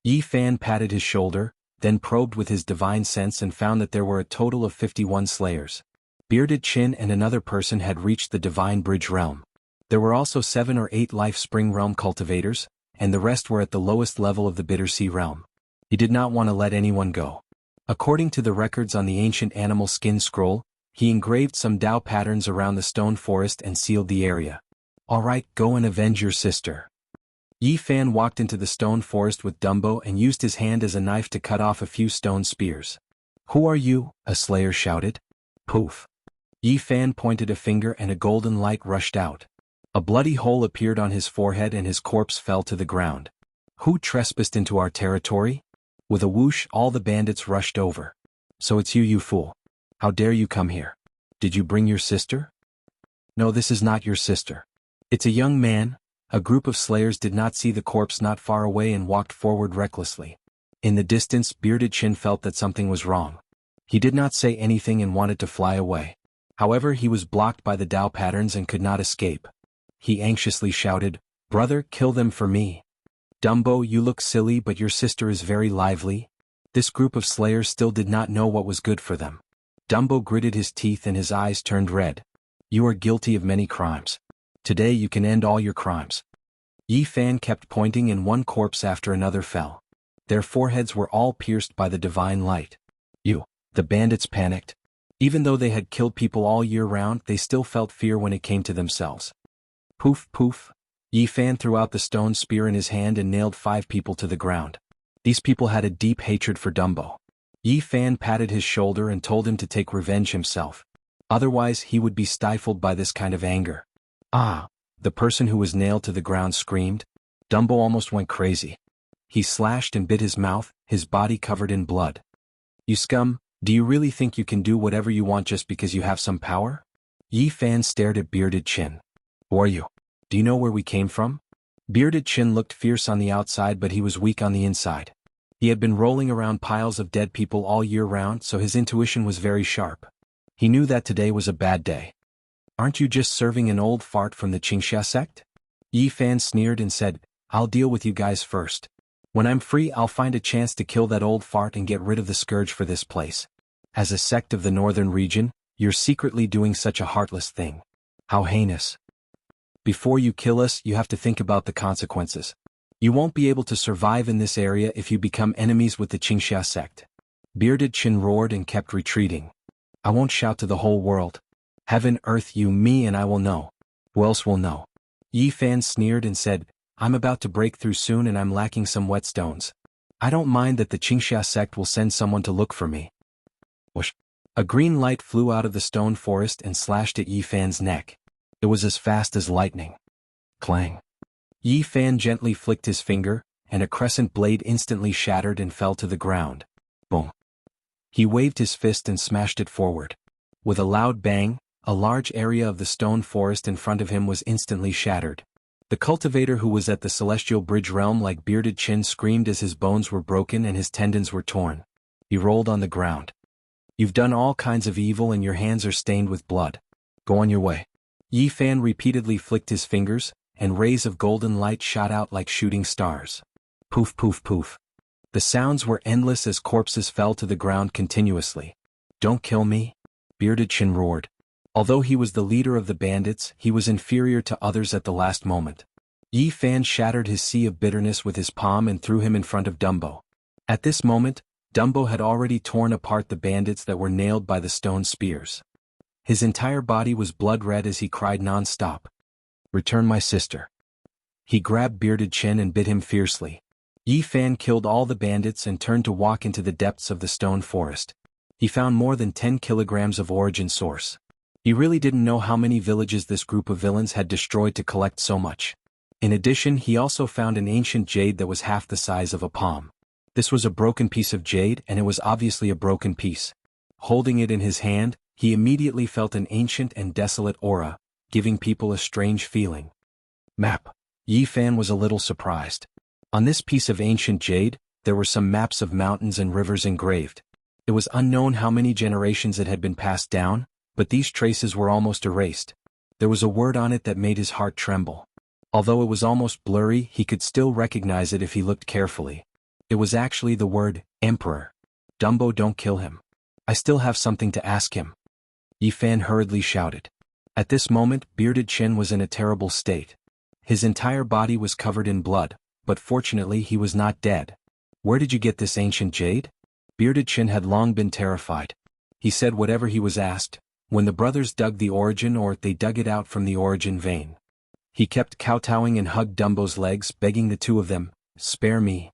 Yi Fan patted his shoulder, then probed with his divine sense and found that there were a total of 51 slayers. Bearded Chin and another person had reached the divine bridge realm. There were also 7 or 8 life spring realm cultivators, and the rest were at the lowest level of the bitter sea realm. He did not want to let anyone go. According to the records on the ancient animal skin scroll, he engraved some Tao patterns around the stone forest and sealed the area. "All right, go and avenge your sister." Yi Fan walked into the stone forest with Dumbo and used his hand as a knife to cut off a few stone spears. "Who are you?" a slayer shouted. Poof. Yi Fan pointed a finger and a golden light rushed out. A bloody hole appeared on his forehead and his corpse fell to the ground. "Who trespassed into our territory?" With a whoosh, all the bandits rushed over. "So it's you, you fool. How dare you come here? Did you bring your sister?" "No, this is not your sister. It's a young man." A group of slayers did not see the corpse not far away and walked forward recklessly. In the distance, Bearded Chin felt that something was wrong. He did not say anything and wanted to fly away. However, he was blocked by the Tao patterns and could not escape. He anxiously shouted, "Brother, kill them for me." "Dumbo, you look silly, but your sister is very lively." This group of slayers still did not know what was good for them. Dumbo gritted his teeth and his eyes turned red. "You are guilty of many crimes. Today you can end all your crimes." Yi Fan kept pointing and one corpse after another fell. Their foreheads were all pierced by the divine light. The bandits panicked. Even though they had killed people all year round, they still felt fear when it came to themselves. Poof, poof. Yi Fan threw out the stone spear in his hand and nailed 5 people to the ground. These people had a deep hatred for Dumbo. Yi Fan patted his shoulder and told him to take revenge himself. Otherwise he would be stifled by this kind of anger. Ah! The person who was nailed to the ground screamed. Dumbo almost went crazy. He slashed and bit his mouth, his body covered in blood. You scum, do you really think you can do whatever you want just because you have some power? Yi Fan stared at Bearded Chin. Who are you? Do you know where we came from? Bearded Chin looked fierce on the outside, but he was weak on the inside. He had been rolling around piles of dead people all year round, so his intuition was very sharp. He knew that today was a bad day. Aren't you just serving an old fart from the Qingxia sect? Yi Fan sneered and said, I'll deal with you guys first. When I'm free, I'll find a chance to kill that old fart and get rid of the scourge for this place. As a sect of the northern region, you're secretly doing such a heartless thing. How heinous. Before you kill us, you have to think about the consequences. You won't be able to survive in this area if you become enemies with the Qingxia sect. Bearded Chin roared and kept retreating. I won't shout to the whole world. Heaven, earth, you, me, and I will know. Who else will know? Yi Fan sneered and said, I'm about to break through soon and I'm lacking some whetstones. I don't mind that the Qingxia sect will send someone to look for me. Whoosh! A green light flew out of the stone forest and slashed at Yi Fan's neck. It was as fast as lightning. Clang! Yi Fan gently flicked his finger, and a crescent blade instantly shattered and fell to the ground. Boom! He waved his fist and smashed it forward. With a loud bang, a large area of the stone forest in front of him was instantly shattered. The cultivator who was at the celestial bridge realm like Bearded Chin screamed as his bones were broken and his tendons were torn. He rolled on the ground. You've done all kinds of evil and your hands are stained with blood. Go on your way. Yi Fan repeatedly flicked his fingers, and rays of golden light shot out like shooting stars. Poof, poof, poof. The sounds were endless as corpses fell to the ground continuously. Don't kill me? Bearded Chin roared. Although he was the leader of the bandits, he was inferior to others at the last moment. Yi Fan shattered his sea of bitterness with his palm and threw him in front of Dumbo. At this moment, Dumbo had already torn apart the bandits that were nailed by the stone spears. His entire body was blood red as he cried non-stop. Return my sister. He grabbed Bearded Chin and bit him fiercely. Yi Fan killed all the bandits and turned to walk into the depths of the stone forest. He found more than 10 kilograms of origin source. He really didn't know how many villages this group of villains had destroyed to collect so much. In addition, he also found an ancient jade that was half the size of a palm. This was a broken piece of jade and it was obviously a broken piece. Holding it in his hand, he immediately felt an ancient and desolate aura, giving people a strange feeling. Map. Yi Fan was a little surprised. On this piece of ancient jade, there were some maps of mountains and rivers engraved. It was unknown how many generations it had been passed down, but these traces were almost erased. There was a word on it that made his heart tremble. Although it was almost blurry, he could still recognize it if he looked carefully. It was actually the word, Emperor. Dumbo, don't kill him. I still have something to ask him. Yi Fan hurriedly shouted. At this moment, Bearded Chin was in a terrible state. His entire body was covered in blood, but fortunately he was not dead. Where did you get this ancient jade? Bearded Chin had long been terrified. He said whatever he was asked, when the brothers dug the origin or they dug it out from the origin vein. He kept kowtowing and hugged Dumbo's legs, begging the two of them, spare me.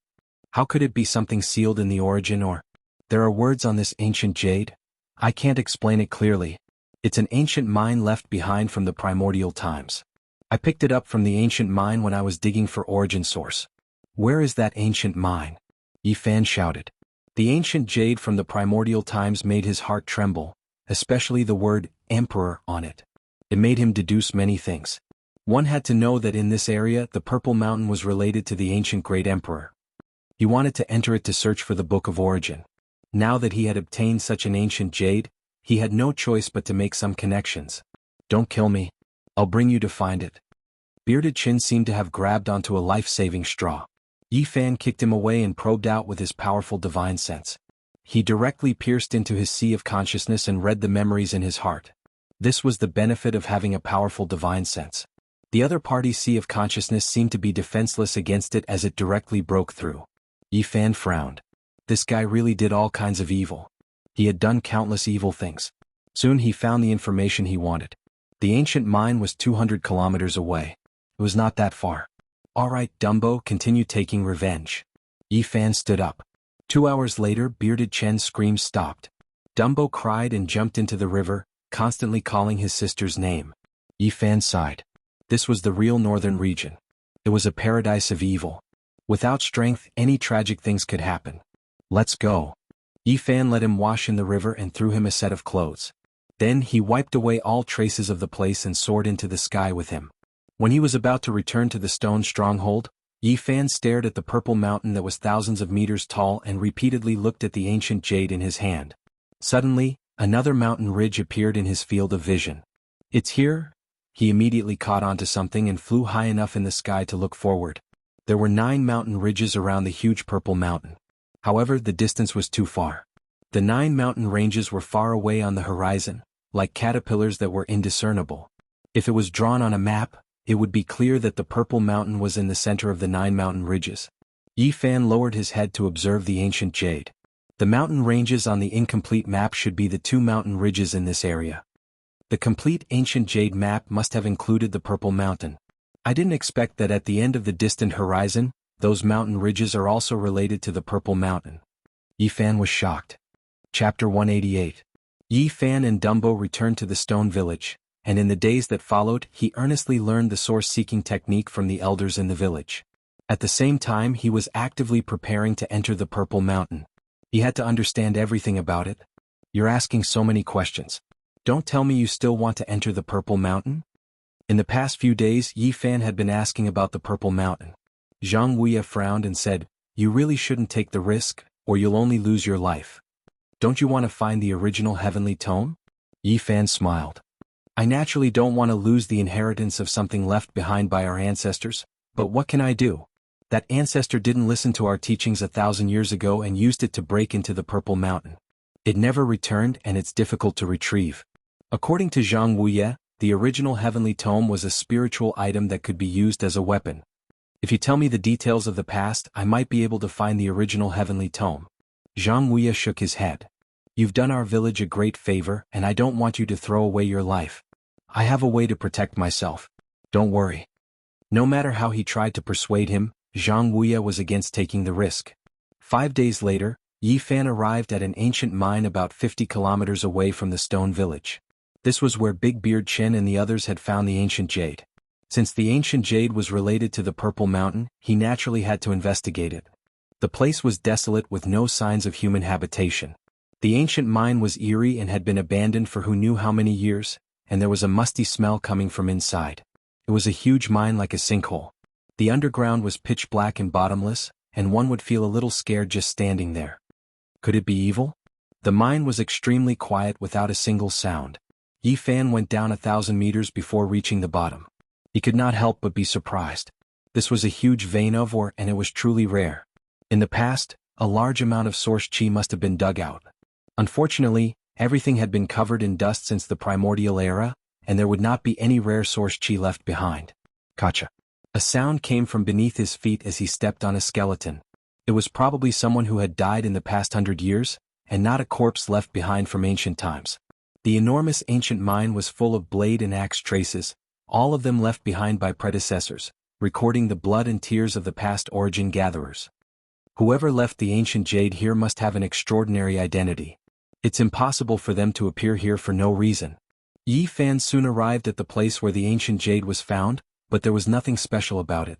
How could it be something sealed in the origin or? There are words on this ancient jade. I can't explain it clearly. It's an ancient mine left behind from the primordial times. I picked it up from the ancient mine when I was digging for origin source. Where is that ancient mine? Yi Fan shouted. The ancient jade from the primordial times made his heart tremble, especially the word, Emperor, on it. It made him deduce many things. One had to know that in this area the Purple Mountain was related to the ancient Great Emperor. He wanted to enter it to search for the Book of Origin. Now that he had obtained such an ancient jade, he had no choice but to make some connections. Don't kill me. I'll bring you to find it. Bearded Chin seemed to have grabbed onto a life-saving straw. Yi Fan kicked him away and probed out with his powerful divine sense. He directly pierced into his sea of consciousness and read the memories in his heart. This was the benefit of having a powerful divine sense. The other party's sea of consciousness seemed to be defenseless against it as it directly broke through. Yi Fan frowned. This guy really did all kinds of evil. He had done countless evil things. Soon he found the information he wanted. The ancient mine was 200 kilometers away. It was not that far. All right, Dumbo, continue taking revenge. Yi Fan stood up. 2 hours later, Bearded Chen's screams stopped. Dumbo cried and jumped into the river, constantly calling his sister's name. Yi Fan sighed. This was the real northern region. It was a paradise of evil. Without strength, any tragic things could happen. Let's go. Yi Fan let him wash in the river and threw him a set of clothes. Then he wiped away all traces of the place and soared into the sky with him. When he was about to return to the stone stronghold, Yi Fan stared at the purple mountain that was thousands of meters tall and repeatedly looked at the ancient jade in his hand. Suddenly, another mountain ridge appeared in his field of vision. It's here? He immediately caught onto something and flew high enough in the sky to look forward. There were 9 mountain ridges around the huge purple mountain. However, the distance was too far. The 9 mountain ranges were far away on the horizon, like caterpillars that were indiscernible. If it was drawn on a map, it would be clear that the purple mountain was in the center of the 9 mountain ridges. Yi Fan lowered his head to observe the ancient jade. The mountain ranges on the incomplete map should be the 2 mountain ridges in this area. The complete ancient jade map must have included the purple mountain. I didn't expect that at the end of the distant horizon, those mountain ridges are also related to the purple mountain. Yi Fan was shocked. Chapter 188. Yi Fan and Dumbo returned to the stone village, and in the days that followed, he earnestly learned the source-seeking technique from the elders in the village. At the same time, he was actively preparing to enter the purple mountain. He had to understand everything about it. You're asking so many questions. Don't tell me you still want to enter the purple mountain? In the past few days, Yi Fan had been asking about the purple mountain. Zhang Wuya frowned and said, "You really shouldn't take the risk, or you'll only lose your life. Don't you want to find the original heavenly tome?" Yi Fan smiled. "I naturally don't want to lose the inheritance of something left behind by our ancestors, but what can I do? That ancestor didn't listen to our teachings 1,000 years ago and used it to break into the purple mountain. It never returned and it's difficult to retrieve." According to Zhang Wuye, the original heavenly tome was a spiritual item that could be used as a weapon. If you tell me the details of the past, I might be able to find the original heavenly tome. Zhang Wuye shook his head. "You've done our village a great favor and I don't want you to throw away your life. I have a way to protect myself. Don't worry." No matter how he tried to persuade him, Zhang Wuye was against taking the risk. 5 days later, Yi Fan arrived at an ancient mine about 50 kilometers away from the stone village. This was where Big Beard Chen and the others had found the ancient jade. Since the ancient jade was related to the purple mountain, he naturally had to investigate it. The place was desolate with no signs of human habitation. The ancient mine was eerie and had been abandoned for who knew how many years, and there was a musty smell coming from inside. It was a huge mine like a sinkhole. The underground was pitch black and bottomless, and one would feel a little scared just standing there. Could it be evil? The mine was extremely quiet without a single sound. Yi Fan went down 1,000 meters before reaching the bottom. He could not help but be surprised. This was a huge vein of ore and it was truly rare. In the past, a large amount of source chi must have been dug out. Unfortunately, everything had been covered in dust since the primordial era, and there would not be any rare source chi left behind. Kacha. A sound came from beneath his feet as he stepped on a skeleton. It was probably someone who had died in the past 100 years, and not a corpse left behind from ancient times. The enormous ancient mine was full of blade and axe traces, all of them left behind by predecessors, recording the blood and tears of the past origin gatherers. Whoever left the ancient jade here must have an extraordinary identity. It's impossible for them to appear here for no reason. Yi Fan soon arrived at the place where the ancient jade was found, but there was nothing special about it.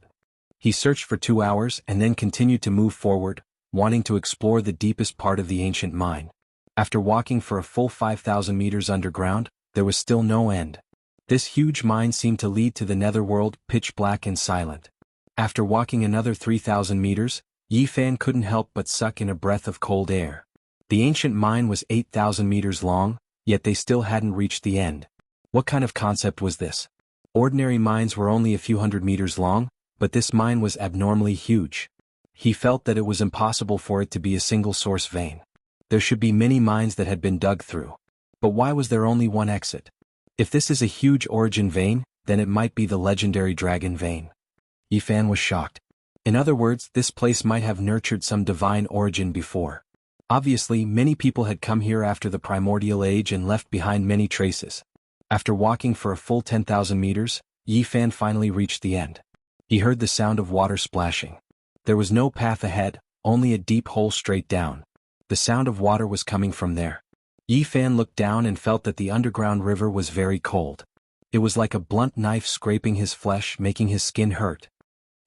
He searched for 2 hours and then continued to move forward, wanting to explore the deepest part of the ancient mine. After walking for a full 5,000 meters underground, there was still no end. This huge mine seemed to lead to the netherworld, pitch black and silent. After walking another 3,000 meters, Yi Fan couldn't help but suck in a breath of cold air. The ancient mine was 8,000 meters long, yet they still hadn't reached the end. What kind of concept was this? Ordinary mines were only a few hundred meters long, but this mine was abnormally huge. He felt that it was impossible for it to be a single source vein. There should be many mines that had been dug through. But why was there only one exit? If this is a huge origin vein, then it might be the legendary dragon vein. Yi Fan was shocked. In other words, this place might have nurtured some divine origin before. Obviously, many people had come here after the primordial age and left behind many traces. After walking for a full 10,000 meters, Yi Fan finally reached the end. He heard the sound of water splashing. There was no path ahead, only a deep hole straight down. The sound of water was coming from there. Yi Fan looked down and felt that the underground river was very cold. It was like a blunt knife scraping his flesh, making his skin hurt.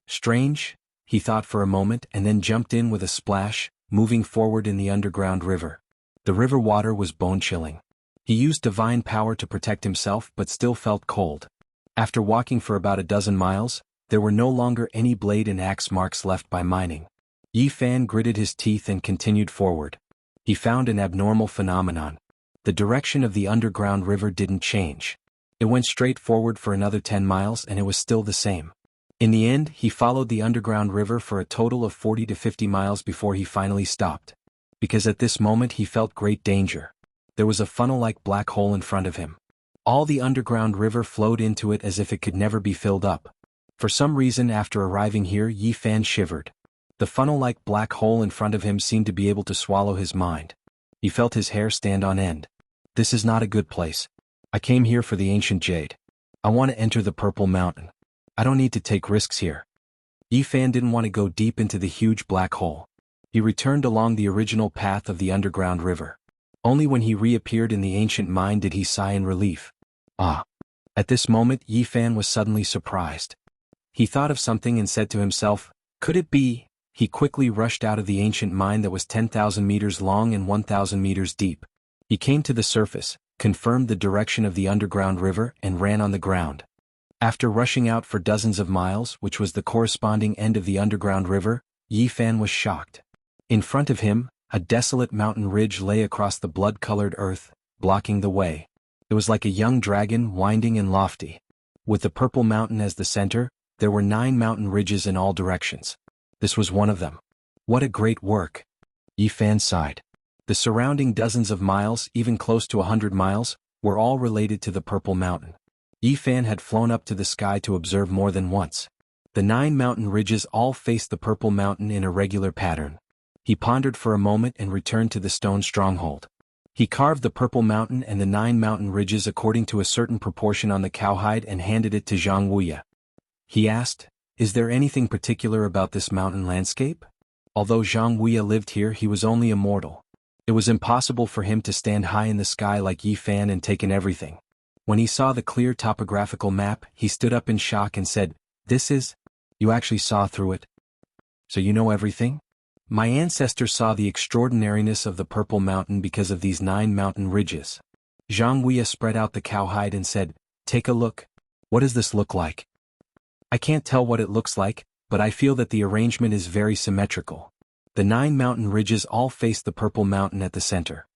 Strange, he thought for a moment and then jumped in with a splash, moving forward in the underground river. The river water was bone-chilling. He used divine power to protect himself but still felt cold. After walking for about a dozen miles, there were no longer any blade and axe marks left by mining. Yi Fan gritted his teeth and continued forward. He found an abnormal phenomenon. The direction of the underground river didn't change. It went straight forward for another 10 miles and it was still the same. In the end, he followed the underground river for a total of 40 to 50 miles before he finally stopped. Because at this moment he felt great danger. There was a funnel-like black hole in front of him. All the underground river flowed into it as if it could never be filled up. For some reason after arriving here Yi Fan shivered. The funnel-like black hole in front of him seemed to be able to swallow his mind. He felt his hair stand on end. This is not a good place. I came here for the ancient jade. I want to enter the Purple Mountain. I don't need to take risks here. Yi Fan didn't want to go deep into the huge black hole. He returned along the original path of the underground river. Only when he reappeared in the ancient mine did he sigh in relief. Ah! At this moment Yi Fan was suddenly surprised. He thought of something and said to himself, could it be? He quickly rushed out of the ancient mine that was 10,000 meters long and 1,000 meters deep. He came to the surface, confirmed the direction of the underground river and ran on the ground. After rushing out for dozens of miles, which was the corresponding end of the underground river, Yi Fan was shocked. In front of him, a desolate mountain ridge lay across the blood-colored earth, blocking the way. It was like a young dragon, winding and lofty. With the Purple Mountain as the center, there were 9 mountain ridges in all directions. This was one of them. What a great work! Yi Fan sighed. The surrounding dozens of miles, even close to 100 miles, were all related to the Purple Mountain. Yi Fan had flown up to the sky to observe more than once. The 9 mountain ridges all faced the Purple Mountain in a regular pattern. He pondered for a moment and returned to the stone stronghold. He carved the Purple Mountain and the 9 mountain ridges according to a certain proportion on the cowhide and handed it to Zhang Wuya. He asked, is there anything particular about this mountain landscape? Although Zhang Wuya lived here, he was only a mortal. It was impossible for him to stand high in the sky like Yi Fan and take in everything. When he saw the clear topographical map, he stood up in shock and said, this is... You actually saw through it? So you know everything? My ancestors saw the extraordinariness of the Purple Mountain because of these 9 mountain ridges. Zhang Wuya spread out the cowhide and said, take a look. What does this look like? I can't tell what it looks like, but I feel that the arrangement is very symmetrical. The 9 mountain ridges all face the Purple Mountain at the center.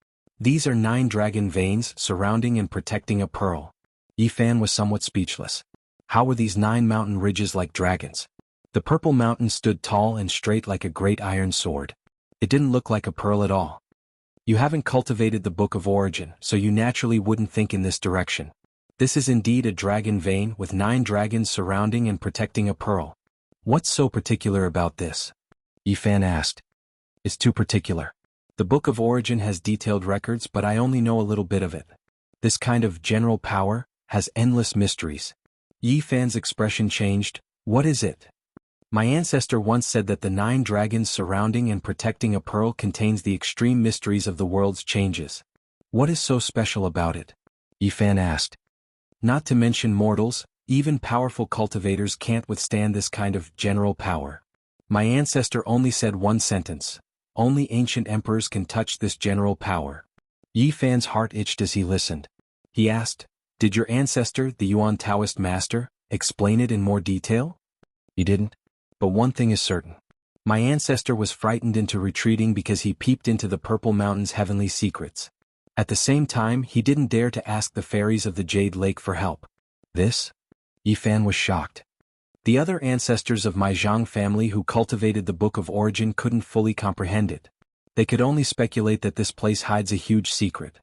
These are 9 dragon veins surrounding and protecting a pearl. Yi Fan was somewhat speechless. How were these 9 mountain ridges like dragons? The Purple Mountain stood tall and straight like a great iron sword. It didn't look like a pearl at all. You haven't cultivated the Book of Origin, so you naturally wouldn't think in this direction. This is indeed a dragon vein with 9 dragons surrounding and protecting a pearl. What's so particular about this? Yi Fan asked. It's too particular. The Book of Origin has detailed records, but I only know a little bit of it. This kind of general power has endless mysteries. Yi Fan's expression changed. What is it? My ancestor once said that the 9 dragons surrounding and protecting a pearl contains the extreme mysteries of the world's changes. What is so special about it? Yi Fan asked. Not to mention mortals, even powerful cultivators can't withstand this kind of general power. My ancestor only said one sentence. Only ancient emperors can touch this general power. Yi Fan's heart itched as he listened. He asked, did your ancestor, the Yuan Taoist master, explain it in more detail? He didn't. But one thing is certain. My ancestor was frightened into retreating because he peeped into the Purple Mountain's heavenly secrets. At the same time, he didn't dare to ask the fairies of the Jade Lake for help. This? Yi Fan was shocked. The other ancestors of my Zhang family who cultivated the Book of Origin couldn't fully comprehend it. They could only speculate that this place hides a huge secret.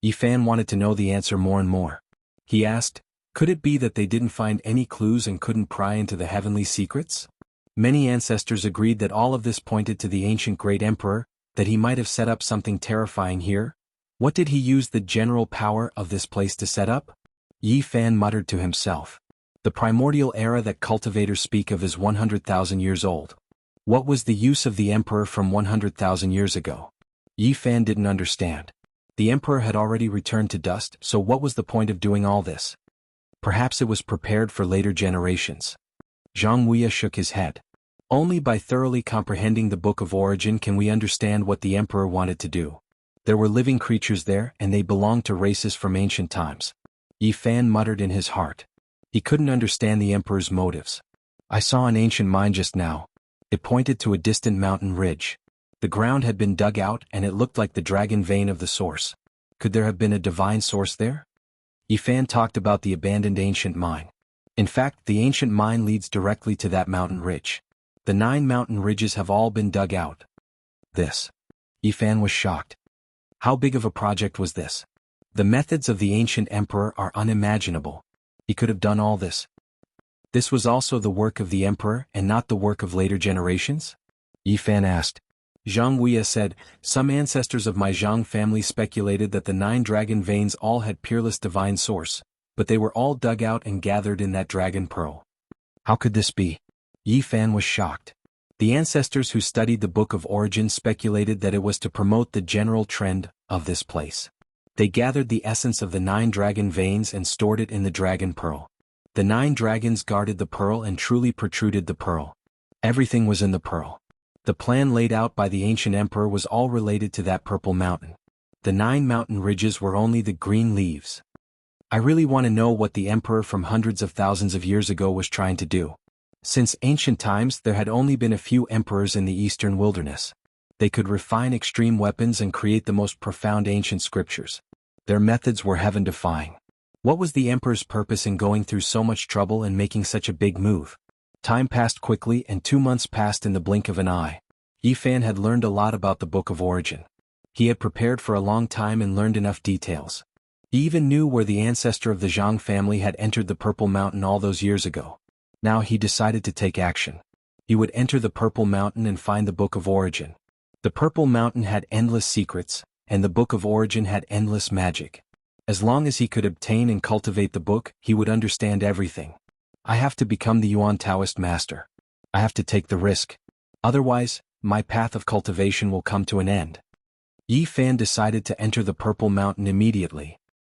Yi Fan wanted to know the answer more and more. He asked, could it be that they didn't find any clues and couldn't pry into the heavenly secrets? Many ancestors agreed that all of this pointed to the ancient great emperor, that he might have set up something terrifying here. What did he use the general power of this place to set up? Yi Fan muttered to himself. The primordial era that cultivators speak of is 100,000 years old. What was the use of the emperor from 100,000 years ago? Yi Fan didn't understand. The emperor had already returned to dust, so what was the point of doing all this? Perhaps it was prepared for later generations. Zhang Wuya shook his head. Only by thoroughly comprehending the Book of Origin can we understand what the emperor wanted to do. There were living creatures there, and they belonged to races from ancient times. Yi Fan muttered in his heart. He couldn't understand the emperor's motives. I saw an ancient mine just now. It pointed to a distant mountain ridge. The ground had been dug out and it looked like the dragon vein of the source. Could there have been a divine source there? Yi Fan talked about the abandoned ancient mine. In fact, the ancient mine leads directly to that mountain ridge. The 9 mountain ridges have all been dug out. This. Yi Fan was shocked. How big of a project was this? The methods of the ancient emperor are unimaginable. He could have done all this. This was also the work of the emperor and not the work of later generations? Yi Fan asked. Zhang Wuya said, some ancestors of my Zhang family speculated that the 9 dragon veins all had peerless divine source, but they were all dug out and gathered in that dragon pearl. How could this be? Yi Fan was shocked. The ancestors who studied the Book of Origin speculated that it was to promote the general trend of this place. They gathered the essence of the 9 dragon veins and stored it in the dragon pearl. The 9 dragons guarded the pearl and truly protruded the pearl. Everything was in the pearl. The plan laid out by the ancient emperor was all related to that purple mountain. The 9 mountain ridges were only the green leaves. I really want to know what the emperor from hundreds of thousands of years ago was trying to do. Since ancient times there had only been a few emperors in the eastern wilderness. They could refine extreme weapons and create the most profound ancient scriptures. Their methods were heaven-defying. What was the emperor's purpose in going through so much trouble and making such a big move? Time passed quickly and 2 months passed in the blink of an eye. Yi Fan had learned a lot about the Book of Origin. He had prepared for a long time and learned enough details. He even knew where the ancestor of the Zhang family had entered the Purple Mountain all those years ago. Now he decided to take action. He would enter the Purple Mountain and find the Book of Origin. The Purple Mountain had endless secrets, and the Book of Origin had endless magic. As long as he could obtain and cultivate the book, he would understand everything. I have to become the Yuan Taoist master. I have to take the risk. Otherwise, my path of cultivation will come to an end. Yi Fan decided to enter the Purple Mountain immediately.